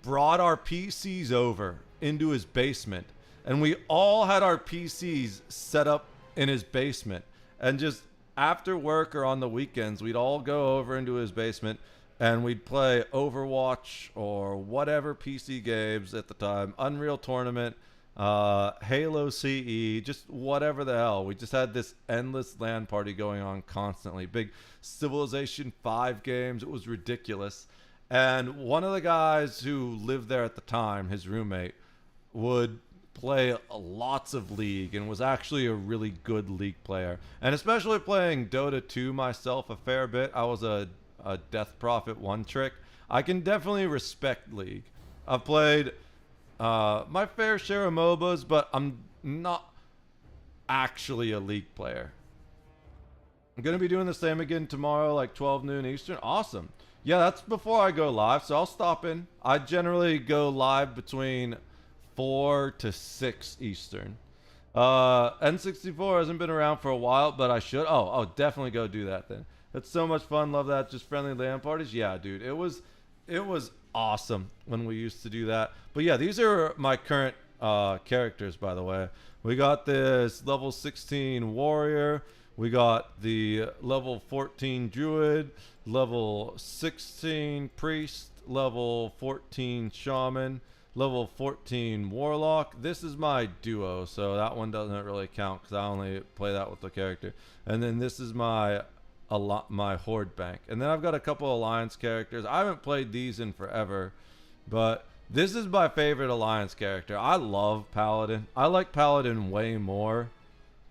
brought our PCs over into his basement, and we all had our PCs set up in his basement, and just after work or on the weekends, we'd all go over into his basement and we'd play Overwatch or whatever PC games at the time, Unreal Tournament, Halo CE, just whatever the hell. We just had this endless LAN party going on constantly. Big Civilization 5 games. It was ridiculous. And one of the guys who lived there at the time, his roommate, would play lots of League and was actually a really good League player. And especially playing Dota 2 myself a fair bit. I was a Death Prophet one trick. I can definitely respect League. I've played my fair share of MOBAs, but I'm not actually a League player. I'm going to be doing the same again tomorrow, like 12 noon Eastern. Awesome. Yeah, that's before I go live, so I'll stop in. I generally go live between 4 to 6 Eastern. N64 hasn't been around for a while, but I should. Oh, definitely go do that then. That's so much fun. Love that. Just friendly LAN parties. Yeah, dude. It was awesome when we used to do that. But yeah, these are my current characters, by the way. We got this level 16 warrior. We got the level 14 druid, level 16 priest, level 14 shaman, level 14 warlock. This is my duo, so that one doesn't really count because I only play that with the character. And then this is my horde bank. And then I've got a couple alliance characters. I haven't played these in forever, but this is my favorite alliance character. I love paladin. I like paladin way more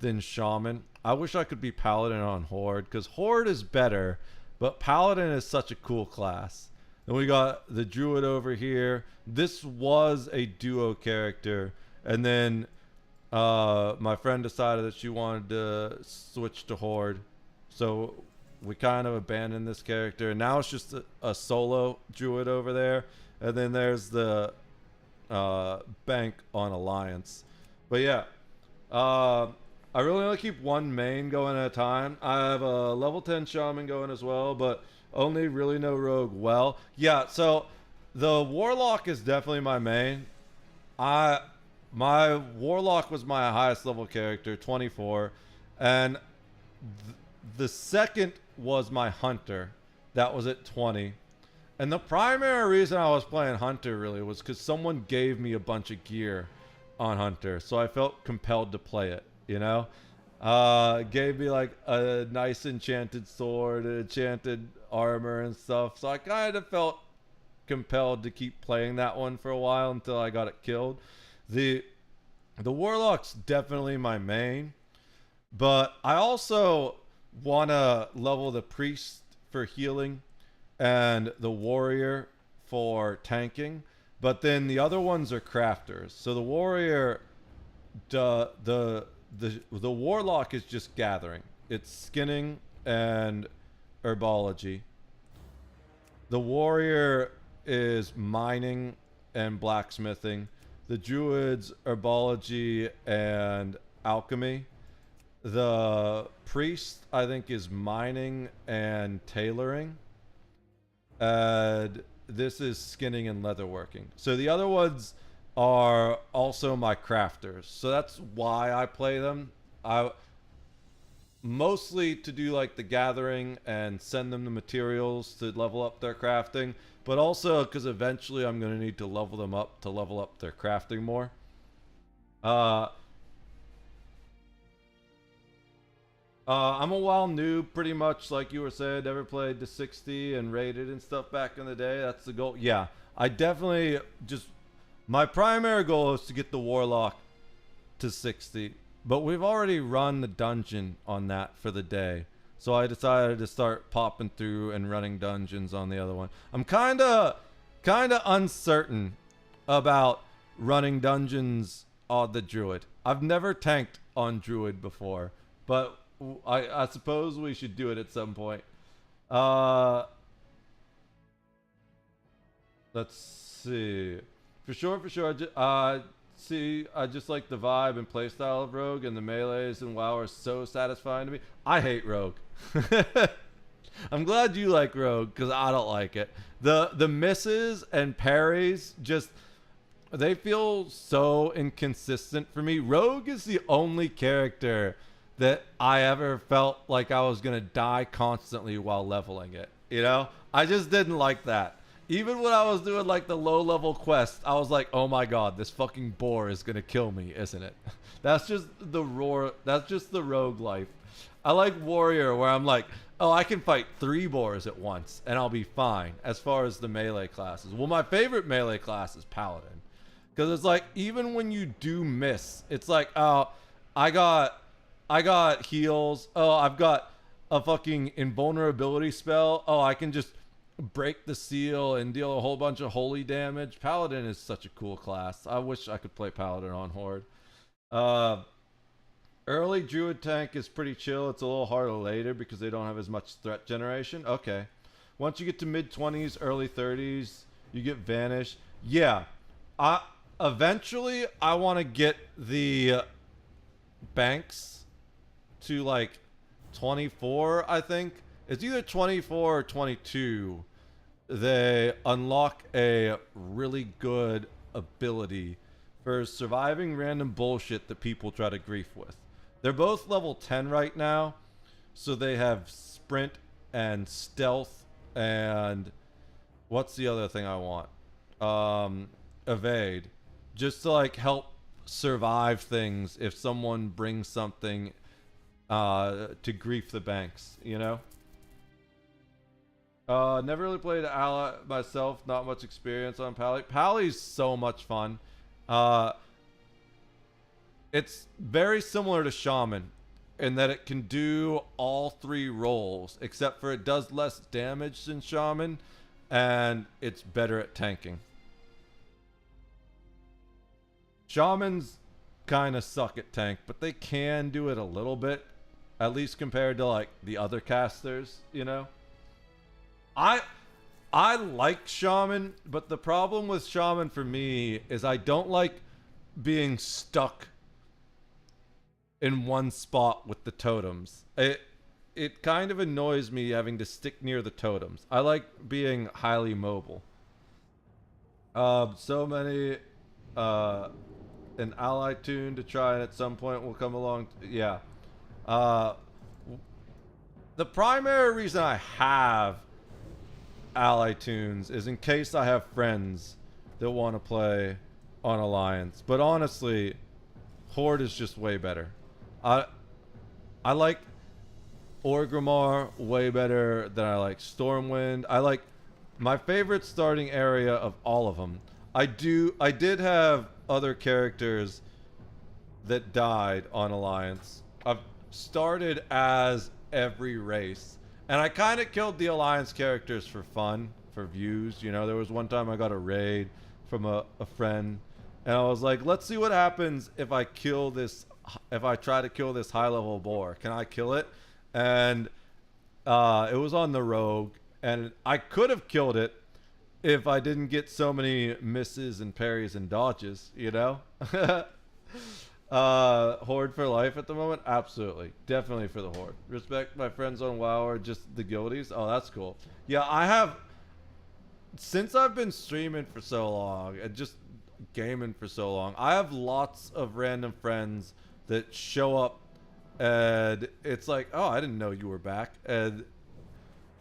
than shaman. I wish I could be paladin on horde because horde is better, but paladin is such a cool class. Then we got the druid over here. This was a duo character, and then my friend decided that she wanted to switch to horde, so we kind of abandoned this character. And now it's just a solo druid over there, and then there's the bank on alliance. But yeah, I really only keep one main going at a time. I have a level 10 shaman going as well, but only really know rogue well. Yeah, so the warlock is definitely my main. My warlock was my highest level character, 24, and the second was my hunter. That was at 20. And the primary reason I was playing hunter really was because someone gave me a bunch of gear on hunter, so I felt compelled to play it, you know? Gave me like a nice enchanted sword, enchanted armor and stuff, so I kind of felt compelled to keep playing that one for a while until I got it killed. The warlock's definitely my main, but I also want to level the priest for healing. and the warrior for tanking, but then the other ones are crafters. So the warrior, the warlock is just gathering. It's skinning and herbology. The warrior is mining and blacksmithing. The druids, herbology and alchemy. The priest, I think, is mining and tailoring. And this is skinning and leatherworking. So the other ones are also my crafters. So that's why I play them. Mostly to do like the gathering and send them the materials to level up their crafting, but also because eventually I'm going to need to level them up to level up their crafting more. I'm a WoW noob, pretty much, like you were saying. Never played to 60 and raided and stuff back in the day. That's the goal. Yeah, I definitely just... My primary goal is to get the Warlock to 60. But we've already run the dungeon on that for the day. So I decided to start popping through and running dungeons on the other one. I'm kind of uncertain about running dungeons on the Druid. I've never tanked on Druid before. But I suppose we should do it at some point. Let's see. For sure. I just like the vibe and playstyle of Rogue, and the melees and WoW are so satisfying to me. I hate Rogue. I'm glad you like Rogue, because I don't like it. The misses and parries just... They feel so inconsistent for me. Rogue is the only character that I ever felt like I was going to die constantly while leveling it. You know? I just didn't like that. Even when I was doing like the low level quest, I was like, oh my god, this fucking boar is gonna kill me, isn't it? That's just the rogue life. I like warrior where I'm like, oh, I can fight 3 boars at once and I'll be fine as far as the melee classes. Well, my favorite melee class is paladin. Because it's like, even when you do miss, it's like, oh, I got heals. Oh, I've got a fucking invulnerability spell. Oh, I can just break the seal and deal a whole bunch of holy damage. Paladin is such a cool class. I wish I could play Paladin on Horde. Early Druid tank is pretty chill. It's a little harder later because they don't have as much threat generation. Okay. Once you get to mid-20s, early 30s, you get Vanish. Yeah. Eventually, I want to get the banks to like 24, I think. It's either 24 or 22. They unlock a really good ability for surviving random bullshit that people try to grief with. They're both level 10 right now, so they have sprint and stealth and what's the other thing I want? Evade. Just to like help survive things if someone brings something to grief the banks, you know? Never really played Ally myself. Not much experience on Pally. Pally's so much fun. It's very similar to Shaman in that it can do all 3 roles, except for it does less damage than Shaman, and it's better at tanking. Shamans kind of suck at tank, but they can do it a little bit, at least compared to like the other casters, you know? I like Shaman, but the problem with Shaman for me is I don't like being stuck in one spot with the totems. It kind of annoys me having to stick near the totems. I like being highly mobile. So many an ally tune to try, and at some point will come along. Yeah. The primary reason I have ally tunes is in case I have friends that want to play on Alliance. But honestly, Horde is just way better. I like Orgrimmar way better than I like Stormwind. I like my favorite starting area of all of them. I did have other characters that died on Alliance. I've started as every race, And I kind of killed the Alliance characters for fun, for views. You know, there was one time I got a raid from a friend, and I was like, let's see what happens if I kill this, if I try to kill this high-level boar. Can I kill it? And it was on the rogue, and I could have killed it if I didn't get so many misses and parries and dodges, you know? Horde for life at the moment? Absolutely. Definitely for the Horde. Respect my friends on WoW or just the guildies? Oh, that's cool. Yeah, I have... Since I've been streaming for so long and just gaming for so long, I have lots of random friends that show up and it's like, oh, I didn't know you were back. And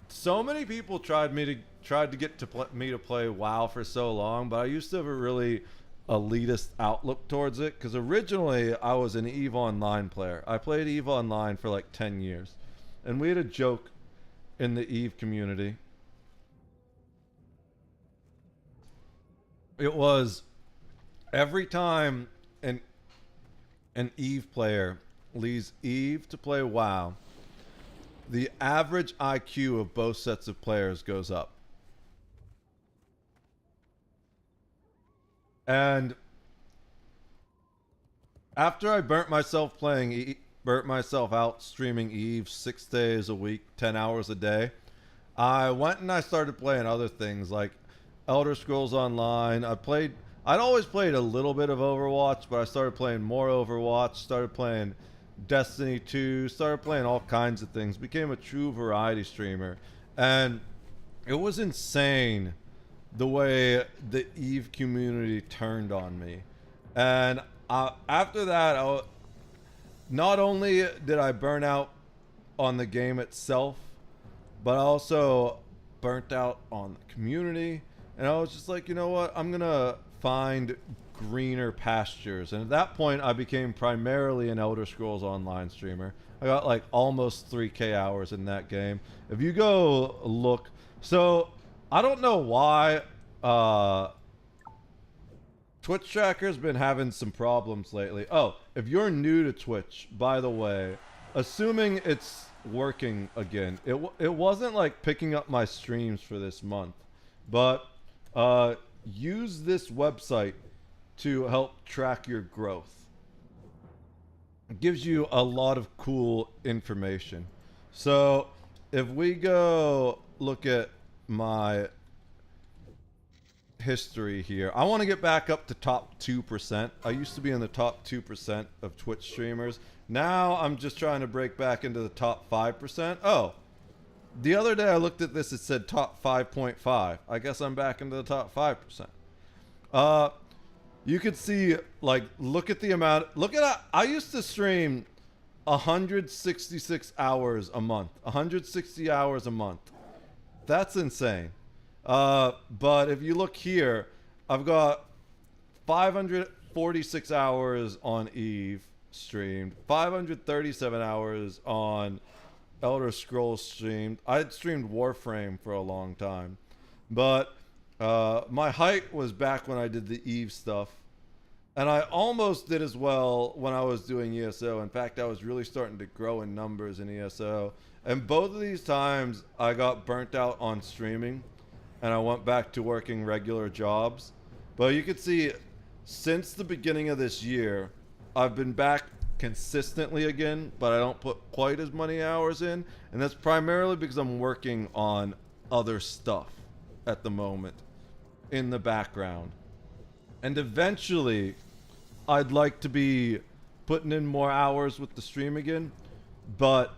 so many people tried to get me to play WoW for so long, but I used to have a really elitist outlook towards it because originally I was an EVE Online player. I played EVE Online for like 10 years, and we had a joke in the EVE community. It was every time an EVE player leaves EVE to play WoW, the average IQ of both sets of players goes up. And after I burnt myself out streaming EVE 6 days a week, 10 hours a day, I went and I started playing other things like Elder Scrolls Online. I'd always played a little bit of Overwatch, but I started playing more Overwatch, started playing Destiny 2, started playing all kinds of things, became a true variety streamer. And it was insane the way the EVE community turned on me. And after that, not only did I burn out on the game itself, but I also burnt out on the community. And I was just like, you know what? I'm going to find greener pastures. And at that point, I became primarily an Elder Scrolls Online streamer. I got like almost 3K hours in that game. If you go look... So, I don't know why Twitch Tracker's been having some problems lately. Oh, if you're new to Twitch, by the way, assuming it's working again, it wasn't like picking up my streams for this month, but use this website to help track your growth. It gives you a lot of cool information. So if we go look at my history here, I want to get back up to top 2%. I used to be in the top 2% of Twitch streamers. Now I'm just trying to break back into the top 5%. Oh, the other day I looked at this, it said top 5.5. I guess I'm back into the top 5%. You could see, like, look at the amount, I used to stream 166 hours a month, 160 hours a month. That's insane. But if you look here, I've got 546 hours on EVE streamed, 537 hours on Elder Scrolls streamed. I had streamed Warframe for a long time, but my height was back when I did the EVE stuff, and I almost did as well when I was doing ESO. In fact, I was really starting to grow in numbers in ESO, and both of these times I got burnt out on streaming and I went back to working regular jobs. But you can see since the beginning of this year, I've been back consistently again, but I don't put quite as many hours in, and that's primarily because I'm working on other stuff at the moment in the background. And eventually I'd like to be putting in more hours with the stream again, but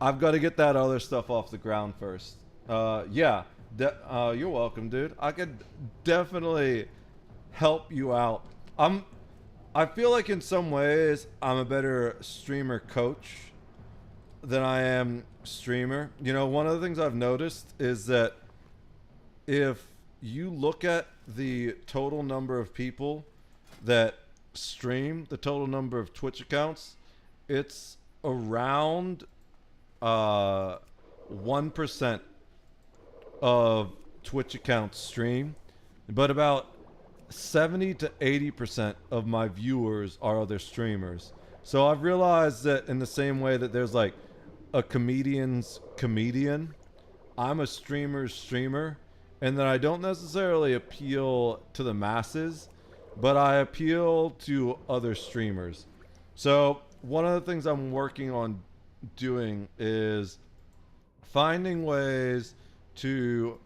I've got to get that other stuff off the ground first. Yeah, you're welcome, dude. I could definitely help you out. I feel like in some ways I'm a better streamer coach than I am streamer. You know, one of the things I've noticed is that if you look at the total number of people that stream, the total number of Twitch accounts, it's around 1% of Twitch accounts stream, but about 70 to 80% of my viewers are other streamers. So I've realized that in the same way that there's like a comedian's comedian. I'm a streamer's streamer, and then I don't necessarily appeal to the masses, but I appeal to other streamers. So one of the things I'm working on doing is finding ways to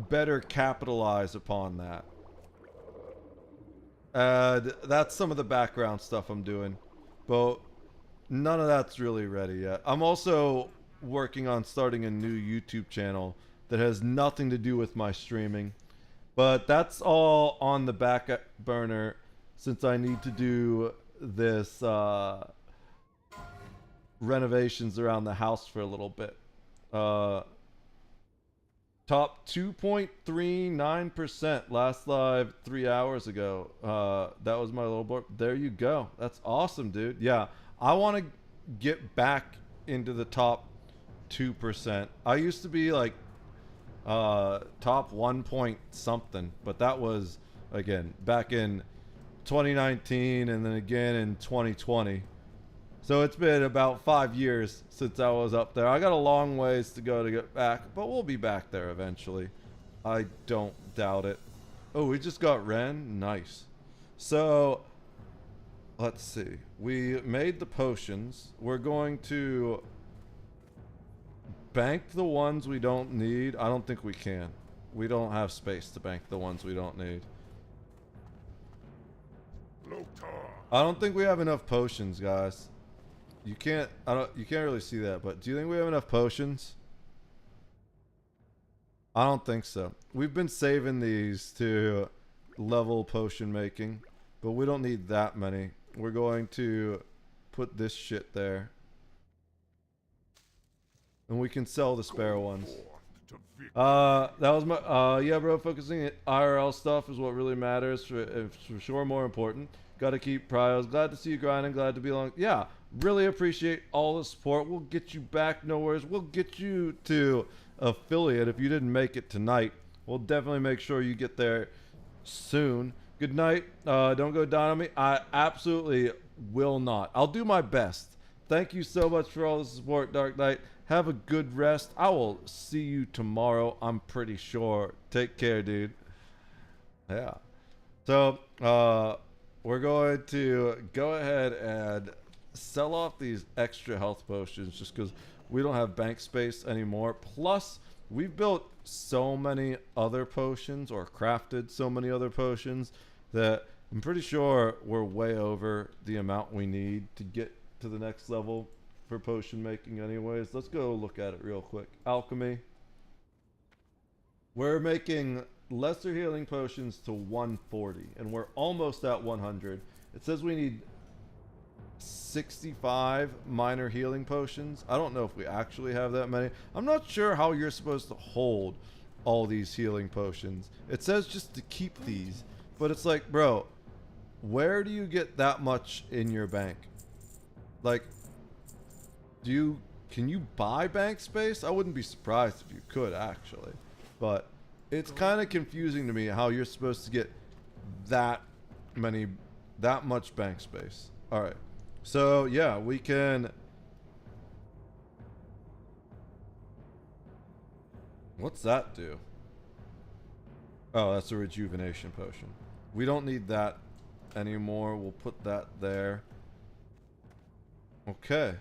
better capitalize upon that. And that's some of the background stuff I'm doing, but none of that's really ready yet. I'm also working on starting a new YouTube channel that has nothing to do with my streaming, but that's all on the back burner since I need to do this renovations around the house for a little bit. Top 2.39% last live 3 hours ago. That was my little board. There you go. That's awesome, dude. Yeah, I want to get back into the top 2%. I used to be like top 1 point something, but that was again back in 2019 and then again in 2020. So it's been about 5 years since I was up there. I got a long ways to go to get back, but we'll be back there eventually. I don't doubt it. Oh, we just got Ren. Nice. So let's see. We made the potions. We're going to bank the ones we don't need. I don't think we can. We don't have space to bank the ones we don't need. I don't think we have enough potions, guys. You can't really see that, but do you think we have enough potions? I don't think so. We've been saving these to level potion making, but we don't need that many. We're going to put this shit there. And we can sell the spare ones. That was my yeah, bro, focusing at IRL stuff is what really matters, for sure more important. Gotta keep prios. Glad to see you grinding, glad to be along. Yeah, really appreciate all the support. We'll get you back, no worries. We'll get you to affiliate if you didn't make it tonight. We'll definitely make sure you get there soon. Good night. Don't go down on me. I absolutely will not. I'll do my best. Thank you so much for all the support, Dark Knight. Have a good rest. I will see you tomorrow, I'm pretty sure. Take care, dude. Yeah. So, we're going to go ahead and sell off these extra health potions just because we don't have bank space anymore. Plus, we've built so many other potions or crafted so many other potions that I'm pretty sure we're way over the amount we need to get to the next level for potion making anyways. Let's go look at it real quick. Alchemy. We're making lesser healing potions to 140 and we're almost at 100. It says we need 65 minor healing potions. I don't know if we actually have that many. I'm not sure how you're supposed to hold all these healing potions. It says just to keep these, but it's like, bro, where do you get that much in your bank? Like, can you buy bank space? I wouldn't be surprised if you could actually, but it's kind of confusing to me how you're supposed to get that much bank space. All right. So yeah, we can. What's that do? Oh, that's a rejuvenation potion. We don't need that anymore. We'll put that there. Okay.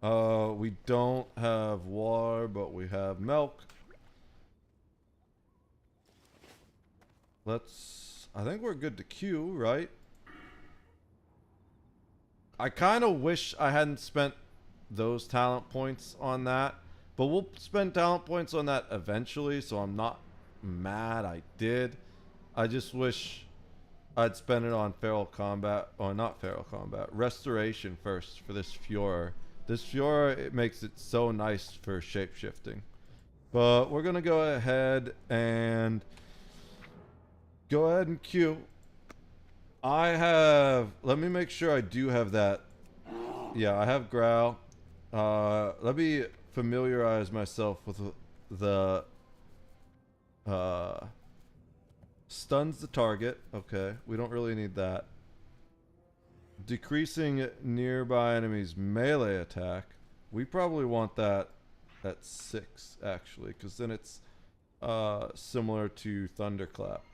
We don't have water, but we have milk. I think we're good to queue, right? I kind of wish I hadn't spent those talent points on that, but we'll spend talent points on that eventually, so I'm not mad I did. I just wish I'd spend it on feral combat, or not feral combat, restoration first for this Fuhrer. This Fuhrer, it makes it so nice for shape-shifting. But we're gonna go ahead and queue. Let me make sure I do have that. Yeah, I have Growl. Let me familiarize myself with the stuns the target. Okay, we don't really need that. Decreasing nearby enemies' melee attack. We probably want that at 6 actually, because then it's similar to Thunderclap.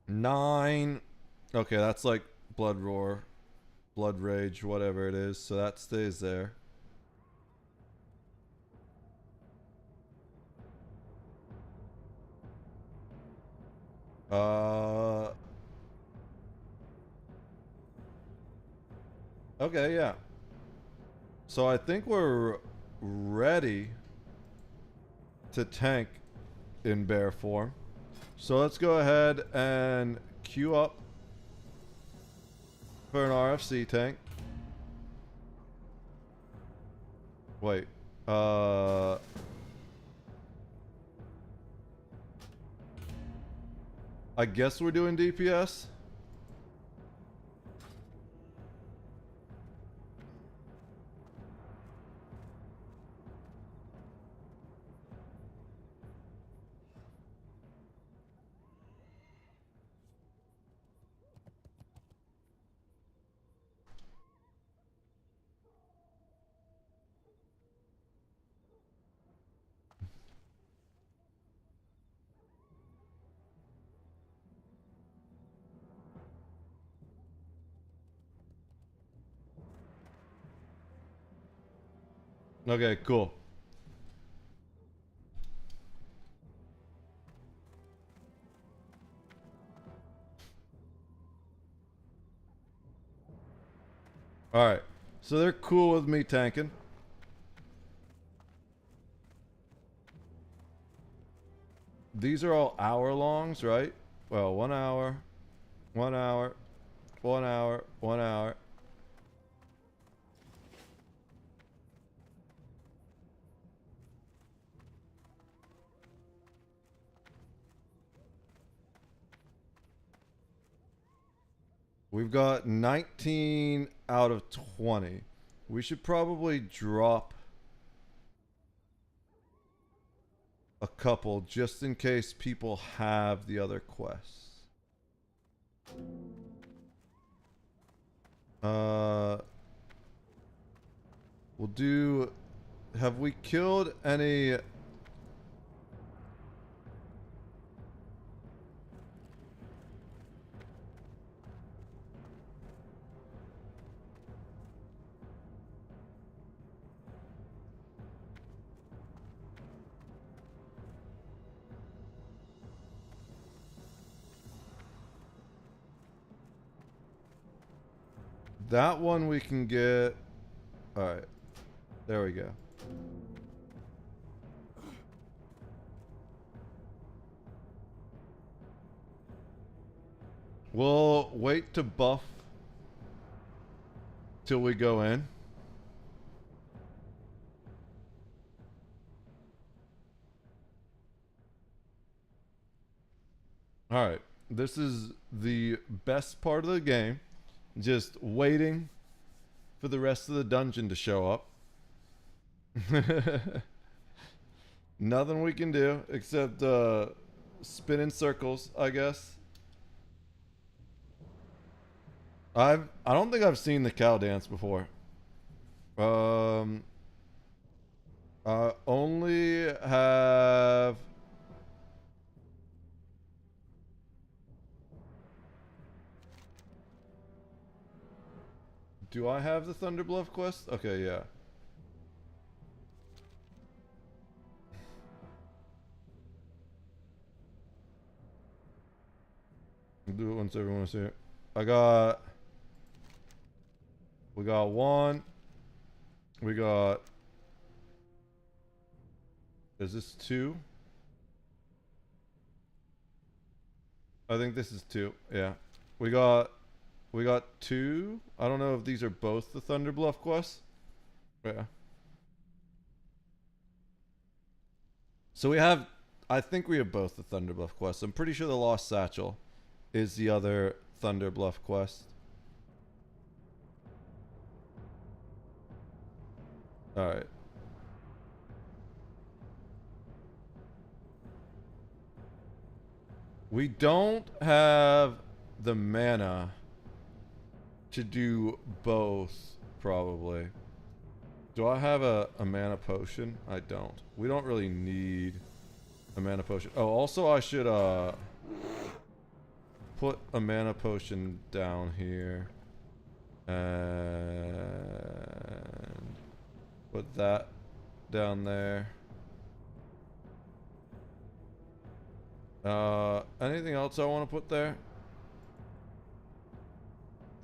9. Okay, that's like Blood Roar, Blood Rage, whatever it is. So that stays there. Okay, yeah. So I think we're ready to tank in bear form. So let's go ahead and queue up for an RFC tank. Wait. I guess we're doing DPS. Okay, cool. Alright, so they're cool with me tanking. These are all hour longs, right? Well, 1 hour, 1 hour, 1 hour, 1 hour. We've got 19 out of 20. We should probably drop a couple just in case people have the other quests. We'll do... Have we killed any... That one we can get... Alright. There we go. We'll wait to buff till we go in. Alright. This is the best part of the game. Just waiting for the rest of the dungeon to show up. Nothing we can do except spin in circles, I guess. I don't think I've seen the cow dance before. I only have... Do I have the Thunderbluff quest? Okay, yeah. I'll do it once everyone is here. We got 1. We got... Is this 2? I think this is 2. Yeah. We got 2. I don't know if these are both the Thunderbluff quests. Yeah. So we have... I think we have both the Thunderbluff quests. I'm pretty sure the Lost Satchel is the other Thunderbluff quest. Alright. We don't have the mana to do both, probably. Do I have a mana potion? I don't. We don't really need a mana potion. Oh, also I should put a mana potion down here. And put that down there. Anything else I want to put there?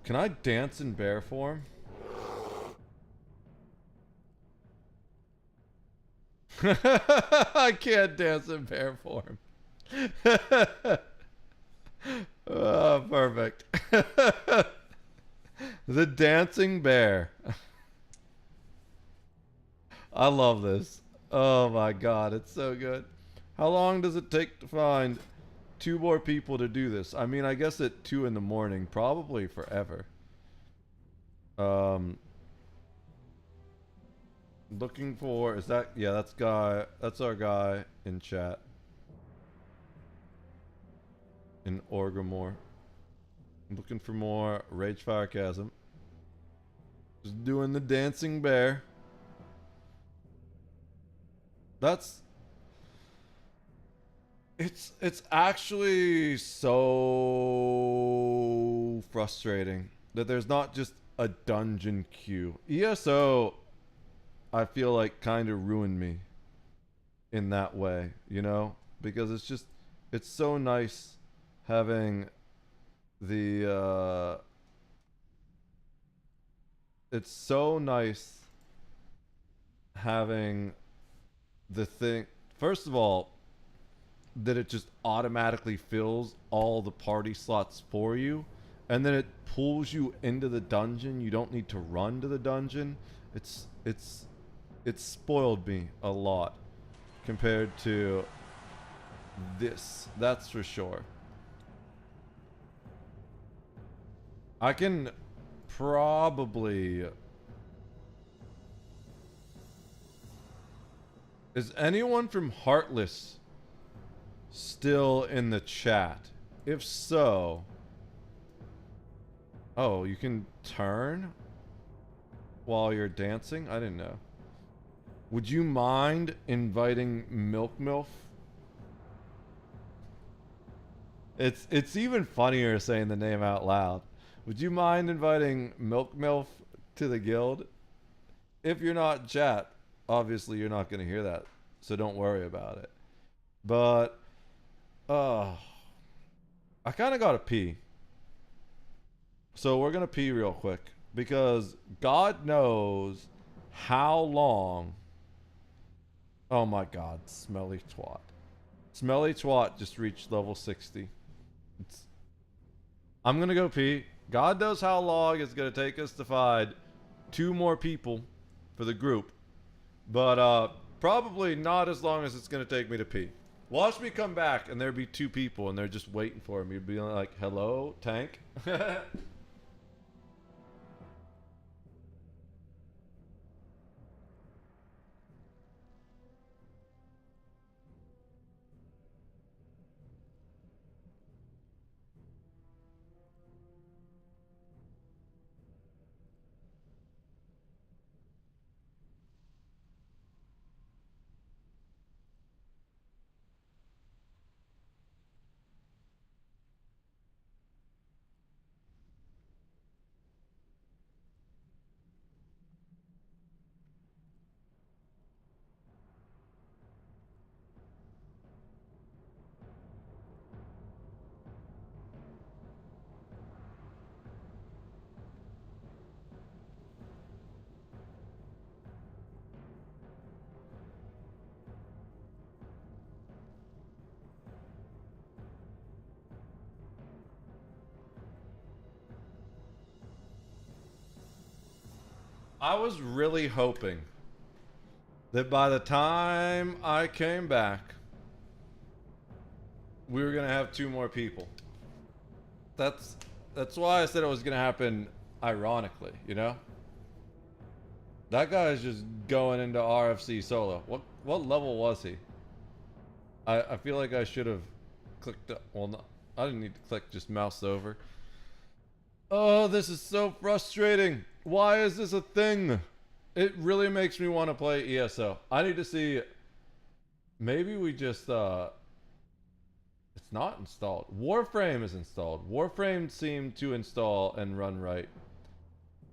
Can I dance in bear form? I can't dance in bear form. Oh, perfect. The dancing bear. I love this. Oh my god, it's so good. How long does it take to find 2 more people to do this? I mean, I guess at 2 in the morning, probably forever. Looking for, is that, yeah, that's our guy in chat. In Orgrimmar. Looking for more Rage Firegasm. Just doing the dancing bear. That's... It's actually so frustrating that there's not just a dungeon queue. ESO, I feel like, kind of ruined me in that way, you know? Because it's just, it's so nice having the, it's so nice having the thing, first of all, that it just automatically fills all the party slots for you, and then it pulls you into the dungeon. You don't need to run to the dungeon. It's spoiled me a lot compared to this, that's for sure. I can probably... Is anyone from Heartless still in the chat? If so... Oh, you can turn while you're dancing? I didn't know. Would you mind inviting Milk Milf? It's even funnier saying the name out loud. Would you mind inviting Milk Milf to the guild? If you're not chat, obviously you're not going to hear that, so don't worry about it. But I kind of got to pee. So we're going to pee real quick, because God knows how long... Oh my god, Smelly Twat. Smelly Twat just reached level 60. I'm going to go pee. God knows how long it's going to take us to find 2 more people for the group. But probably not as long as it's going to take me to pee. Watch me come back and there'd be 2 people and they're just waiting for me. Be like, hello, tank? I was really hoping that by the time I came back, we were going to have 2 more people. That's why I said it was going to happen ironically, you know? That guy's just going into RFC solo. What level was he? I feel like I should have clicked... Well, no, I didn't need to click, just mouse over. Oh, this is so frustrating. Why is this a thing? It really makes me want to play ESO. I need to see. Maybe we just it's not installed. Warframe is installed. Warframe seemed to install and run right.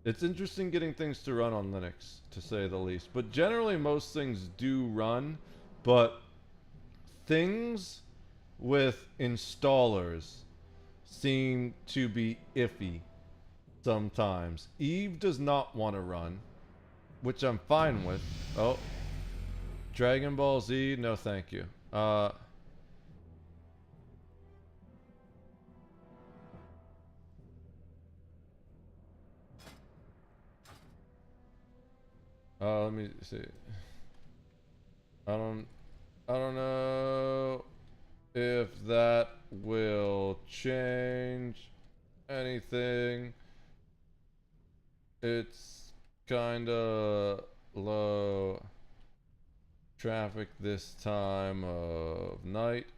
It's interesting getting things to run on Linux, to say the least. But generally most things do run, but things with installers seem to be iffy sometimes. Eve does not want to run, which I'm fine with. Oh, Dragon Ball Z, no thank you. Let me see. I don't know if that will change anything. It's kinda low traffic this time of night.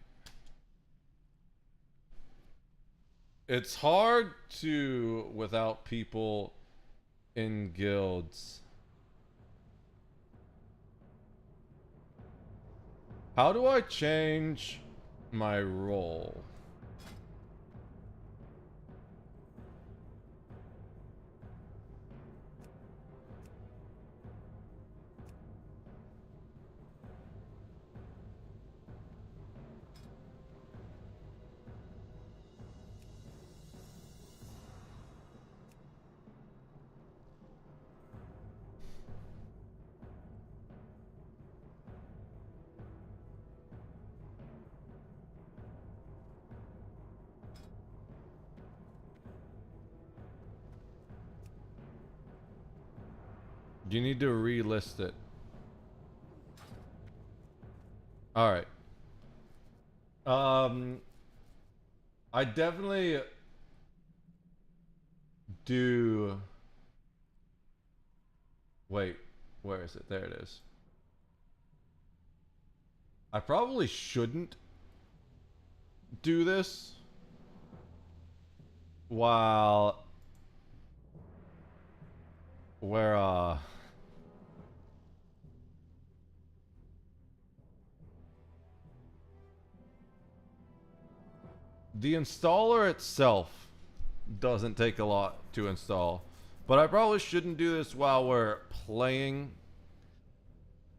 It's hard to, without people in guilds. How do I change my role? You need to relist it. Alright. I definitely do. Wait, where is it? There it is. I probably shouldn't do this while the installer itself doesn't take a lot to install, but I probably shouldn't do this while we're playing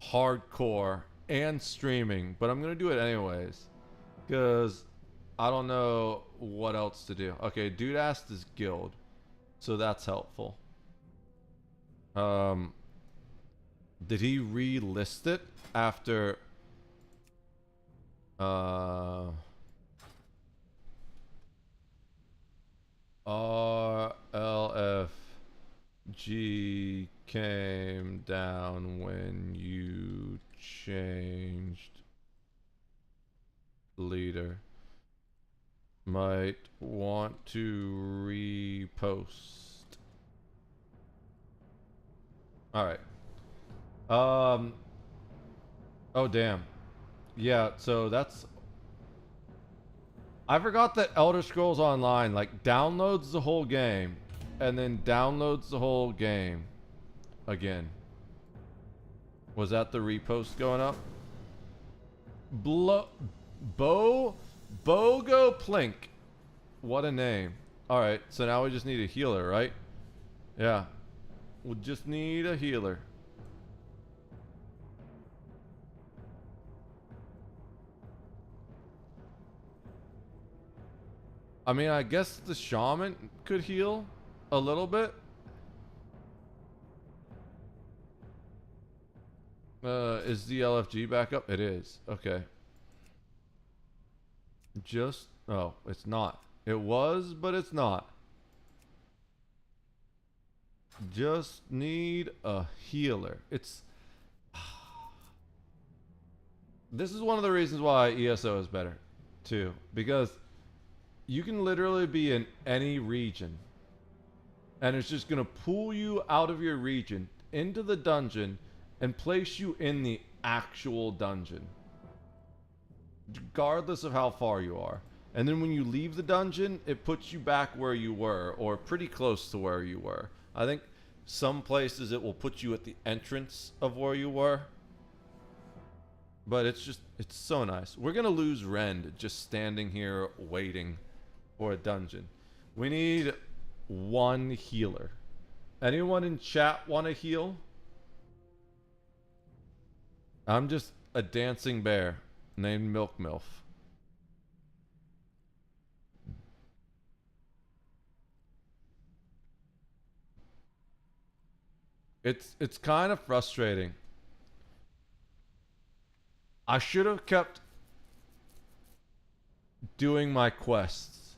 hardcore and streaming, but I'm gonna do it anyways because I don't know what else to do. Okay, Dude asked his guild, so that's helpful. Did he relist it after RLFG came down when you changed leader? Might want to repost. Alright. Oh damn. Yeah, so that's... I forgot that Elder Scrolls Online, like, downloads the whole game, and then downloads the whole game again. Was that the repost going up? Bogo Plink. What a name. Alright, so now we just need a healer, right? Yeah. We'll just need a healer. I mean, I guess the shaman could heal a little bit. Is the LFG back up? It is. Okay. Just... Oh, it's not. It was, but it's not. Just need a healer. It's... This is one of the reasons why ESO is better, too. Because you can literally be in any region, and it's just gonna pull you out of your region into the dungeon and place you in the actual dungeon, regardless of how far you are. And then when you leave the dungeon, it puts you back where you were, or pretty close to where you were. I think some places it will put you at the entrance of where you were. But it's so nice. We're going to lose Rend just standing here waiting for a dungeon. We need one healer. Anyone in chat want to heal? I'm just a dancing bear named Milk Milf. It's kind of frustrating. I should have kept doing my quests.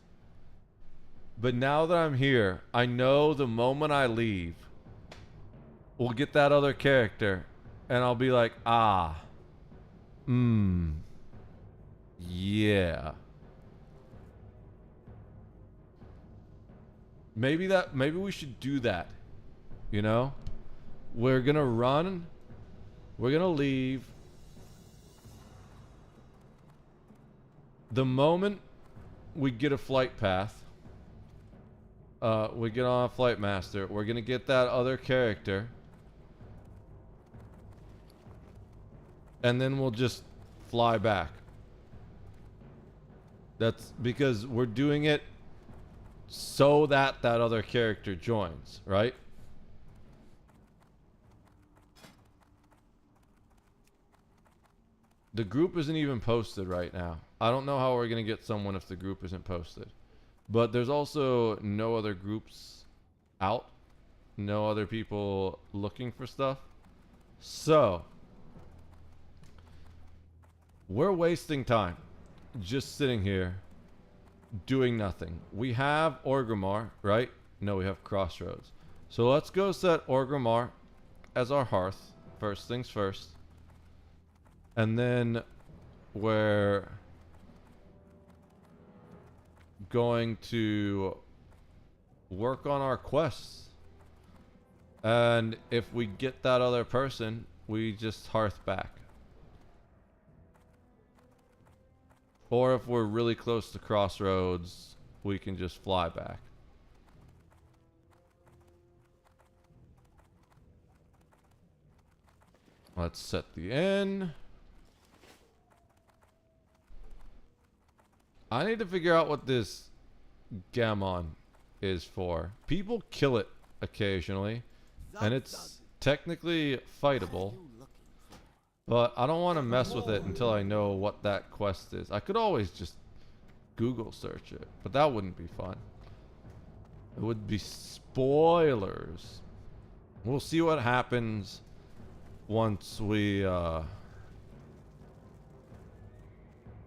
But now that I'm here, I know the moment I leave, we'll get that other character, and I'll be like, yeah. Maybe we should do that. You know? We're gonna run. We're gonna leave. The moment we get a flight path, we get on a flight master, we're gonna get that other character, and then we'll just fly back. That's because we're doing it so that that other character joins, right? The group isn't even posted right now. I don't know how we're going to get someone if the group isn't posted. But there's also no other groups out. No other people looking for stuff. So, we're wasting time just sitting here doing nothing. We have Orgrimmar, right? No, we have Crossroads. So let's go set Orgrimmar as our hearth. First things first. And then we're going to work on our quests. And if we get that other person, we just hearth back. Or if we're really close to Crossroads, we can just fly back. Let's set the inn. I need to figure out what this Gammon is for. People kill it occasionally, and it's technically fightable, but I don't want to mess with it until I know what that quest is. I could always just Google search it, but that wouldn't be fun. It would be spoilers. We'll see what happens once we,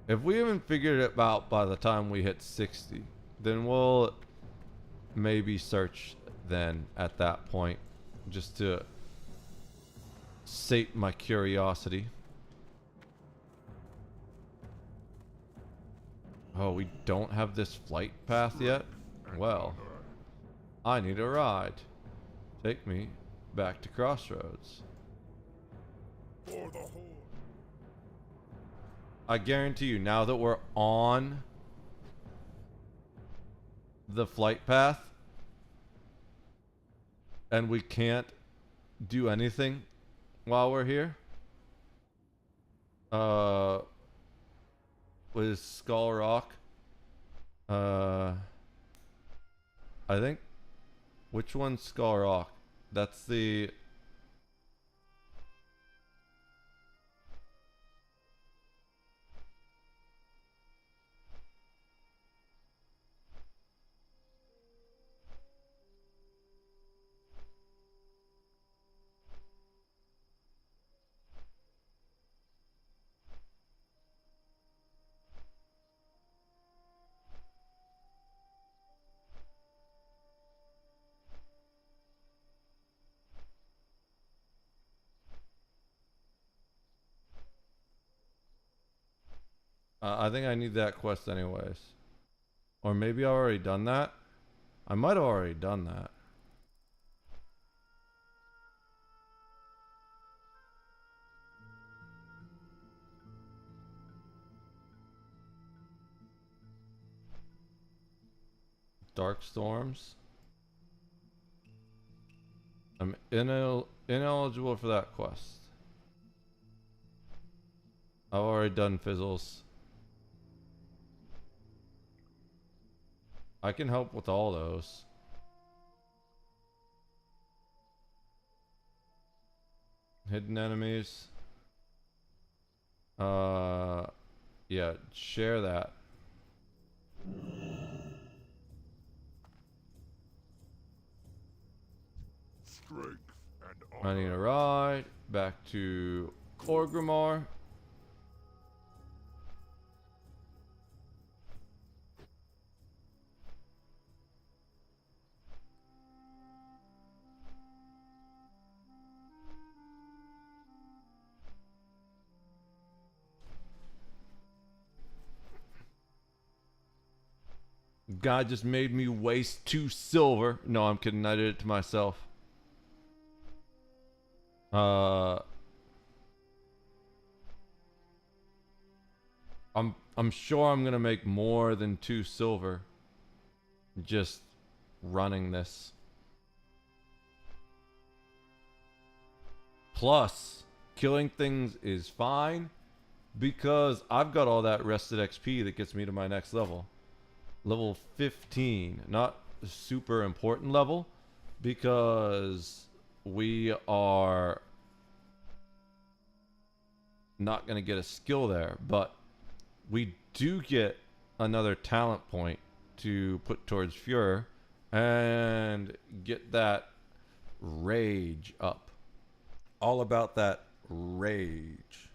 if we haven't figured it out by the time we hit 60, then we'll maybe search then at that point, just to sate my curiosity. Oh, we don't have this flight path yet? Well, I need a ride. Take me back to Crossroads. I guarantee you, now that we're on the flight path and we can't do anything while we're here, with Skull Rock, I think, which one's Skull Rock? That's the I think I need that quest anyways. Or maybe I've already done that. I might have already done that. Dark Storms. I'm ineligible for that quest. I've already done Fizzles. I can help with all those. Hidden enemies. Yeah, share that. Strength and I need a ride back to Orgrimmar. Guy just made me waste 2 silver. No, I'm kidding. I did it to myself. I'm sure I'm gonna make more than 2 silver just running this. Plus, killing things is fine because I've got all that rested XP that gets me to my next level. Level 15, not a super important level because we are not going to get a skill there, but we do get another talent point to put towards Fuhrer and get that rage up. All about that rage.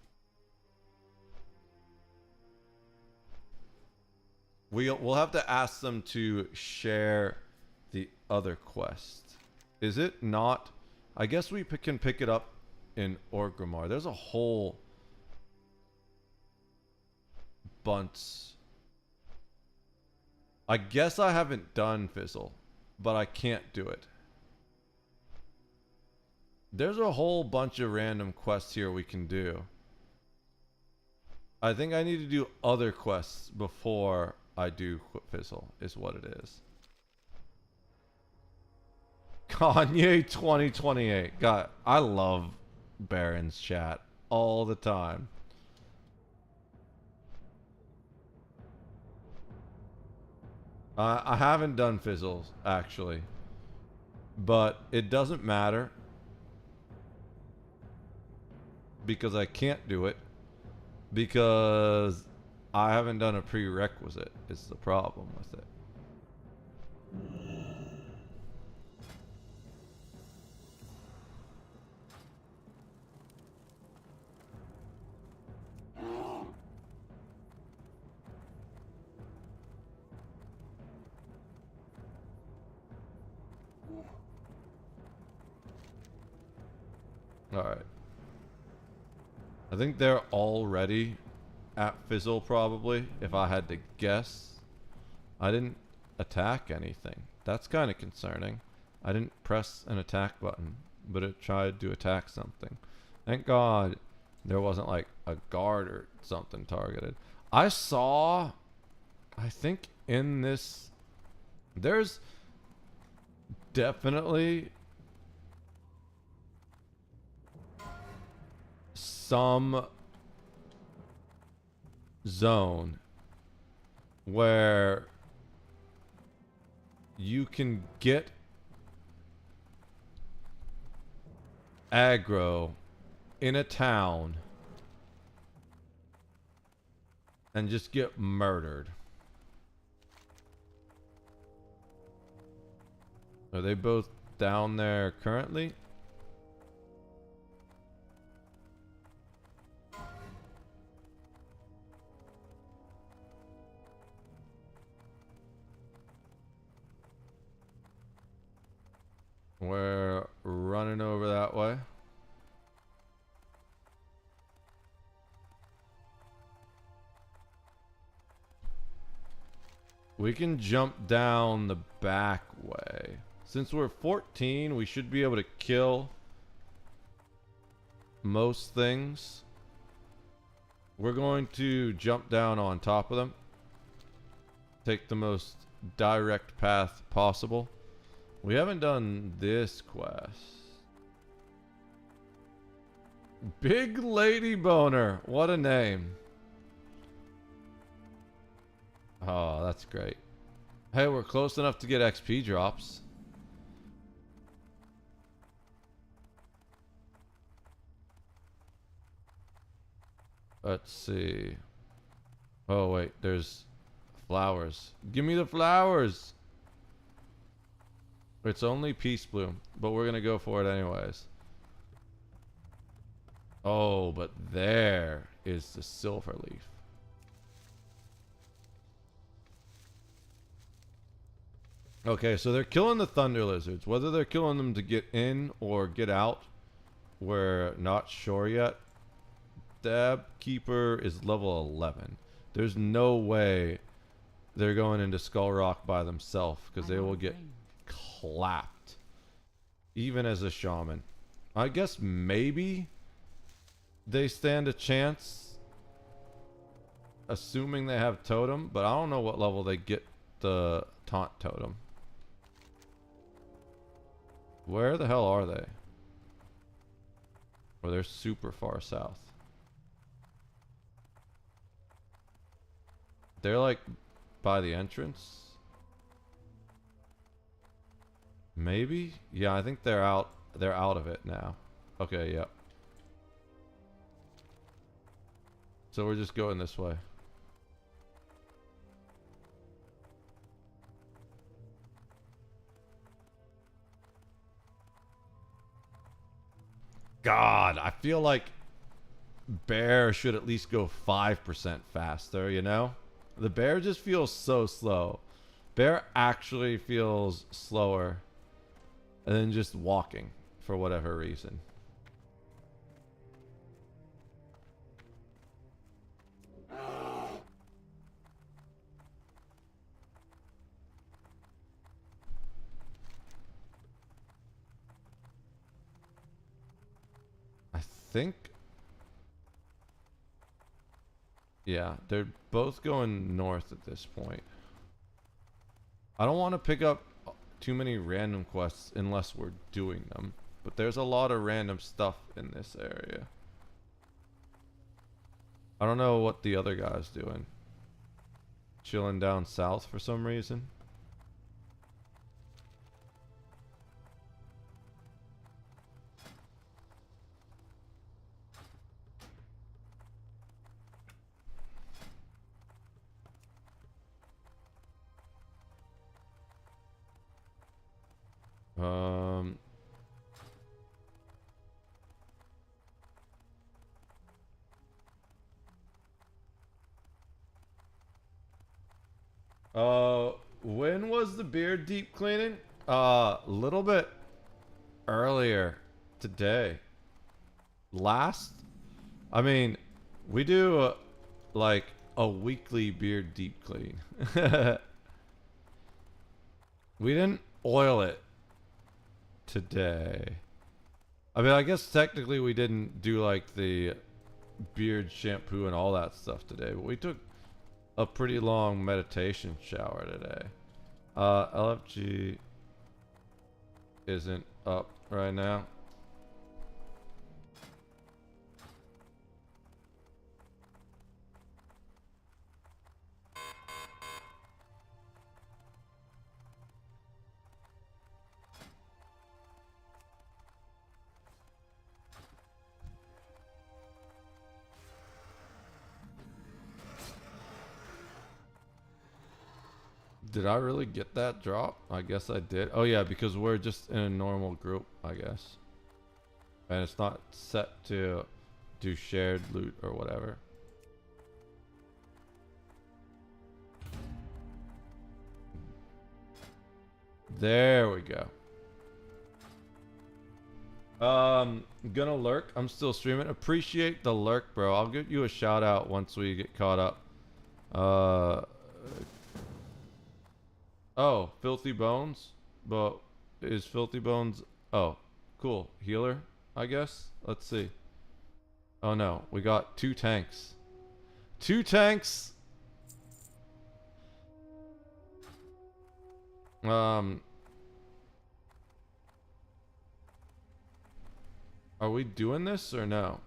We'll have to ask them to share the other quest. Is it not? I guess we can pick it up in Orgrimmar. There's a whole bunch. I guess I haven't done Fizzle, but I can't do it. There's a whole bunch of random quests here we can do. I think I need to do other quests before I do Fizzle, is what it is. Kanye 2028. God, I love Baron's chat all the time. I haven't done Fizzles, actually. But it doesn't matter. Because I can't do it. Because I haven't done a prerequisite. Is the problem with it. Alright. I think they're already at Fizzle probably, if I had to guess. I didn't attack anything. That's kind of concerning. I didn't press an attack button, but it tried to attack something. Thank God there wasn't like a guard or something targeted. I saw, I think in this, there's definitely some zone where you can get aggro in a town and just get murdered. Are they both down there currently? We're running over that way. We can jump down the back way. Since we're 14, we should be able to kill most things. We're going to jump down on top of them. Take the most direct path possible. We haven't done this quest. Big Lady Boner. What a name. Oh, that's great. Hey, we're close enough to get XP drops. Let's see. Oh, wait. There's flowers. Give me the flowers. It's only Peace Bloom, but we're going to go for it anyways. Oh, but there is the Silver Leaf. Okay, so they're killing the Thunder Lizards. Whether they're killing them to get in or get out, we're not sure yet. Dab Keeper is level 11. There's no way they're going into Skull Rock by themselves because they will get clapped. Even as a shaman. I guess maybe they stand a chance assuming they have totem, but I don't know what level they get the taunt totem. Where the hell are they? Or they're super far south. They're like by the entrance. Maybe? Yeah, I think they're out of it now. Okay, yep. So we're just going this way. God, I feel like bear should at least go 5% faster, you know? The bear just feels so slow. Bear actually feels slower than just walking for whatever reason. I think... yeah, they're both going north at this point. I don't want to pick up too many random quests unless we're doing them. But there's a lot of random stuff in this area. I don't know what the other guy's doing. Chilling down south for some reason. When was the beard deep cleaning? A little bit earlier today. I mean, we do like a weekly beard deep clean. We didn't oil it today. I mean, I guess technically we didn't do like the beard shampoo and all that stuff today, but we took a pretty long meditation shower today. LFG isn't up right now. Did I really get that drop? I guess I did. Oh yeah, because we're just in a normal group, I guess. And it's not set to do shared loot or whatever. There we go. Gonna lurk. I'm still streaming. Appreciate the lurk, bro. I'll give you a shout out once we get caught up. Oh, Filthy Bones? But is Filthy Bones... oh, cool. Healer, I guess? Let's see. Oh no, we got 2 tanks. 2 tanks! Are we doing this or no?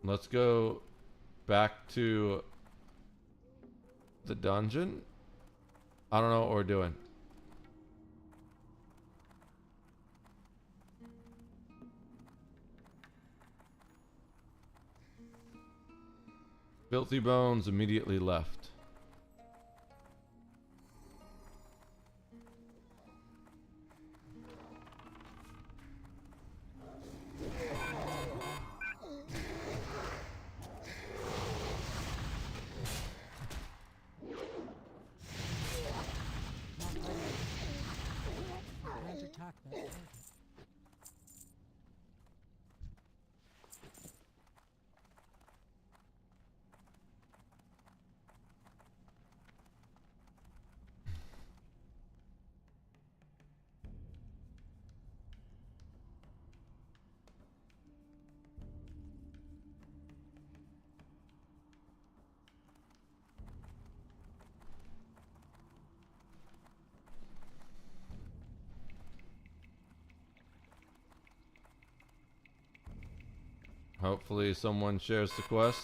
Let's go back to the dungeon. I don't know what we're doing. Filthy Bones immediately left. Attack that target. Hopefully someone shares the quest.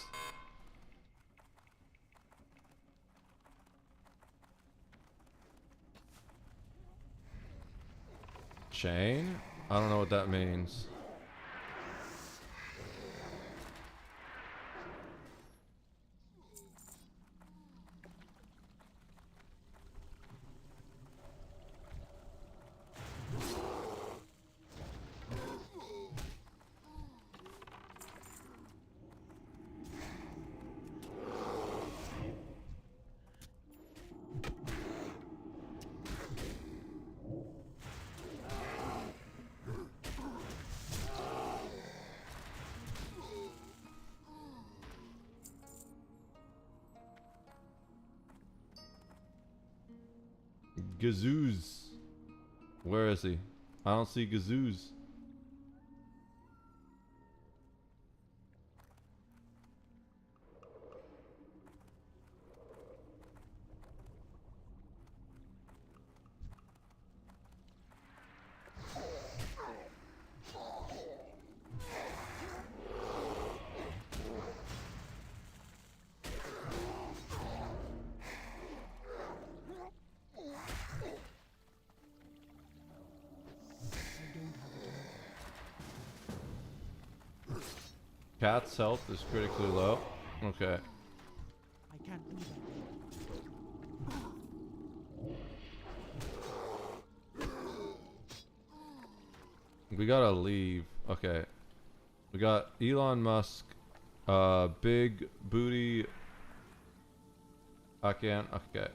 Chain? I don't know what that means. Gazoos. Where is he? I don't see Gazoos. Cat's health is critically low. Okay. I can't do that. We gotta leave. Okay. We got Elon Musk. Big booty. I can't. Okay.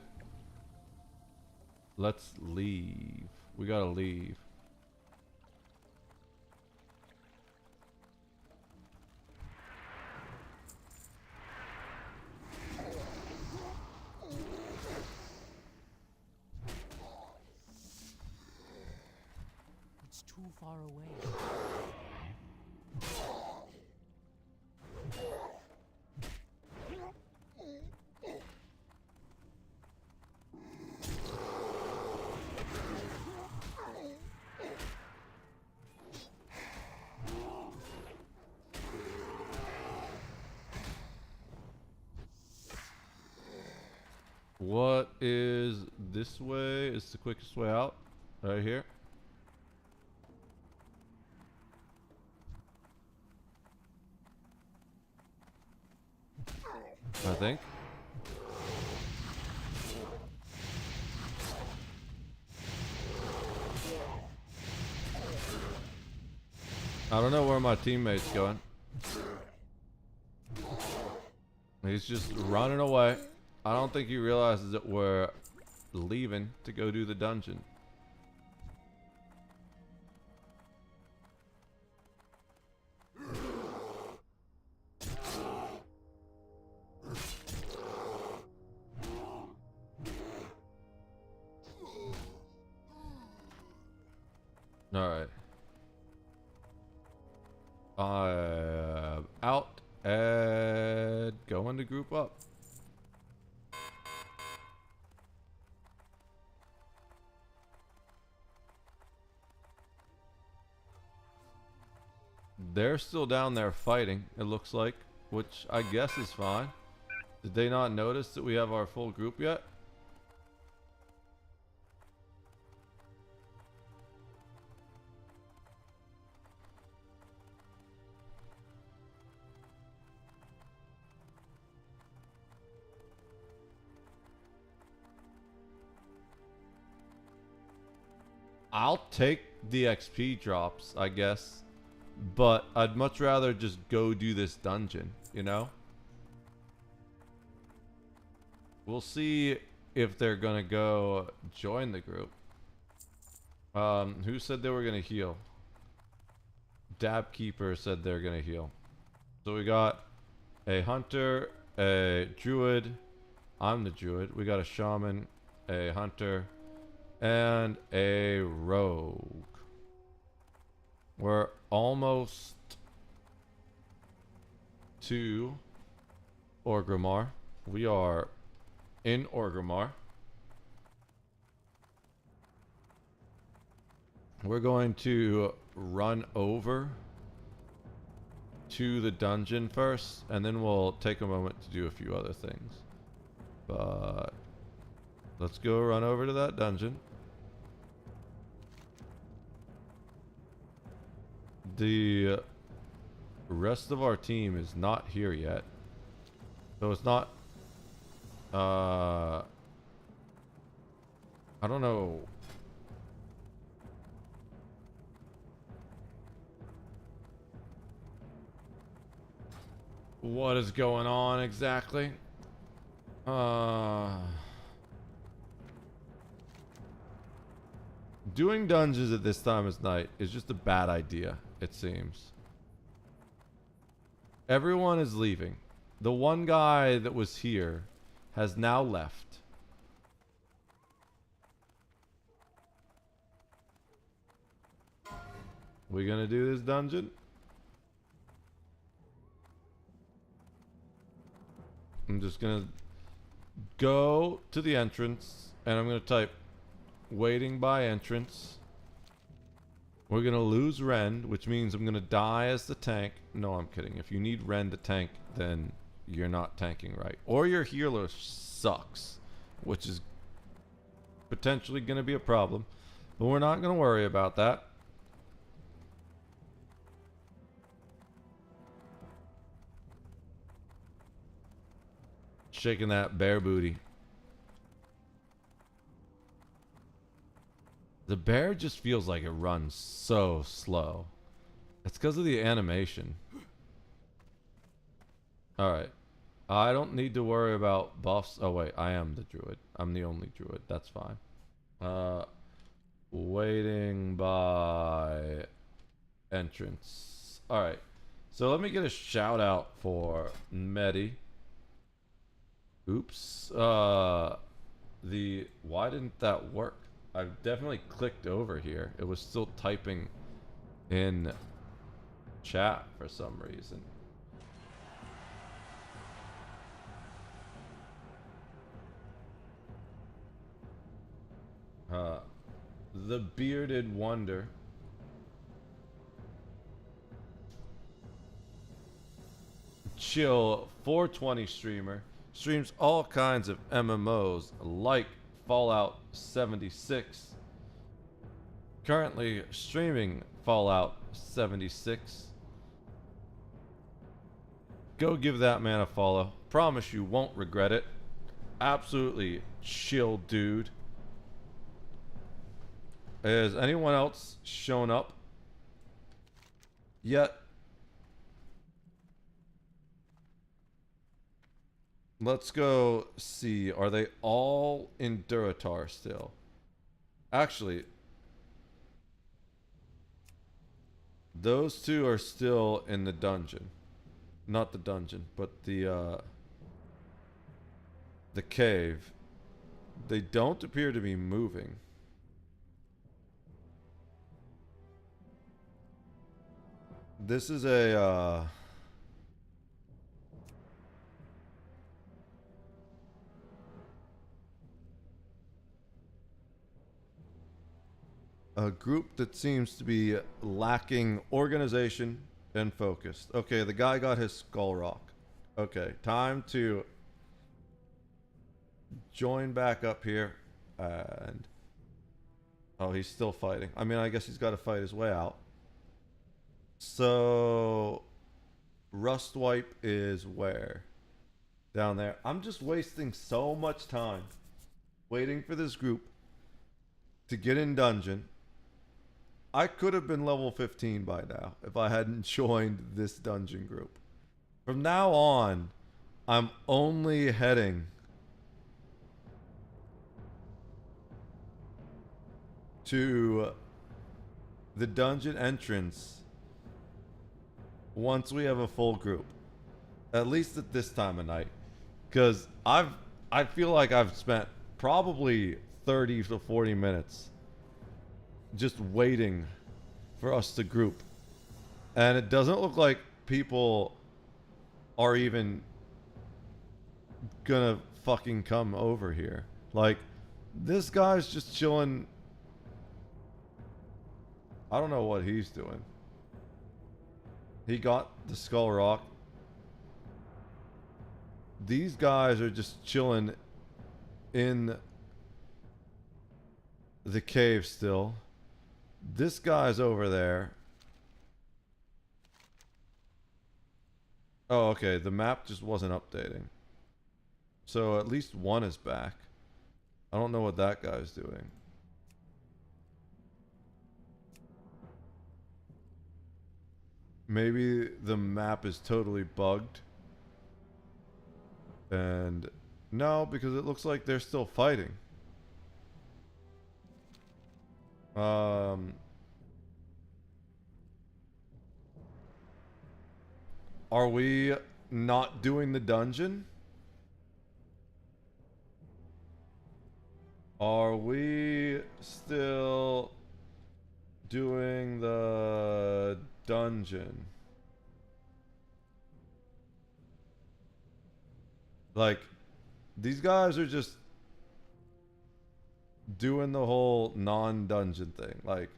Let's leave. We gotta leave. It's too far away. What is this way? Is the quickest way out? Right here. I think. I don't know where my teammate's going. He's just running away. I don't think he realizes that we're leaving to go do the dungeon. Alright. Out and going to group up. they're still down there fighting, it looks like, which I guess is fine. Did they not notice that we have our full group yet? I'll take the XP drops, I guess. But I'd much rather just go do this dungeon, you know? We'll see if they're gonna go join the group. Who said they were gonna heal? Dabkeeper said they're gonna heal. So we got a hunter, a druid. I'm the druid. We got a shaman, a hunter, and a rogue. We're almost to Orgrimmar. We are in Orgrimmar. We're going to run over to the dungeon first, and then we'll take a moment to do a few other things. But let's go run over to that dungeon. The rest of our team is not here yet. So it's not... I don't know. What is going on exactly? Doing dungeons at this time of night is just a bad idea, it seems. Everyone is leaving. The one guy that was here has now left. We gonna do this dungeon? I'm just gonna go to the entrance and I'm gonna type waiting by entrance. We're gonna lose Rend, which means I'm gonna die as the tank. No, I'm kidding. If you need Rend to tank, then you're not tanking right. Or your healer sucks, which is potentially gonna be a problem. But we're not gonna worry about that. Shaking that bear booty. The bear just feels like it runs so slow. It's because of the animation. Alright. I don't need to worry about buffs. Oh wait, I am the druid. I'm the only druid. That's fine. Waiting by entrance. Alright. So let me get a shout out for Medi. Oops. Why didn't that work? I've definitely clicked over here. It was still typing in chat for some reason. The Bearded Wonder. Chill 420 streamer. Streams all kinds of MMOs like Fallout 76. Currently streaming Fallout 76. Go give that man a follow. Promise you won't regret it. Absolutely chill dude. Has anyone else shown up yet? Let's go see. Are they all in Durotar still? Actually, those two are still in the dungeon. Not the dungeon, but the cave. They don't appear to be moving. This is a group that seems to be lacking organization and focused. Okay, the guy got his skull rock. Okay, time to join back up here. And oh, he's still fighting. I mean, I guess he's got to fight his way out. So Rustwipe is where? Down there. I'm just wasting so much time waiting for this group to get in dungeon. I could have been level 15 by now if I hadn't joined this dungeon group. From now on, I'm only heading to the dungeon entrance once we have a full group. At least at this time of night. Because I feel like I've spent probably 30 to 40 minutes just waiting for us to group. And it doesn't look like people are even gonna fucking come over here. Like, this guy's just chilling. I don't know what he's doing. He got the skull rock. These guys are just chilling in the cave still. This guy's over there. Oh, okay. The map just wasn't updating. So at least one is back. I don't know what that guy's doing. Maybe the map is totally bugged. And no, because it looks like they're still fighting. Are we not doing the dungeon? Are we still doing the dungeon? Like, these guys are just doing the whole non-dungeon thing. Like,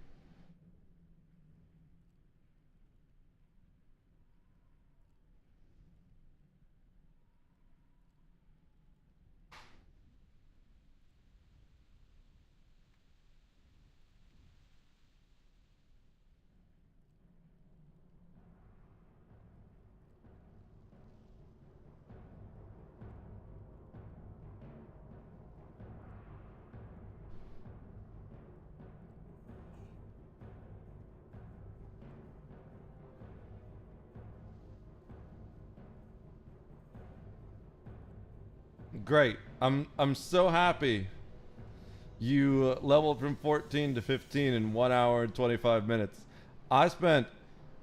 great. I'm so happy you leveled from 14 to 15 in 1 hour and 25 minutes. I spent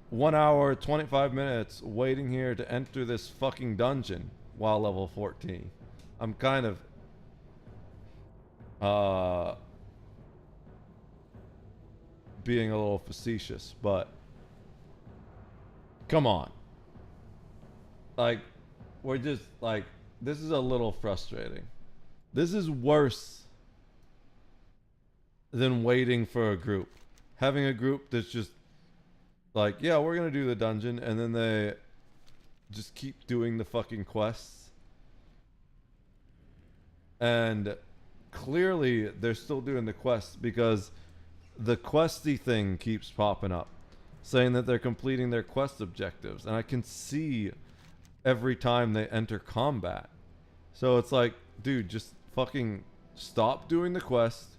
1 hour 25 minutes waiting here to enter this fucking dungeon while level 14. I'm kind of being a little facetious, but come on. Like, we're just like, this is a little frustrating. This is worse than waiting for a group. Having a group that's just like, yeah, we're gonna do the dungeon, and then they just keep doing the fucking quests. And clearly they're still doing the quests because the questy thing keeps popping up saying that they're completing their quest objectives, and I can see every time they enter combat. So it's like, dude, just fucking stop doing the quest.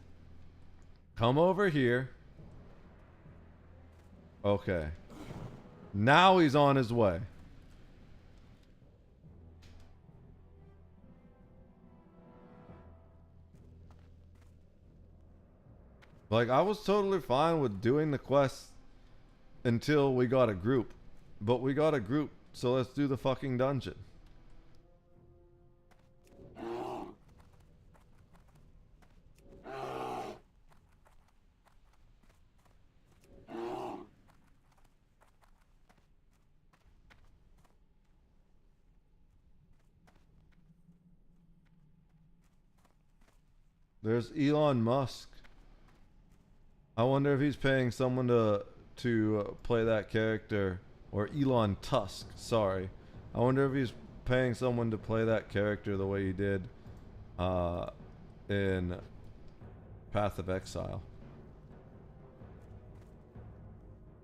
Come over here. Okay. Now he's on his way. Like, I was totally fine with doing the quest until we got a group. But we got a group, so let's do the fucking dungeon. There's Elon Musk. I wonder if he's paying someone to play that character Or Elon Tusk, sorry. I wonder if he's paying someone to play that character the way he did in Path of Exile.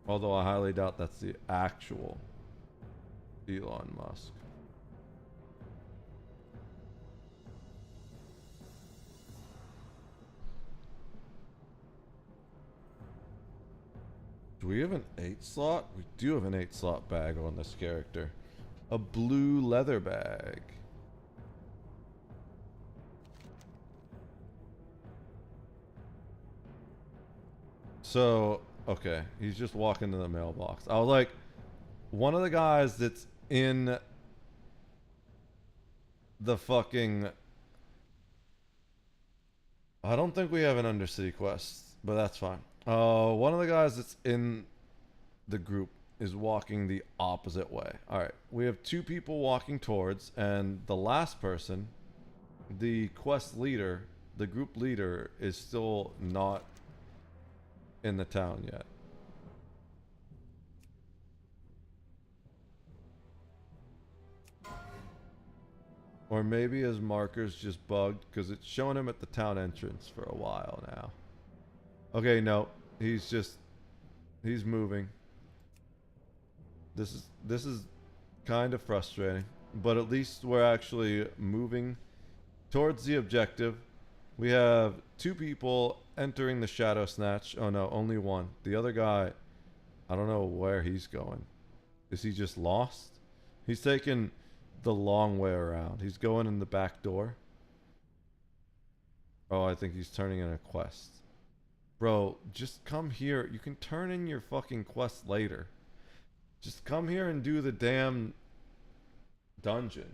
Although I highly doubt that's the actual Elon Musk. Do we have an 8 slot? We do have an 8 slot bag on this character. A blue leather bag. So, okay, he's just walking to the mailbox. I was like, one of the guys that's in the fucking... I don't think we have an Undercity quest, but that's fine. One of the guys that's in the group is walking the opposite way. Alright, we have 2 people walking towards, and the last person, the quest leader, the group leader, is still not in the town yet. Or maybe his marker's just bugged because it's showing him at the town entrance for a while now. Okay, no. He's moving. This is kind of frustrating, but at least we're actually moving towards the objective. We have 2 people entering the Shadow Snatch. Oh no, only one. The other guy, I don't know where he's going. Is he just lost? He's taking the long way around. He's going in the back door. Oh, I think he's turning in a quest. Bro, just come here. You can turn in your fucking quest later. Just come here and do the damn dungeon.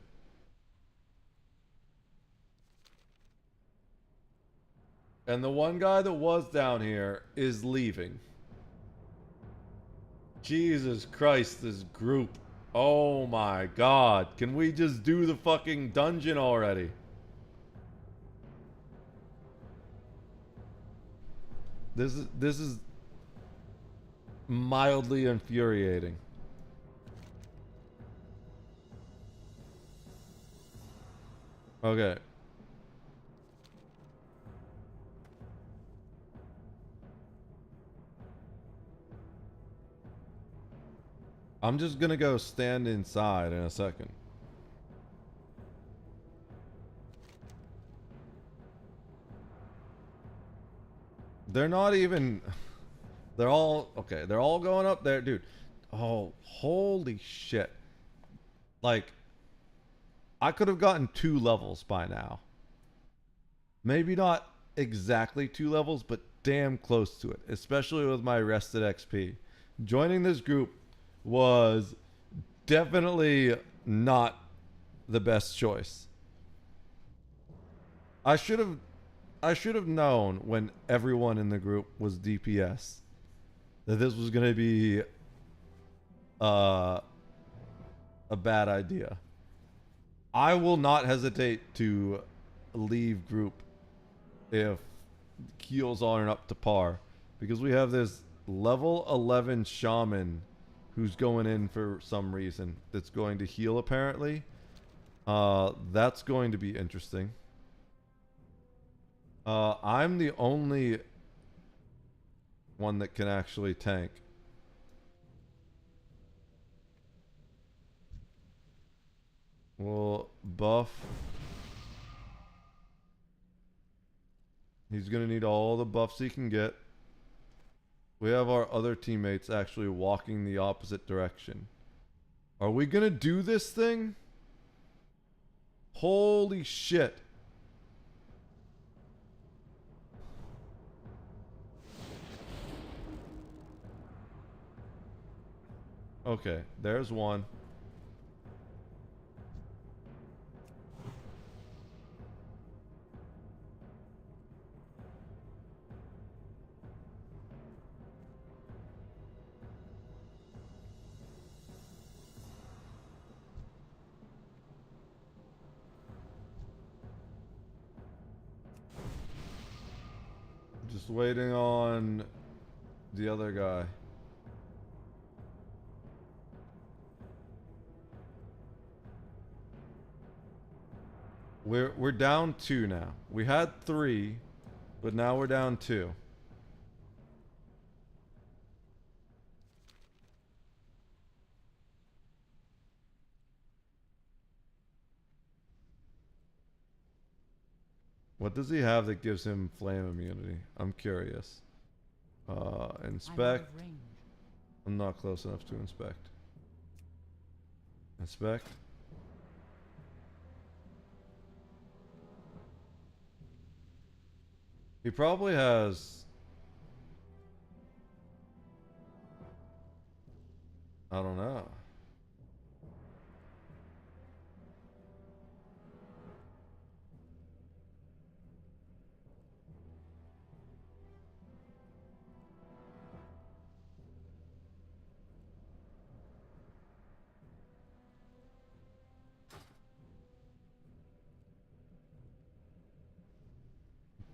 And the one guy that was down here is leaving. Jesus Christ, this group. Oh my God. Can we just do the fucking dungeon already? This is mildly infuriating. Okay. I'm just gonna go stand inside in a second. They're not even... They're all... Okay, they're all going up there. Dude. Oh, holy shit. Like, I could have gotten 2 levels by now. Maybe not exactly 2 levels, but damn close to it. Especially with my rested XP. Joining this group was definitely not the best choice. I should have known when everyone in the group was DPS that this was going to be a bad idea. I will not hesitate to leave group if heals aren't up to par, because we have this level 11 shaman who's going in for some reason that's going to heal apparently. That's going to be interesting. I'm the only one that can actually tank. Well, buff. He's gonna need all the buffs he can get. We have our other teammates actually walking the opposite direction. Are we gonna do this thing? Holy shit. Okay, there's one. Just waiting on the other guy. We're down 2 now. We had 3, but now we're down 2. What does he have that gives him flame immunity? I'm curious. Inspect. I'm not close enough to inspect. Inspect. He probably has... I don't know.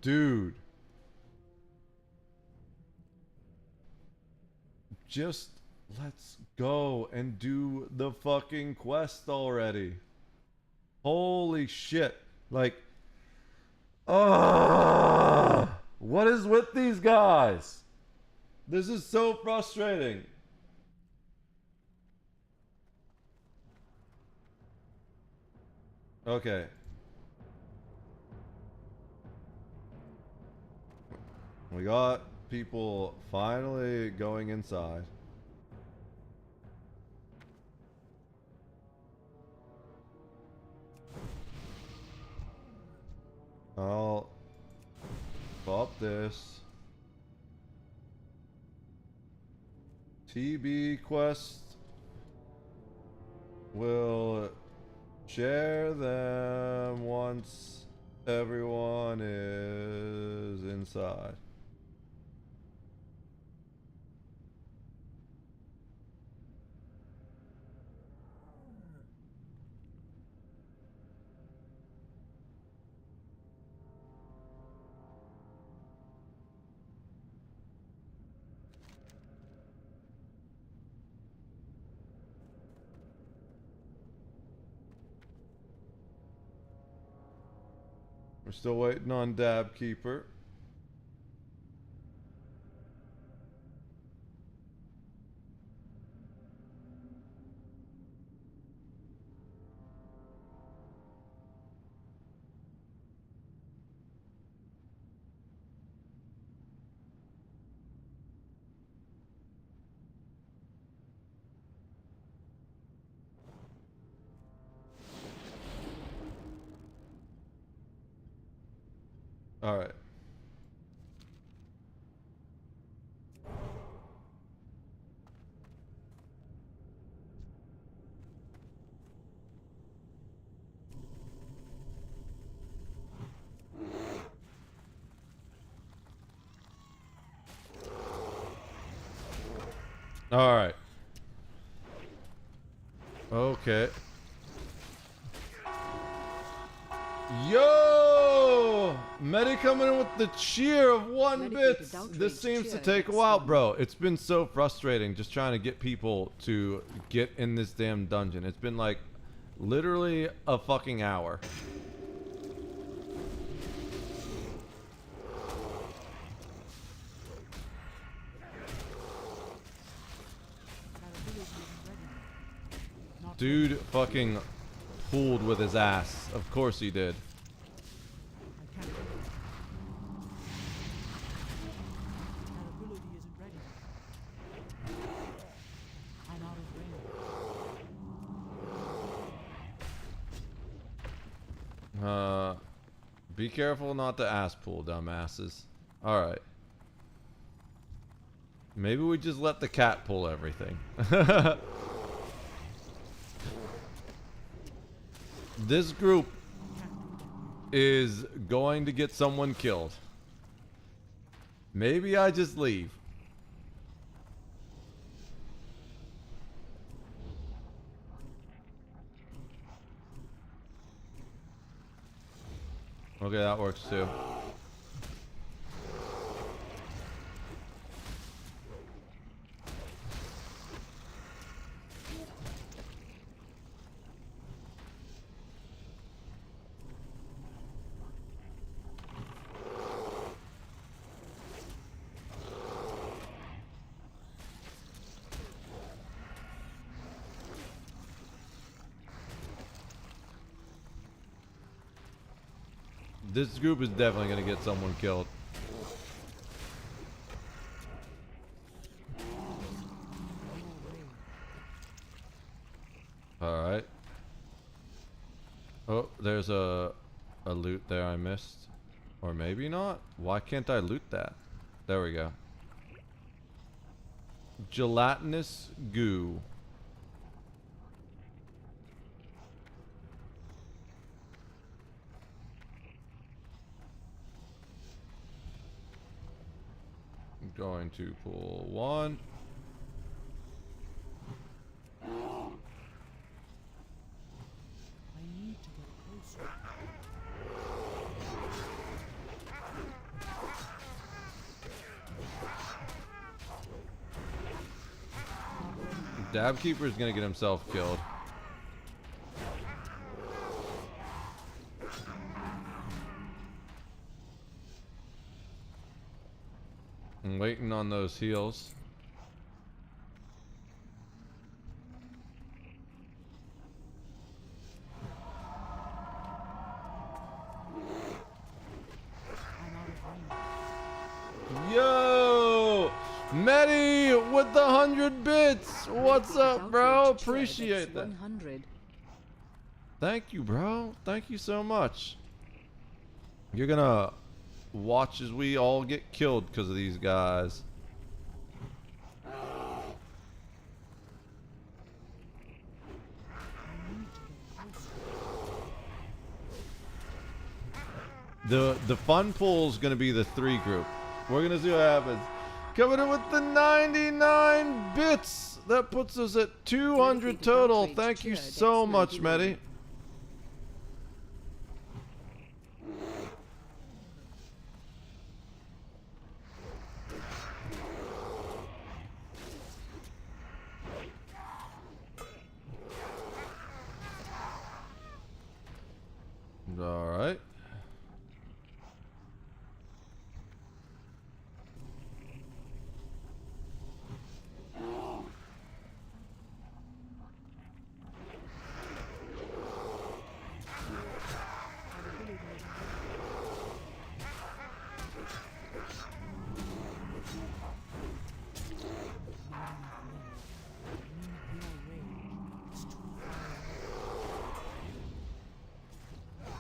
Dude. Just let's go and do the fucking quest already. Holy shit. Like, what is with these guys? This is so frustrating. Okay. We got people finally going inside. I'll pop this. TB quest will share them once everyone is inside. We're still waiting on Dab Keeper. All right. All right. Okay. Yo! Medi coming in with the cheer of 1 bit. This seems to take a while, bro. It's been so frustrating just trying to get people to get in this damn dungeon. It's been like literally a fucking hour. Dude fucking pulled with his ass. Of course he did. Be careful not to ass pull, dumbasses. Alright. Maybe we just let the cat pull everything. This group is going to get someone killed. Maybe I just leave. Okay, that works too. This group is definitely gonna get someone killed. Alright. Oh, there's a loot there I missed. Or maybe not? Why can't I loot that? There we go. Gelatinous goo. I'm going to pull one. I need to get closer. Dab Keeper is gonna get himself killed. I'm waiting on those heals. Yo! Medi with the 100 bits! What's up, bro? Appreciate that. 100. Thank you, bro. Thank you so much. You're gonna watch as we all get killed because of these guys. The fun pool is gonna be the 3 group. We're gonna see what happens. Coming in with the 99 bits. That puts us at 200 total. Thank you so much, Medi. All right.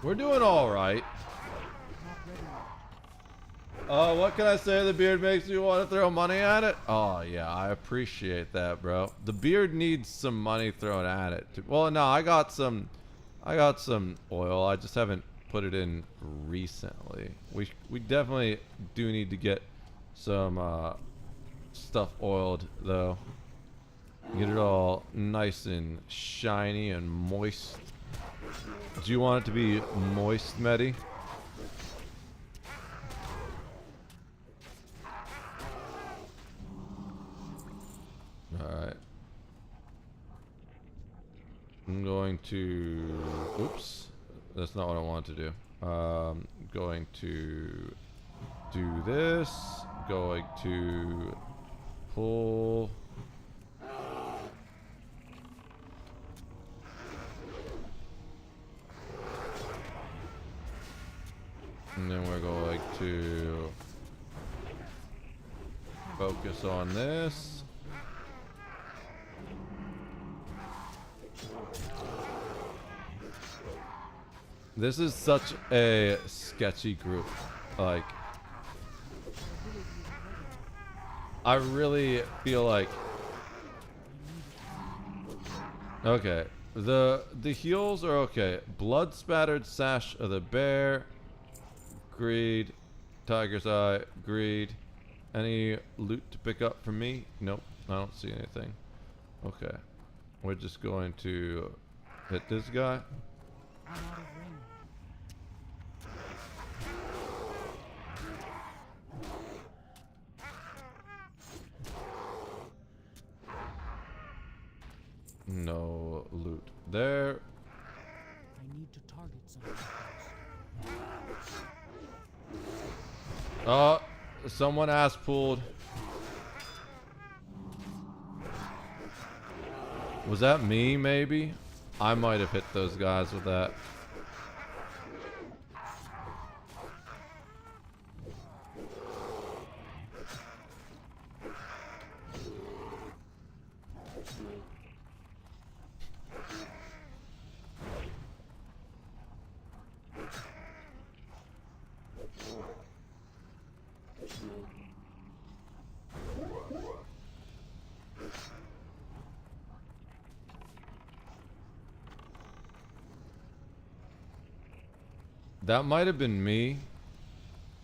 We're doing all right. What can I say? The beard makes me want to throw money at it. Oh yeah, I appreciate that, bro. The beard needs some money thrown at it. Well, no, I got some oil. I just haven't put it in recently. We definitely do need to get some stuff oiled though. Get it all nice and shiny and moist. Do you want it to be moist, Medi? Alright. I'm going to... Oops. That's not what I want to do. Going to do this. Going to pull... And then we're going to focus on this. This is such a sketchy group. Like, I really feel like... Okay, the heals are okay. Blood spattered sash of the bear. Greed, tiger's eye, greed. Any loot to pick up from me? Nope, I don't see anything. Okay, we're just going to hit this guy. No loot there. I need to target something. Someone ass pulled. Was that me, maybe? I might have hit those guys with that. That might have been me.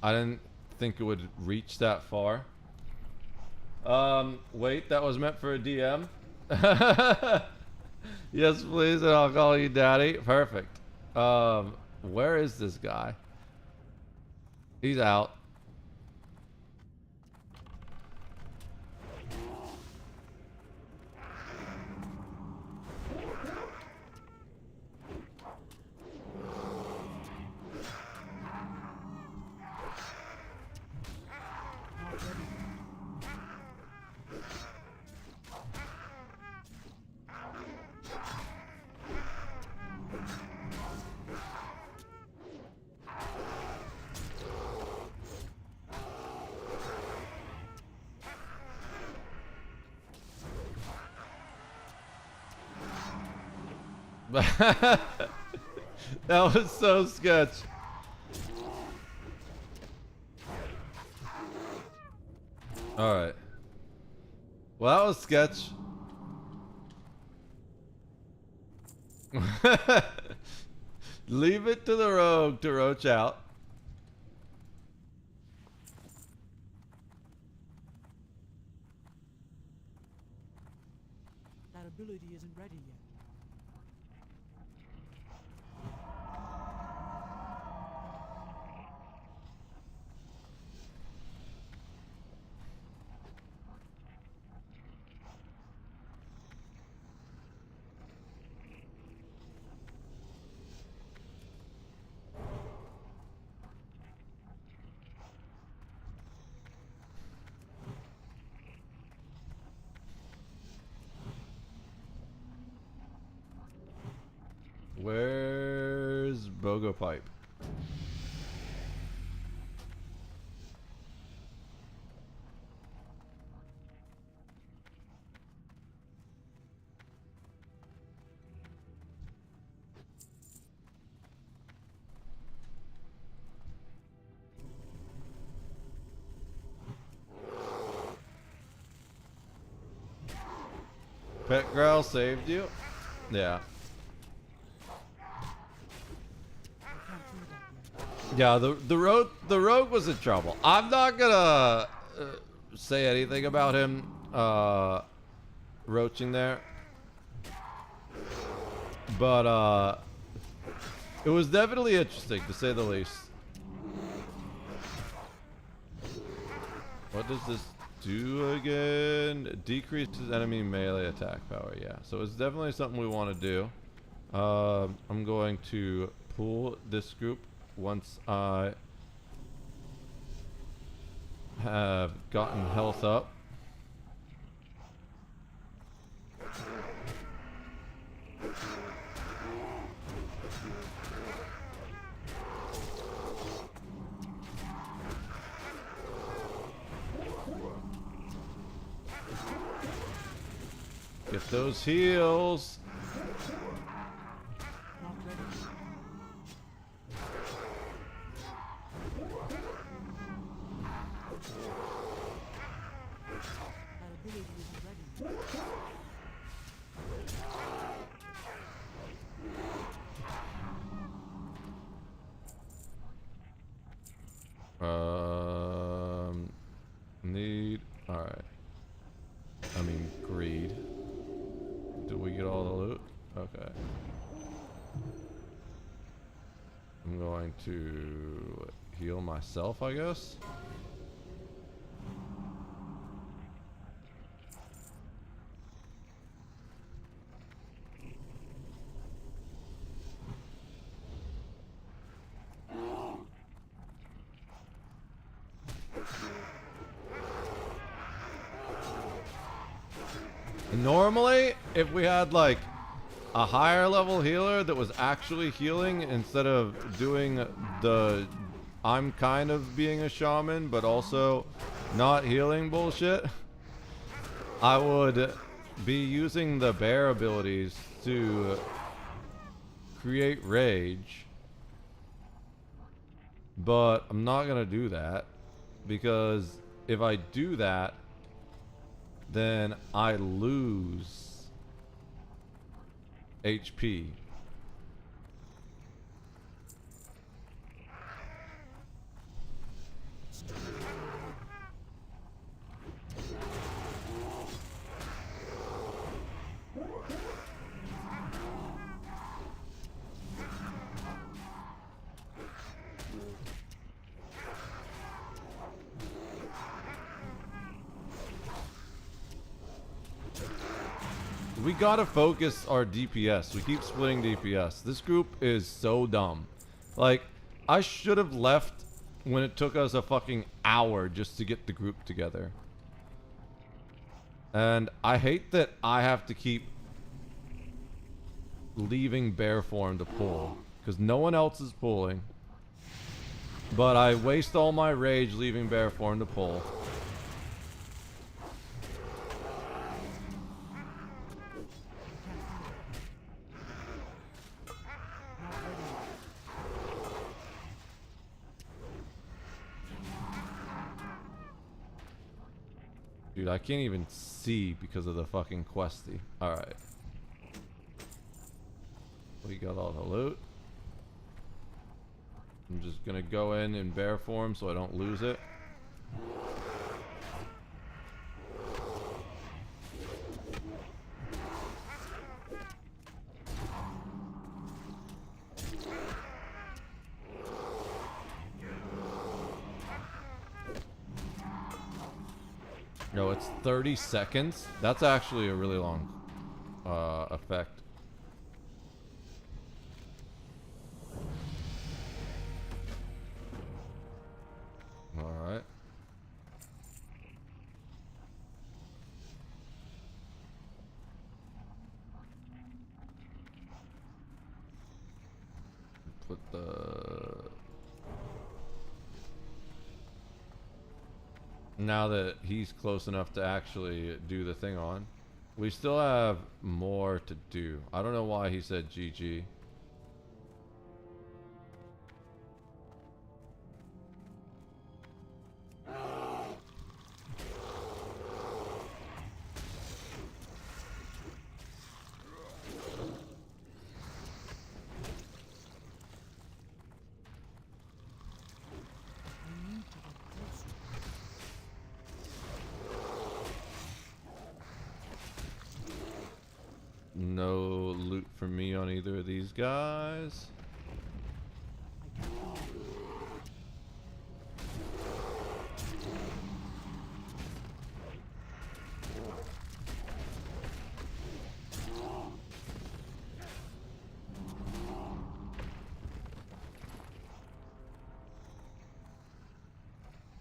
I didn't think it would reach that far. Wait, that was meant for a DM? Yes, please, and I'll call you daddy. Perfect. Where is this guy? He's out. That was so sketch. Alright. Well, that was sketch. Leave it to the rogue to roach out. That ability isn't ready yet. Where's Bogo Pipe? Pet Growl saved you? Yeah. Yeah, the rogue was in trouble. I'm not gonna say anything about him roaching there, but it was definitely interesting to say the least. What does this do again? Decreases enemy melee attack power. Yeah, so it's definitely something we want to do. I'm going to pull this group once I have gotten health up. Get those heals. Need, alright. I mean, greed. Did we get all the loot? Okay. I'm going to heal myself, I guess. Normally, if we had like a higher level healer that was actually healing instead of doing the I'm kind of being a shaman but also not healing bullshit, I would be using the bear abilities to create rage. But I'm not gonna do that, because if I do that, then I lose HP. We gotta focus our DPS. We keep splitting DPS. This group is so dumb. Like, I should have left when it took us a fucking hour just to get the group together. And I hate that I have to keep leaving bear form to pull, because no one else is pulling. But I waste all my rage leaving bear form to pull. Dude, I can't even see because of the fucking questy. Alright. We got all the loot. I'm just gonna go in bear form so I don't lose it. No, it's 30 seconds. That's actually a really long effect. Alright. Put the... Now that he's close enough to actually do the thing on. We still have more to do. I don't know why he said GG. No loot for me on either of these guys.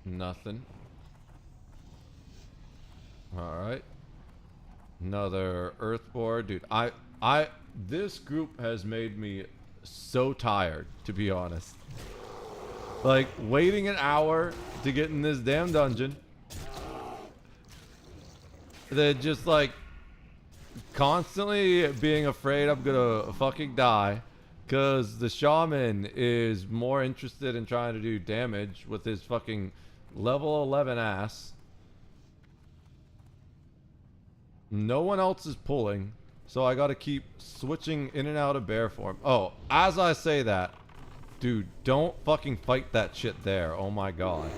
Nothing. All right. Another earthboard, dude. This group has made me so tired, to be honest. Like, waiting an hour to get in this damn dungeon. They're just like constantly being afraid I'm gonna fucking die, because the shaman is more interested in trying to do damage with his fucking level 11 ass. No one else is pulling, so I gotta keep switching in and out of bear form. Oh, as I say that, dude, don't fucking fight that shit there. Oh my god.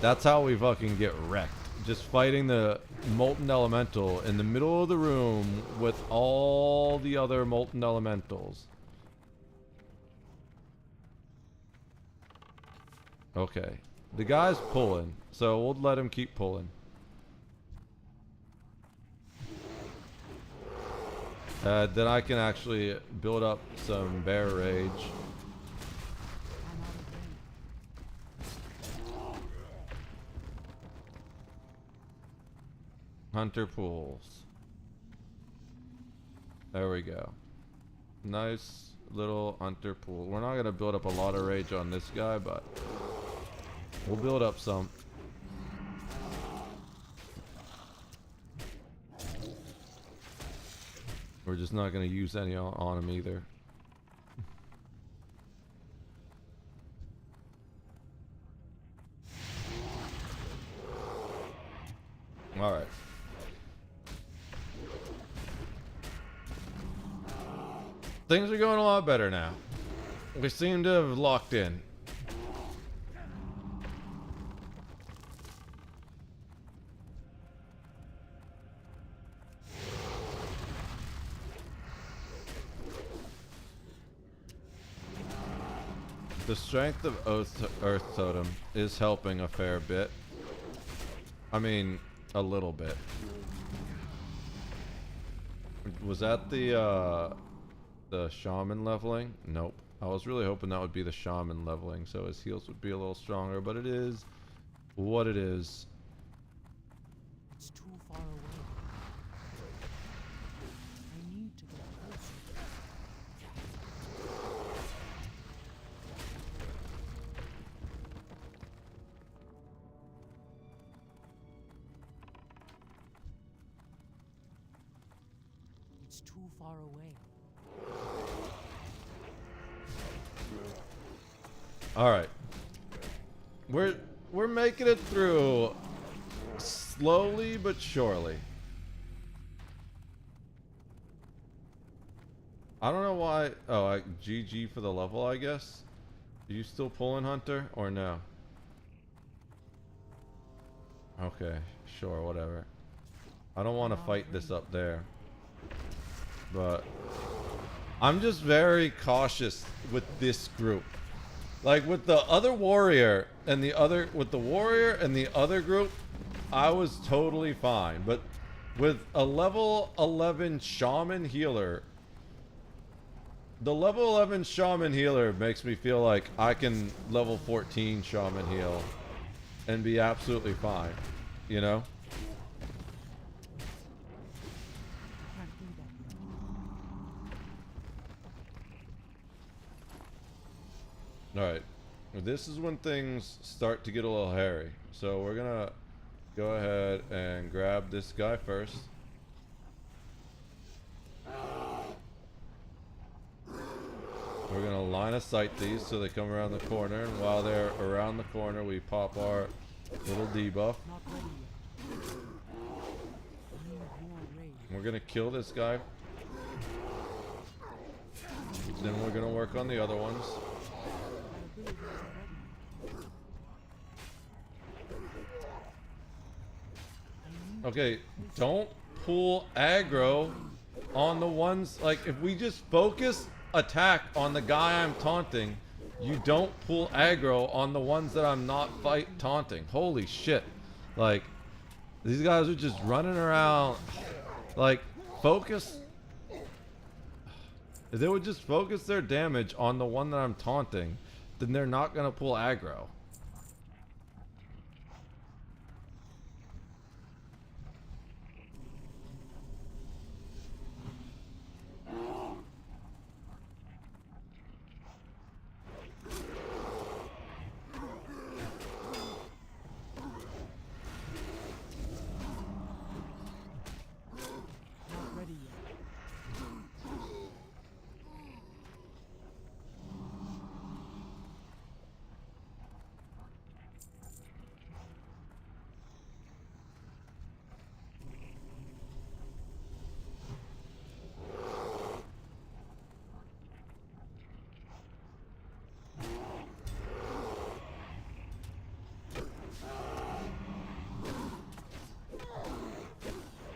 That's how we fucking get wrecked. Just fighting the molten elemental in the middle of the room with all the other molten elementals. Okay. The guy's pulling, so we'll let him keep pulling. Then I can actually build up some bear rage. Hunter pools. There we go. Nice little hunter pool. We're not gonna build up a lot of rage on this guy, but we'll build up some. We're just not going to use any on him either. Alright. Things are going a lot better now. We seem to have locked in. The strength of Earth Totem is helping a fair bit. I mean, a little bit. Was that the shaman leveling? Nope. I was really hoping that would be the shaman leveling, so his heals would be a little stronger, but it is what it is. It's too far away. I need to get closer. It's too far away. All right. We're making it through slowly but surely. I don't know why. Oh, GG for the level, I guess. Are you still pulling, Hunter, or no? Okay, sure, whatever. I don't want to fight this up there. But I'm just very cautious with this group. Like with the other warrior and the other group, I was totally fine. But with a level 11 shaman healer, the level 11 shaman healer makes me feel like I can level 14 shaman heal and be absolutely fine, you know? Alright, this is when things start to get a little hairy. So we're gonna go ahead and grab this guy first. We're gonna line of sight these so they come around the corner, and while they're around the corner we pop our little debuff. We're gonna kill this guy. Then we're gonna work on the other ones. Okay, don't pull aggro on the ones, like, if we just focus attack on the guy I'm taunting, you don't pull aggro on the ones that I'm not taunting. Holy shit. Like, these guys are just running around. Like, focus. If they would just focus their damage on the one that I'm taunting, then they're not gonna pull aggro.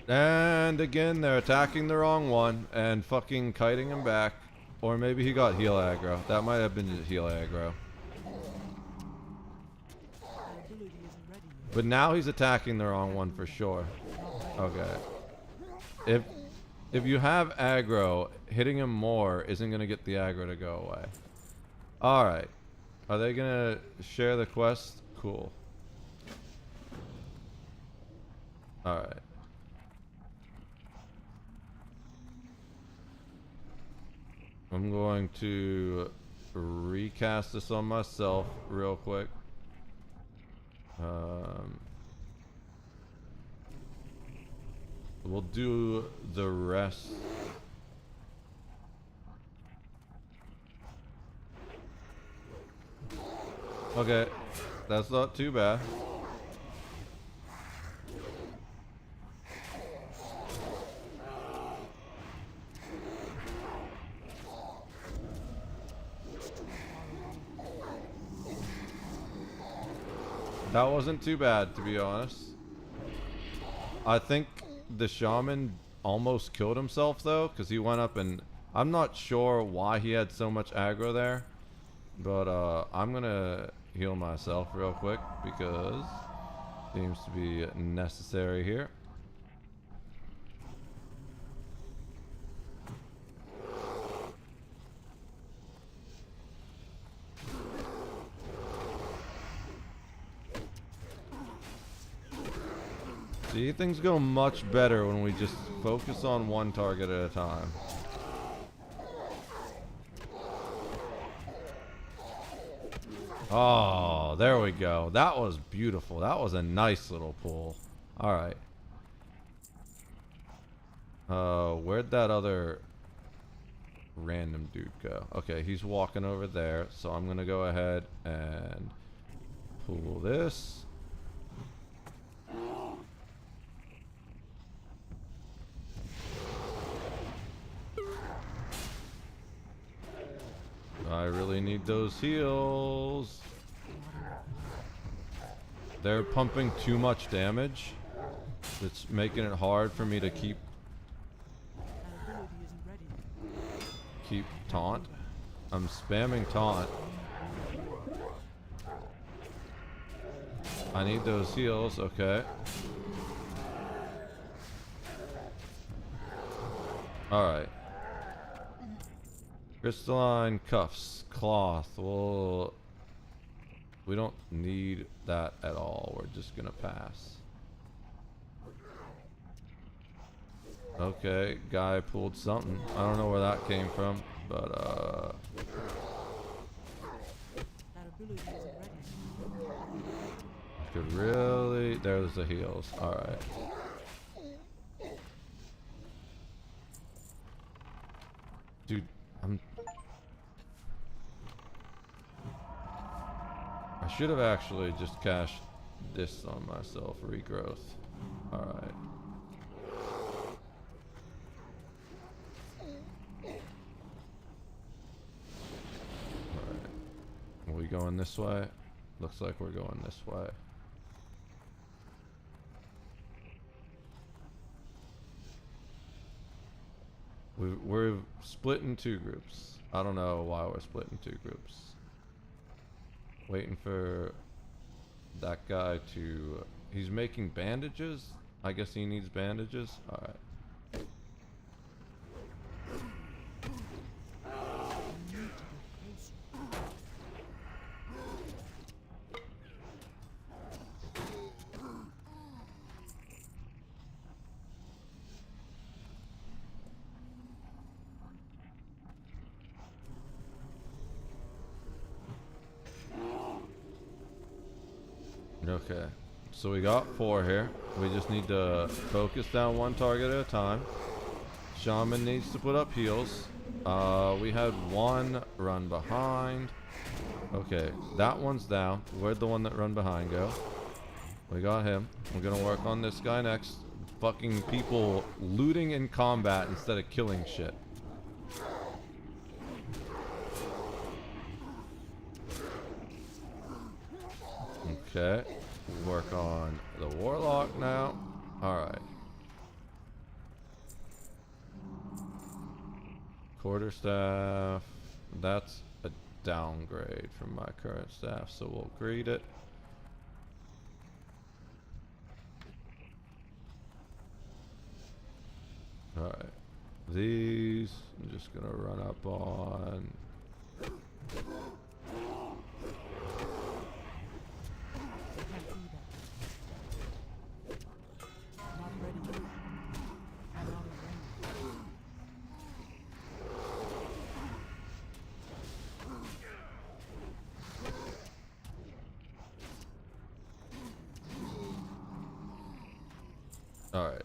And again, they're attacking the wrong one and fucking kiting him back. Or maybe he got heal aggro. That might have been heal aggro. But now he's attacking the wrong one for sure. Okay. If you have aggro, hitting him more isn't going to get the aggro to go away. Alright. Are they going to share the quest? Cool. Alright. I'm going to recast this on myself real quick. We'll do the rest. Okay, that's not too bad. That wasn't too bad, to be honest. I think the shaman almost killed himself, though, because he went up and... I'm not sure why he had so much aggro there. But, I'm gonna heal myself real quick, because... seems to be necessary here. See, things go much better when we just focus on one target at a time. Oh, there we go. That was beautiful. That was a nice little pull. Alright. Where'd that other random dude go? Okay, he's walking over there, so I'm gonna go ahead and pull this. I really need those heals. They're pumping too much damage. It's making it hard for me to keep taunt. I'm spamming taunt. I need those heals, okay. Alright. Crystalline cuffs, cloth. Well, we don't need that at all. We're just gonna pass. Okay, guy pulled something. I don't know where that came from, but could really. There's the heals. All right. Dude, I should have actually just cashed this on myself. Regrowth. All right. Are we going this way? Looks like we're going this way. We're split in two groups. I don't know why we're split in two groups. Waiting for that guy to... He's making bandages? I guess he needs bandages? Alright. Okay, so we got 4 here. We just need to focus down one target at a time. Shaman needs to put up heals. We had 1 run behind. Okay, that one's down. Where'd the one that run behind go? We got him. We're gonna work on this guy next. Fucking people looting in combat instead of killing shit. Okay, work on the warlock now. Alright. Quarterstaff. That's a downgrade from my current staff, so we'll grade it. Alright. These, I'm just gonna run up on. All right.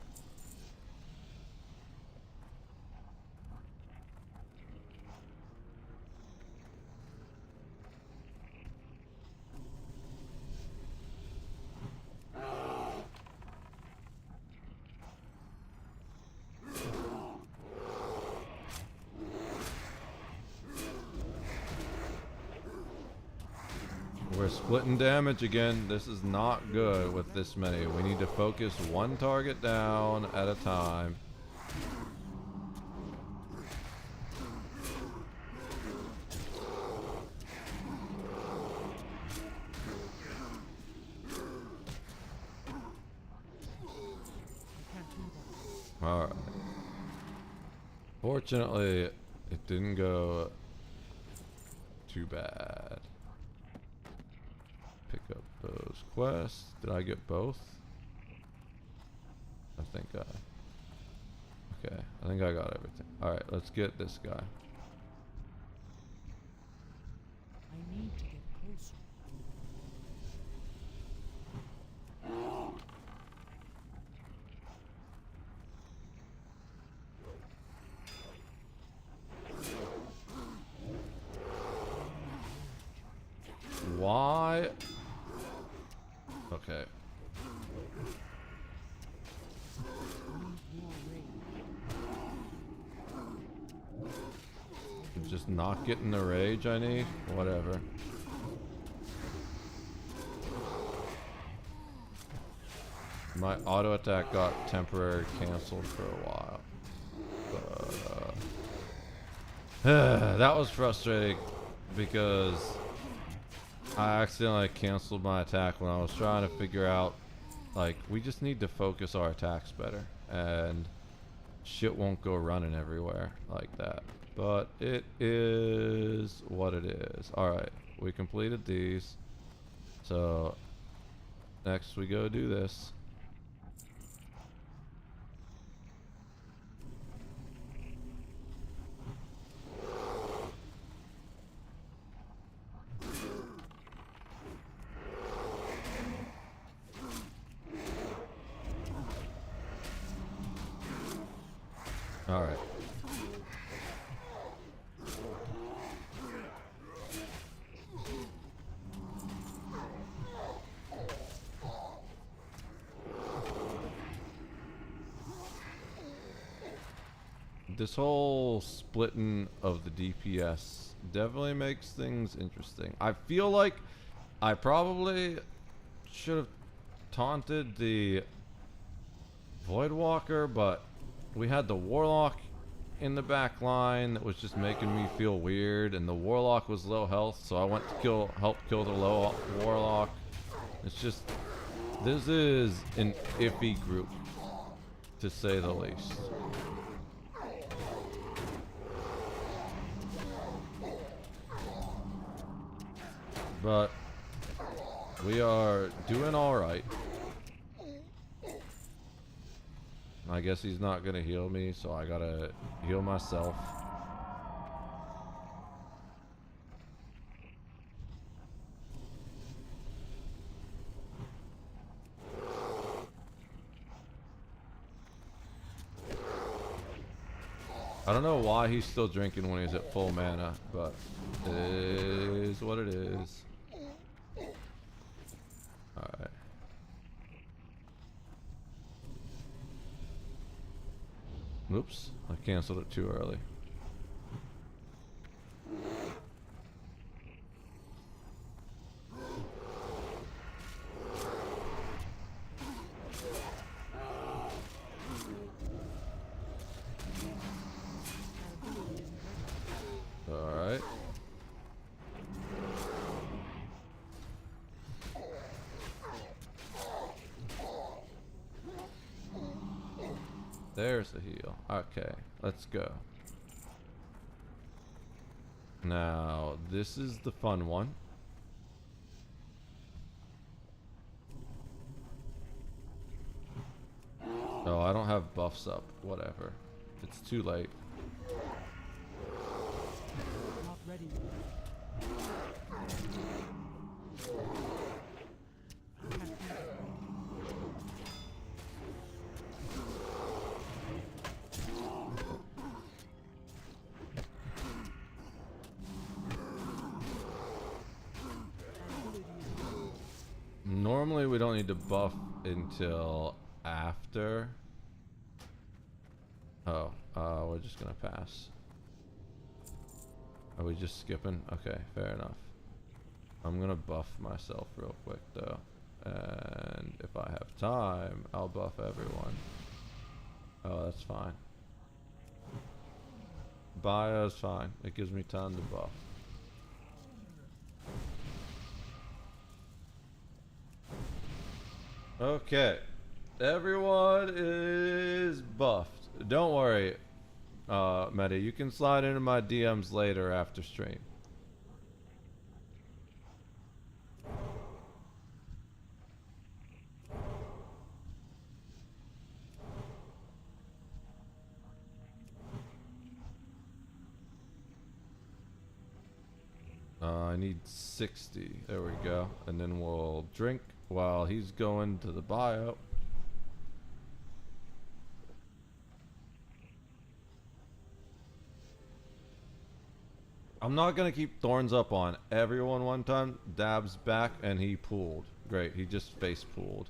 We're splitting damage again. This is not good with this many. We need to focus one target down at a time. Alright. Fortunately, it didn't go too bad. Pick up those quests. Did I get both? think okay, I think I got everything. Alright, let's get this guy. I need to get closer. Why? Okay. Just not getting the rage I need? Whatever. My auto attack got temporarily canceled for a while. But, that was frustrating because I accidentally canceled my attack when I was trying to figure out, like, we just need to focus our attacks better and shit won't go running everywhere like that. But it is what it is. Alright, we completed these. So, next we go do this. Alright. This whole splitting of the DPS definitely makes things interesting. I feel like I probably should have taunted the Voidwalker, but we had the Warlock in the back line that was just making me feel weird, and the Warlock was low health, so I went to help kill the low Warlock. It's just, this is an iffy group, to say the least. But we are doing alright. I guess he's not gonna heal me, so I gotta heal myself. I don't know why he's still drinking when he's at full mana, but it is what it is. Alright. Oops, I canceled it too early. Alright. There's the heal. Okay, let's go. Now, this is the fun one. Oh, I don't have buffs up. Whatever. It's too late. Not ready. Normally we don't need to buff until after. Oh, we're just gonna pass. Are we just skipping? Okay, fair enough. I'm gonna buff myself real quick though. And if I have time, I'll buff everyone. Oh, that's fine. Bio's fine. It gives me time to buff. Okay, everyone is buffed. Don't worry, Meta. You can slide into my DMs later after stream. I need 60. There we go. And then we'll drink while he's going to the bio. I'm not gonna keep thorns up on everyone one time. Dab's back and he pooled. Great, he just face pooled.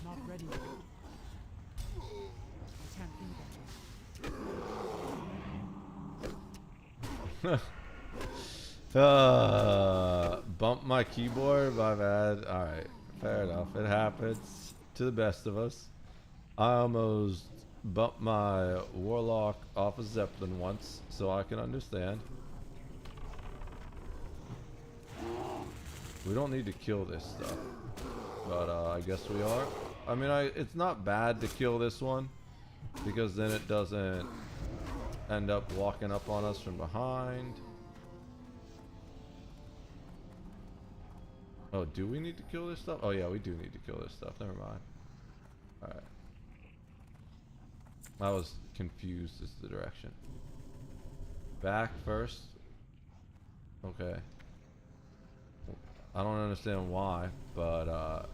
Not ready yet. I can't do that. Bump my keyboard, my bad. Alright, fair enough. It happens to the best of us. I almost bumped my warlock off a Zeppelin once, so I can understand. We don't need to kill this stuff, but I guess we are. I mean, it's not bad to kill this one, because then it doesn't end up walking up on us from behind. Oh, do we need to kill this stuff? Oh yeah, we do need to kill this stuff. Never mind. Alright. I was confused as to the direction. Back first. Okay. I don't understand why, but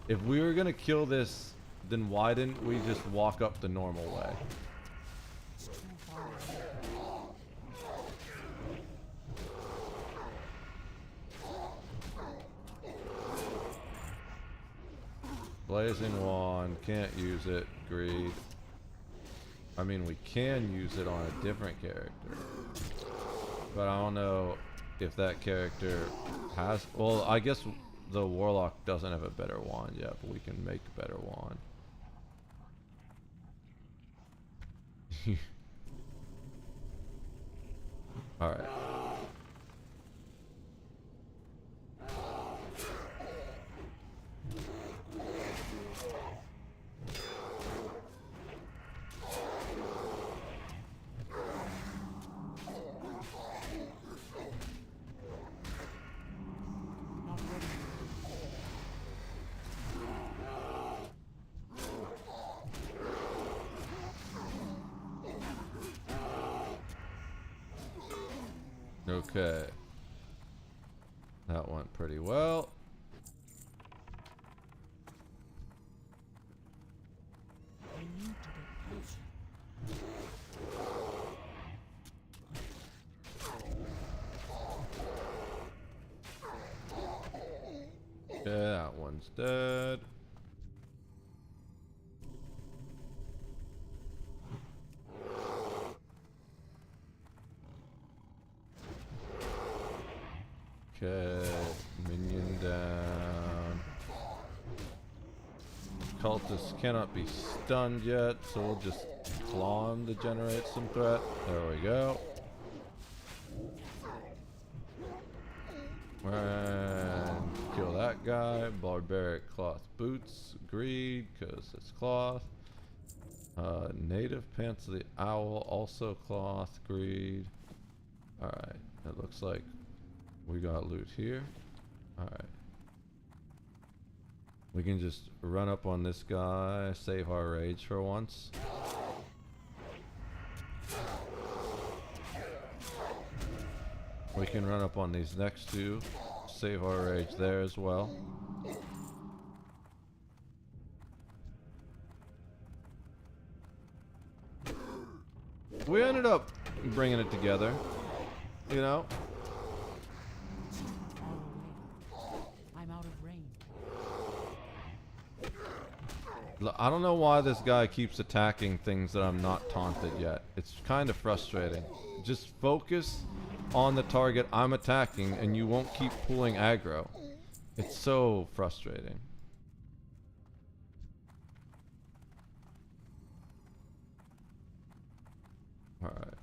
if we were gonna kill this, then why didn't we just walk up the normal way? Blazing Wand, can't use it. Greed. I mean, we can use it on a different character, but I don't know if that character has. Well, I guess the Warlock doesn't have a better wand yet, but we can make a better wand. All right. Okay. That went pretty well. I need to get closer. Okay, that one's dead. Okay, minion down. Cultist cannot be stunned yet, so we'll just claw him to generate some threat. There we go. And kill that guy. Barbaric cloth boots. Greed, because it's cloth. Native pants of the owl, also cloth. Greed. Alright, it looks like we got loot here. Alright. We can just run up on this guy, save our rage for once. We can run up on these next two, save our rage there as well. We ended up bringing it together, you know? I'm out of range. I don't know why this guy keeps attacking things that I'm not taunted yet. It's kind of frustrating. Just focus on the target I'm attacking and you won't keep pulling aggro. It's so frustrating. Alright.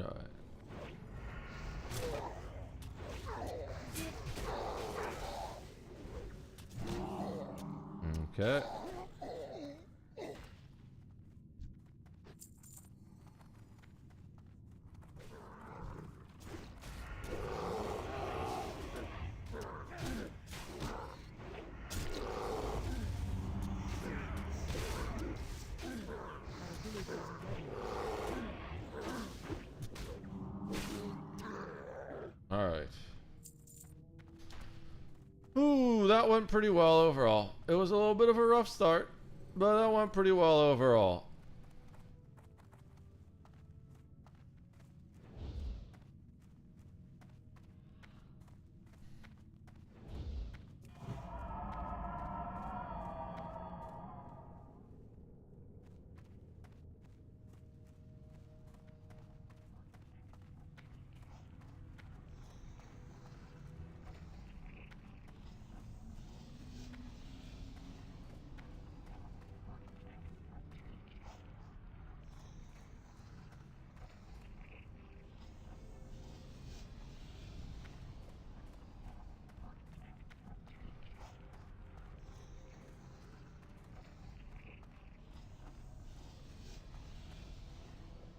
Alright. Okay. Alright. Ooh, that went pretty well overall. It was a little bit of a rough start, but that went pretty well overall.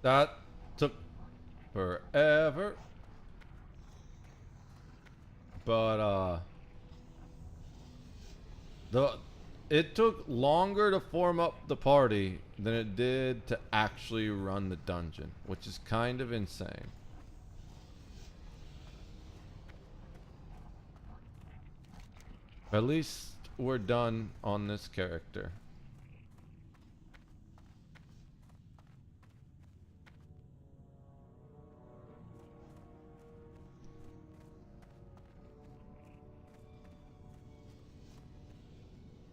That took forever. But it took longer to form up the party than it did to actually run the dungeon, which is kind of insane. At least we're done on this character.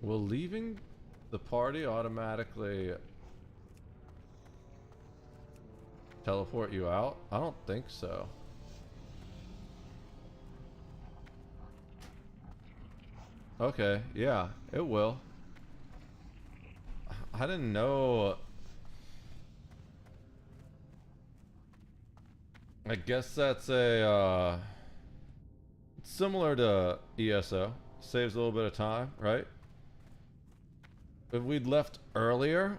Will leaving the party automatically teleport you out? I don't think so. Okay, yeah, it will. I didn't know. I guess that's a similar to ESO. Saves a little bit of time, right? If we'd left earlier,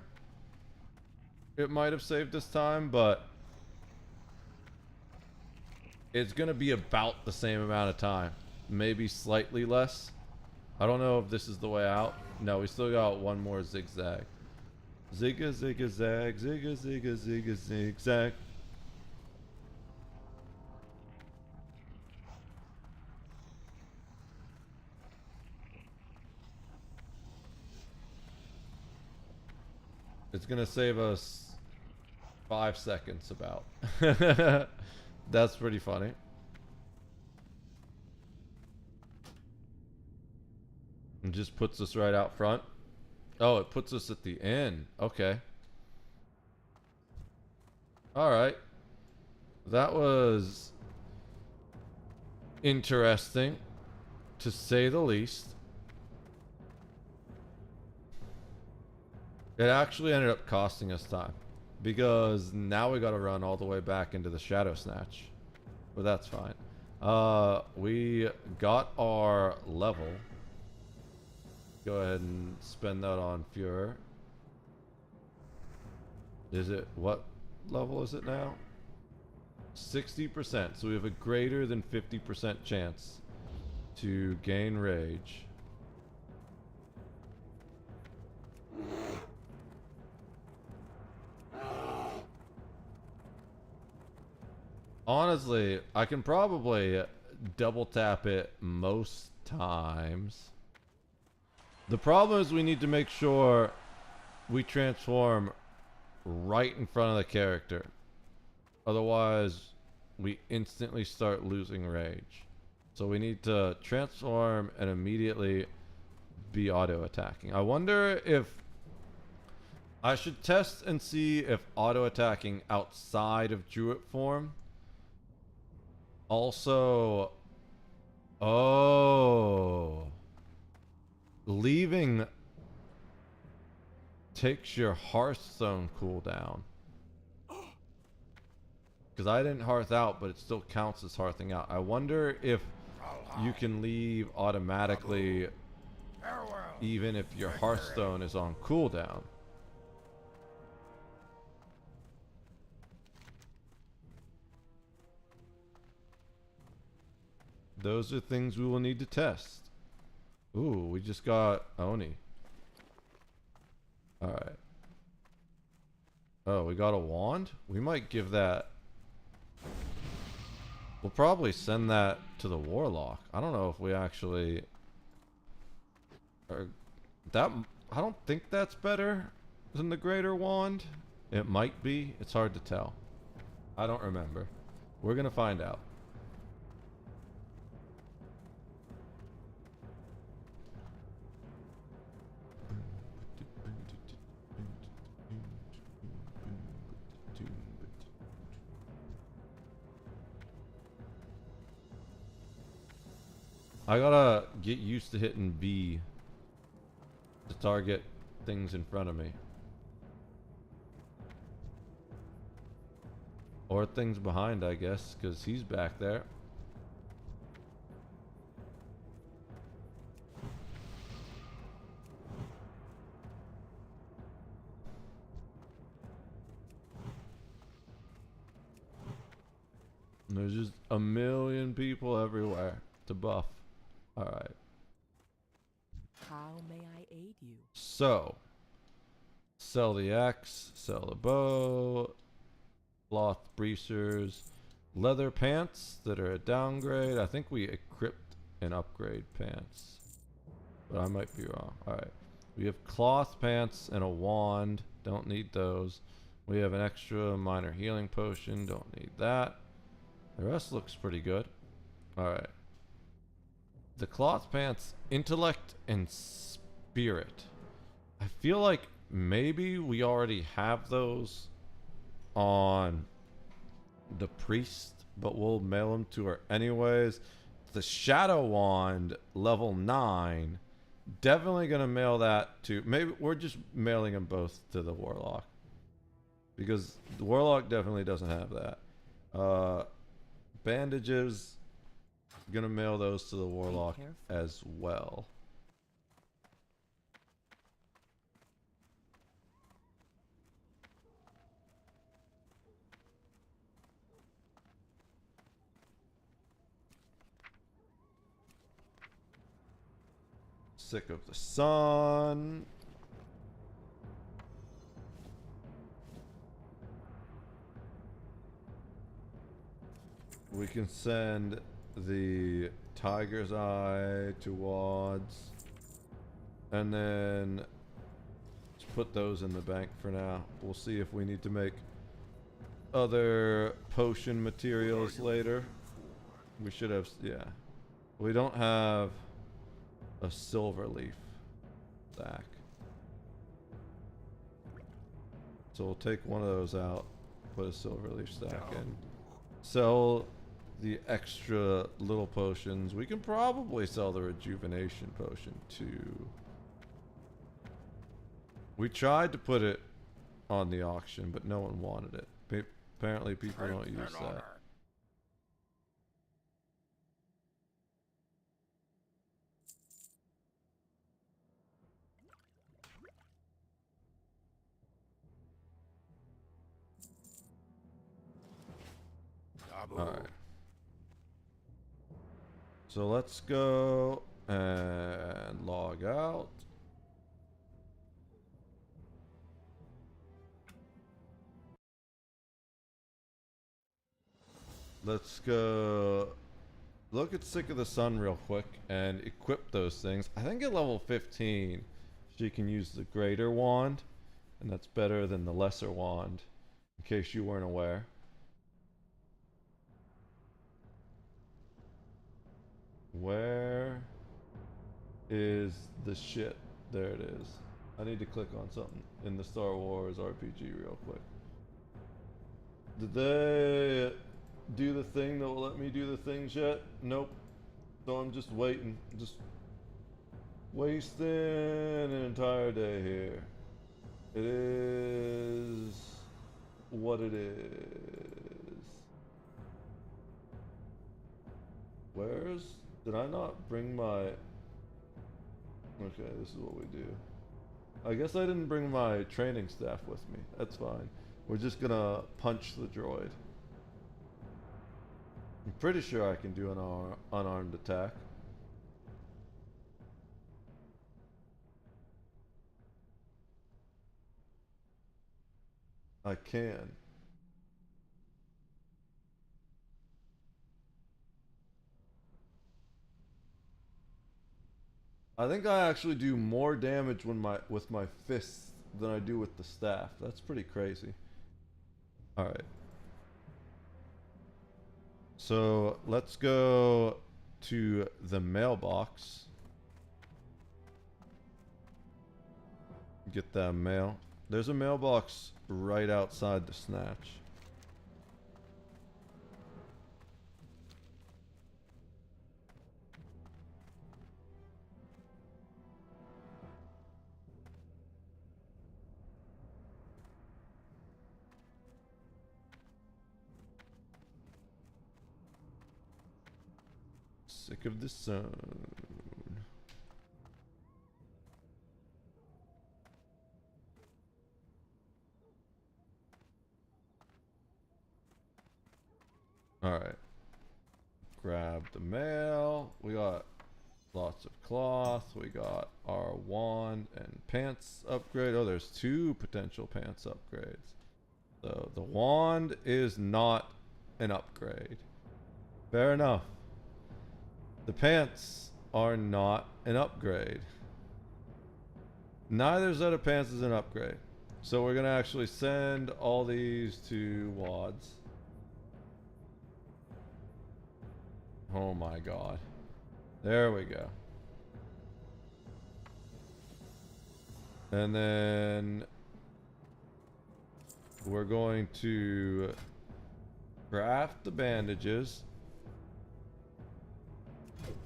it might have saved us time, but it's gonna be about the same amount of time. Maybe slightly less. I don't know if this is the way out. No, we still got one more zigzag. Zigga, zigga, zag, zigga, zigga, zigga, zigzag. It's gonna save us 5 seconds about. That's pretty funny. It just puts us right out front. Oh, it puts us at the end. Okay. Alright. That was interesting, to say the least. It actually ended up costing us time, because now we gotta run all the way back into the Shadow Snatch. But that's fine. We got our level. Go ahead and spend that on Fuhrer. Is it, what level is it now? 60%, so we have a greater than 50% chance to gain rage. Honestly, I can probably double tap it most times. The problem is we need to make sure we transform right in front of the character. Otherwise, we instantly start losing rage. So we need to transform and immediately be auto-attacking. I wonder if I should test and see if auto-attacking outside of Druid form also... Oh... Leaving takes your Hearthstone cooldown. Because I didn't hearth out, but it still counts as hearthing out. I wonder if you can leave automatically even if your Hearthstone is on cooldown. Those are things we will need to test. Ooh, we just got Oni. Alright. Oh, we got a wand? We might give that... We'll probably send that to the Warlock. I don't know if we actually... I don't think that's better than the Greater Wand. It might be. It's hard to tell. I don't remember. We're gonna find out. I gotta get used to hitting B to target things in front of me. Or things behind, I guess, because he's back there. And there's just a million people everywhere to buff. Alright. How may I aid you? So, sell the axe, sell the bow, cloth breacers, leather pants that are a downgrade. I think we equipped an upgrade pants, but I might be wrong. Alright. We have cloth pants and a wand. Don't need those. We have an extra minor healing potion. Don't need that. The rest looks pretty good. Alright. The cloth pants, intellect and spirit. I feel like maybe we already have those on the priest, but we'll mail them to her anyways. The shadow wand, level 9. Definitely gonna mail that to, maybe we're just mailing them both to the Warlock, because the Warlock definitely doesn't have that. Bandages, gonna mail those to the Warlock as well. Sick of the sun. We can send the Tiger's Eye to Wads, and then just put those in the bank for now. We'll see if we need to make other potion materials later. We should have, yeah. We don't have a silver leaf stack, so we'll take one of those out, put a silver leaf stack in, sell the extra little potions. We can probably sell the rejuvenation potion too. We tried to put it on the auction, but no one wanted it. Apparently people don't use that. Alright. So let's go and log out. Let's go look at Sick of the Sun real quick and equip those things. I think at level 15 she can use the Greater Wand, and that's better than the Lesser Wand, in case you weren't aware. Where is the shit? There it is. I need to click on something in the Star Wars RPG real quick. Did they do the thing that will let me do the things yet? Nope. So I'm just waiting. Just wasting an entire day here. It is what it is. Where's... Did I not bring my... Okay, this is what we do. I guess I didn't bring my training staff with me. That's fine. We're just gonna punch the droid. I'm pretty sure I can do an unarmed attack. I can. I think I actually do more damage with my fists than I do with the staff. That's pretty crazy. Alright. So let's go to the mailbox. Get that mail. There's a mailbox right outside the snatch. Sick of the sun. Alright. Grab the mail. We got lots of cloth. We got our wand and pants upgrade. Oh, there's 2 potential pants upgrades. So the wand is not an upgrade. Fair enough. The pants are not an upgrade. Neither set of pants is an upgrade. So we're going to actually send all these to WADs. Oh my god. There we go. And then we're going to craft the bandages.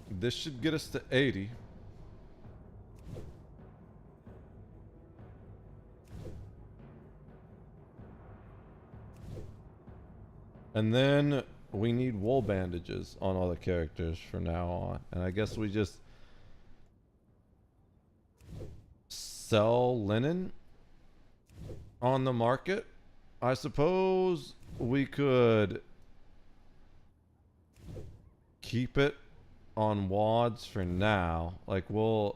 This should get us to 80. And then we need wool bandages on all the characters from now on. And I guess we just sell linen on the market. I suppose we could keep it on WADs for now. Like, we'll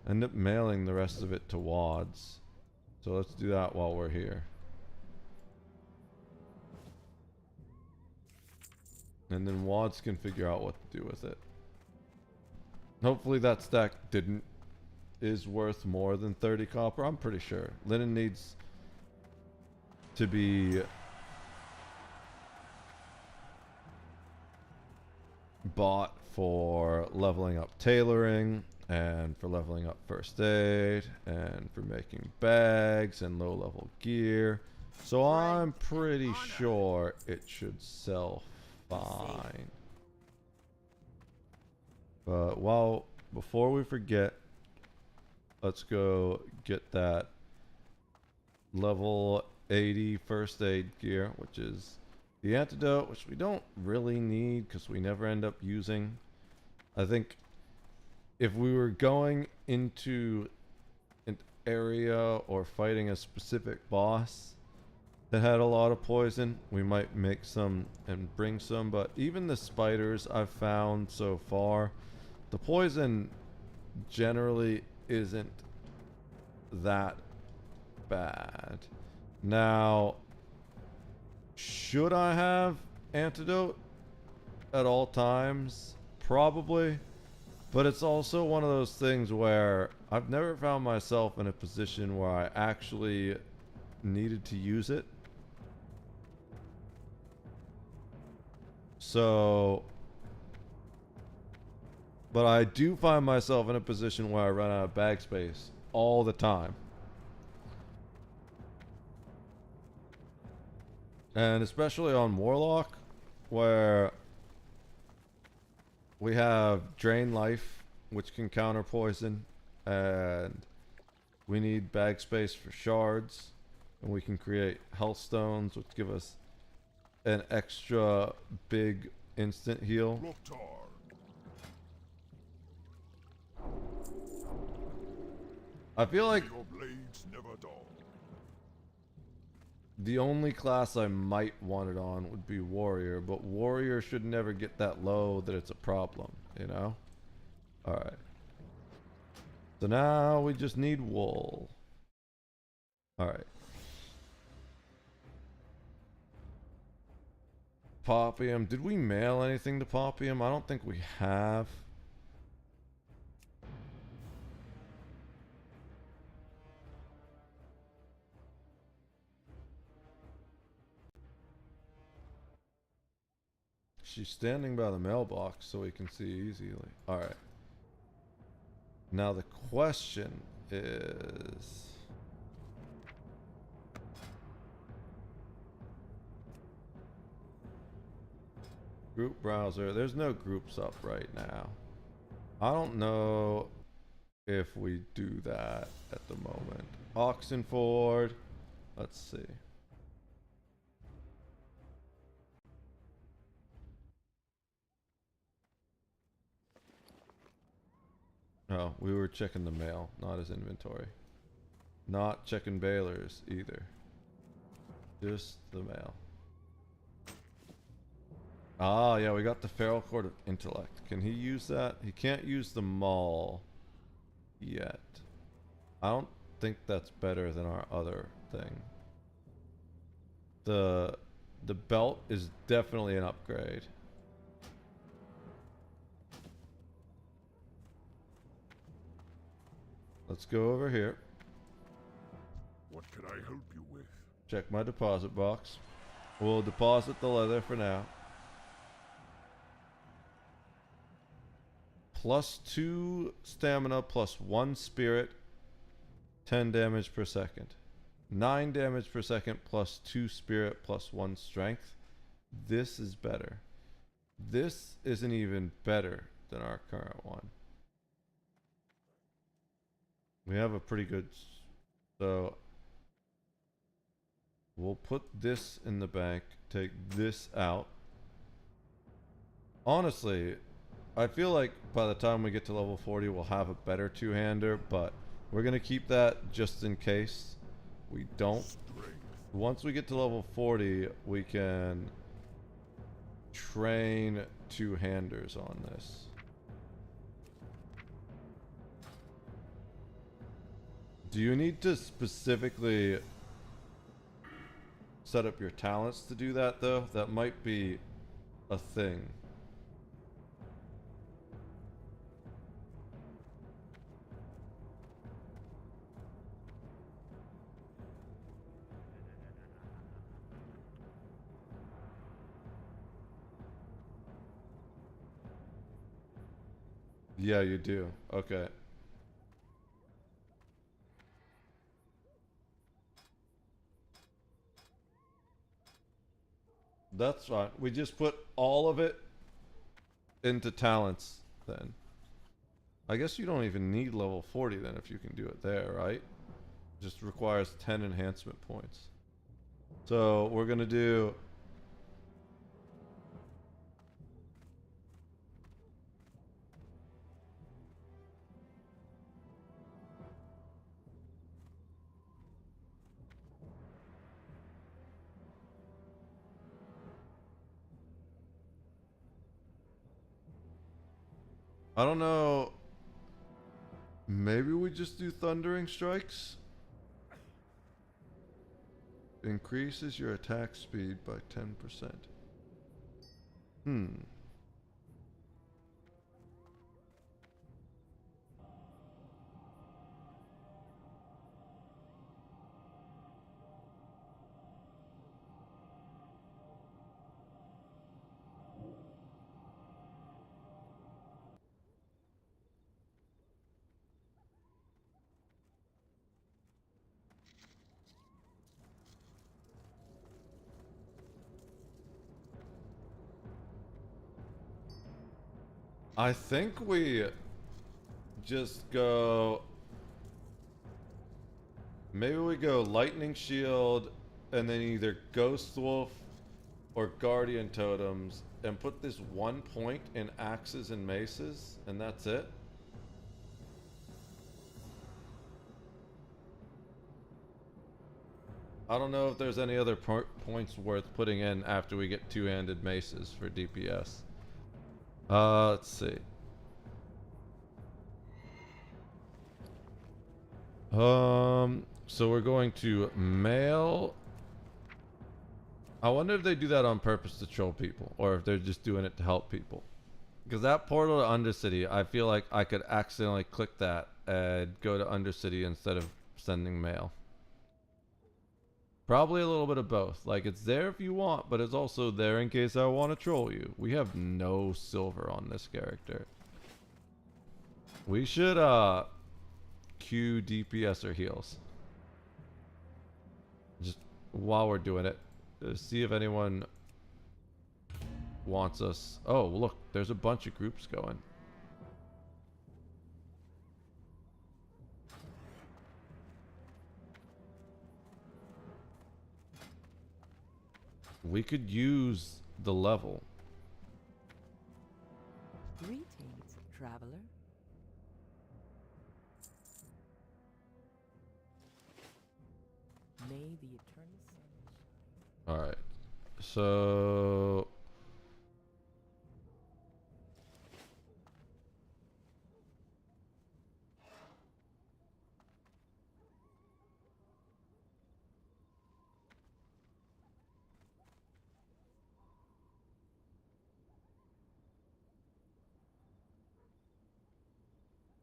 end up mailing the rest of it to WADs. So let's do that while we're here. And then WADs can figure out what to do with it. Hopefully that stack is worth more than 30 copper. I'm pretty sure. Linen needs to be bought for leveling up tailoring, and for leveling up first aid, and for making bags and low level gear. So I'm pretty sure it should sell fine. But before we forget, let's go get that level 80 first aid gear, which is the antidote, which we don't really need because we never end up using. I think if we were going into an area or fighting a specific boss that had a lot of poison, we might make some and bring some. But even the spiders I've found so far, the poison generally isn't that bad. Now, should I have antidote at all times? Probably. But it's also one of those things where I've never found myself in a position where I actually needed to use it. So, but I do find myself in a position where I run out of bag space all the time. And especially on Warlock, where we have Drain Life, which can counter poison, and we need bag space for shards, and we can create health stones, which give us an extra big instant heal. I feel like Your blades never dull. the only class I might want it on would be warrior, but warrior should never get that low that it's a problem, you know? Alright. So now we just need wool. Alright. Popium. Did we mail anything to Popium? I don't think we have. She's standing by the mailbox so we can see easily. Alright. Now the question is... Group browser. There's no groups up right now. I don't know if we do that at the moment. Oxenford. Let's see. Oh, we were checking the mail, not his inventory. Not checking Baylor's either. Just the mail. Ah, yeah, we got the Feral Court of Intellect. Can he use that? He can't use the Maul yet. I don't think that's better than our other thing. The belt is definitely an upgrade. Let's go over here. What can I help you with? Check my deposit box. We'll deposit the leather for now. +2 stamina, +1 spirit, 10 damage per second. 9 damage per second, +2 spirit, +1 strength. This is better. This isn't even better than our current one. We have a pretty good... So... We'll put this in the bank, take this out. Honestly, I feel like by the time we get to level 40, we'll have a better two-hander, but we're going to keep that just in case we don't. Once we get to level 40, we can train two-handers on this. Do you need to specifically set up your talents to do that, though? That might be a thing. Yeah, you do. Okay. That's fine. We just put all of it into talents then. I guess you don't even need level 40 then if you can do it there, right? Just requires 10 enhancement points. So we're gonna do... I don't know. Maybe we just do Thundering Strikes? Increases your attack speed by 10%. I think we just go... Maybe we go Lightning Shield and then either Ghost Wolf or Guardian Totems and put this 1 point in axes and maces and that's it. I don't know if there's any other points worth putting in after we get two-handed maces for DPS. Let's see. So we're going to mail. I wonder if they do that on purpose to troll people, or if they're just doing it to help people. Because that portal to Undercity, I feel like I could accidentally click that and go to Undercity instead of sending mail. Probably a little bit of both. Like, it's there if you want, but it's also there in case I want to troll you. We have no silver on this character. We should, queue DPS or heals. Just while we're doing it. See if anyone wants us. Oh, look, there's a bunch of groups going. We could use the level. Greetings, traveler. May the eternal sun. All right. So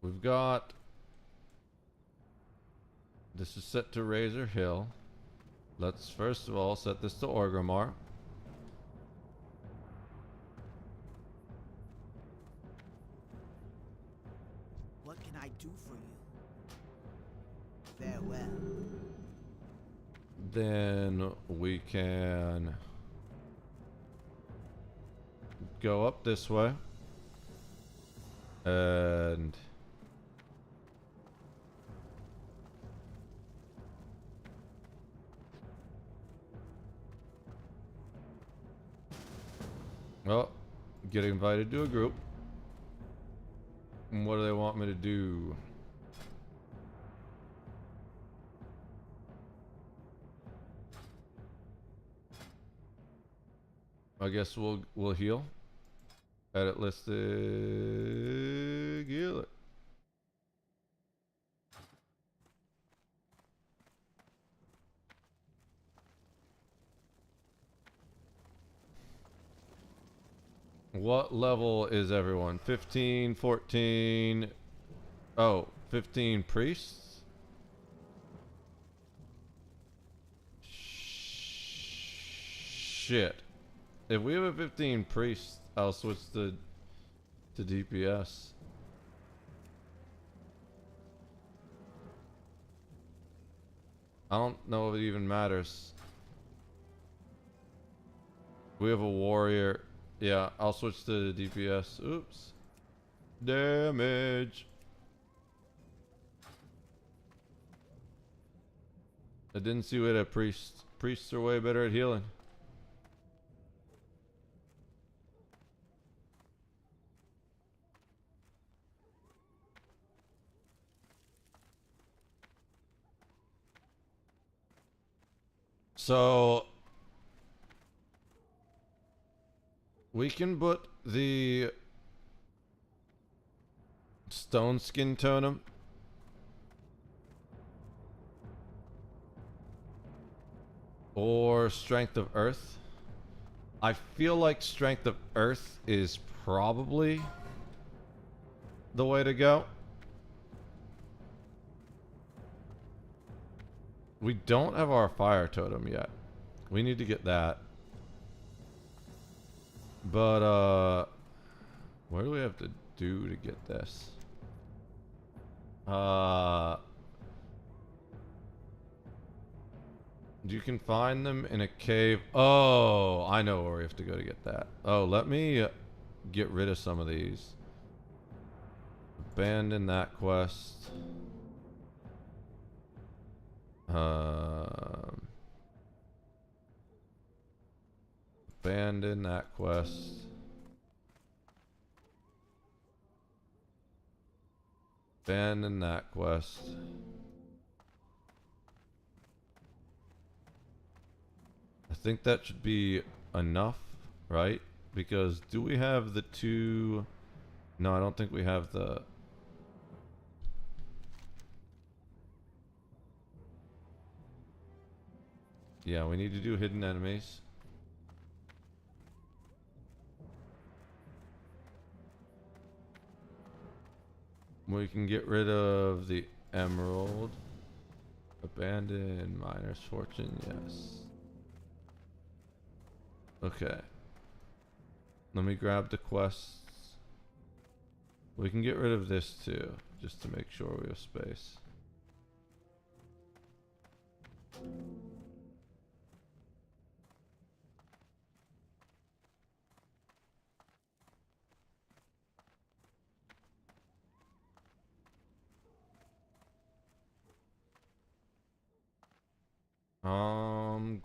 we've got, this is set to Razor Hill. Let's first of all set this to Orgrimmar. What can I do for you? Farewell. Then we can go up this way and well, get invited to a group. And what do they want me to do? I guess we'll heal. Edit listed healer. What level is everyone? 15, 14. Oh, 15 priests? Shit. If we have a 15 priest, I'll switch to DPS. I don't know if it even matters. We have a warrior. Yeah, I'll switch to the DPS. Oops. Damage. I didn't see we had a priest. Priests are way better at healing. So we can put the stone skin totem or strength of earth. I feel like strength of earth is probably the way to go. We don't have our fire totem yet. We need to get that. But, what do we have to do to get this? You can find them in a cave. Oh, I know where we have to go to get that. Oh, let me get rid of some of these. Abandon that quest. Abandon that quest. Abandon that quest. think that should be enough, right? Because do we have the two... No, I don't think we have the... Yeah, we need to do hidden enemies. We can get rid of the emerald. Abandoned miner's fortune, yes. Okay. Let me grab the quests. We can get rid of this too, just to make sure we have space.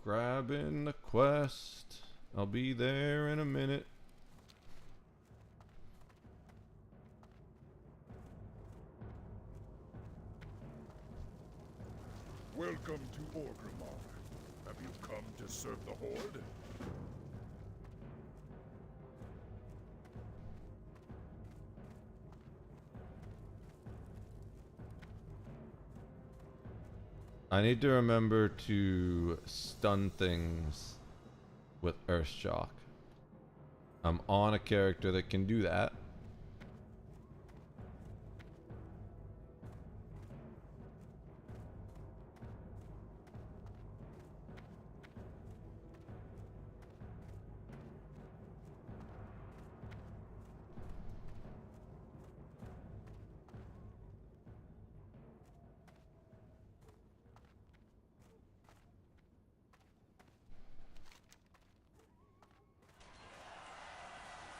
Grabbing the quest. I'll be there in a minute. Welcome to Orgrimmar. Have you come to serve the Horde? I need to remember to stun things with Earthshock. I'm on a character that can do that.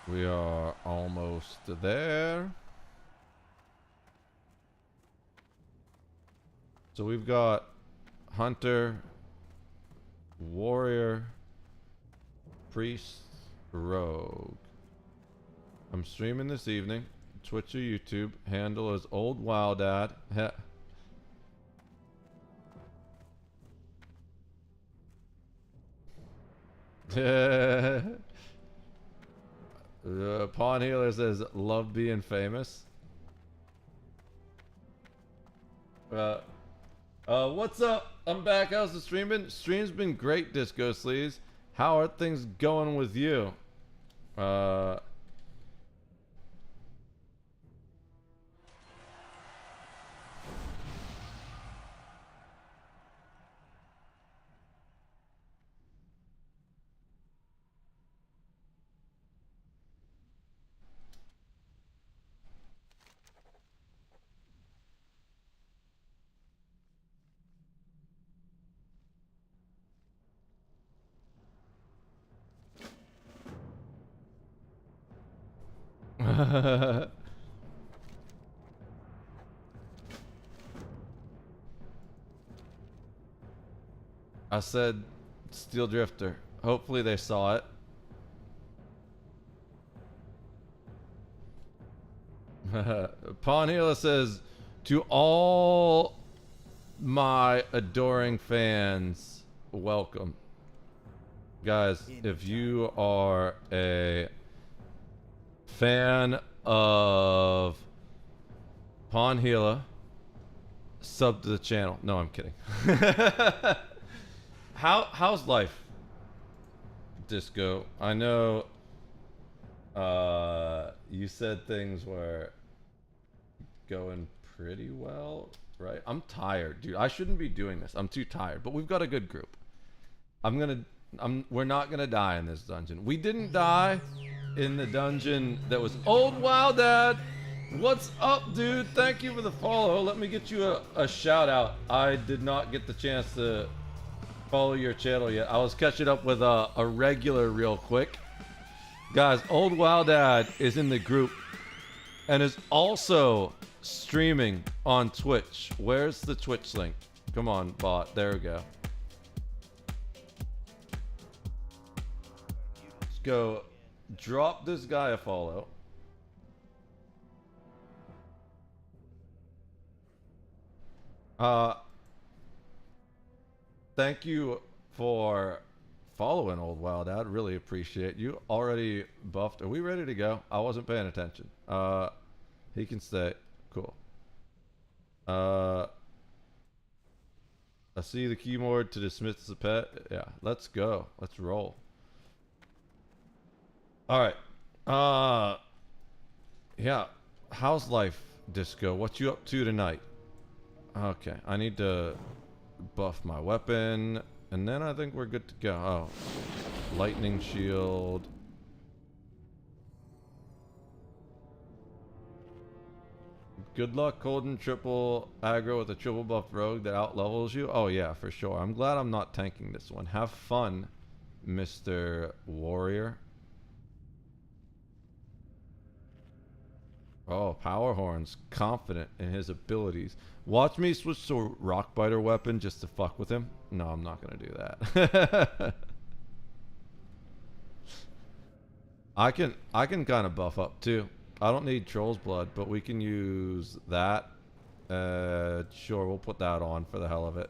We are almost there. So we've got Hunter, Warrior, Priest, Rogue. I'm streaming this evening. Twitch or YouTube. Handle is Old Wow Dad. Pawn Healer says, love being famous. What's up? I'm back. How's the stream been? Stream's been great, Disco Sleaze. How are things going with you? I said Steel Drifter. Hopefully they saw it. Pawn Healer says, to all my adoring fans, welcome. Guys, if you are a fan of Pawn Healer, sub to the channel. No, I'm kidding. How's life, Disco? I know you said things were going pretty well, right? I'm tired, dude. I shouldn't be doing this. I'm too tired, but we've got a good group. We're not gonna die in this dungeon. We didn't die in the dungeon that was Old Wow Dad. What's up, dude? Thank you for the follow. Let me get you a shout out. I did not get the chance to follow your channel yet. I was catching up with a regular real quick. Guys, Old Wow Dad is in the group and is also streaming on Twitch. Where's the Twitch link? Come on, bot. There we go. Let's go drop this guy a follow. Thank you for following, Old Wild Ad. Really appreciate you. Already buffed. Are we ready to go? I wasn't paying attention. He can stay. Cool. I see the keyboard to dismiss the pet. Yeah, let's go. Let's roll. All right. Yeah. How's life, Disco? What you up to tonight? Okay, I need to buff my weapon, and then I think we're good to go. Oh, lightning shield. Good luck holding triple aggro with a triple buff rogue that outlevels you. Oh yeah, for sure. I'm glad I'm not tanking this one. Have fun, Mr. Warrior. Oh, Power Horn's confident in his abilities. Watch me switch to a Rockbiter weapon just to fuck with him. No, I'm not gonna do that. I can kind of buff up too. I don't need Troll's Blood, but we can use that. Sure, we'll put that on for the hell of it.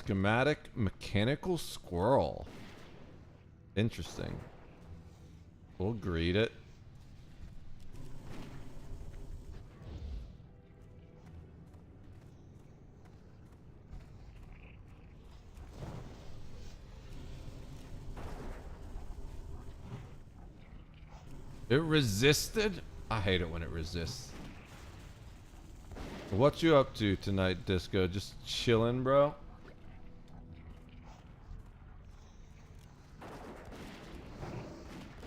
Schematic mechanical squirrel. Interesting. We'll greet it. It resisted? I hate it when it resists. What you up to tonight, Disco? Just chilling, bro?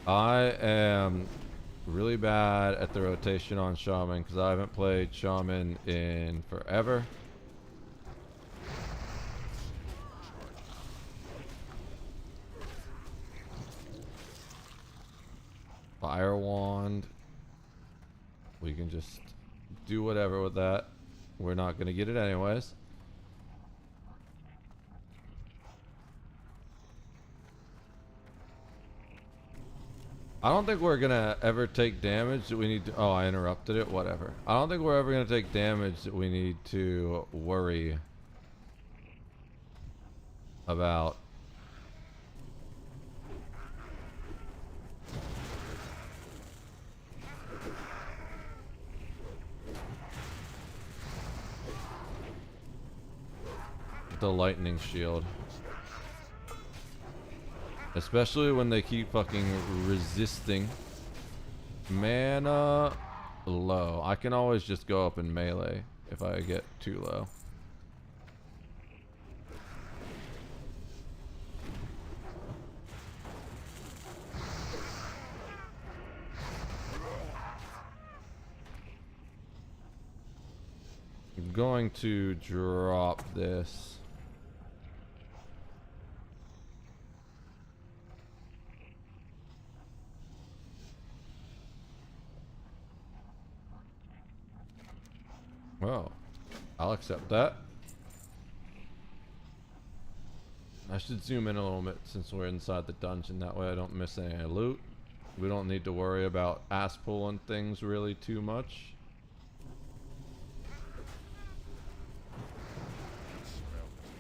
I am really bad at the rotation on Shaman because I haven't played Shaman in forever. Fire Wand. We can just do whatever with that. We're not going to get it anyways. I don't think we're gonna ever take damage that we need to... Oh, I interrupted it. Whatever. I don't think we're ever gonna take damage that we need to worry about. The lightning shield. Especially when they keep fucking resisting. Mana low. I can always just go up in melee if I get too low. I'm going to drop this. Well, I'll accept that. I should zoom in a little bit since we're inside the dungeon. That way I don't miss any loot. We don't need to worry about ass pulling things really too much.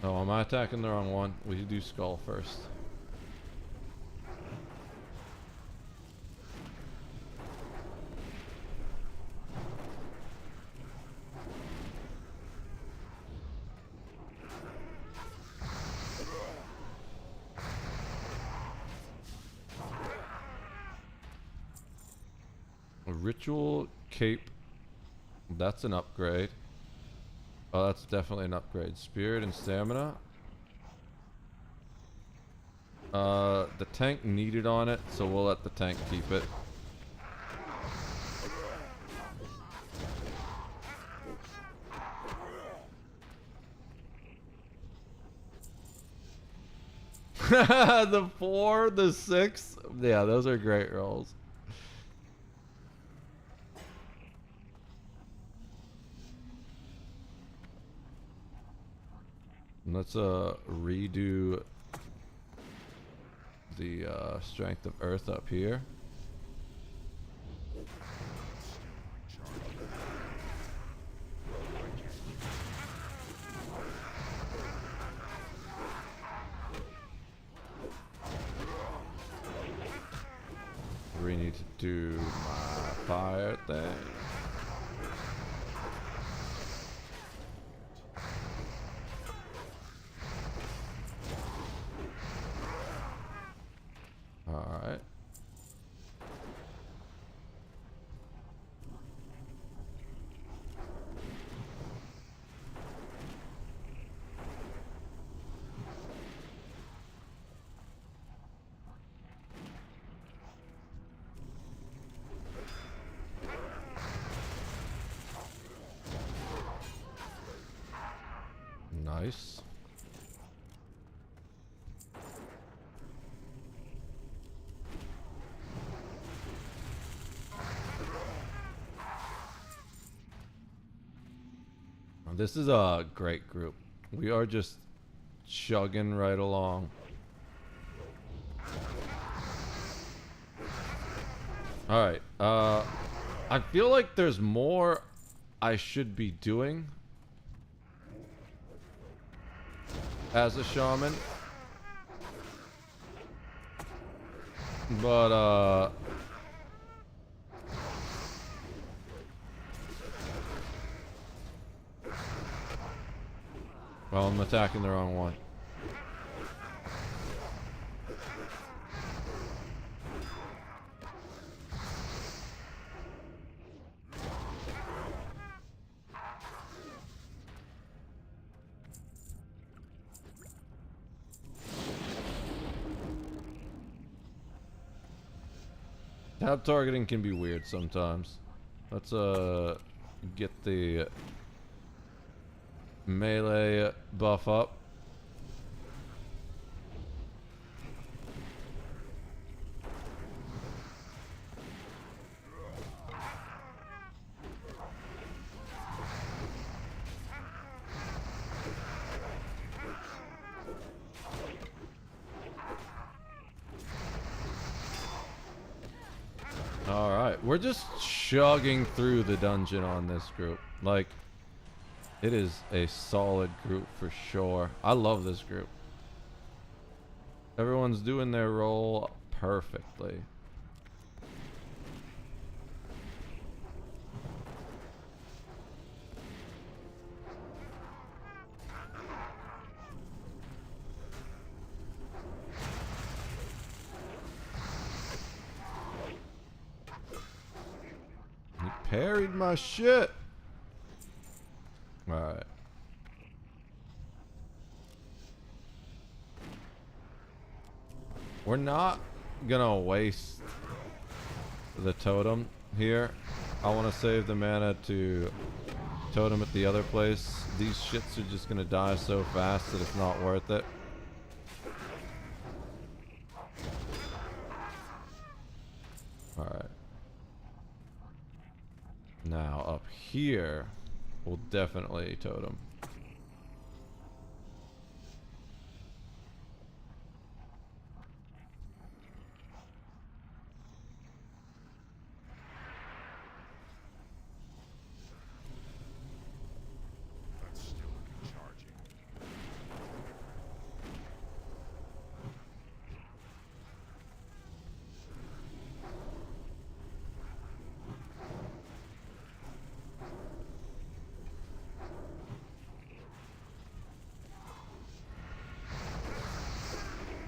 Oh, am I attacking the wrong one? We do skull first. Ritual cape. That's an upgrade. Oh, that's definitely an upgrade. Spirit and stamina. The tank needed on it, so we'll let the tank keep it. The 4, the 6. Yeah, those are great rolls. Let's redo the strength of earth up here. We need to do my fire thing. Alright. Nice. This is a great group. We are just chugging right along. Alright, I feel like there's more I should be doing as a shaman. But, well, I'm attacking the wrong one. Tab targeting can be weird sometimes. Let's get the melee buff up. Alright, we're just chugging through the dungeon on this group. Like, it is a solid group for sure. I love this group. Everyone's doing their role perfectly. He parried my shit. Alright. We're not gonna waste the totem here. I want to save the mana to totem at the other place. These shits are just gonna die so fast that it's not worth it. Alright. Now up here, we'll definitely totem.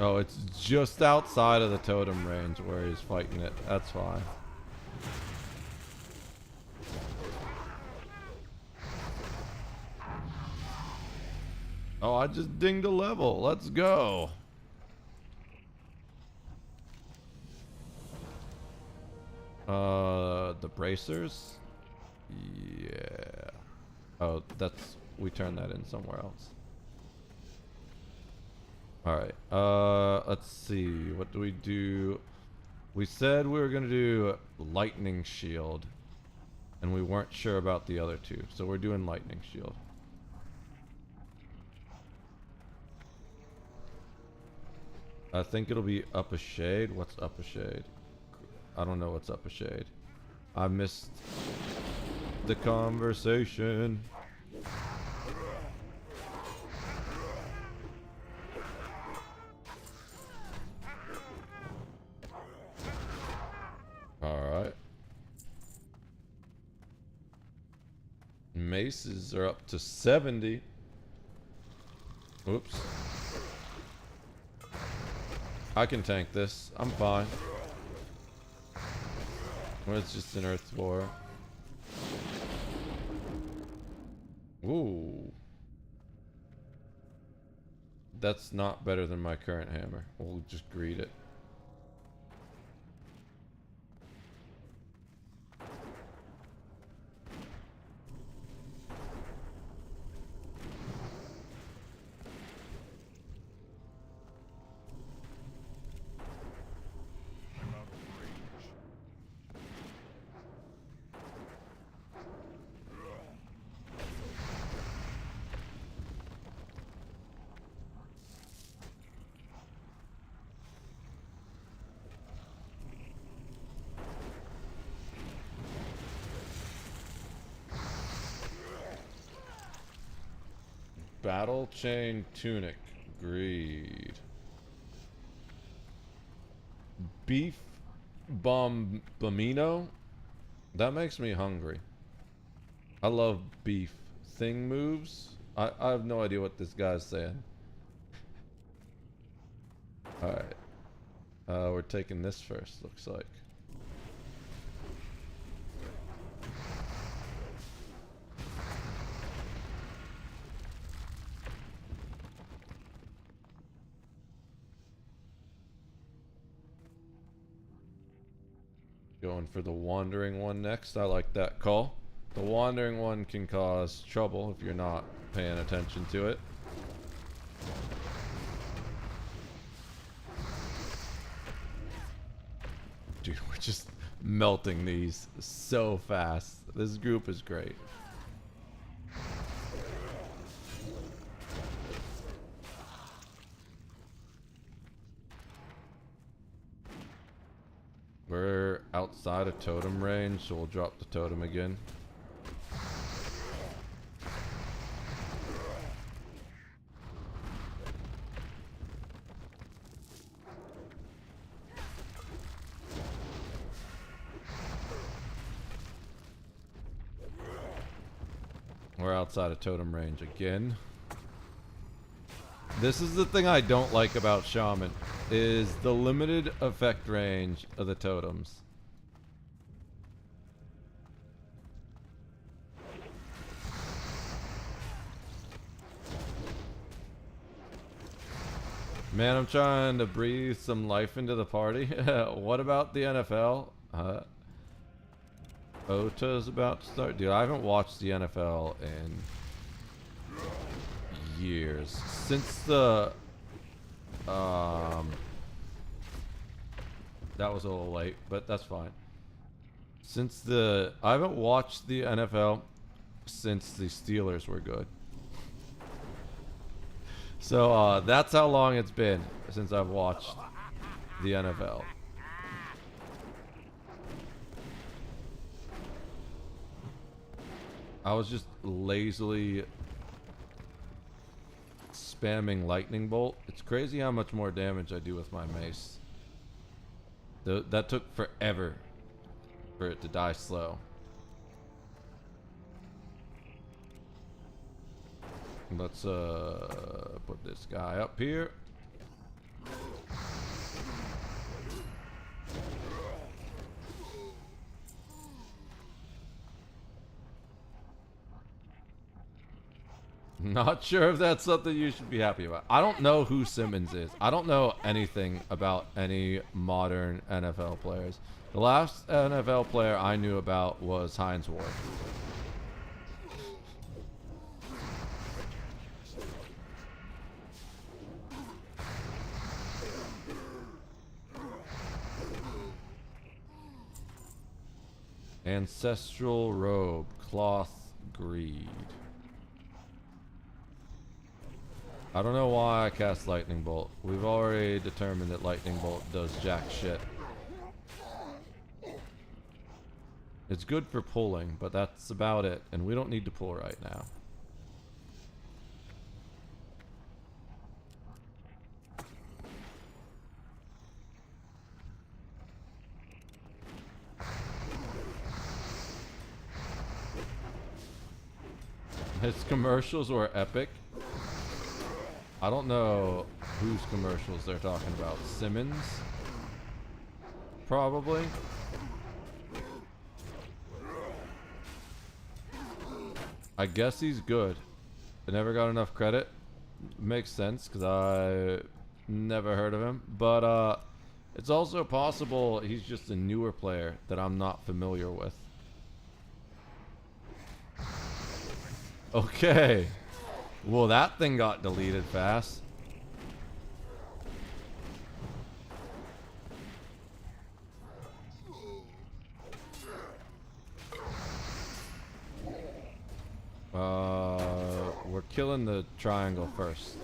Oh, it's just outside of the totem range where he's fighting it. That's fine. Oh, I just dinged a level. Let's go. The bracers? Yeah. Oh, that's... we turned that in somewhere else. Alright, let's see, what do we do? We said we were gonna do lightning shield, and we weren't sure about the other two, so we're doing lightning shield. I think it'll be up a shade. What's up a shade? I don't know what's up a shade. I missed the conversation. Alright. Maces are up to 70. Oops. I can tank this. I'm fine. Well, it's just an earth spore. Ooh. That's not better than my current hammer. We'll just greet it. Battle chain tunic. Greed. Beef bombamino. That makes me hungry. I love beef. Thing moves. I have no idea what this guy's saying. Alright. We're taking this first, looks like. Going for the wandering one next. I like that call. The wandering one can cause trouble if you're not paying attention to it. Dude, we're just melting these so fast. This group is great. We're outside of totem range, so we'll drop the totem again. We're outside of totem range again. This is the thing I don't like about Shaman, is the limited effect range of the totems. Man, I'm trying to breathe some life into the party. What about the NFL? Ota's about to start. Dude, I haven't watched the NFL in years. Since the that was a little late, but that's fine. I haven't watched the NFL since the Steelers were good. So that's how long it's been since I've watched the NFL. I was just lazily spamming lightning bolt. It's crazy how much more damage I do with my mace. That took forever for it to die slow. Let's put this guy up here. Not sure if that's something you should be happy about. I don't know who Simmons is. I don't know anything about any modern NFL players. The last NFL player I knew about was Hines Ward. Ancestral robe, cloth, greed. I don't know why I cast Lightning Bolt. We've already determined that Lightning Bolt does jack shit. It's good for pulling, but that's about it, and we don't need to pull right now. His commercials were epic. I don't know whose commercials they're talking about. Simmons? Probably. I guess he's good. I never got enough credit. Makes sense, because I never heard of him. But it's also possible he's just a newer player that I'm not familiar with. Okay. Well, that thing got deleted fast. We're killing the triangle first.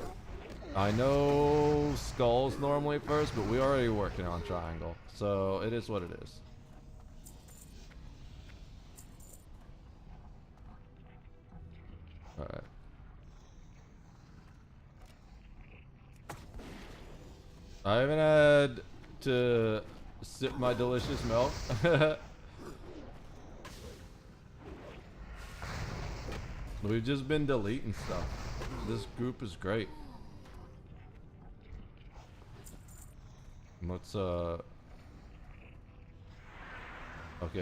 I know skull's normally first, but we're already working on triangle. So it is what it is. Alright. I haven't had to sip my delicious milk. We've just been deleting stuff. This group is great. Let's okay,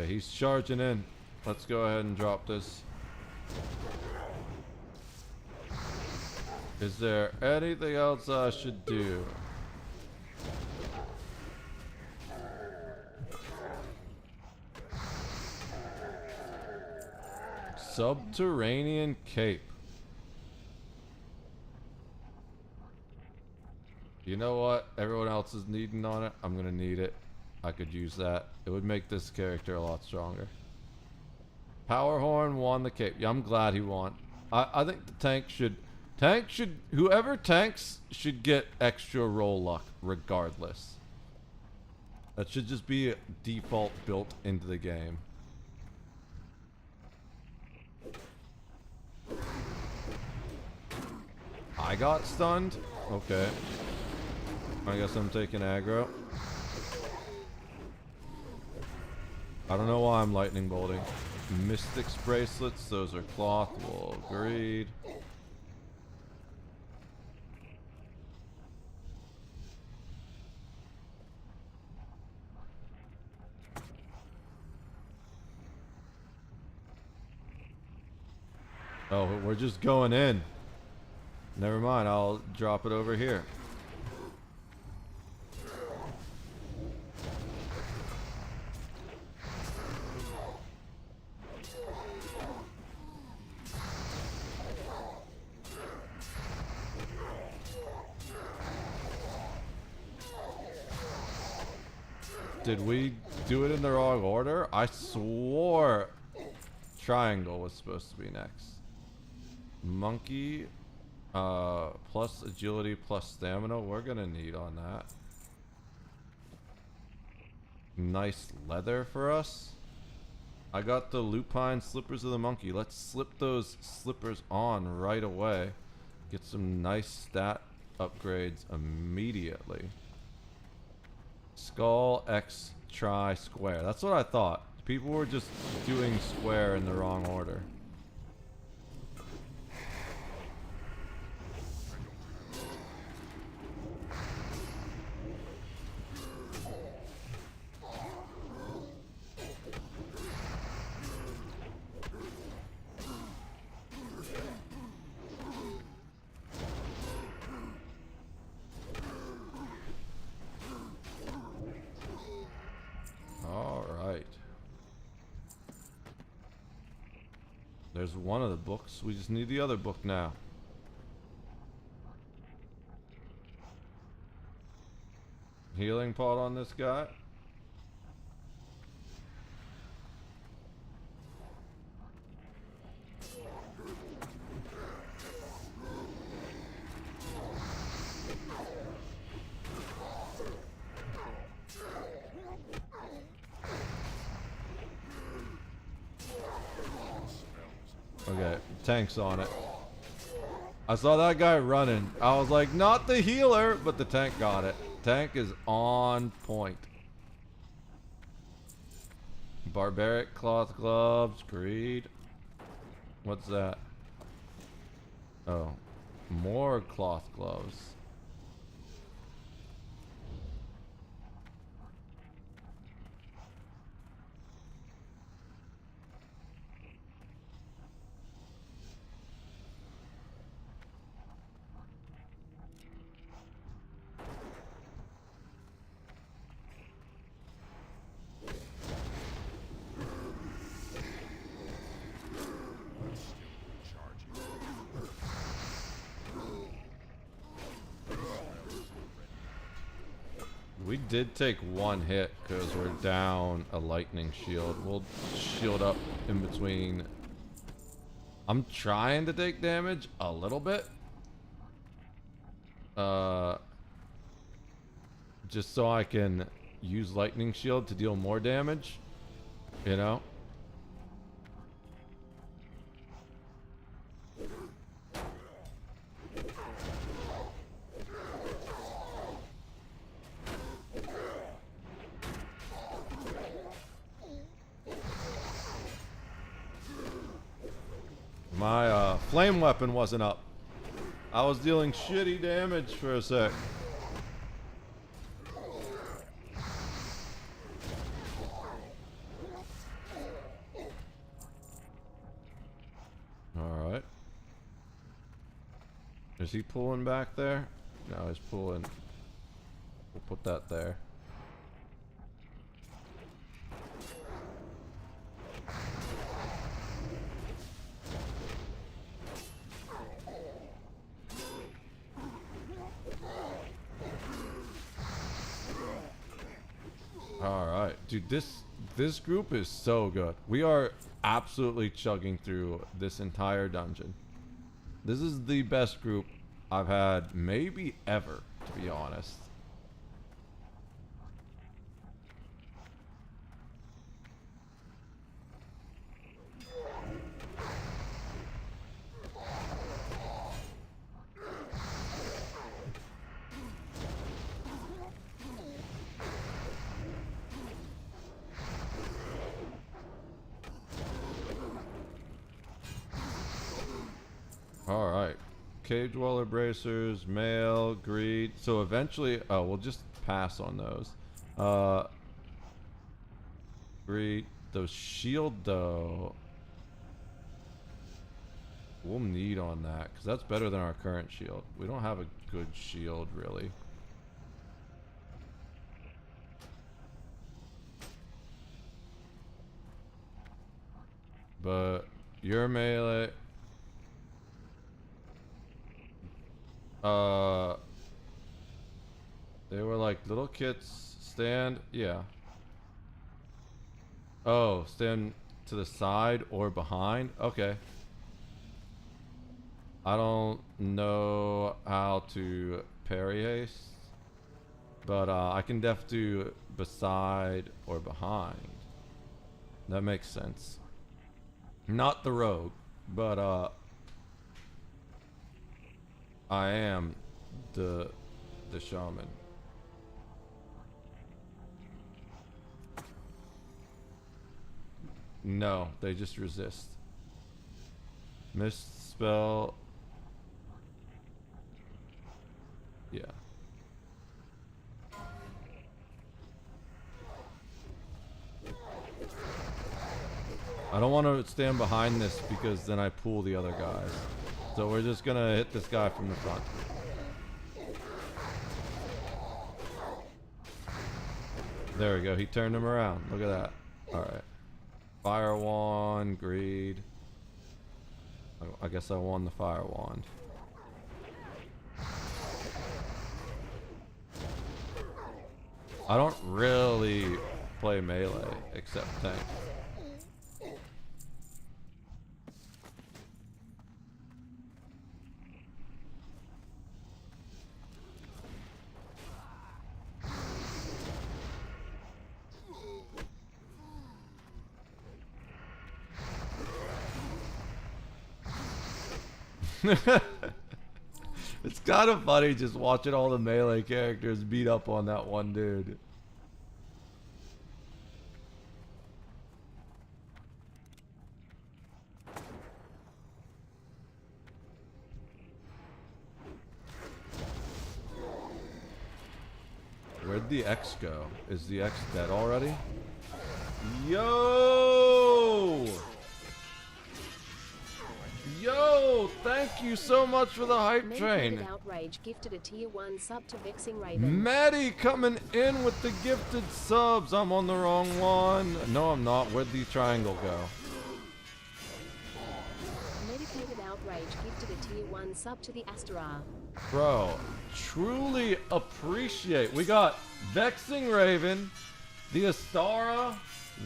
he's charging in. Let's go ahead and drop this. Is there anything else I should do? Subterranean Cape. You know what? Everyone else is needing on it. I'm gonna need it. I could use that. It would make this character a lot stronger. Powerhorn won the cape. Yeah, I'm glad he won. I think the tank should... Whoever tanks should get extra roll luck regardless. That should just be a default built into the game. I got stunned? Okay. I guess I'm taking aggro. I don't know why I'm lightning bolting. Mystics bracelets, those are cloth. We'll agreed. Oh, we're just going in. Never mind, I'll drop it over here. Did we do it in the wrong order? I swore triangle was supposed to be next. Monkey, plus agility, plus stamina. We're gonna need on that. Nice leather for us. I got the lupine slippers of the monkey. Let's slip those slippers on right away. Get some nice stat upgrades immediately. Skull X try square. That's what I thought. People were just doing square in the wrong order. There's one of the books. We just need the other book now. Healing pot on this guy. Okay, tank's on it. I saw that guy running. I was like, not the healer, but the tank got it. Tank is on point. Barbaric cloth gloves, greed. What's that? Oh, more cloth gloves. We did take one hit because we're down a lightning shield. We'll shield up in between. I'm trying to take damage a little bit. Just so I can use lightning shield to deal more damage, you know? My flame weapon wasn't up. I was dealing shitty damage for a sec. Alright. Is he pulling back there? No, he's pulling. We'll put that there. Alright, dude, this group is so good. We are absolutely chugging through this entire dungeon. This is the best group I've had maybe ever, to be honest. Alright. Cave Dweller Bracers, Mail, Greed. So eventually, oh, we'll just pass on those. Greed. Those shield, though, we'll need on that, because that's better than our current shield. We don't have a good shield, really. But your melee... they were like little kits. Stand, yeah. Oh, stand to the side or behind? Okay. I don't know how to parry haste, but I can def do beside or behind. That makes sense. Not the rogue, but I am the shaman. No, they just resist. Mist spell. Yeah. I don't want to stand behind this because then I pull the other guys. So we're just gonna hit this guy from the front. There we go. He turned him around. Look at that. Alright. Fire wand, greed. I guess I won the fire wand. I don't really play melee except tank. It's kind of funny just watching all the melee characters beat up on that one dude. Where'd the X go? Is the X dead already? Yo! Yo! Thank you so much for the hype train. Outrage gifted a tier 1 sub to Vexing Raven. Maddie coming in with the gifted subs. I'm on the wrong one. No, I'm not. Where'd the triangle go? Medicated Outrage gifted a tier 1 sub to the Astera. Bro, truly appreciate. We got Vexing Raven, the Astara,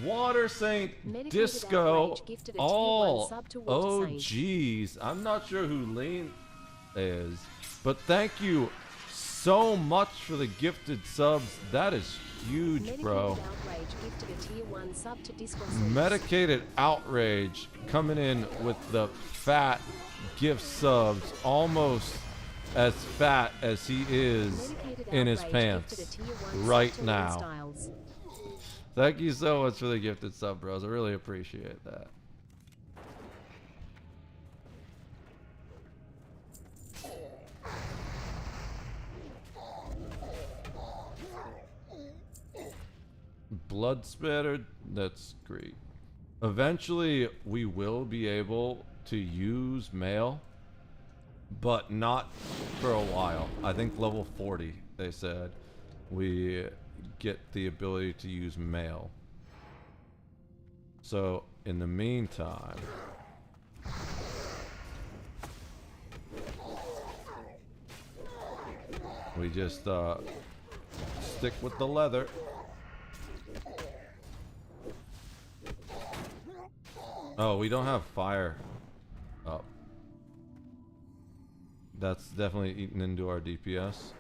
Water Saint, Disco, all OGs. I'm not sure who Lean is, but thank you so much for the gifted subs. That is huge, bro. Medicated Outrage coming in with the fat gift subs, almost as fat as he is in his pants right now. Thank you so much for the gifted sub, bros. I really appreciate that. Blood spatter, that's great. Eventually, we will be able to use mail, but not for a while. I think level 40, they said, we get the ability to use mail. So, in the meantime, we just stick with the leather. Oh, we don't have fire up. That's definitely eaten into our DPS.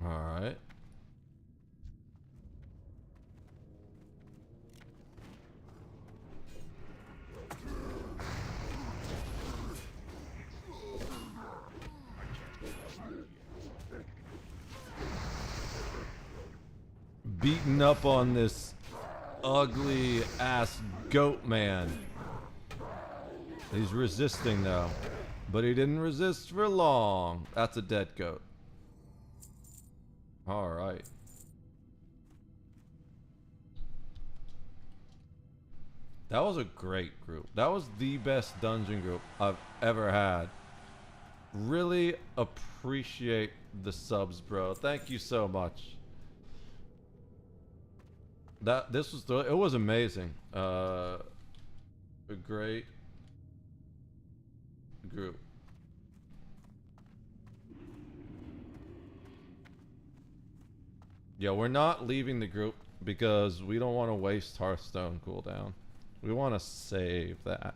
Alright. Beating up on this ugly ass goat man. He's resisting though, but he didn't resist for long. That's a dead goat. All right. That was a great group. That was the best dungeon group I've ever had. Really appreciate the subs, bro. Thank you so much. It was amazing. A great group. Yeah, we're not leaving the group because we don't want to waste Hearthstone cooldown. We want to save that.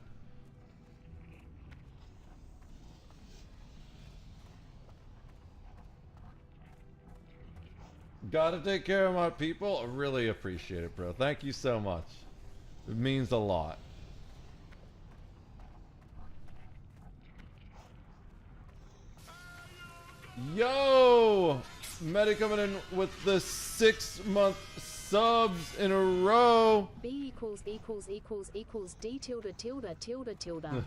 Gotta take care of my people. I really appreciate it, bro. Thank you so much. It means a lot. Yo! Medi coming in with the 6-month subs in a row. B = D tilde.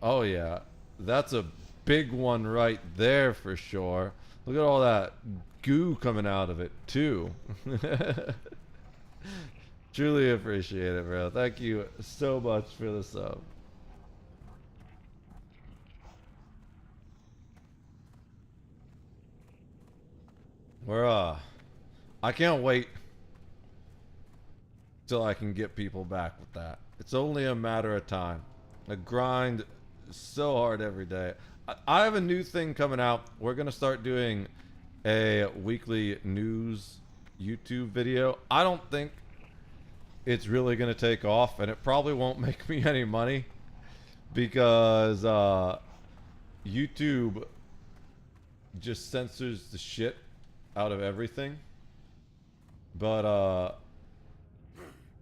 Oh yeah, that's a big one right there for sure. Look at all that goo coming out of it too. Truly appreciate it, bro. Thank you so much for the sub. We're I can't wait till I can get people back with that. It's only a matter of time. I grind so hard every day. I have a new thing coming out. We're gonna start doing a weekly news YouTube video. I don't think it's really gonna take off, and it probably won't make me any money because YouTube just censors the shit out of everything. But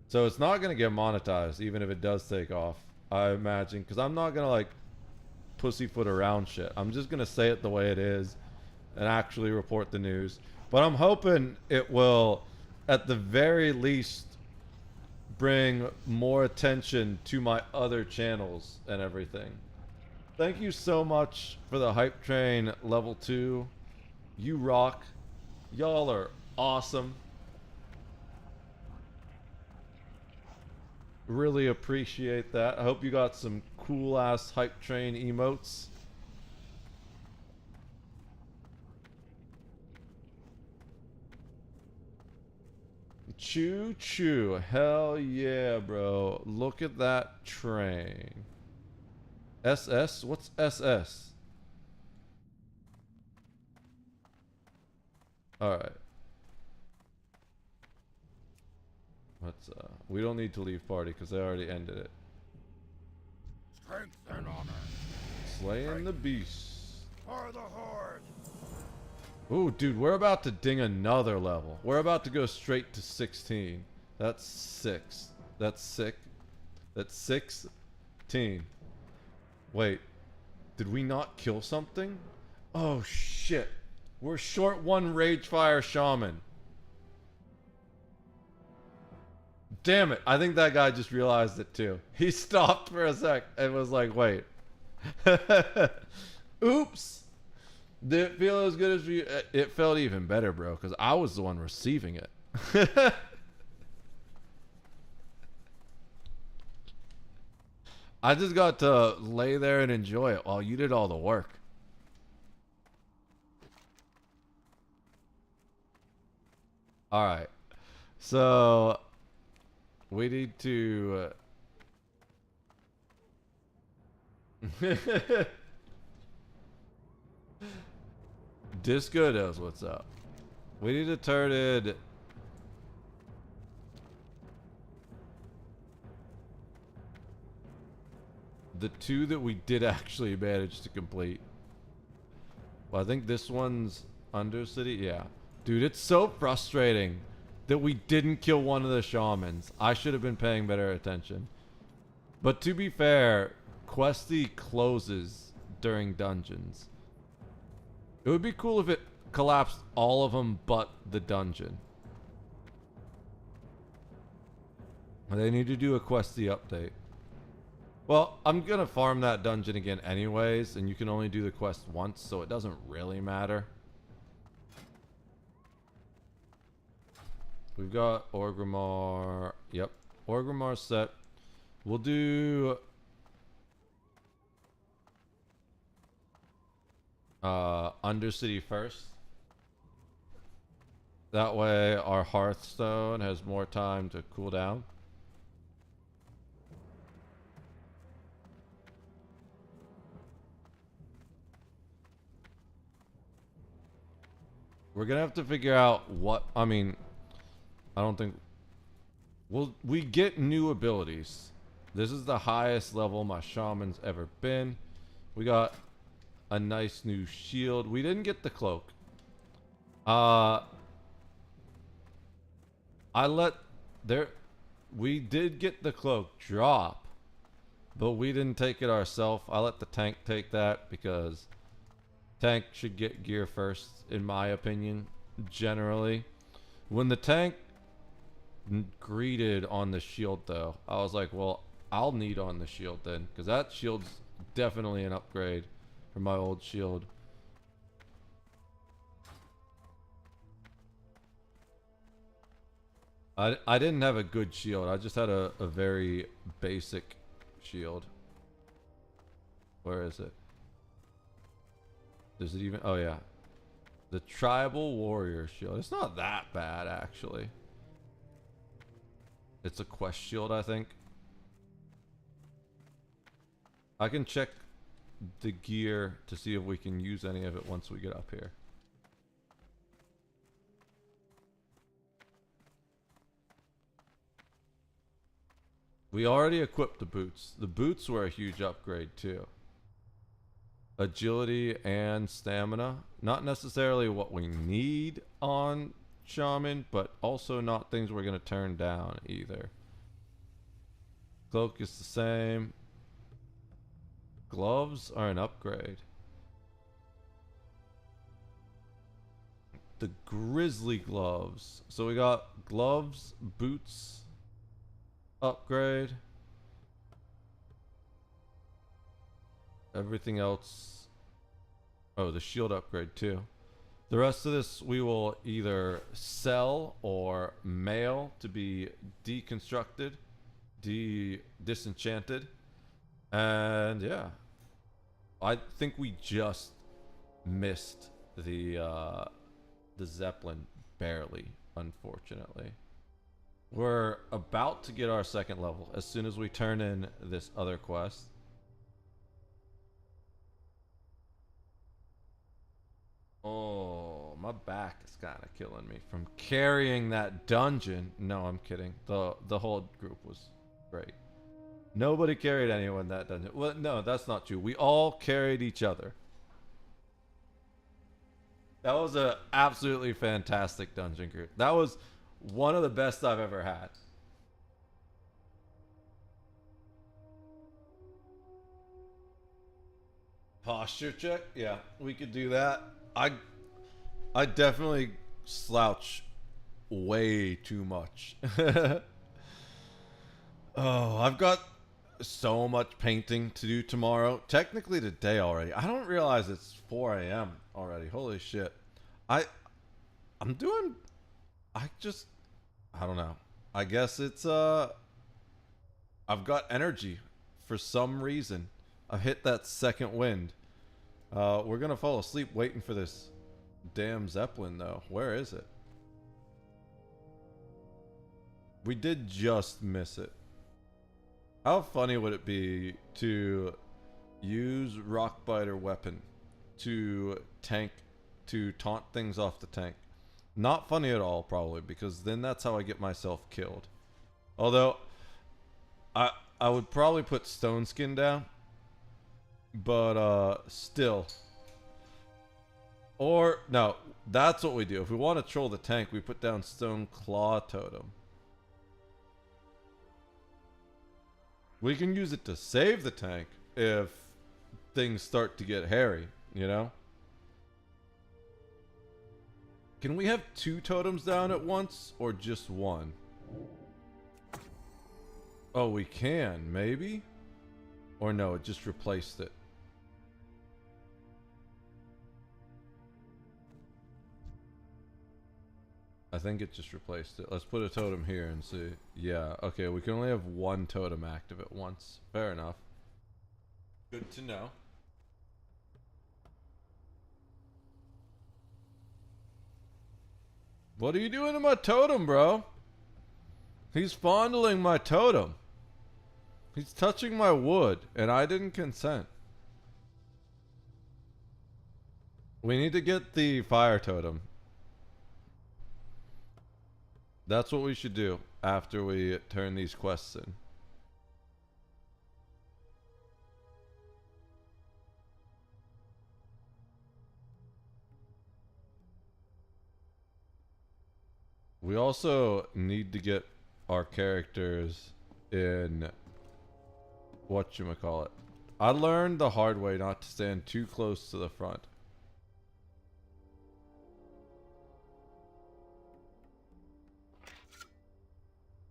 so it's not gonna get monetized even if it does take off, I imagine, because I'm not gonna like pussyfoot around shit. I'm just gonna say it the way it is and actually report the news. But I'm hoping it will, at the very least, bring more attention to my other channels and everything. Thank you so much for the Hype Train level 2. You rock. Y'all are awesome. Really appreciate that. I hope you got some cool ass Hype Train emotes. Choo choo. Hell yeah, bro. Look at that train. SS? What's SS? Alright. Let's we don't need to leave party because they already ended it. Strength and honor. Slaying the beast. For the Horde. Ooh, dude, we're about to ding another level. We're about to go straight to 16. That's 6. That's sick. That's 16. Wait, did we not kill something? Oh shit. We're short 1 Ragefire Shaman. Damn it, I think that guy just realized it too. He stopped for a sec and was like, wait. Oops. Did it feel as good as you? It felt even better, bro, because I was the one receiving it. I just got to lay there and enjoy it while you did all the work. Alright. So, we need to... Disco knows what's up. We need to turn in... the 2 that we did actually manage to complete. Well, I think this one's Undercity. Yeah. Dude, it's so frustrating that we didn't kill one of the shamans. I should have been paying better attention. But to be fair, Questy closes during dungeons. It would be cool if it collapsed all of them but the dungeon. They need to do a Questy update. Well, I'm gonna farm that dungeon again anyways, and you can only do the quest once, so it doesn't really matter. We've got Orgrimmar. Yep, Orgrimmar set. We'll do... Undercity first. That way our Hearthstone has more time to cool down. We're gonna have to figure out what... I mean, I don't think... we get new abilities. This is the highest level my shaman's ever been. We got a nice new shield. We didn't get the cloak. We did get the cloak drop, but we didn't take it ourselves. I let the tank take that because tank should get gear first, in my opinion, generally. When the tank greeted on the shield, though, I was like, well, I'll need on the shield then, because that shield's definitely an upgrade from my old shield. I didn't have a good shield. I just had a very basic shield. Where is it? Does it even... oh, yeah. The Tribal Warrior Shield. It's not that bad, actually. It's a quest shield, I think. I can check the gear to see if we can use any of it once we get up here. We already equipped the boots. The boots were a huge upgrade, too. agility and stamina. Not necessarily what we need on Shaman, but also not things we're going to turn down either. Cloak is the same. Gloves are an upgrade. The grizzly gloves. So we got gloves, boots, upgrade. Everything else. Oh, the shield upgrade too. The rest of this we will either sell or mail to be deconstructed, disenchanted. And yeah. I think we just missed the Zeppelin barely, unfortunately. We're about to get our second level as soon as we turn in this other quest. Oh, my back is kind of killing me from carrying that dungeon. No, I'm kidding. The whole group was great. Nobody carried anyone that dungeon. Well, no, that's not true. We all carried each other. That was a absolutely fantastic dungeon group. That was one of the best I've ever had. Posture check? Yeah, we could do that. I definitely slouch way too much. Oh, I've got so much painting to do tomorrow. Technically today already. I don't realize it's 4 a.m. already. Holy shit. I don't know. I guess it's I've got energy for some reason. I've hit that second wind. We're gonna fall asleep waiting for this damn Zeppelin though. Where is it? We did just miss it. How funny would it be to use Rockbiter weapon to taunt things off the tank? Not funny at all, probably, because then that's how I get myself killed. Although I would probably put Stone Skin down, but still. Or no, that's what we do. If we want to troll the tank, we put down Stone Claw Totem. We can use it to save the tank if things start to get hairy, you know? Can we have 2 totems down at once or just 1? Oh, we can, maybe? Or no, it just replaced it. I think it just replaced it. Let's put a totem here and see. Yeah, okay, we can only have 1 totem active at once. Fair enough. Good to know. What are you doing to my totem, bro? He's fondling my totem. He's touching my wood, and I didn't consent. We need to get the fire totem. That's what we should do after we turn these quests in. We also need to get our characters in whatchamacallit. I learned the hard way not to stand too close to the front.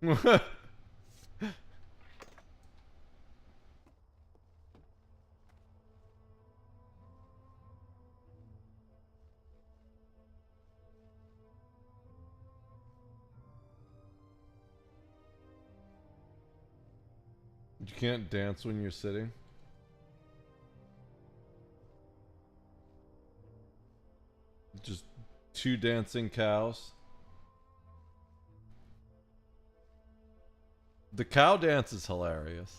You can't dance when you're sitting. Just 2 dancing cows. The cow dance is hilarious.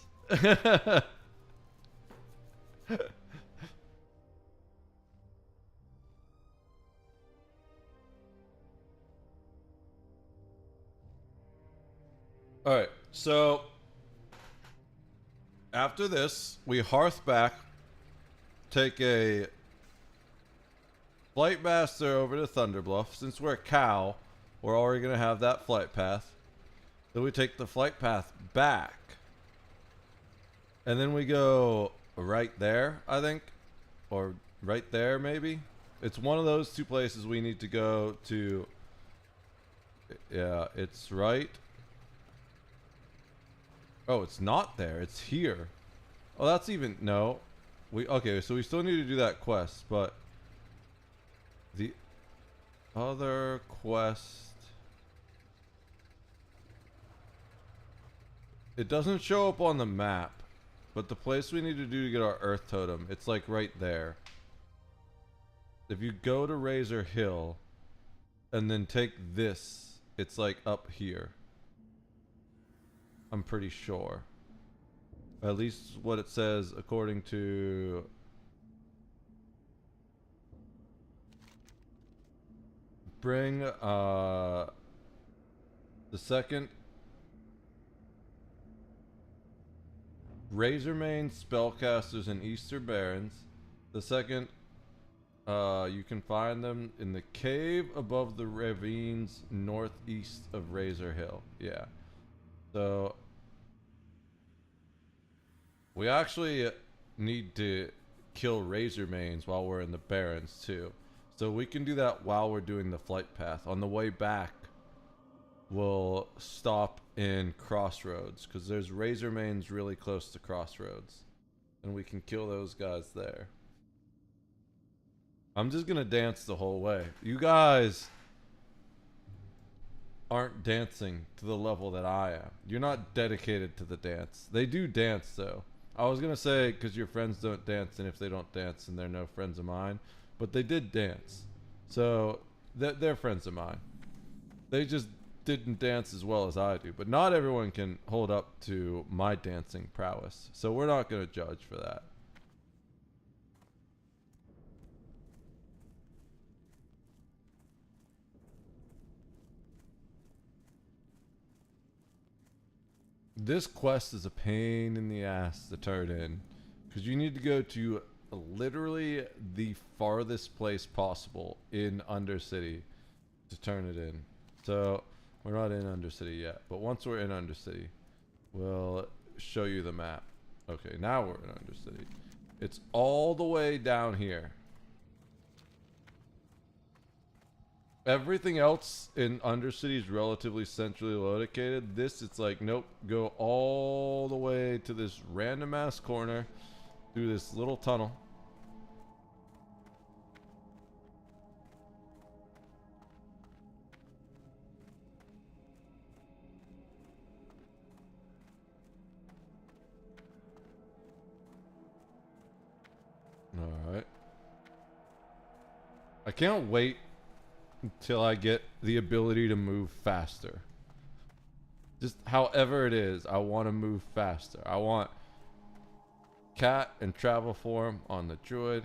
Alright, so after this, we hearth back take a flight master over to Thunderbluff. Since we're a cow, we're already going to have that flight path. Then we take the flight path back. And then we go right there, I think. Or right there, maybe. It's one of those two places we need to go to. Yeah, it's right. Oh, it's not there. It's here. Oh, that's even... No. Okay, so we still need to do that quest, but... The other quest... It doesn't show up on the map, but the place we need to do to get our Earth Totem, it's like right there. If you go to Razor Hill, and then take this, it's like up here. I'm pretty sure. At least what it says according to... Bring the second Razormane spellcasters in Easter Barrens. The second, you can find them in the cave above the ravines northeast of Razor Hill. Yeah. So we actually need to kill Razormanes while we're in the Barrens too. So we can do that while we're doing the flight path. On the way back, we'll stop in Crossroads because there's Razormanes really close to Crossroads. And we can kill those guys there. I'm just gonna dance the whole way. You guys aren't dancing to the level that I am. You're not dedicated to the dance. They do dance though. I was gonna say because your friends don't dance, and if they don't dance then they're no friends of mine, but they did dance, so they're friends of mine. They just didn't dance as well as I do, but not everyone can hold up to my dancing prowess, so we're not gonna judge for that. This quest is a pain in the ass to turn in, because you need to go to literally the farthest place possible in Undercity to turn it in. So we're not in Undercity yet, but once we're in Undercity, we'll show you the map. Okay, now we're in Undercity. It's all the way down here. Everything else in Undercity is relatively centrally located. This, it's like, nope, go all the way to this random ass corner through this little tunnel. Alright. I can't wait until I get the ability to move faster. Just however it is, I want to move faster. I want cat and travel form on the druid.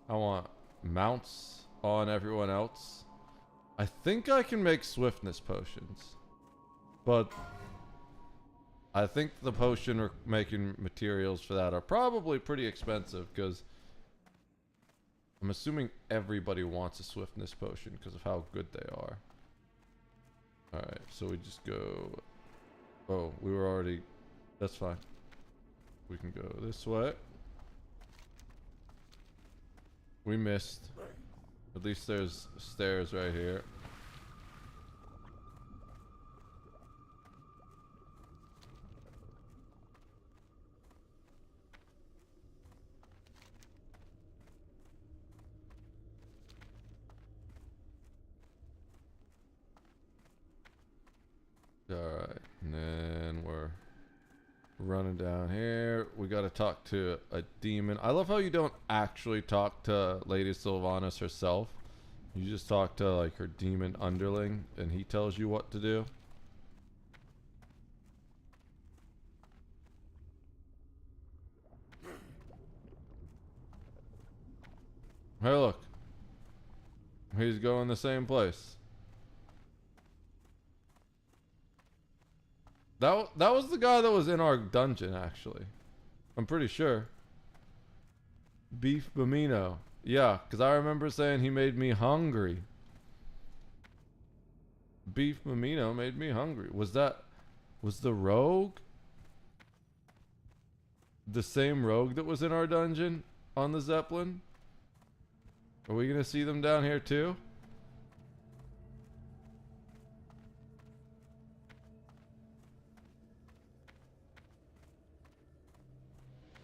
I want mounts on everyone else. I think I can make swiftness potions, but I think the potion making materials for that are probably pretty expensive, because I'm assuming everybody wants a swiftness potion because of how good they are. Alright, so we just go... Oh, we were already... That's fine. We can go this way. We missed. At least there's stairs right here. Alright, and then we're running down here. We gotta talk to a demon. I love how you don't actually talk to Lady Sylvanas herself. You just talk to like her demon underling and he tells you what to do. Hey look. He's going the same place. That was the guy that was in our dungeon, actually. I'm pretty sure. Beef Bamino. Yeah, because I remember saying he made me hungry. Beef Bamino made me hungry. Was the rogue the same rogue that was in our dungeon on the Zeppelin? Are we gonna see them down here too?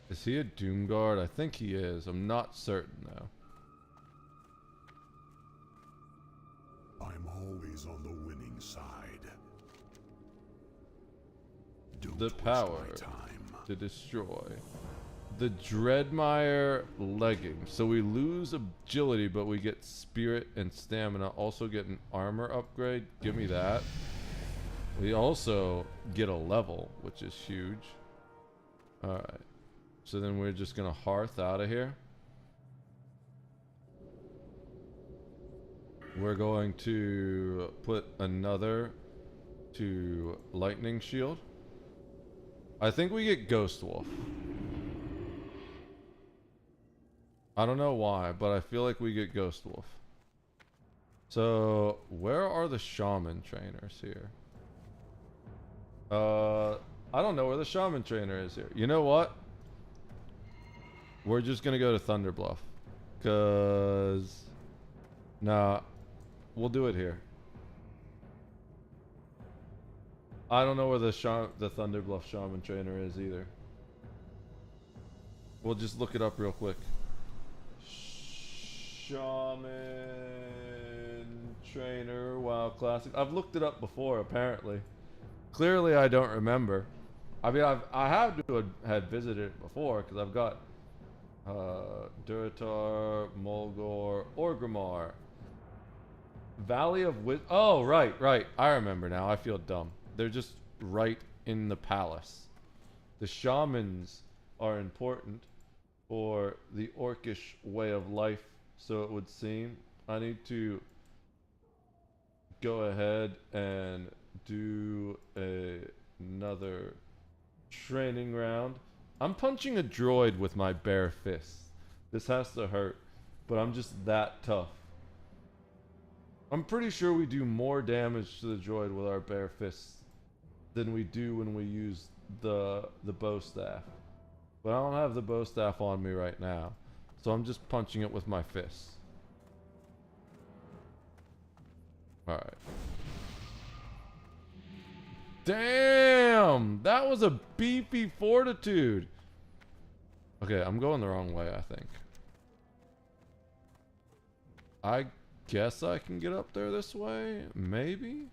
Is he a Doomguard? I think he is. I'm not certain though. I'm always on the winning side. Don't The waste power my time. to destroy. The Dreadmire leggings. So we lose agility, but we get spirit and stamina. Also get an armor upgrade. Give me that. We also get a level, which is huge. Alright. So then we're just gonna hearth out of here. We're going to put another to lightning shield. I think we get Ghost Wolf. I don't know why, but I feel like we get Ghost Wolf. So, where are the shaman trainers here? I don't know where the shaman trainer is here. You know what? We're just gonna go to Thunder Bluff. Cause... Nah. We'll do it here. I don't know where the Thunder Bluff shaman trainer is either. We'll just look it up real quick. Shaman trainer, WoW Classic. I've looked it up before, apparently. Clearly, I don't remember. I mean, I have had visited it before because I've got Durotar, Mulgore, Orgrimmar, Valley of oh, right. I remember now. I feel dumb. They're just right in the palace. The shamans are important for the orcish way of life, so it would seem. I need to go ahead and do another training round. I'm punching a droid with my bare fists. This has to hurt, but I'm just that tough. I'm pretty sure we do more damage to the droid with our bare fists than we do when we use the bow staff. But I don't have the bow staff on me right now, so I'm just punching it with my fists. Alright. Damn! That was a beefy fortitude! Okay, I'm going the wrong way, I think. I guess I can get up there this way? Maybe?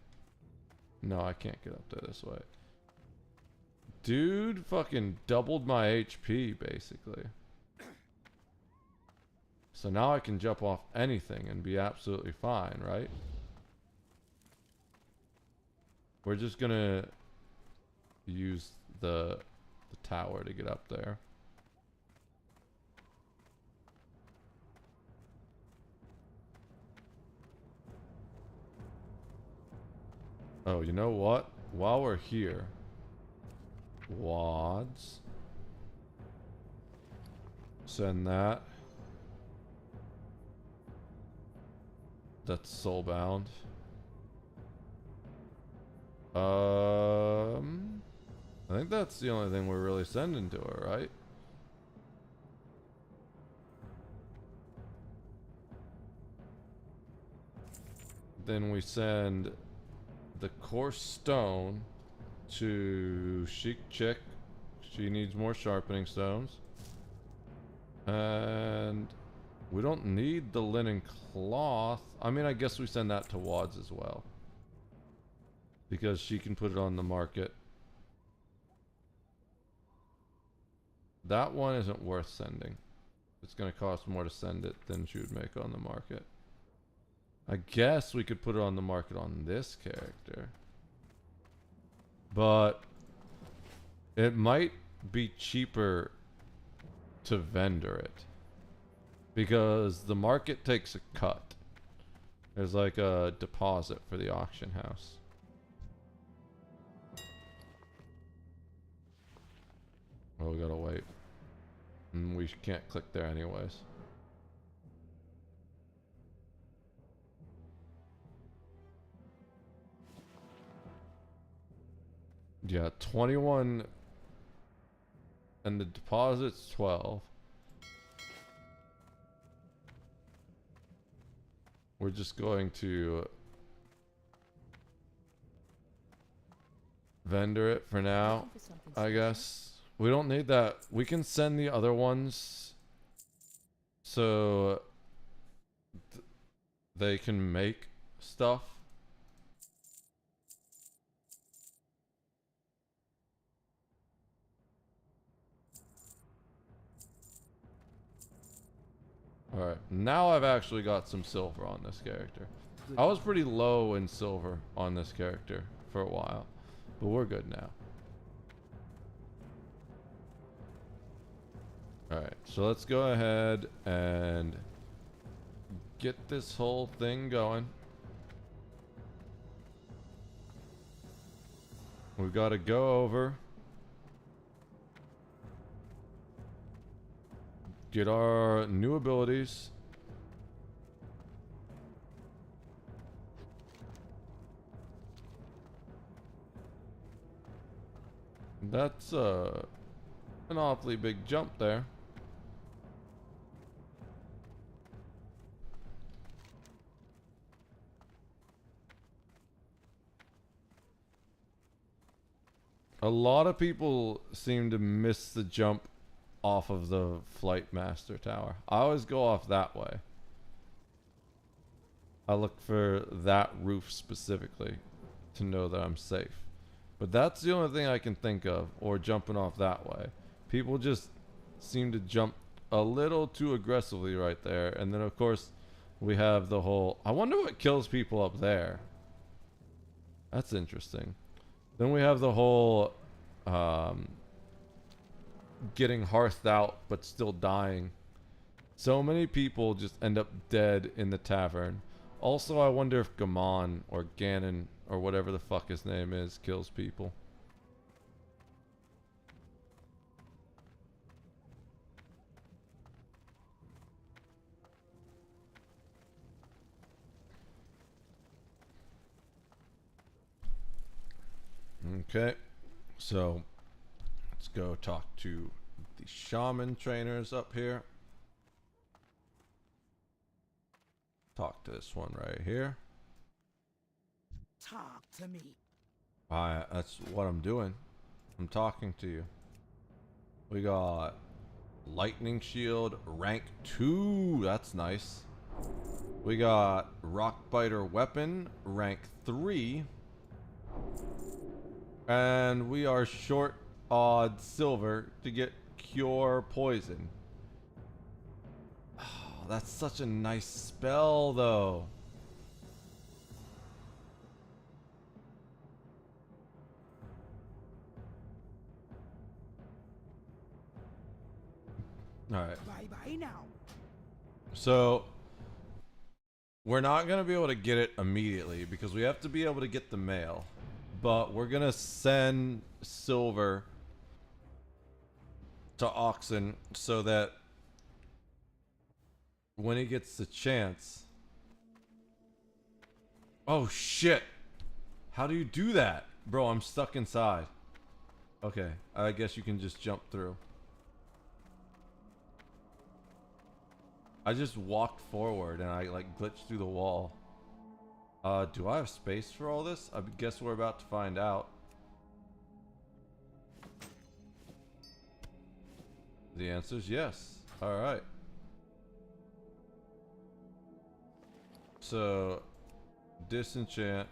No, I can't get up there this way. Dude fucking doubled my HP, basically. So now I can jump off anything and be absolutely fine, right? We're just gonna use the tower to get up there. Oh, you know what? While we're here, wads. Send that. That's soulbound. I think that's the only thing we're really sending to her, right? Then we send the coarse stone to Chic Chick. She needs more sharpening stones. And we don't need the linen cloth. I mean, I guess we send that to Wads as well, because she can put it on the market. That one isn't worth sending. It's going to cost more to send it than she would make on the market. I guess we could put it on the market on this character. But it might be cheaper to vendor it, because the market takes a cut. There's like a deposit for the auction house. Oh, we gotta wait. And we can't click there anyways. Yeah, 21 and the deposit's 12. We're just going to vendor it for now, I guess. We don't need that. We can send the other ones so they can make stuff. Alright, now I've actually got some silver on this character. I was pretty low in silver on this character for a while, but we're good now. Alright, so let's go ahead and get this whole thing going. We've got to go over, get our new abilities. That's an awfully big jump there. A lot of people seem to miss the jump off of the Flight Master Tower. I always go off that way. I look for that roof specifically to know that I'm safe. But that's the only thing I can think of, or jumping off that way. People just seem to jump a little too aggressively right there. And then of course we have the whole, I wonder what kills people up there. That's interesting. Then we have the whole getting hearthed out but still dying. So many people just end up dead in the tavern. Also, I wonder if Gammon or Ganon or whatever the fuck his name is kills people. Okay, so let's go talk to the shaman trainers up here. Talk to this one right here. Talk to me. That's what I'm doing. I'm talking to you. We got Lightning Shield rank 2. That's nice. We got Rockbiter Weapon rank 3. And we are short odd silver to get Cure Poison. Oh, that's such a nice spell though. Alright. Bye bye now. So we're not going to be able to get it immediately because we have to be able to get the mail. But we're gonna send silver to Oxen so that when he gets the chance. Oh shit! How do you do that? Bro, I'm stuck inside. Okay, I guess you can just jump through. I just walked forward and I like glitched through the wall. Do I have space for all this? I guess we're about to find out. The answer is yes. Alright. So, disenchant.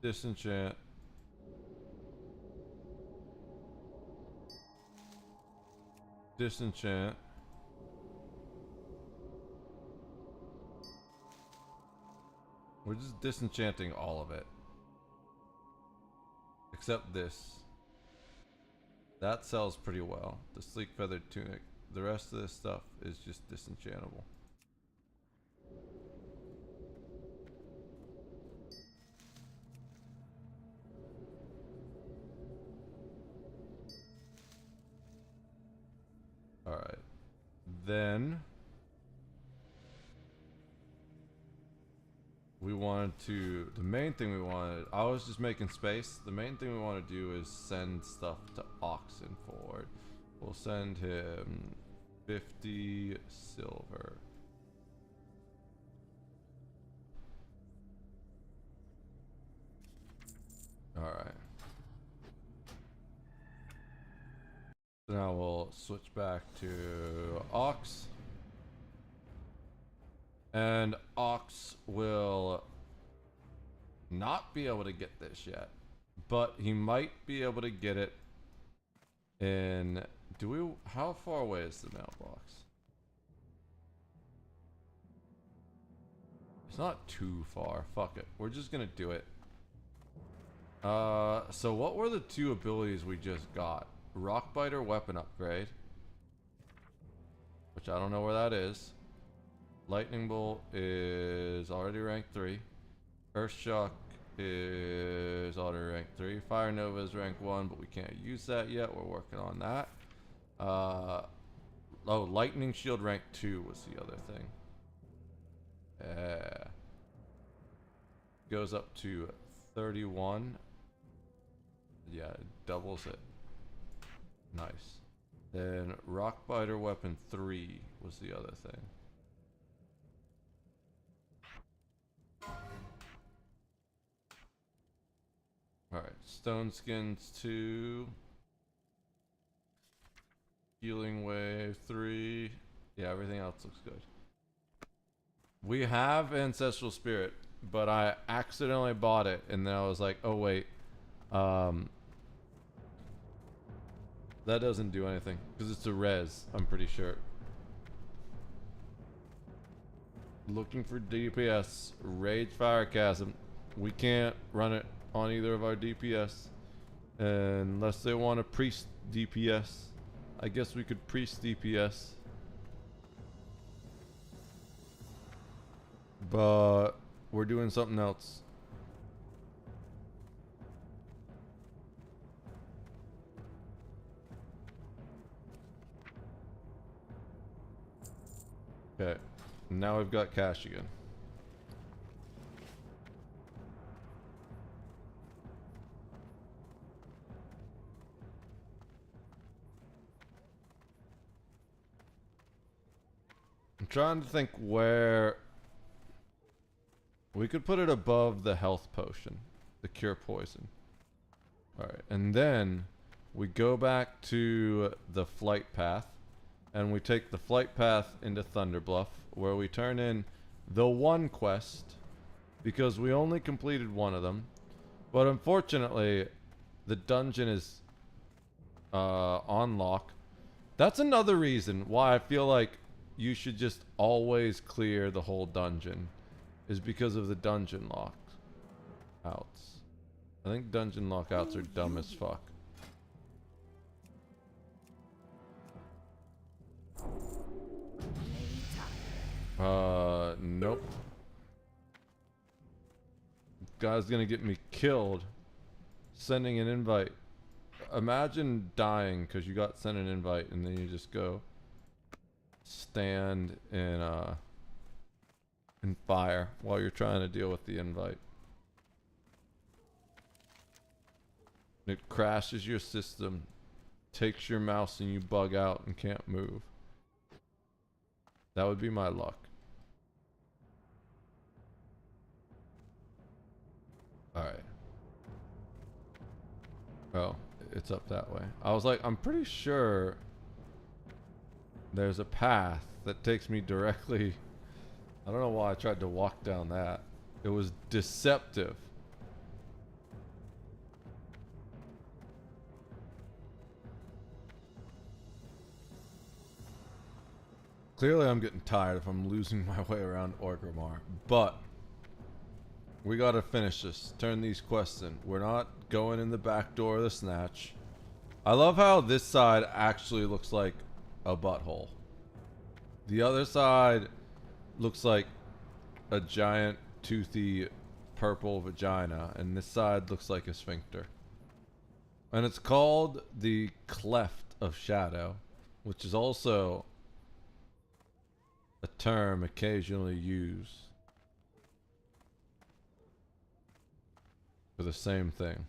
Disenchant. Disenchant. We're just disenchanting all of it. Except this. That sells pretty well. The sleek feathered tunic. The rest of this stuff is just disenchantable. then we wanted to, the main thing we wanted, I was just making space. The main thing we want to do is send stuff to Oxen Ford. We'll send him 50 silver. Alright. So now we'll switch back to Ox. And Ox will not be able to get this yet. But he might be able to get it in... How far away is the mailbox? It's not too far. Fuck it. We're just gonna do it. So what were the two abilities we just got? Rockbiter weapon upgrade. Which I don't know where that is. Lightning Bolt is already rank 3. Earth Shock is already rank 3. Fire Nova is rank 1, but we can't use that yet. We're working on that. Oh, Lightning Shield rank 2 was the other thing. Yeah. Goes up to 31. Yeah, it doubles it. Nice. Then Rockbiter weapon 3 was the other thing. Alright, Stone Skins 2. Healing Wave 3. Yeah, everything else looks good. We have Ancestral Spirit, but I accidentally bought it, and then I was like, oh wait. That doesn't do anything, because it's a res, I'm pretty sure. Looking for DPS. Rage Firegasm. We can't run it on either of our DPS. Unless they want a priest DPS. I guess we could priest DPS. But we're doing something else. Okay. Now we've got cash again. I'm trying to think where we could put it above the health potion, the cure poison. Alright, and then we go back to the flight path, and we take the flight path into Thunderbluff, where we turn in the one quest, because we only completed one of them. But unfortunately, the dungeon is on lock. That's another reason why I feel like you should just always clear the whole dungeon, is because of the dungeon lockouts. I think dungeon lockouts are dumb as fuck. Nope. Guy's gonna get me killed sending an invite. Imagine dying because you got sent an invite and then you just go stand in fire while you're trying to deal with the invite. It crashes your system, takes your mouse, and you bug out and can't move. That would be my luck. Alright. Oh, it's up that way. I was like, I'm pretty sure there's a path that takes me directly. I don't know why I tried to walk down that. It was deceptive. Clearly I'm getting tired if I'm losing my way around Orgrimmar, but we gotta finish this. Turn these quests in. We're not going in the back door of the Snatch. I love how this side actually looks like a butthole. The other side looks like a giant toothy purple vagina, and this side looks like a sphincter. And it's called the Cleft of Shadow, which is also a term occasionally used for the same thing.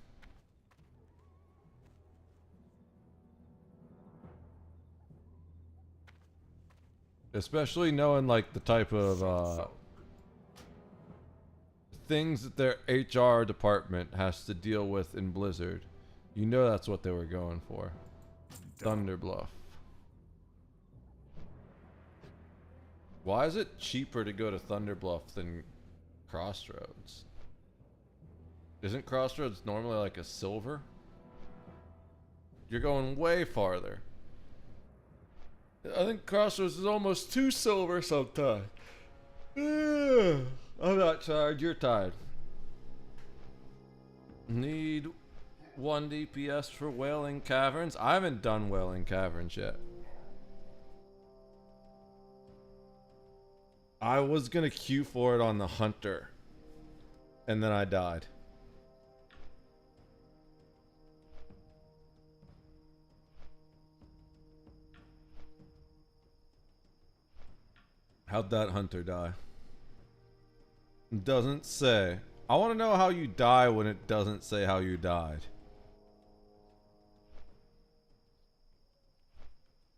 Especially knowing like the type of things that their HR department has to deal with in Blizzard. You know that's what they were going for. Thunderbluff. Why is it cheaper to go to Thunderbluff than Crossroads? Isn't Crossroads normally like a silver? You're going way farther. I think Crossroads is almost 2 silver sometimes. I'm not tired, you're tired. Need 1 DPS for Wailing Caverns? I haven't done Wailing Caverns yet. I was gonna queue for it on the Hunter, and then I died. How'd that Hunter die? It doesn't say. I want to know how you die when it doesn't say how you died.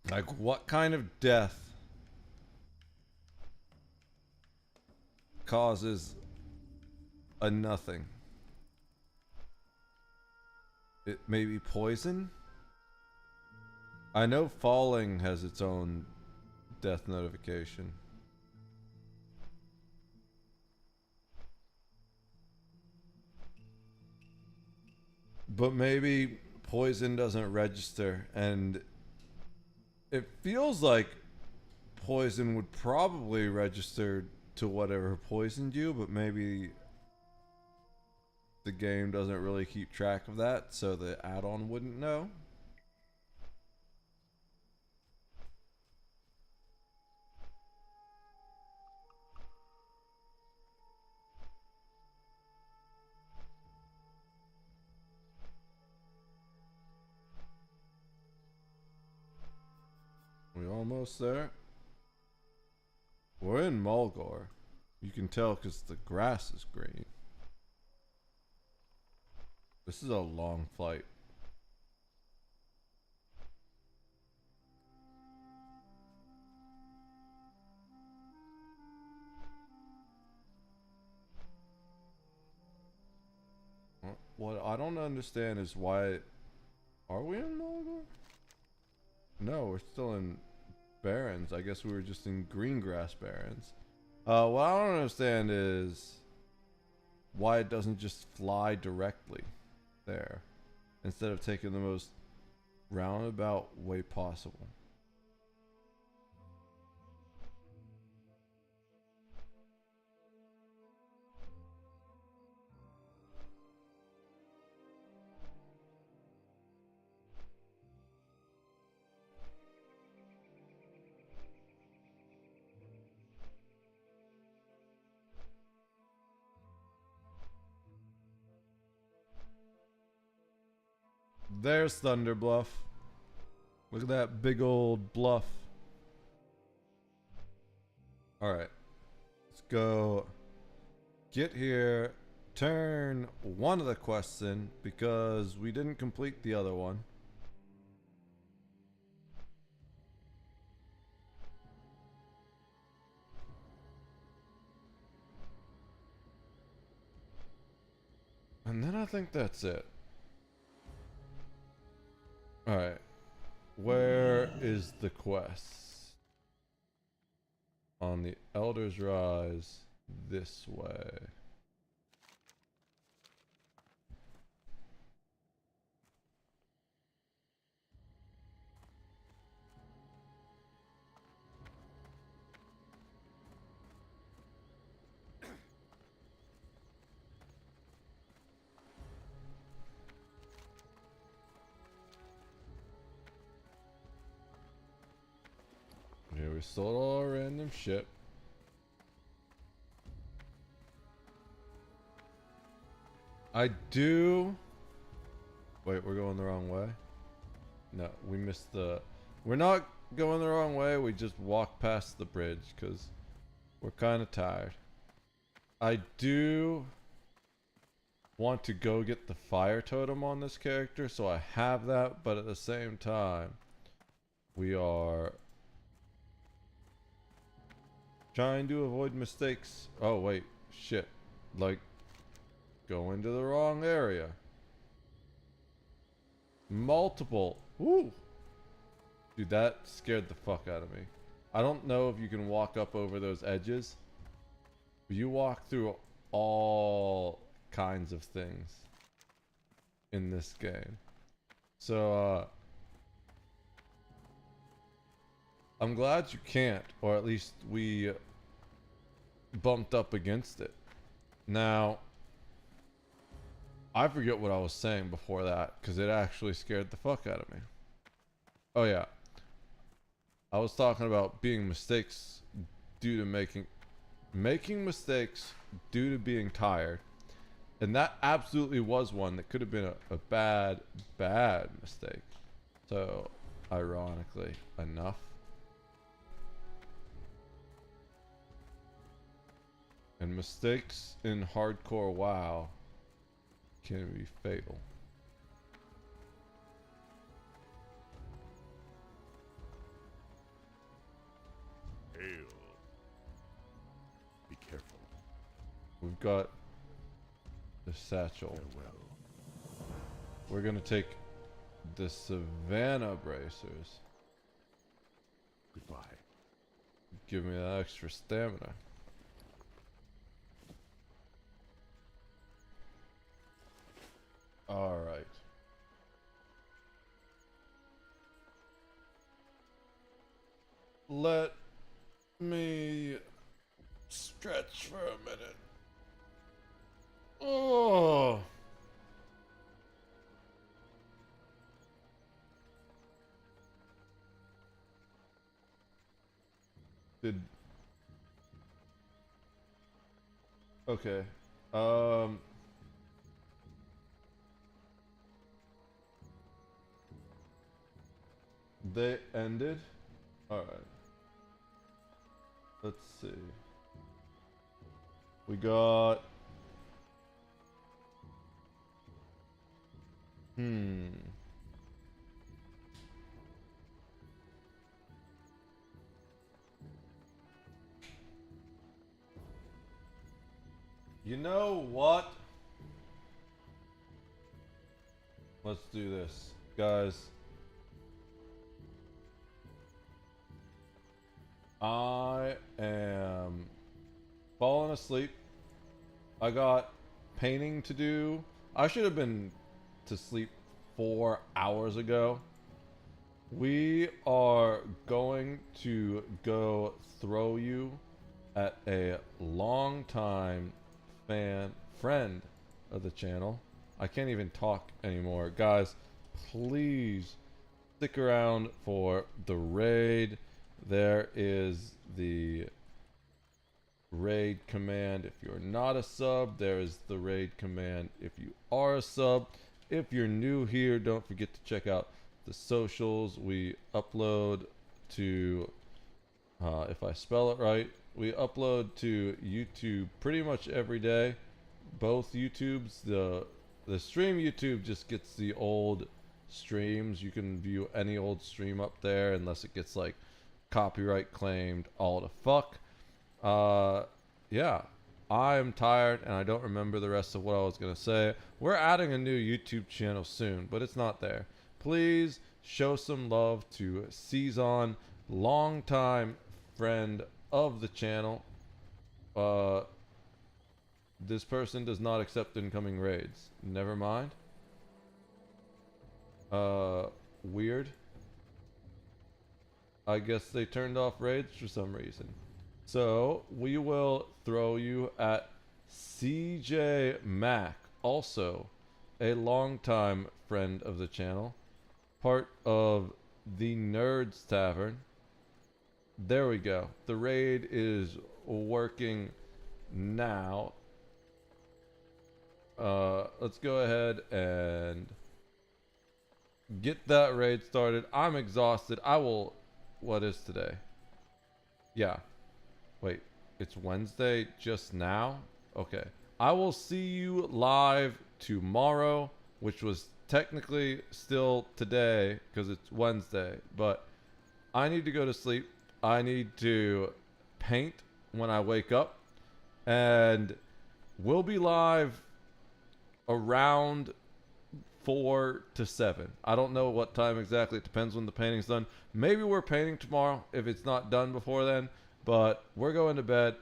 Like, what kind of death causes a nothing? It may be poison? I know falling has its own death notification. But maybe poison doesn't register, and it feels like poison would probably register to whatever poisoned you, but maybe the game doesn't really keep track of that, so the add-on wouldn't know. We almost there. We're in Mulgore. You can tell because the grass is green. This is a long flight. What I don't understand is why... Are we in Mulgore? No, we're still in Barrens. I guess we were just in Greengrass Barrens. What I don't understand is why it doesn't just fly directly there instead of taking the most roundabout way possible. There's Thunderbluff. Look at that big old bluff. Alright. Let's go get here, turn one of the quests in because we didn't complete the other one. And then I think that's it. Alright. Where is the quest? On the Elder's Rise this way. Yeah, we sold all our random shit. I do... Wait, we're going the wrong way? No, we missed the We're not going the wrong way. We just walk past the bridge because we're kind of tired. I do want to go get the fire totem on this character, so I have that, but at the same time, we are trying to avoid mistakes. Oh, wait. Shit. Like, go into the wrong area. Multiple. Woo! Dude, that scared the fuck out of me. I don't know if you can walk up over those edges. But you walk through all kinds of things in this game. So, I'm glad you can't, or at least we bumped up against it. Now, I forget what I was saying before that, because it actually scared the fuck out of me. Oh yeah. I was talking about being mistakes due to making mistakes due to being tired. And that absolutely was one that could have been a bad mistake. So, ironically enough. And mistakes in hardcore WoW can be fatal. Hail. Be careful. We've got the satchel. Farewell. We're gonna take the Savannah bracers. Goodbye. Give me that extra stamina. Alright. Let me stretch for a minute. Oh. Okay. They ended? Alright. Let's see. We got... You know what? Let's do this, guys. I am falling asleep. I got painting to do. I should have been to sleep 4 hours ago. We are going to go throw you at a longtime friend of the channel. I can't even talk anymore. Guys, please stick around for the raid. There is the raid command if you're not a sub. There is the raid command if you are a sub. If you're new here, don't forget to check out the socials. We upload to, if I spell it right, we upload to YouTube pretty much every day. Both YouTubes, the stream YouTube just gets the old streams. You can view any old stream up there unless it gets like copyright claimed all the fuck. Yeah, I'm tired and I don't remember the rest of what I was gonna say. We're adding a new YouTube channel soon, but it's not there. Please show some love to Season, longtime friend of the channel. This person does not accept incoming raids. Never mind. Weird. I guess they turned off raids for some reason. So, we will throw you at CJ Mack, also a longtime friend of the channel, part of the Nerds Tavern. There we go. The raid is working now. Let's go ahead and get that raid started. I'm exhausted. I will. What is today? Yeah. Wait, it's Wednesday just now? Okay. I will see you live tomorrow, which was technically still today because it's Wednesday, but I need to go to sleep. I need to paint when I wake up, and we'll be live around 4 to 7. I don't know what time exactly. It depends when the painting's done. Maybe we're painting tomorrow if it's not done before then, but we're going to bed.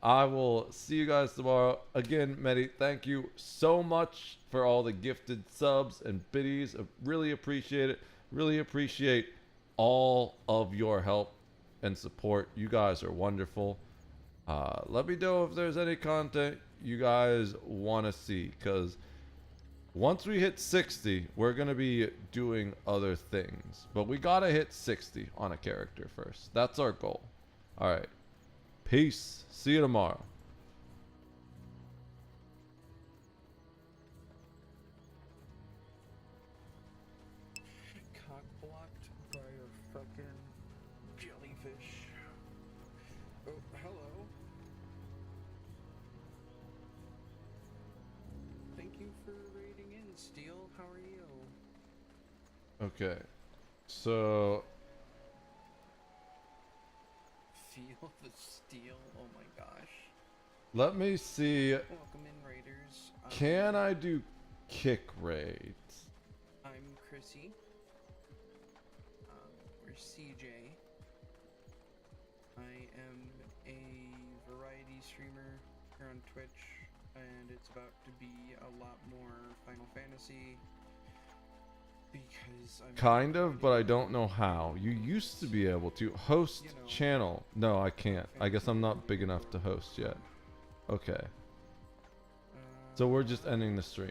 I will see you guys tomorrow. Again, Mehdi, thank you so much for all the gifted subs and biddies. I really appreciate it. Really appreciate all of your help and support. You guys are wonderful. Let me know if there's any content you guys want to see, because once we hit 60, we're going to be doing other things. But we got to hit 60 on a character first. That's our goal. All right. Peace. See you tomorrow. Cock blocked by a fucking jellyfish. Oh, hello. Thank you for raiding in, Steel. How are you? Okay. So Feel the steel. Oh my gosh. let me see. Welcome in, raiders. Can I do kick raids? I'm Chrissy. We're CJ. I am a variety streamer here on Twitch, and it's about to be a lot more Final Fantasy. Because I'm Kind of, but I don't know how. You used to be able to host channel. No, I can't. I guess I'm not big enough to host yet. Okay. So we're just ending the stream.